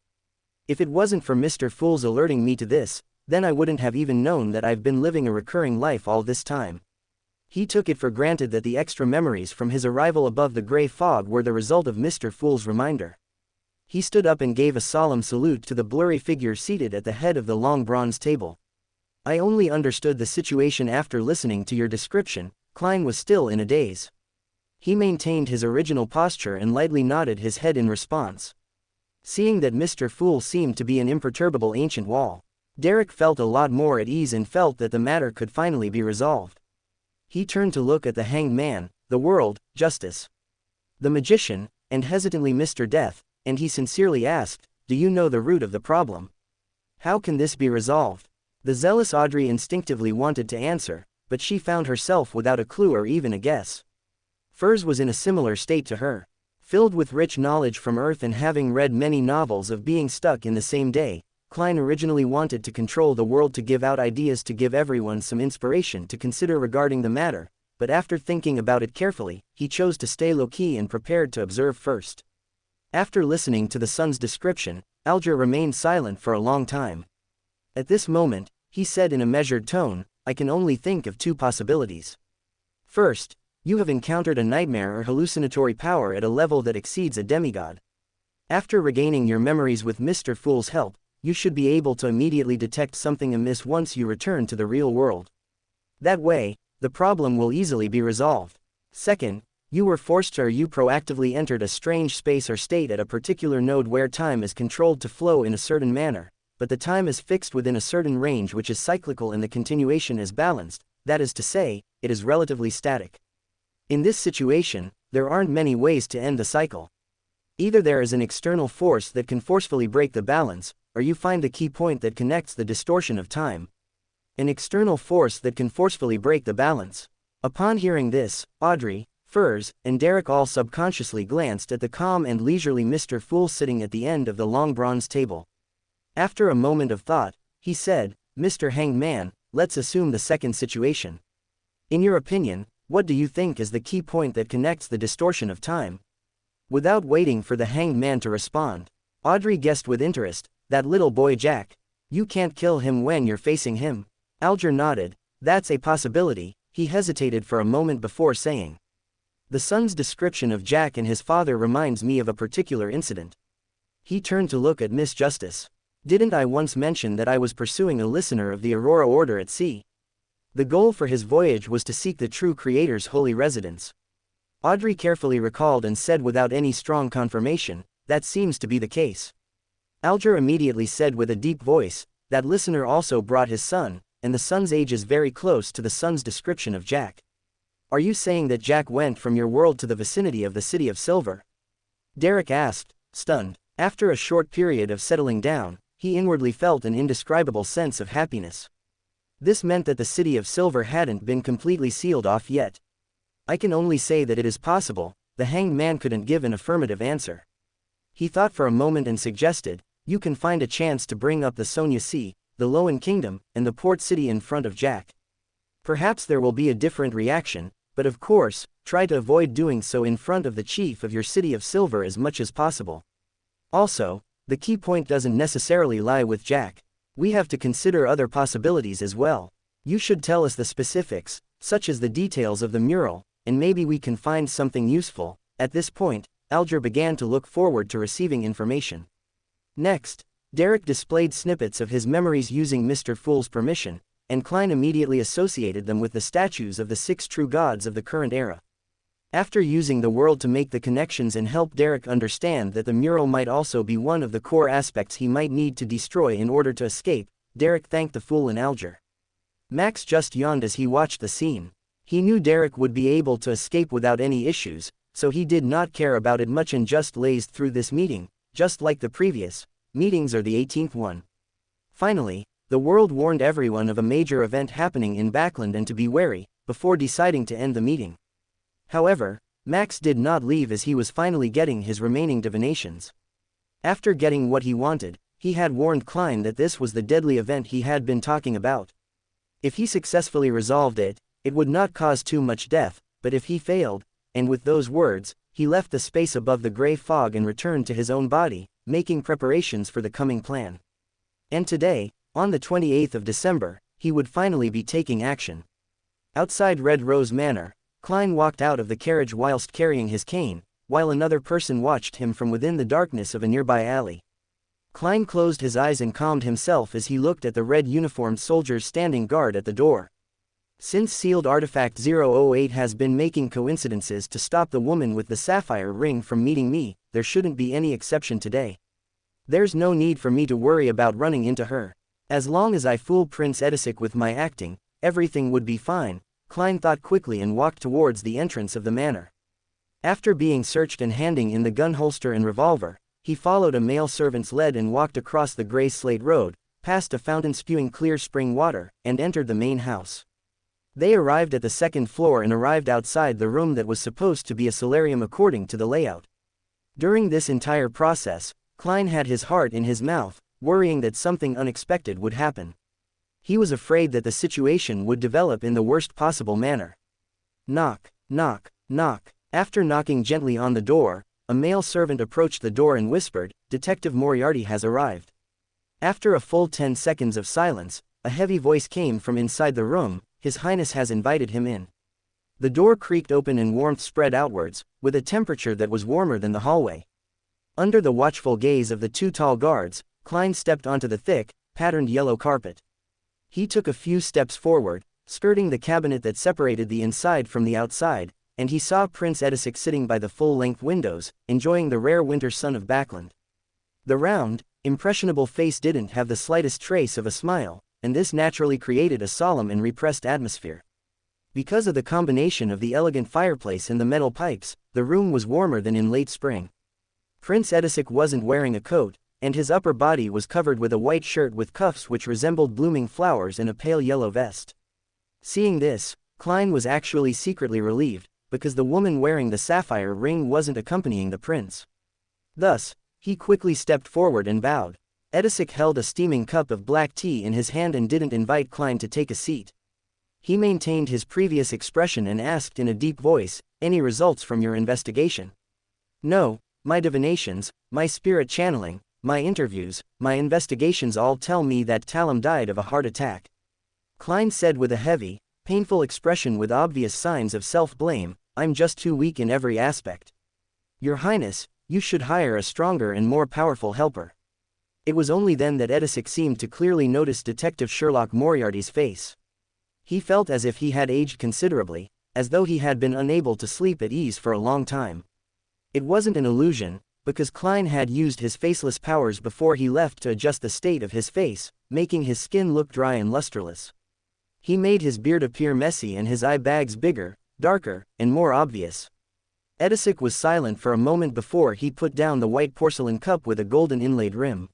If it wasn't for Mr. Fool's alerting me to this, then I wouldn't have even known that I've been living a recurring life all this time. He took it for granted that the extra memories from his arrival above the gray fog were the result of Mr. Fool's reminder. He stood up and gave a solemn salute to the blurry figure seated at the head of the long bronze table. I only understood the situation after listening to your description. Klein was still in a daze. He maintained his original posture and lightly nodded his head in response. Seeing that Mr. Fool seemed to be an imperturbable ancient wall, Derek felt a lot more at ease and felt that the matter could finally be resolved. He turned to look at the hanged man, the world, justice, the magician, and hesitantly Mr. Death, and he sincerely asked, "Do you know the root of the problem? How can this be resolved?" The zealous Audrey instinctively wanted to answer, but she found herself without a clue or even a guess. Furs was in a similar state to her. Filled with rich knowledge from Earth and having read many novels of being stuck in the same day, Klein originally wanted to control the world, to give out ideas, to give everyone some inspiration to consider regarding the matter, but after thinking about it carefully, he chose to stay low-key and prepared to observe first. After listening to the son's description, Alger remained silent for a long time. At this moment, he said in a measured tone, "I can only think of two possibilities. First, you have encountered a nightmare or hallucinatory power at a level that exceeds a demigod. After regaining your memories with Mr. Fool's help, you should be able to immediately detect something amiss once you return to the real world. That way, the problem will easily be resolved. Second, you were forced to, or you proactively entered a strange space or state at a particular node where time is controlled to flow in a certain manner, but the time is fixed within a certain range which is cyclical and the continuation is balanced, that is to say, it is relatively static. In this situation, there aren't many ways to end the cycle. Either there is an external force that can forcefully break the balance, or you find the key point that connects the distortion of time. An external force that can forcefully break the balance." Upon hearing this, Audrey, Furs, and Derek all subconsciously glanced at the calm and leisurely Mr. Fool sitting at the end of the long bronze table. After a moment of thought, he said, "Mr. Hanged Man, let's assume the second situation. In your opinion, what do you think is the key point that connects the distortion of time?" Without waiting for the Hanged Man to respond, Audrey guessed with interest, "That little boy Jack. You can't kill him when you're facing him." Alger nodded. "That's a possibility." He hesitated for a moment before saying, "The son's description of Jack and his father reminds me of a particular incident." He turned to look at Miss Justice. "Didn't I once mention that I was pursuing a listener of the Aurora Order at sea? The goal for his voyage was to seek the true Creator's holy residence." Audrey carefully recalled and said without any strong confirmation, "That seems to be the case." Alger immediately said with a deep voice, "That listener also brought his son, and the son's age is very close to the son's description of Jack. Are you saying that Jack went from your world to the vicinity of the City of Silver?" Derek asked, stunned. After a short period of settling down, he inwardly felt an indescribable sense of happiness. This meant that the City of Silver hadn't been completely sealed off yet. "I can only say that it is possible." The Hanged Man couldn't give an affirmative answer. He thought for a moment and suggested, "You can find a chance to bring up the Sonia Sea, the Loan Kingdom, and the port city in front of Jack. Perhaps there will be a different reaction, but of course, try to avoid doing so in front of the chief of your City of Silver as much as possible. Also, the key point doesn't necessarily lie with Jack. We have to consider other possibilities as well. You should tell us the specifics, such as the details of the mural, and maybe we can find something useful." At this point, Alger began to look forward to receiving information. Next, Derek displayed snippets of his memories using Mr. Fool's permission, and Klein immediately associated them with the statues of the 6 true gods of the current era. After using the world to make the connections and help Derek understand that the mural might also be one of the core aspects he might need to destroy in order to escape, Derek thanked the Fool and Alger. Max just yawned as he watched the scene. He knew Derek would be able to escape without any issues, so he did not care about it much and just lazed through this meeting, just like the previous meetings or the 18th one. Finally, the world warned everyone of a major event happening in Backland and to be wary, before deciding to end the meeting. However, Max did not leave as he was finally getting his remaining divinations. After getting what he wanted, he had warned Klein that this was the deadly event he had been talking about. If he successfully resolved it, it would not cause too much death, but if he failed, and with those words, he left the space above the gray fog and returned to his own body, making preparations for the coming plan. And today, on the 28th of December, he would finally be taking action. Outside Red Rose Manor, Klein walked out of the carriage whilst carrying his cane, while another person watched him from within the darkness of a nearby alley. Klein closed his eyes and calmed himself as he looked at the red-uniformed soldiers standing guard at the door. Since sealed artifact 008 has been making coincidences to stop the woman with the sapphire ring from meeting me, there shouldn't be any exception today. There's no need for me to worry about running into her. As long as I fool Prince Edisic with my acting, everything would be fine, Klein thought quickly and walked towards the entrance of the manor. After being searched and handing in the gun holster and revolver, he followed a male servant's lead and walked across the gray slate road, past a fountain spewing clear spring water, and entered the main house. They arrived at the second floor and arrived outside the room that was supposed to be a solarium according to the layout. During this entire process, Klein had his heart in his mouth, worrying that something unexpected would happen. He was afraid that the situation would develop in the worst possible manner. Knock, knock, knock. After knocking gently on the door, a male servant approached the door and whispered, "Detective Moriarty has arrived." After a full 10 seconds of silence, a heavy voice came from inside the room, "His Highness has invited him in." The door creaked open and warmth spread outwards, with a temperature that was warmer than the hallway. Under the watchful gaze of the two tall guards, Klein stepped onto the thick, patterned yellow carpet. He took a few steps forward, skirting the cabinet that separated the inside from the outside, and he saw Prince Edisic sitting by the full-length windows, enjoying the rare winter sun of Backland. The round, impressionable face didn't have the slightest trace of a smile, and this naturally created a solemn and repressed atmosphere. Because of the combination of the elegant fireplace and the metal pipes, the room was warmer than in late spring. Prince Edisic wasn't wearing a coat, and his upper body was covered with a white shirt with cuffs which resembled blooming flowers and a pale yellow vest. Seeing this, Klein was actually secretly relieved, because the woman wearing the sapphire ring wasn't accompanying the prince. Thus, he quickly stepped forward and bowed. Edisic held a steaming cup of black tea in his hand and didn't invite Klein to take a seat. He maintained his previous expression and asked in a deep voice, "Any results from your investigation?" "No, my divinations, my spirit channeling, my interviews, my investigations all tell me that Talum died of a heart attack," Klein said with a heavy, painful expression with obvious signs of self-blame. "I'm just too weak in every aspect. Your Highness, you should hire a stronger and more powerful helper." It was only then that Edisic seemed to clearly notice Detective Sherlock Moriarty's face. He felt as if he had aged considerably, as though he had been unable to sleep at ease for a long time. It wasn't an illusion, because Klein had used his faceless powers before he left to adjust the state of his face, making his skin look dry and lusterless. He made his beard appear messy and his eye bags bigger, darker, and more obvious. Edisic was silent for a moment before he put down the white porcelain cup with a golden inlaid rim.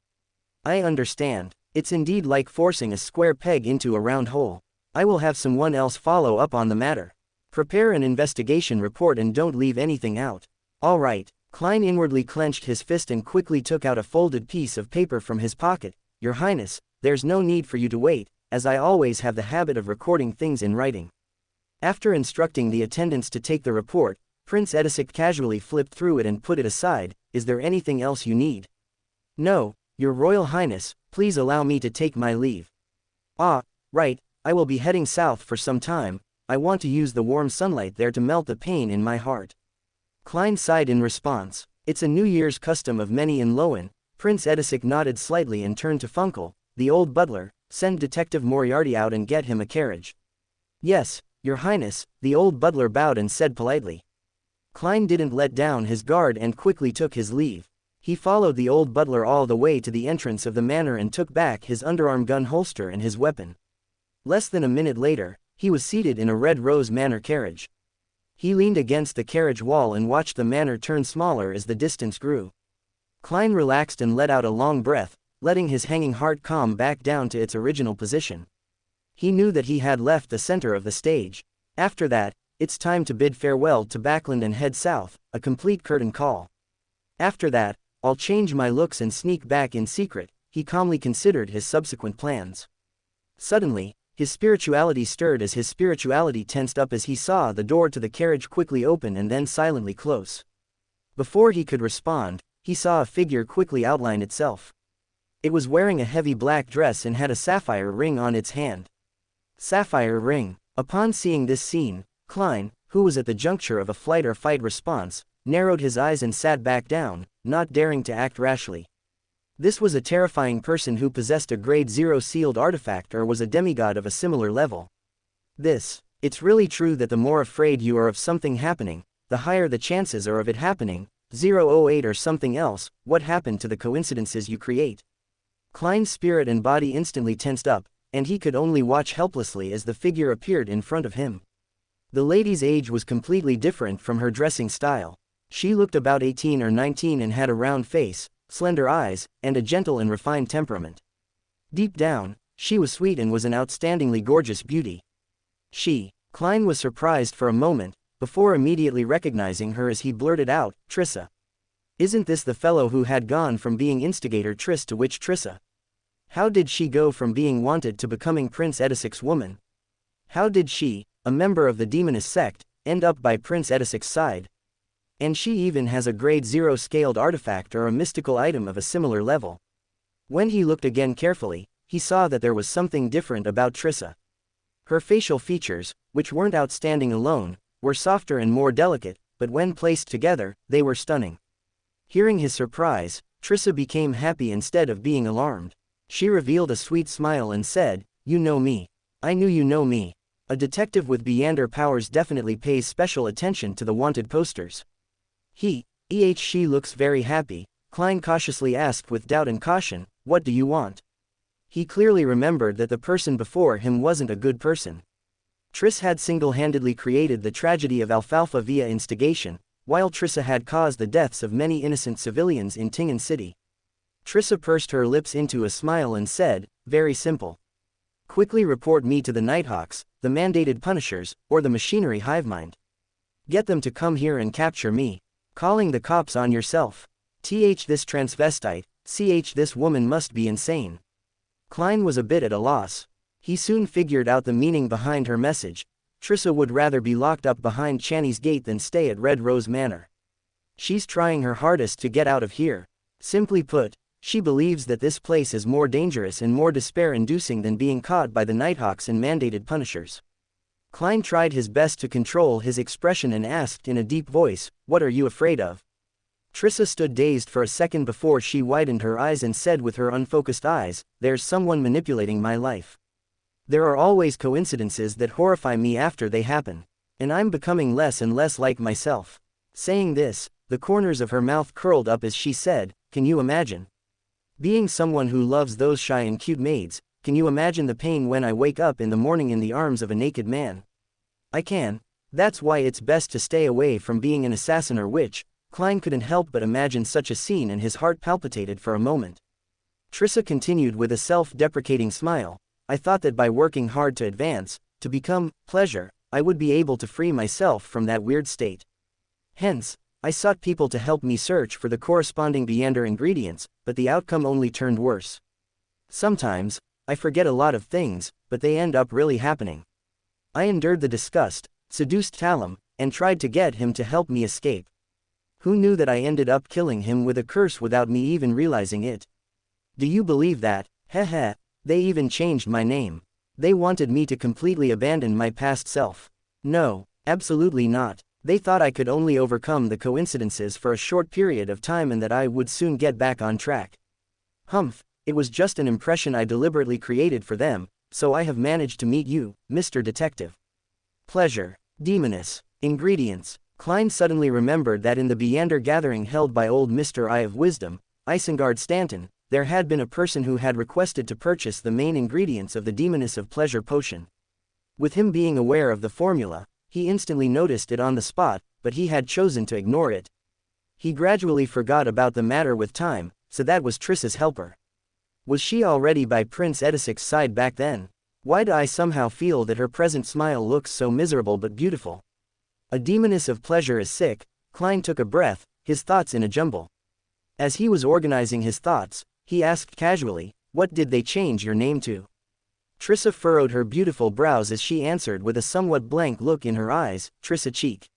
"I understand. It's indeed like forcing a square peg into a round hole. I will have someone else follow up on the matter. Prepare an investigation report and don't leave anything out." "All right." Klein inwardly clenched his fist and quickly took out a folded piece of paper from his pocket. "Your Highness, there's no need for you to wait, as I always have the habit of recording things in writing." After instructing the attendants to take the report, Prince Edisic casually flipped through it and put it aside. "Is there anything else you need?" "No, Your Royal Highness, please allow me to take my leave." "Ah, right, I will be heading south for some time. I want to use the warm sunlight there to melt the pain in my heart." Klein sighed in response. "It's a New Year's custom of many in Lowen." Prince Edisic nodded slightly and turned to Funkel, the old butler. "Send Detective Moriarty out and get him a carriage." "Yes, Your Highness," the old butler bowed and said politely. Klein didn't let down his guard and quickly took his leave. He followed the old butler all the way to the entrance of the manor and took back his underarm gun holster and his weapon. Less than a minute later, he was seated in a Red Rose Manor carriage. He leaned against the carriage wall and watched the manor turn smaller as the distance grew. Klein relaxed and let out a long breath, letting his hanging heart calm back down to its original position. He knew that he had left the center of the stage. After that, it's time to bid farewell to Backland and head south, a complete curtain call. After that, I'll change my looks and sneak back in secret. He calmly considered his subsequent plans. Suddenly, his spirituality stirred as his spirituality tensed up as he saw the door to the carriage quickly open and then silently close. Before he could respond, he saw a figure quickly outline itself. It was wearing a heavy black dress and had a sapphire ring on its hand. Sapphire ring. Upon seeing this scene, Klein, who was at the juncture of a flight or fight response, narrowed his eyes and sat back down, not daring to act rashly. This was a terrifying person who possessed a grade 0 sealed artifact or was a demigod of a similar level. It's really true that the more afraid you are of something happening, the higher the chances are of it happening. 008 or something else. What happened to the coincidences you create? Klein's spirit and body instantly tensed up, and he could only watch helplessly as the figure appeared in front of him. The lady's age was completely different from her dressing style. She looked about 18 or 19 and had a round face, slender eyes, and a gentle and refined temperament. Deep down, she was sweet and was an outstandingly gorgeous beauty. Klein was surprised for a moment, before immediately recognizing her as he blurted out, "Trissa. Isn't this the fellow who had gone from being instigator Triss to witch Trissa? How did she go from being wanted to becoming Prince Edisic's woman? How did she, a member of the demoness sect, end up by Prince Edisic's side? And she even has a grade 0 scaled artifact or a mystical item of a similar level." When he looked again carefully, he saw that there was something different about Trissa. Her facial features, which weren't outstanding alone, were softer and more delicate, but when placed together, they were stunning. Hearing his surprise, Trissa became happy instead of being alarmed. She revealed a sweet smile and said, "You know me. I knew you know me. A detective with Beander powers definitely pays special attention to the wanted posters." She looks very happy, Klein cautiously asked with doubt and caution, "What do you want?" He clearly remembered that the person before him wasn't a good person. Triss had single-handedly created the tragedy of Alfalfa via instigation, while Trissa had caused the deaths of many innocent civilians in Tingen City. Trissa pursed her lips into a smile and said, "Very simple. Quickly report me to the Nighthawks, the mandated punishers, or the machinery hivemind. Get them to come here and capture me. Calling the cops on yourself. This transvestite, this woman must be insane." Klein was a bit at a loss. He soon figured out the meaning behind her message. Trissa would rather be locked up behind Channy's gate than stay at Red Rose Manor. She's trying her hardest to get out of here. Simply put, she believes that this place is more dangerous and more despair-inducing than being caught by the Nighthawks and mandated punishers. Klein tried his best to control his expression and asked in a deep voice, "What are you afraid of?" Trissa stood dazed for a second before she widened her eyes and said with her unfocused eyes, "There's someone manipulating my life. There are always coincidences that horrify me after they happen. And I'm becoming less and less like myself." Saying this, the corners of her mouth curled up as she said, "Can you imagine? Being someone who loves those shy and cute maids, can you imagine the pain when I wake up in the morning in the arms of a naked man? I can. That's why it's best to stay away from being an assassin or witch." Klein couldn't help but imagine such a scene and his heart palpitated for a moment. Trissa continued with a self-deprecating smile, "I thought that by working hard to advance, to become pleasure, I would be able to free myself from that weird state. Hence, I sought people to help me search for the corresponding Beander ingredients, but the outcome only turned worse. Sometimes, I forget a lot of things, but they end up really happening. I endured the disgust, seduced Talum, and tried to get him to help me escape. Who knew that I ended up killing him with a curse without me even realizing it? Do you believe that? Heh. They even changed my name. They wanted me to completely abandon my past self. No, absolutely not. They thought I could only overcome the coincidences for a short period of time and that I would soon get back on track. Humph, it was just an impression I deliberately created for them, so I have managed to meet you, Mr. Detective. Pleasure, demoness, ingredients." Klein suddenly remembered that in the Beander gathering held by old Mr. Eye of Wisdom, Isengard Stanton, there had been a person who had requested to purchase the main ingredients of the Demoness of Pleasure potion. With him being aware of the formula, he instantly noticed it on the spot, but he had chosen to ignore it. He gradually forgot about the matter with time, so that was Trissa's helper. Was she already by Prince Edisic's side back then? Why do I somehow feel that her present smile looks so miserable but beautiful? A Demoness of Pleasure is sick. Klein took a breath, his thoughts in a jumble. As he was organizing his thoughts, he asked casually, "What did they change your name to?" Trissa furrowed her beautiful brows as she answered with a somewhat blank look in her eyes, "Trissa Cheek."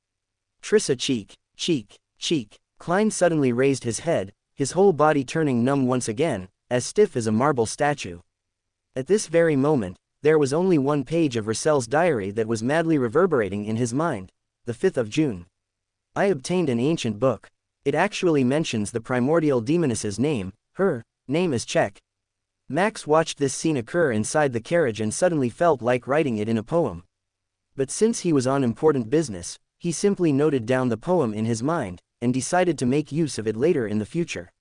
Trissa Cheek, cheek. Klein suddenly raised his head, his whole body turning numb once again, as stiff as a marble statue. At this very moment, there was only one page of Russell's diary that was madly reverberating in his mind. The 5th of June. I obtained an ancient book. It actually mentions the primordial demoness's name. Her name is Czech. Max watched this scene occur inside the carriage and suddenly felt like writing it in a poem. But since he was on important business, he simply noted down the poem in his mind, and decided to make use of it later in the future.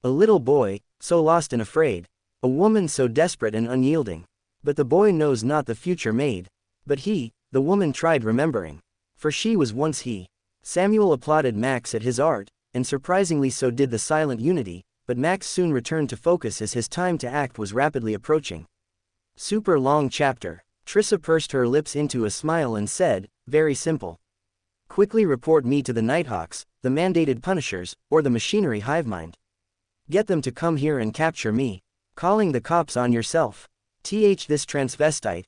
A little boy, so lost and afraid. A woman so desperate and unyielding. But the boy knows not the future made. But he, the woman tried remembering. For she was once he. Samuel applauded Max at his art, and surprisingly so did the silent unity, but Max soon returned to focus as his time to act was rapidly approaching. Super long chapter. Trissa pursed her lips into a smile and said, very simple. Quickly report me to the Nighthawks, the mandated punishers, or the machinery hivemind. Get them to come here and capture me. Calling the cops on yourself. This transvestite,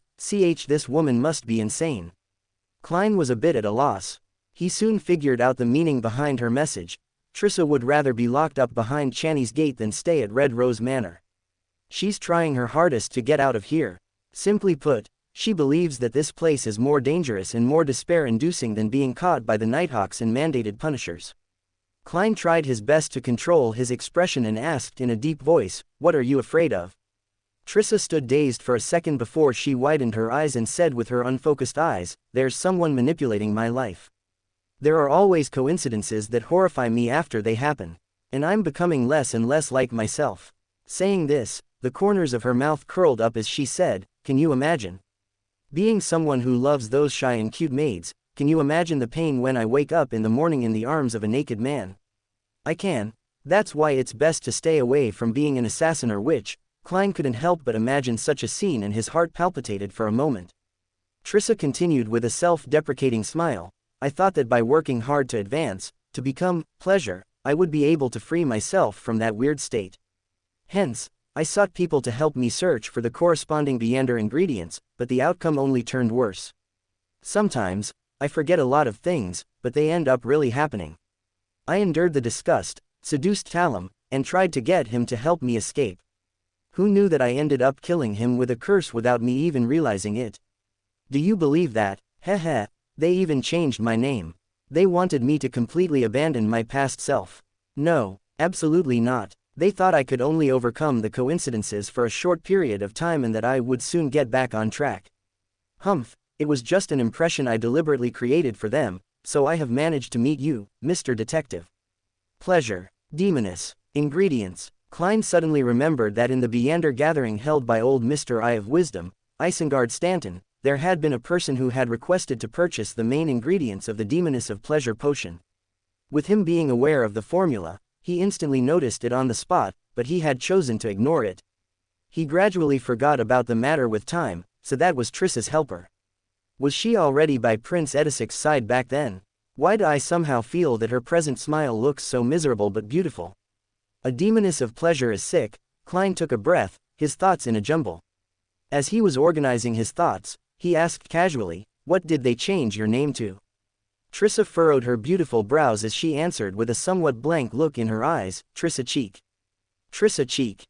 this woman must be insane. Klein was a bit at a loss. He soon figured out the meaning behind her message. Trissa would rather be locked up behind Channy's gate than stay at Red Rose Manor. She's trying her hardest to get out of here. Simply put, she believes that this place is more dangerous and more despair-inducing than being caught by the Nighthawks and mandated punishers. Klein tried his best to control his expression and asked in a deep voice, "What are you afraid of?" Trissa stood dazed for a second before she widened her eyes and said with her unfocused eyes, "There's someone manipulating my life. There are always coincidences that horrify me after they happen. And I'm becoming less and less like myself." Saying this, the corners of her mouth curled up as she said, "Can you imagine? Being someone who loves those shy and cute maids, can you imagine the pain when I wake up in the morning in the arms of a naked man? I can. That's why it's best to stay away from being an assassin or witch." Klein couldn't help but imagine such a scene and his heart palpitated for a moment. Trissa continued with a self-deprecating smile, "I thought that by working hard to advance, to become pleasure, I would be able to free myself from that weird state. Hence, I sought people to help me search for the corresponding Beander ingredients, but the outcome only turned worse. Sometimes, I forget a lot of things, but they end up really happening. I endured the disgust, seduced Talum, and tried to get him to help me escape. Who knew that I ended up killing him with a curse without me even realizing it? Do you believe that? Heh. They even changed my name. They wanted me to completely abandon my past self. No, absolutely not. They thought I could only overcome the coincidences for a short period of time and that I would soon get back on track. Humph, it was just an impression I deliberately created for them, so I have managed to meet you, Mr. Detective. Pleasure. Demoness. Ingredients. Klein suddenly remembered that in the Beander gathering held by old Mr. Eye of Wisdom, Isengard Stanton, there had been a person who had requested to purchase the main ingredients of the Demoness of Pleasure potion. With him being aware of the formula, he instantly noticed it on the spot, but he had chosen to ignore it. He gradually forgot about the matter with time, so that was Trissa's helper. Was she already by Prince Edisic's side back then? Why do I somehow feel that her present smile looks so miserable but beautiful? A Demoness of Pleasure is sick. Klein took a breath, his thoughts in a jumble. As he was organizing his thoughts, he asked casually, "What did they change your name to?" Trissa furrowed her beautiful brows as she answered with a somewhat blank look in her eyes, "Trissa Cheek." Trissa Cheek,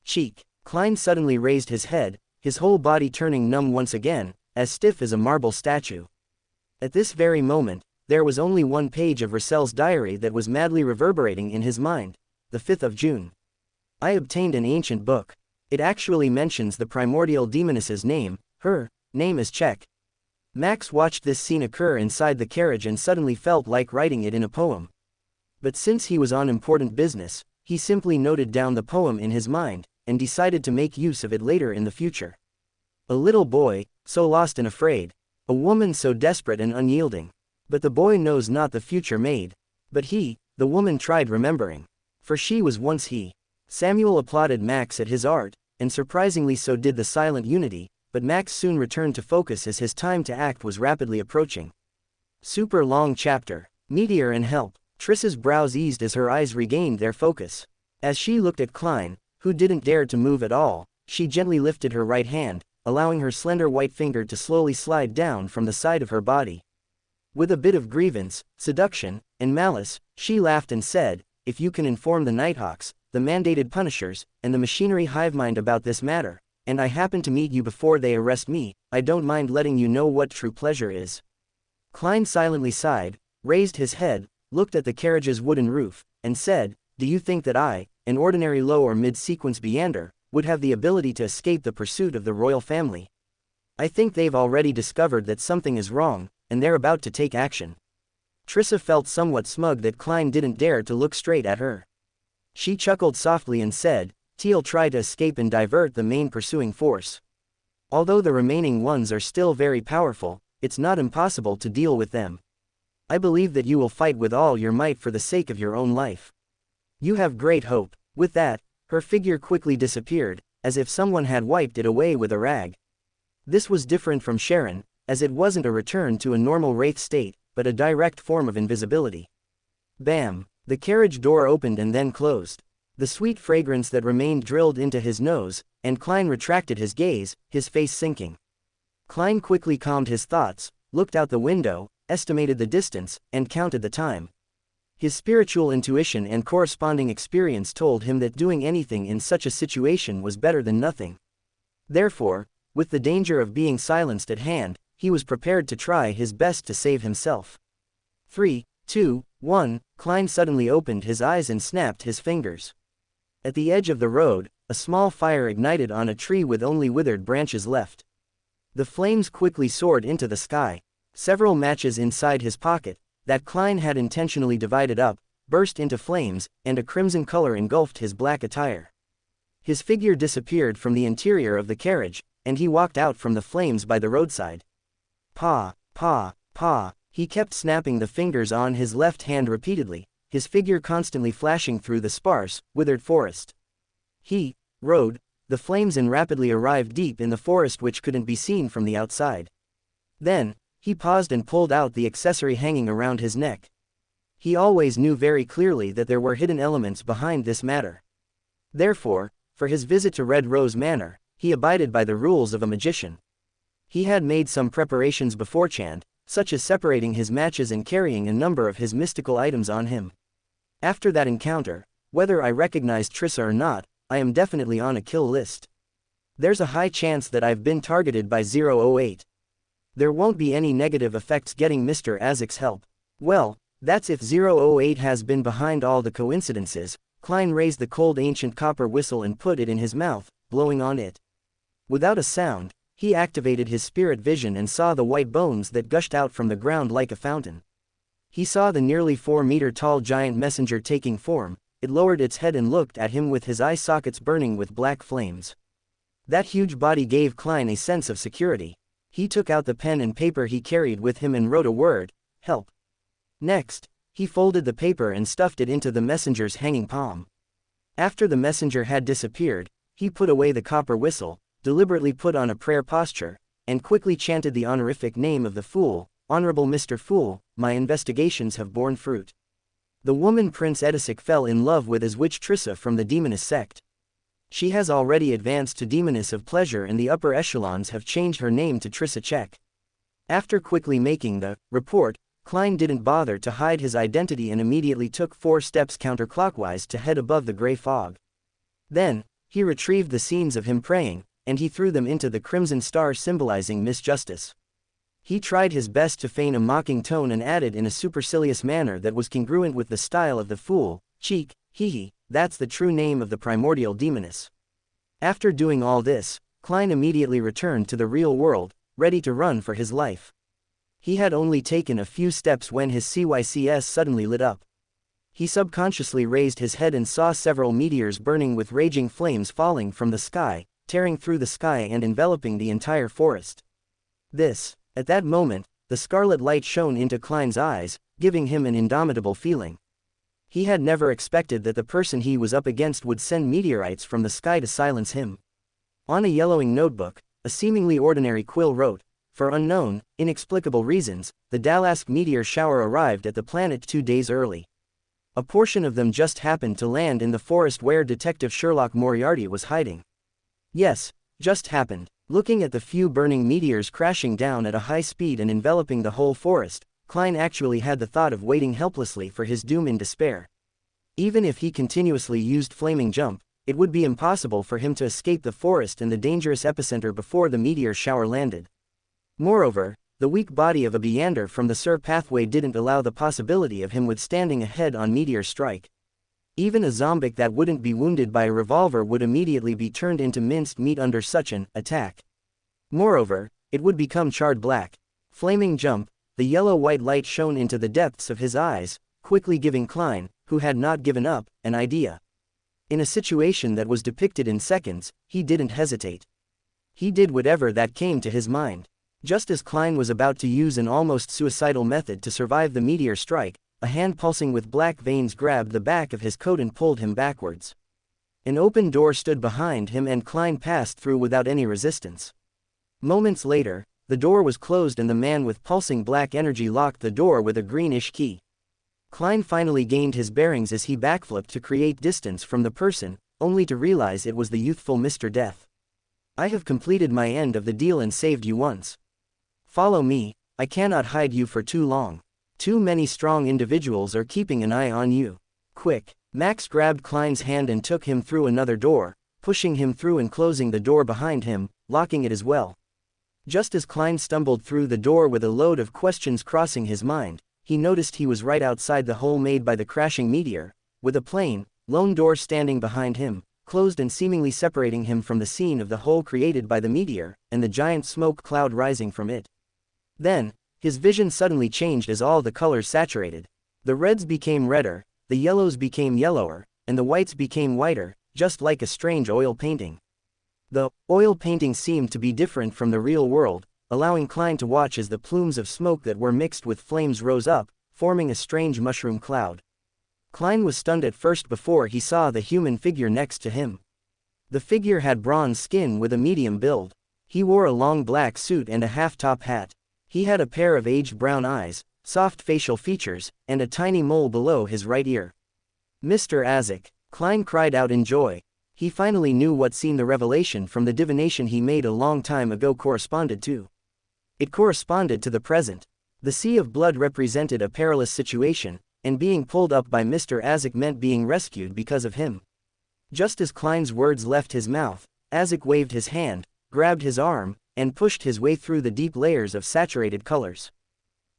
cheek. Klein suddenly raised his head, his whole body turning numb once again, as stiff as a marble statue. At this very moment, there was only one page of Russell's diary that was madly reverberating in his mind. The 5th of June. I obtained an ancient book. It actually mentions the primordial demoness's name. Her name is Czech. Max watched this scene occur inside the carriage and suddenly felt like writing it in a poem. But since he was on important business, he simply noted down the poem in his mind, and decided to make use of it later in the future. A little boy, so lost and afraid. A woman so desperate and unyielding. But the boy knows not the future made. But he, the woman tried remembering. For she was once he. Samuel applauded Max at his art, and surprisingly so did the silent unity, but Max soon returned to focus as his time to act was rapidly approaching. Super long chapter. Meteor and help. Trissa's brows eased as her eyes regained their focus. As she looked at Klein, who didn't dare to move at all, she gently lifted her right hand, allowing her slender white finger to slowly slide down from the side of her body. With a bit of grievance, seduction, and malice, she laughed and said, "If you can inform the Nighthawks, the mandated punishers, and the machinery hivemind about this matter, and I happen to meet you before they arrest me, I don't mind letting you know what true pleasure is." Klein silently sighed, raised his head, looked at the carriage's wooden roof, and said, "Do you think that I, an ordinary low or mid-sequence Beander, would have the ability to escape the pursuit of the royal family? I think they've already discovered that something is wrong, and they're about to take action." Trissa felt somewhat smug that Klein didn't dare to look straight at her. She chuckled softly and said, "Teal try to escape and divert the main pursuing force. Although the remaining ones are still very powerful, it's not impossible to deal with them. I believe that you will fight with all your might for the sake of your own life. You have great hope." With that, her figure quickly disappeared, as if someone had wiped it away with a rag. This was different from Sharon, as it wasn't a return to a normal wraith state, but a direct form of invisibility. Bam! The carriage door opened and then closed. The sweet fragrance that remained drilled into his nose, and Klein retracted his gaze, his face sinking. Klein quickly calmed his thoughts, looked out the window, estimated the distance, and counted the time. His spiritual intuition and corresponding experience told him that doing anything in such a situation was better than nothing. Therefore, with the danger of being silenced at hand, he was prepared to try his best to save himself. 3, 2, 1, Klein suddenly opened his eyes and snapped his fingers. At the edge of the road, a small fire ignited on a tree with only withered branches left. The flames quickly soared into the sky. Several matches inside his pocket, that Klein had intentionally divided up, burst into flames, and a crimson color engulfed his black attire. His figure disappeared from the interior of the carriage, and he walked out from the flames by the roadside. Pa, pa, pa, he kept snapping the fingers on his left hand repeatedly, his figure constantly flashing through the sparse, withered forest. He rode the flames and rapidly arrived deep in the forest which couldn't be seen from the outside. Then, he paused and pulled out the accessory hanging around his neck. He always knew very clearly that there were hidden elements behind this matter. Therefore, for his visit to Red Rose Manor, he abided by the rules of a magician. He had made some preparations beforehand, such as separating his matches and carrying a number of his mystical items on him. After that encounter, whether I recognized Trissa or not, I am definitely on a kill list. There's a high chance that I've been targeted by 008. There won't be any negative effects getting Mr. Azek's help. Well, that's if 008 has been behind all the coincidences. Klein raised the cold ancient copper whistle and put it in his mouth, blowing on it. Without a sound, he activated his spirit vision and saw the white bones that gushed out from the ground like a fountain. He saw the nearly 4-meter-tall giant messenger taking form. It lowered its head and looked at him with his eye sockets burning with black flames. That huge body gave Klein a sense of security. He took out the pen and paper he carried with him and wrote a word, "Help." Next, he folded the paper and stuffed it into the messenger's hanging palm. After the messenger had disappeared, he put away the copper whistle, deliberately put on a prayer posture, and quickly chanted the honorific name of the Fool. "Honorable Mr. Fool, my investigations have borne fruit." The woman Prince Edisic fell in love with is witch Trissa from the Demoness sect. She has already advanced to Demoness of Pleasure and the upper echelons have changed her name to Trissa Check. After quickly making the report, Klein didn't bother to hide his identity and immediately took 4 steps counterclockwise to head above the gray fog. Then, he retrieved the scenes of him praying, and he threw them into the crimson star symbolizing Miss Justice. He tried his best to feign a mocking tone and added in a supercilious manner that was congruent with the style of the Fool, "Cheek, hee, that's the true name of the primordial demoness." After doing all this, Klein immediately returned to the real world, ready to run for his life. He had only taken a few steps when his CYCS suddenly lit up. He subconsciously raised his head and saw several meteors burning with raging flames falling from the sky, tearing through the sky and enveloping the entire forest. At that moment, the scarlet light shone into Klein's eyes, giving him an indomitable feeling. He had never expected that the person he was up against would send meteorites from the sky to silence him. On a yellowing notebook, a seemingly ordinary quill wrote, "For unknown, inexplicable reasons, the Dalask meteor shower arrived at the planet 2 days early. A portion of them just happened to land in the forest where Detective Sherlock Moriarty was hiding." Yes, just happened. Looking at the few burning meteors crashing down at a high speed and enveloping the whole forest, Klein actually had the thought of waiting helplessly for his doom in despair. Even if he continuously used Flaming Jump, it would be impossible for him to escape the forest and the dangerous epicenter before the meteor shower landed. Moreover, the weak body of a Beyander from the Sur pathway didn't allow the possibility of him withstanding a head-on meteor strike. Even a zombic that wouldn't be wounded by a revolver would immediately be turned into minced meat under such an attack. Moreover, it would become charred black. Flaming jump, the yellow-white light shone into the depths of his eyes, quickly giving Klein, who had not given up, an idea. In a situation that was depicted in seconds, he didn't hesitate. He did whatever that came to his mind. Just as Klein was about to use an almost suicidal method to survive the meteor strike, a hand pulsing with black veins grabbed the back of his coat and pulled him backwards. An open door stood behind him and Klein passed through without any resistance. Moments later, the door was closed and the man with pulsing black energy locked the door with a greenish key. Klein finally gained his bearings as he backflipped to create distance from the person, only to realize it was the youthful Mr. Death. "I have completed my end of the deal and saved you once. Follow me, I cannot hide you for too long. Too many strong individuals are keeping an eye on you. Quick." Max grabbed Klein's hand and took him through another door, pushing him through and closing the door behind him, locking it as well. Just as Klein stumbled through the door with a load of questions crossing his mind, he noticed he was right outside the hole made by the crashing meteor, with a plain, lone door standing behind him, closed and seemingly separating him from the scene of the hole created by the meteor, and the giant smoke cloud rising from it. Then, his vision suddenly changed as all the colors saturated. The reds became redder, the yellows became yellower, and the whites became whiter, just like a strange oil painting. The oil painting seemed to be different from the real world, allowing Klein to watch as the plumes of smoke that were mixed with flames rose up, forming a strange mushroom cloud. Klein was stunned at first before he saw the human figure next to him. The figure had bronze skin with a medium build. He wore a long black suit and a half-top hat. He had a pair of aged brown eyes, soft facial features, and a tiny mole below his right ear. "Mr. Azek," Klein cried out in joy. He finally knew what scene the revelation from the divination he made a long time ago corresponded to. It corresponded to the present. The sea of blood represented a perilous situation, and being pulled up by Mr. Azek meant being rescued because of him. Just as Klein's words left his mouth, Azek waved his hand, grabbed his arm, and pushed his way through the deep layers of saturated colors.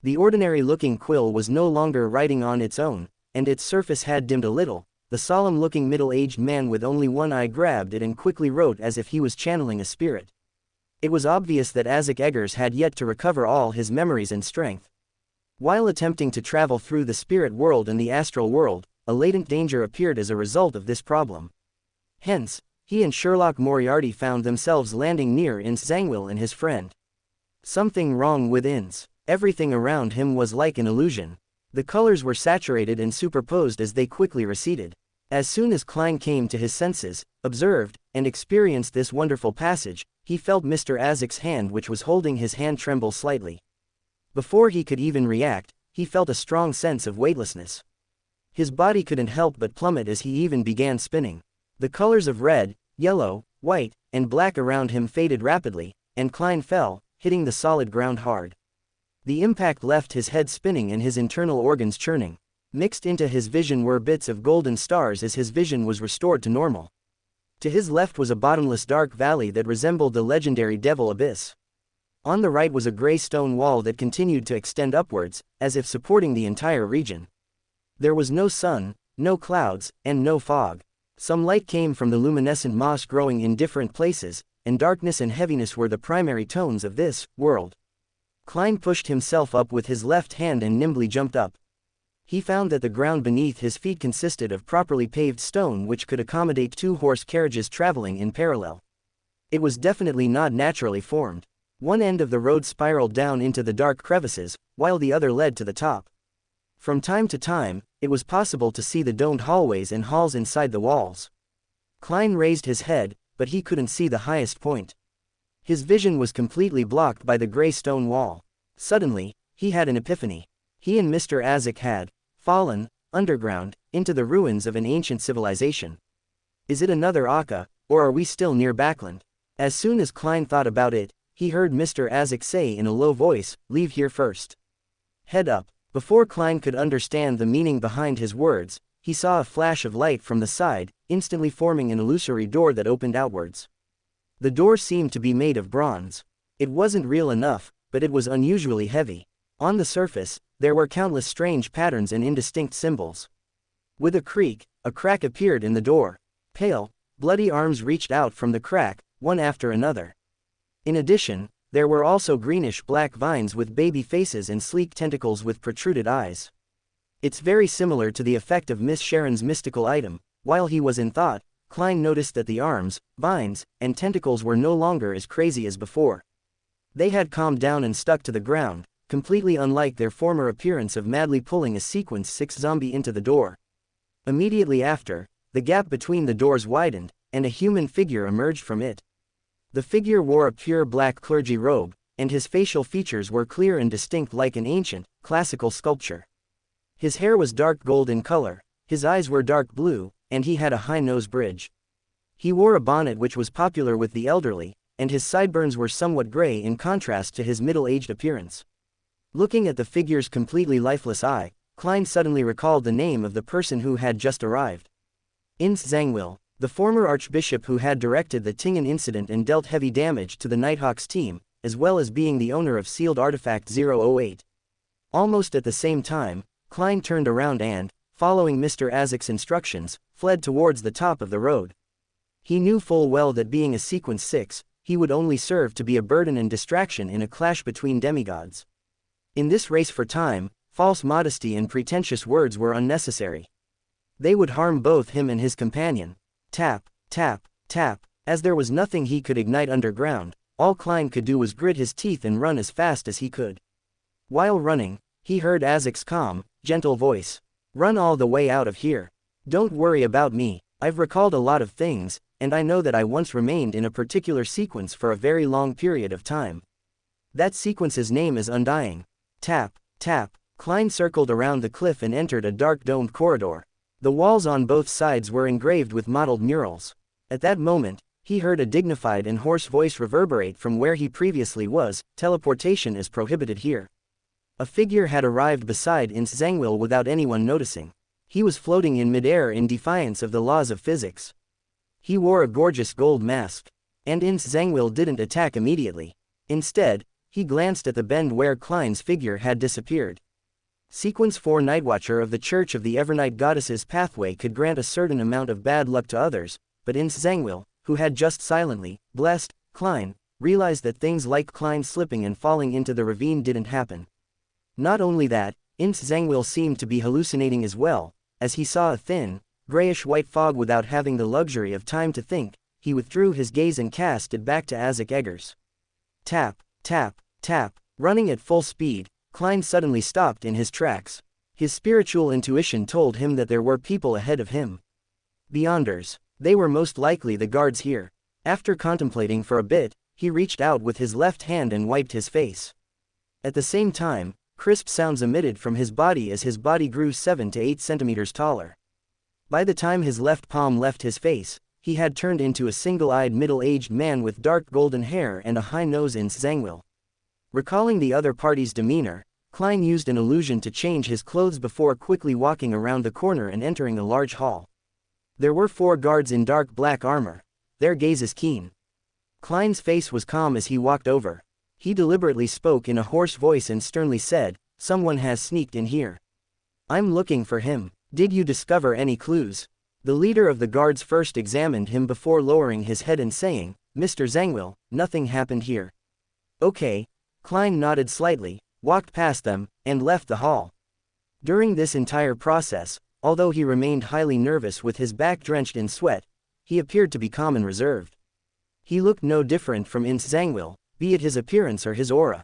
The ordinary-looking quill was no longer writing on its own, and its surface had dimmed a little. The solemn-looking middle-aged man with only one eye grabbed it and quickly wrote as if he was channeling a spirit. It was obvious that Azek Eggers had yet to recover all his memories and strength. While attempting to travel through the spirit world and the astral world, a latent danger appeared as a result of this problem. Hence, he and Sherlock Moriarty found themselves landing near Ince Zangwill and his friend. Something wrong with Ince. Everything around him was like an illusion. The colors were saturated and superposed as they quickly receded. As soon as Klein came to his senses, observed, and experienced this wonderful passage, he felt Mr. Azek's hand which was holding his hand tremble slightly. Before he could even react, he felt a strong sense of weightlessness. His body couldn't help but plummet as he even began spinning. The colors of red, yellow, white, and black around him faded rapidly, and Klein fell, hitting the solid ground hard. The impact left his head spinning and his internal organs churning. Mixed into his vision were bits of golden stars as his vision was restored to normal. To his left was a bottomless dark valley that resembled the legendary Devil Abyss. On the right was a gray stone wall that continued to extend upwards, as if supporting the entire region. There was no sun, no clouds, and no fog. Some light came from the luminescent moss growing in different places, and darkness and heaviness were the primary tones of this world. Klein pushed himself up with his left hand and nimbly jumped up. He found that the ground beneath his feet consisted of properly paved stone which could accommodate 2 horse carriages traveling in parallel. It was definitely not naturally formed. One end of the road spiraled down into the dark crevices, while the other led to the top. From time to time, it was possible to see the domed hallways and halls inside the walls. Klein raised his head, but he couldn't see the highest point. His vision was completely blocked by the gray stone wall. Suddenly, he had an epiphany. He and Mr. Azek had fallen underground into the ruins of an ancient civilization. Is it another Akka, or are we still near Backland? As soon as Klein thought about it, he heard Mr. Azek say in a low voice, "Leave here first. Head up." Before Klein could understand the meaning behind his words, he saw a flash of light from the side, instantly forming an illusory door that opened outwards. The door seemed to be made of bronze. It wasn't real enough, but it was unusually heavy. On the surface, there were countless strange patterns and indistinct symbols. With a creak, a crack appeared in the door. Pale, bloody arms reached out from the crack, one after another. In addition, there were also greenish-black vines with baby faces and sleek tentacles with protruded eyes. It's very similar to the effect of Miss Sharon's mystical item. While he was in thought, Klein noticed that the arms, vines, and tentacles were no longer as crazy as before. They had calmed down and stuck to the ground, completely unlike their former appearance of madly pulling a Sequence 6 zombie into the door. Immediately after, the gap between the doors widened, and a human figure emerged from it. The figure wore a pure black clergy robe, and his facial features were clear and distinct like an ancient, classical sculpture. His hair was dark gold in color, his eyes were dark blue, and he had a high nose bridge. He wore a bonnet which was popular with the elderly, and his sideburns were somewhat gray in contrast to his middle-aged appearance. Looking at the figure's completely lifeless eye, Klein suddenly recalled the name of the person who had just arrived. Ince Zangwill, the former archbishop who had directed the Tingen incident and dealt heavy damage to the Nighthawks team, as well as being the owner of sealed artifact 008. Almost at the same time, Klein turned around and, following Mr. Azek's instructions, fled towards the top of the road. He knew full well that being a Sequence 6, he would only serve to be a burden and distraction in a clash between demigods. In this race for time, false modesty and pretentious words were unnecessary. They would harm both him and his companion. Tap, tap, tap. As there was nothing he could ignite underground, all Klein could do was grit his teeth and run as fast as he could. While running, he heard Azek's calm, gentle voice. "Run all the way out of here. Don't worry about me, I've recalled a lot of things, and I know that I once remained in a particular sequence for a very long period of time. That sequence's name is Undying." Tap, tap. Klein circled around the cliff and entered a dark domed corridor. The walls on both sides were engraved with mottled murals. At that moment, he heard a dignified and hoarse voice reverberate from where he previously was. "Teleportation is prohibited here." A figure had arrived beside Ince Zangwill without anyone noticing. He was floating in midair in defiance of the laws of physics. He wore a gorgeous gold mask. And Ince Zangwill didn't attack immediately. Instead, he glanced at the bend where Klein's figure had disappeared. Sequence 4 Nightwatcher of the Church of the Evernight Goddess's pathway could grant a certain amount of bad luck to others, but Ince Zangwill, who had just silently blessed Klein, realized that things like Klein slipping and falling into the ravine didn't happen. Not only that, Ince Zangwill seemed to be hallucinating as well. As he saw a thin, grayish-white fog without having the luxury of time to think, he withdrew his gaze and cast it back to Azek Eggers. Tap, tap, tap. Running at full speed, Klein suddenly stopped in his tracks. His spiritual intuition told him that there were people ahead of him. Beyonders. They were most likely the guards here. After contemplating for a bit, he reached out with his left hand and wiped his face. At the same time, crisp sounds emitted from his body as his body grew 7 to 8 centimeters taller. By the time his left palm left his face, he had turned into a single-eyed middle-aged man with dark golden hair and a high nose. Ince Zangwill. Recalling the other party's demeanor, Klein used an illusion to change his clothes before quickly walking around the corner and entering a large hall. There were 4 guards in dark black armor, their gazes keen. Klein's face was calm as he walked over. He deliberately spoke in a hoarse voice and sternly said, "Someone has sneaked in here. I'm looking for him. Did you discover any clues?" The leader of the guards first examined him before lowering his head and saying, "Mr. Zangwill, nothing happened here." "Okay." Klein nodded slightly, walked past them, and left the hall. During this entire process, although he remained highly nervous with his back drenched in sweat, he appeared to be calm and reserved. He looked no different from Ince Zangwill, be it his appearance or his aura.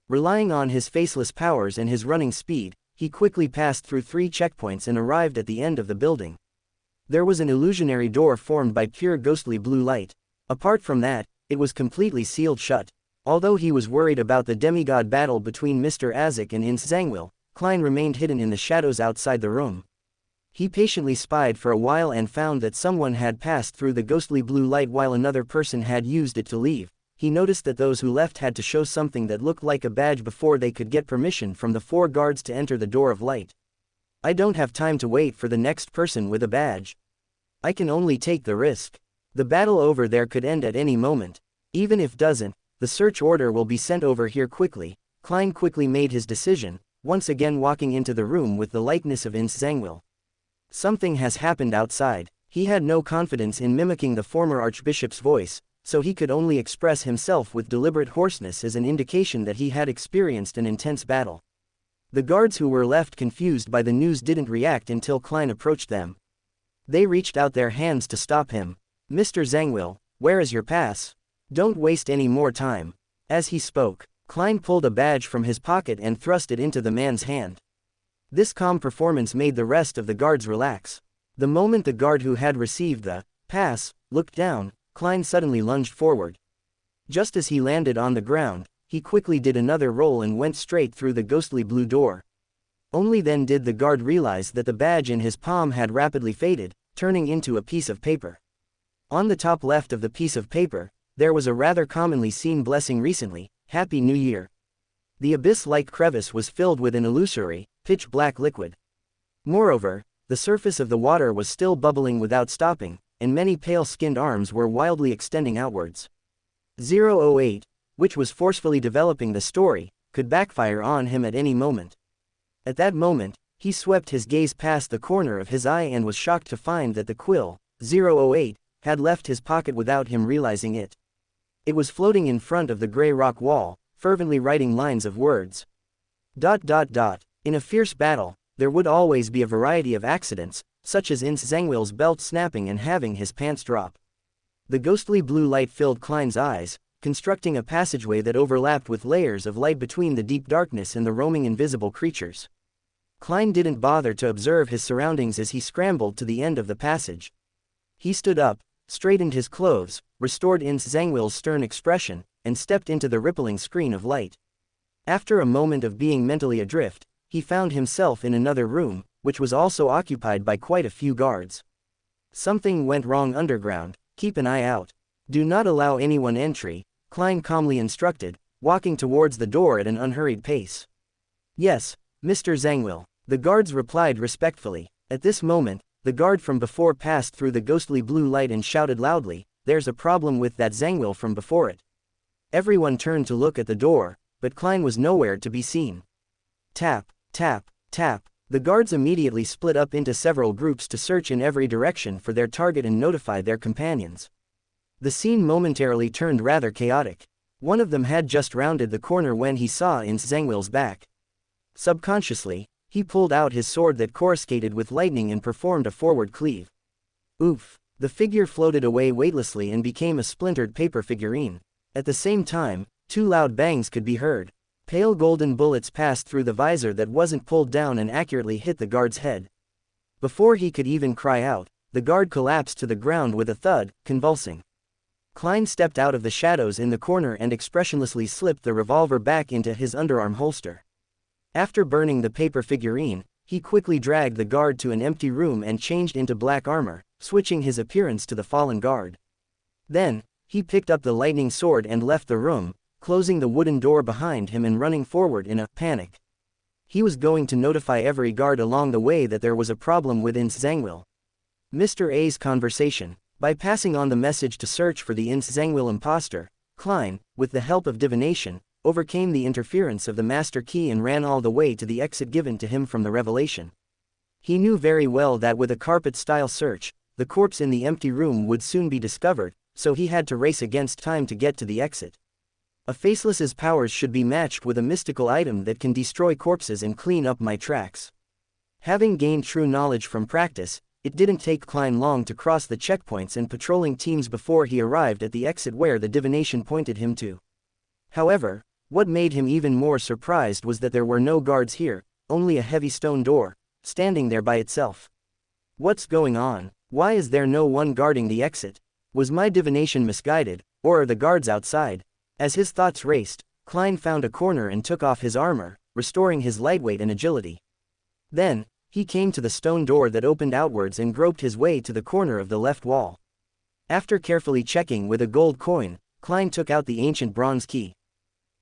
Relying on his faceless powers and his running speed, he quickly passed through 3 checkpoints and arrived at the end of the building. There was an illusionary door formed by pure ghostly blue light. Apart from that, it was completely sealed shut. Although he was worried about the demigod battle between Mr. Azek and Ince Zangwill, Klein remained hidden in the shadows outside the room. He patiently spied for a while and found that someone had passed through the ghostly blue light while another person had used it to leave. He noticed that those who left had to show something that looked like a badge before they could get permission from the 4 guards to enter the door of light. "I don't have time to wait for the next person with a badge." I can only take the risk. The battle over there could end at any moment. Even if doesn't, the search order will be sent over here quickly. Klein quickly made his decision, once again walking into the room with the likeness of Ince Zangwill. Something has happened outside. He had no confidence in mimicking the former archbishop's voice, so he could only express himself with deliberate hoarseness as an indication that he had experienced an intense battle. The guards who were left confused by the news didn't react until Klein approached them. They reached out their hands to stop him. Mr. Zangwill, where is your pass? Don't waste any more time. As he spoke, Klein pulled a badge from his pocket and thrust it into the man's hand. This calm performance made the rest of the guards relax. The moment the guard who had received the pass looked down, Klein suddenly lunged forward. Just as he landed on the ground, he quickly did another roll and went straight through the ghostly blue door. Only then did the guard realize that the badge in his palm had rapidly faded, turning into a piece of paper. On the top left of the piece of paper, there was a rather commonly seen blessing recently, Happy New Year. The abyss-like crevice was filled with an illusory, pitch-black liquid. Moreover, the surface of the water was still bubbling without stopping, and many pale-skinned arms were wildly extending outwards. 008, which was forcefully developing the story, could backfire on him at any moment. At that moment, he swept his gaze past the corner of his eye and was shocked to find that the quill, 008, had left his pocket without him realizing it. It was floating in front of the gray rock wall, fervently writing lines of words. ... In a fierce battle, there would always be a variety of accidents, such as Ince Zangwill's belt snapping and having his pants drop. The ghostly blue light filled Klein's eyes, constructing a passageway that overlapped with layers of light between the deep darkness and the roaming invisible creatures. Klein didn't bother to observe his surroundings as he scrambled to the end of the passage. He stood up, straightened his clothes, restored Ince Zangwill's stern expression, and stepped into the rippling screen of light. After a moment of being mentally adrift, he found himself in another room, which was also occupied by quite a few guards. Something went wrong underground, keep an eye out. Do not allow anyone entry, Klein calmly instructed, walking towards the door at an unhurried pace. Yes, Mr. Zangwill, the guards replied respectfully. At this moment, the guard from before passed through the ghostly blue light and shouted loudly, "There's a problem with that Zangwill from before it." Everyone turned to look at the door, but Klein was nowhere to be seen. Tap, tap, tap. The guards immediately split up into several groups to search in every direction for their target and notify their companions. The scene momentarily turned rather chaotic. One of them had just rounded the corner when he saw Ince Zangwill's back. Subconsciously, he pulled out his sword that coruscated with lightning and performed a forward cleave. Oof! The figure floated away weightlessly and became a splintered paper figurine. At the same time, two loud bangs could be heard. Pale golden bullets passed through the visor that wasn't pulled down and accurately hit the guard's head. Before he could even cry out, the guard collapsed to the ground with a thud, convulsing. Klein stepped out of the shadows in the corner and expressionlessly slipped the revolver back into his underarm holster. After burning the paper figurine, he quickly dragged the guard to an empty room and changed into black armor, switching his appearance to the fallen guard. Then, he picked up the lightning sword and left the room, closing the wooden door behind him and running forward in a panic. He was going to notify every guard along the way that there was a problem with Ince Zangwill. Mr. A's conversation. By passing on the message to search for the Ince Zangwill imposter, Klein, with the help of divination, overcame the interference of the master key and ran all the way to the exit given to him from the revelation. He knew very well that with a carpet-style search, the corpse in the empty room would soon be discovered, so he had to race against time to get to the exit. A faceless's powers should be matched with a mystical item that can destroy corpses and clean up my tracks. Having gained true knowledge from practice, it didn't take Klein long to cross the checkpoints and patrolling teams before he arrived at the exit where the divination pointed him to. However, what made him even more surprised was that there were no guards here, only a heavy stone door, standing there by itself. What's going on? Why is there no one guarding the exit? Was my divination misguided, or are the guards outside? As his thoughts raced, Klein found a corner and took off his armor, restoring his lightweight and agility. Then, he came to the stone door that opened outwards and groped his way to the corner of the left wall. After carefully checking with a gold coin, Klein took out the ancient bronze key.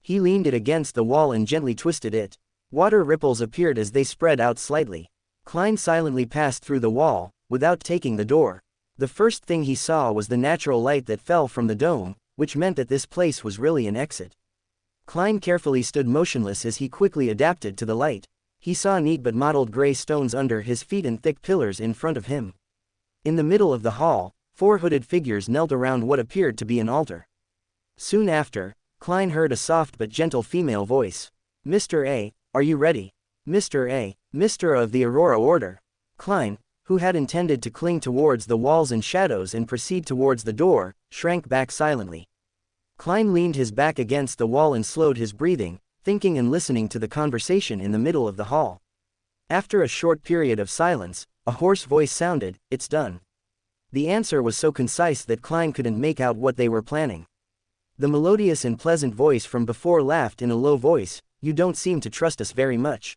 He leaned it against the wall and gently twisted it. Water ripples appeared as they spread out slightly. Klein silently passed through the wall, without taking the door. The first thing he saw was the natural light that fell from the dome, which meant that this place was really an exit. Klein carefully stood motionless as he quickly adapted to the light. He saw neat but mottled gray stones under his feet and thick pillars in front of him. In the middle of the hall, 4 hooded figures knelt around what appeared to be an altar. Soon after, Klein heard a soft but gentle female voice. "Mr. A, are you ready?" "Mr. A, Mr. of the Aurora Order." Klein, who had intended to cling towards the walls and shadows and proceed towards the door, shrank back silently. Klein leaned his back against the wall and slowed his breathing, thinking and listening to the conversation in the middle of the hall. After a short period of silence, a hoarse voice sounded, "It's done." The answer was so concise that Klein couldn't make out what they were planning. The melodious and pleasant voice from before laughed in a low voice, "You don't seem to trust us very much."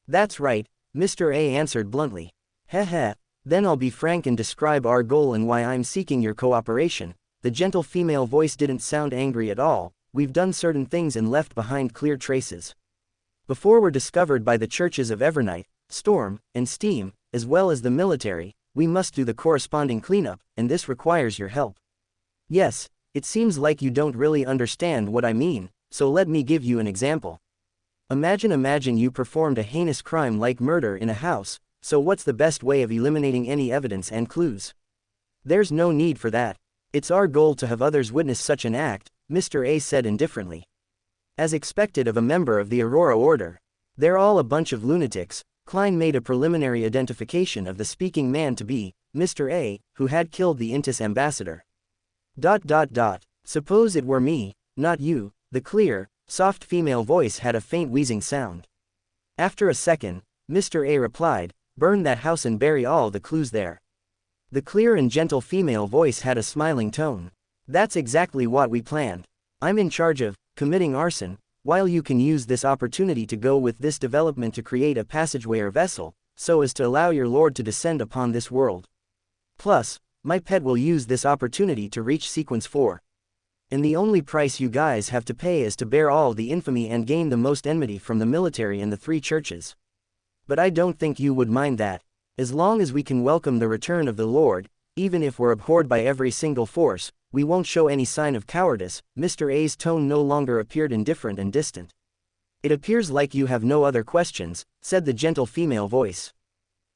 "That's right," Mr. A answered bluntly. "Heh, then I'll be frank and describe our goal and why I'm seeking your cooperation." The gentle female voice didn't sound angry at all. "We've done certain things and left behind clear traces. Before we're discovered by the churches of Evernight, Storm, and Steam, as well as the military, we must do the corresponding cleanup, and this requires your help." "Yes, it seems like you don't really understand what I mean, so let me give you an example. Imagine you performed a heinous crime like murder in a house, so what's the best way of eliminating any evidence and clues? There's no need for that. It's our goal to have others witness such an act," Mr. A said indifferently. As expected of a member of the Aurora Order. "They're all a bunch of lunatics." Klein made a preliminary identification of the speaking man to be Mr. A, who had killed the Intis ambassador. "Suppose it were me, not you." The clear, soft female voice had a faint wheezing sound. After a second, Mr. A replied, "Burn that house and bury all the clues there." The clear and gentle female voice had a smiling tone. "That's exactly what we planned. I'm in charge of committing arson, while you can use this opportunity to go with this development to create a passageway or vessel, so as to allow your lord to descend upon this world. Plus, my pet will use this opportunity to reach sequence 4. And the only price you guys have to pay is to bear all the infamy and gain the most enmity from the military and the 3 churches. But I don't think you would mind that. As long as we can welcome the return of the Lord, even if we're abhorred by every single force, we won't show any sign of cowardice." Mr. A's tone no longer appeared indifferent and distant. "It appears like you have no other questions," said the gentle female voice.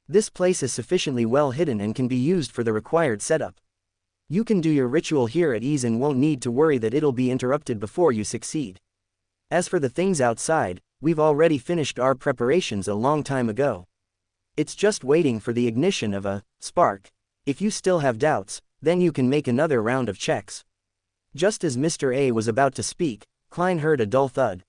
"This place is sufficiently well hidden and can be used for the required setup. You can do your ritual here at ease and won't need to worry that it'll be interrupted before you succeed. As for the things outside, we've already finished our preparations a long time ago. It's just waiting for the ignition of a spark. If you still have doubts, then you can make another round of checks." Just as Mr. A was about to speak, Klein heard a dull thud.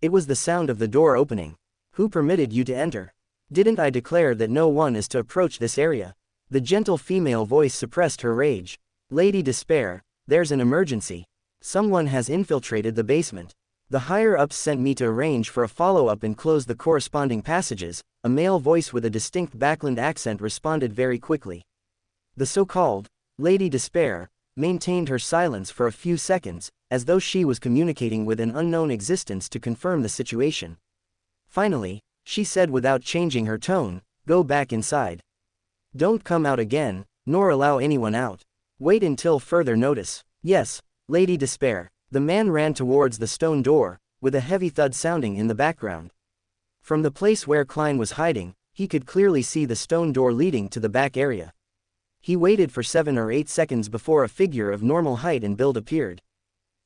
It was the sound of the door opening. "Who permitted you to enter? Didn't I declare that no one is to approach this area?" The gentle female voice suppressed her rage. "Lady Despair, there's an emergency. Someone has infiltrated the basement. The higher-ups sent me to arrange for a follow-up and close the corresponding passages." A male voice with a distinct Backland accent responded very quickly. The so-called Lady Despair maintained her silence for a few seconds, as though she was communicating with an unknown existence to confirm the situation. Finally, she said without changing her tone, "Go back inside. Don't come out again, nor allow anyone out. Wait until further notice." "Yes, Lady Despair." The man ran towards the stone door, with a heavy thud sounding in the background. From the place where Klein was hiding, he could clearly see the stone door leading to the back area. He waited for 7 or 8 seconds before a figure of normal height and build appeared.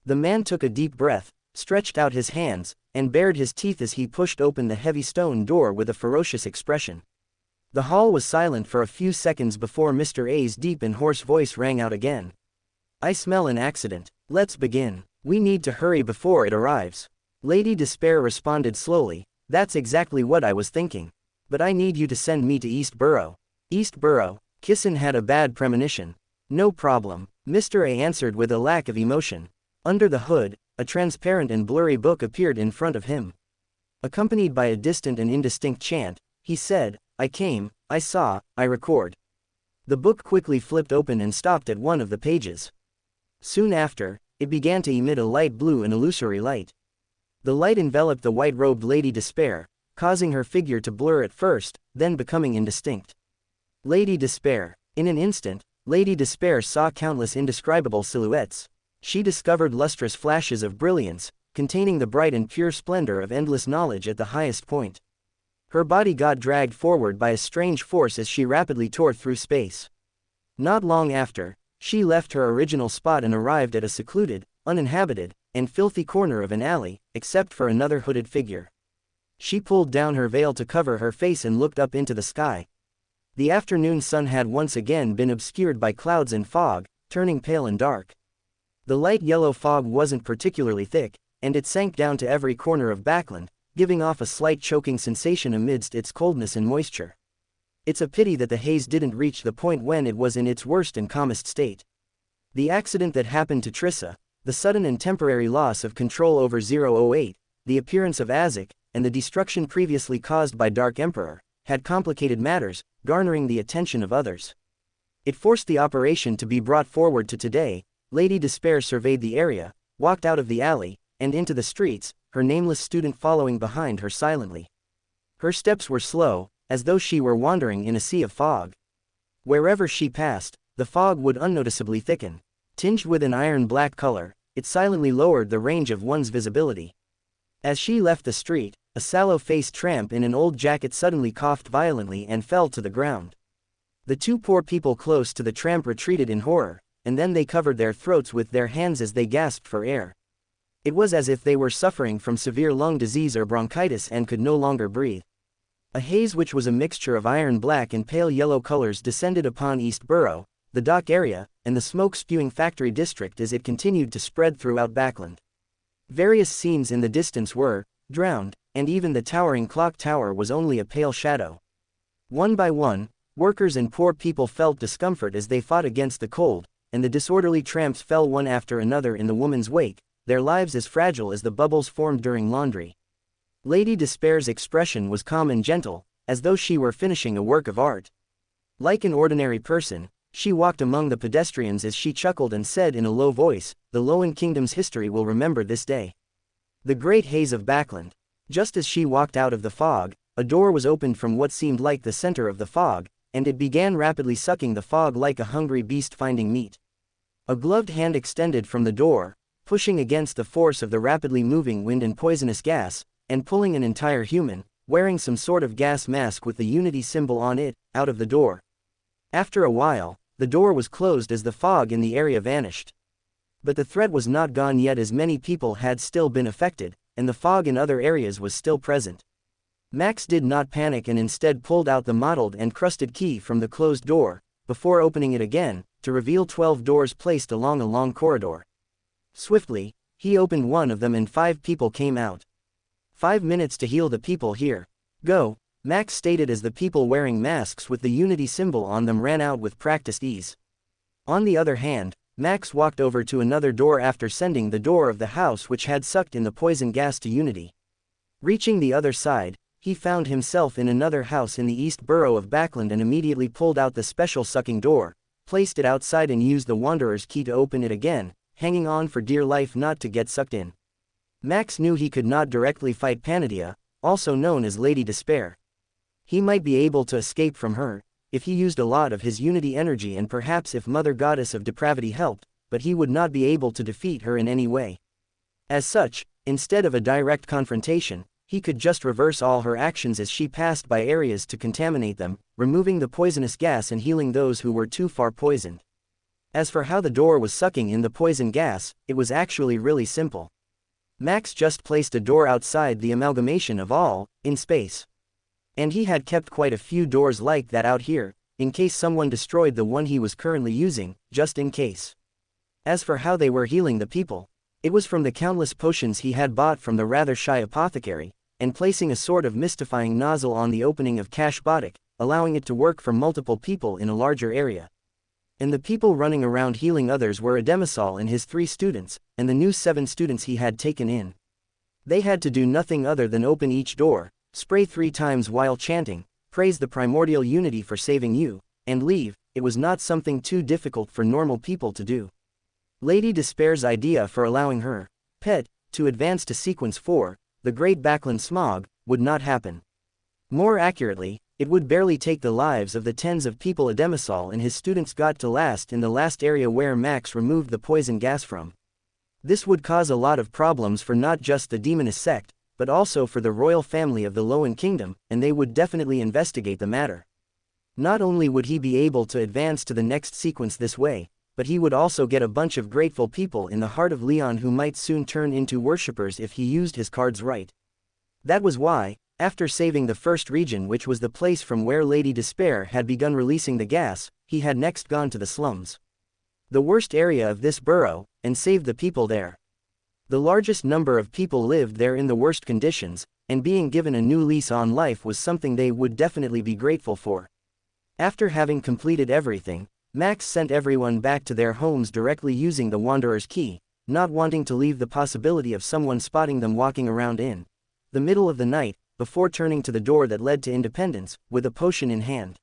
The man took a deep breath, stretched out his hands, and bared his teeth as he pushed open the heavy stone door with a ferocious expression. The hall was silent for a few seconds before Mr. A's deep and hoarse voice rang out again. "I smell an accident. Let's begin. We need to hurry before it arrives." Lady Despair responded slowly, "That's exactly what I was thinking. But I need you to send me to East Borough." "East Borough?" Kissin had a bad premonition. "No problem," Mr. A answered with a lack of emotion. Under the hood, a transparent and blurry book appeared in front of him. Accompanied by a distant and indistinct chant, he said, "I came, I saw, I record." The book quickly flipped open and stopped at one of the pages. Soon after, it began to emit a light blue and illusory light. The light enveloped the white-robed Lady Despair, causing her figure to blur at first, then becoming indistinct. Lady Despair. In an instant, Lady Despair saw countless indescribable silhouettes. She discovered lustrous flashes of brilliance, containing the bright and pure splendor of endless knowledge at the highest point. Her body got dragged forward by a strange force as she rapidly tore through space. Not long after, she left her original spot and arrived at a secluded, uninhabited, and filthy corner of an alley, except for another hooded figure. She pulled down her veil to cover her face and looked up into the sky. The afternoon sun had once again been obscured by clouds and fog, turning pale and dark. The light yellow fog wasn't particularly thick, and it sank down to every corner of Backland, giving off a slight choking sensation amidst its coldness and moisture. It's a pity that the haze didn't reach the point when it was in its worst and calmest state. The accident that happened to Trissa, the sudden and temporary loss of control over 008, the appearance of Azek, and the destruction previously caused by Dark Emperor, had complicated matters, garnering the attention of others. It forced the operation to be brought forward to today. Lady Despair surveyed the area, walked out of the alley, and into the streets, her nameless student following behind her silently. Her steps were slow, as though she were wandering in a sea of fog. Wherever she passed, the fog would unnoticeably thicken. Tinged with an iron-black color, it silently lowered the range of one's visibility. As she left the street, a sallow-faced tramp in an old jacket suddenly coughed violently and fell to the ground. The two poor people close to the tramp retreated in horror, and then they covered their throats with their hands as they gasped for air. It was as if they were suffering from severe lung disease or bronchitis and could no longer breathe. A haze which was a mixture of iron-black and pale yellow colors descended upon East Borough, the dock area, and the smoke-spewing factory district as it continued to spread throughout Backland. Various scenes in the distance were drowned, and even the towering clock tower was only a pale shadow. One by one, workers and poor people felt discomfort as they fought against the cold, and the disorderly tramps fell one after another in the woman's wake, their lives as fragile as the bubbles formed during laundry. Lady Despair's expression was calm and gentle, as though she were finishing a work of art. Like an ordinary person, she walked among the pedestrians as she chuckled and said in a low voice, "The Lowen Kingdom's history will remember this day." The great haze of Backland. Just as she walked out of the fog, a door was opened from what seemed like the center of the fog, and it began rapidly sucking the fog like a hungry beast finding meat. A gloved hand extended from the door, pushing against the force of the rapidly moving wind and poisonous gas, and pulling an entire human, wearing some sort of gas mask with the Unity symbol on it, out of the door. After a while, the door was closed as the fog in the area vanished. But the threat was not gone yet, as many people had still been affected, and the fog in other areas was still present. Max did not panic and instead pulled out the mottled and crusted key from the closed door, before opening it again, to reveal 12 doors placed along a long corridor. Swiftly, he opened one of them and 5 people came out. 5 minutes to heal the people here. Go, Max stated as the people wearing masks with the Unity symbol on them ran out with practiced ease. On the other hand, Max walked over to another door after sending the door of the house which had sucked in the poison gas to Unity. Reaching the other side, he found himself in another house in the East Borough of Backland and immediately pulled out the special sucking door, placed it outside and used the Wanderer's key to open it again, hanging on for dear life not to get sucked in. Max knew he could not directly fight Panadia, also known as Lady Despair. He might be able to escape from her, if he used a lot of his Unity energy and perhaps if Mother Goddess of Depravity helped, but he would not be able to defeat her in any way. As such, instead of a direct confrontation, he could just reverse all her actions as she passed by areas to contaminate them, removing the poisonous gas and healing those who were too far poisoned. As for how the door was sucking in the poison gas, it was actually really simple. Max just placed a door outside the amalgamation of all, in space. And he had kept quite a few doors like that out here, in case someone destroyed the one he was currently using, just in case. As for how they were healing the people, it was from the countless potions he had bought from the rather shy apothecary, and placing a sort of mystifying nozzle on the opening of Cash Botic, allowing it to work for multiple people in a larger area. And the people running around healing others were Ademisol and his 3 students, and the new 7 students he had taken in. They had to do nothing other than open each door, spray 3 times while chanting, "Praise the primordial Unity for saving you," and leave. It was not something too difficult for normal people to do. Lady Despair's idea for allowing her pet to advance to sequence 4, the Great Backland Smog, would not happen. More accurately, It would barely take the lives of the tens of people Ademisal and his students got to last in the last area where Max removed the poison gas from. This would cause a lot of problems for not just the demonist sect, but also for the royal family of the Loan Kingdom, and they would definitely investigate the matter. Not only would he be able to advance to the next sequence this way, but he would also get a bunch of grateful people in the heart of Leon who might soon turn into worshippers if he used his cards right. That was why, after saving the first region, which was the place from where Lady Despair had begun releasing the gas, he had next gone to the slums, the worst area of this borough, and saved the people there. The largest number of people lived there in the worst conditions, and being given a new lease on life was something they would definitely be grateful for. After having completed everything, Max sent everyone back to their homes directly using the Wanderer's key, not wanting to leave the possibility of someone spotting them walking around in the middle of the night, before turning to the door that led to independence, with a potion in hand.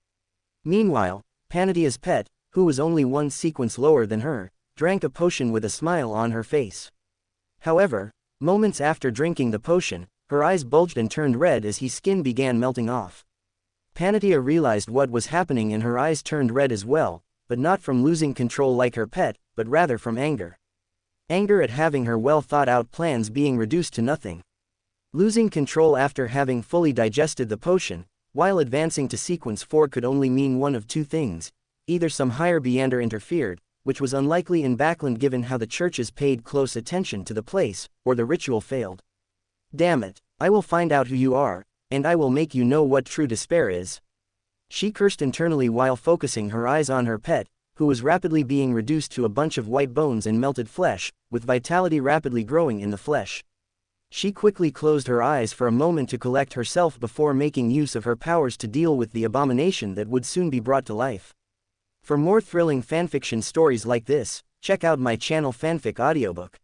Meanwhile, Panadia's pet, who was only one sequence lower than her, drank a potion with a smile on her face. However, moments after drinking the potion, her eyes bulged and turned red as his skin began melting off. Panadia realized what was happening and her eyes turned red as well, but not from losing control like her pet, but rather from anger. Anger at having her well-thought-out plans being reduced to nothing. Losing control after having fully digested the potion, while advancing to sequence 4 could only mean one of two things: either some higher Beander interfered, which was unlikely in Backland given how the churches paid close attention to the place, or the ritual failed. Damn it, I will find out who you are, and I will make you know what true despair is. She cursed internally while focusing her eyes on her pet, who was rapidly being reduced to a bunch of white bones and melted flesh, with vitality rapidly growing in the flesh. She quickly closed her eyes for a moment to collect herself before making use of her powers to deal with the abomination that would soon be brought to life. For more thrilling fanfiction stories like this, check out my channel Fanfic audiobook.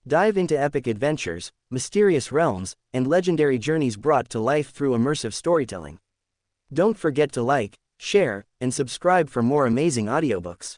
Dive into epic adventures, mysterious realms, and legendary journeys brought to life through immersive storytelling. Don't forget to like, share, and subscribe for more amazing audiobooks.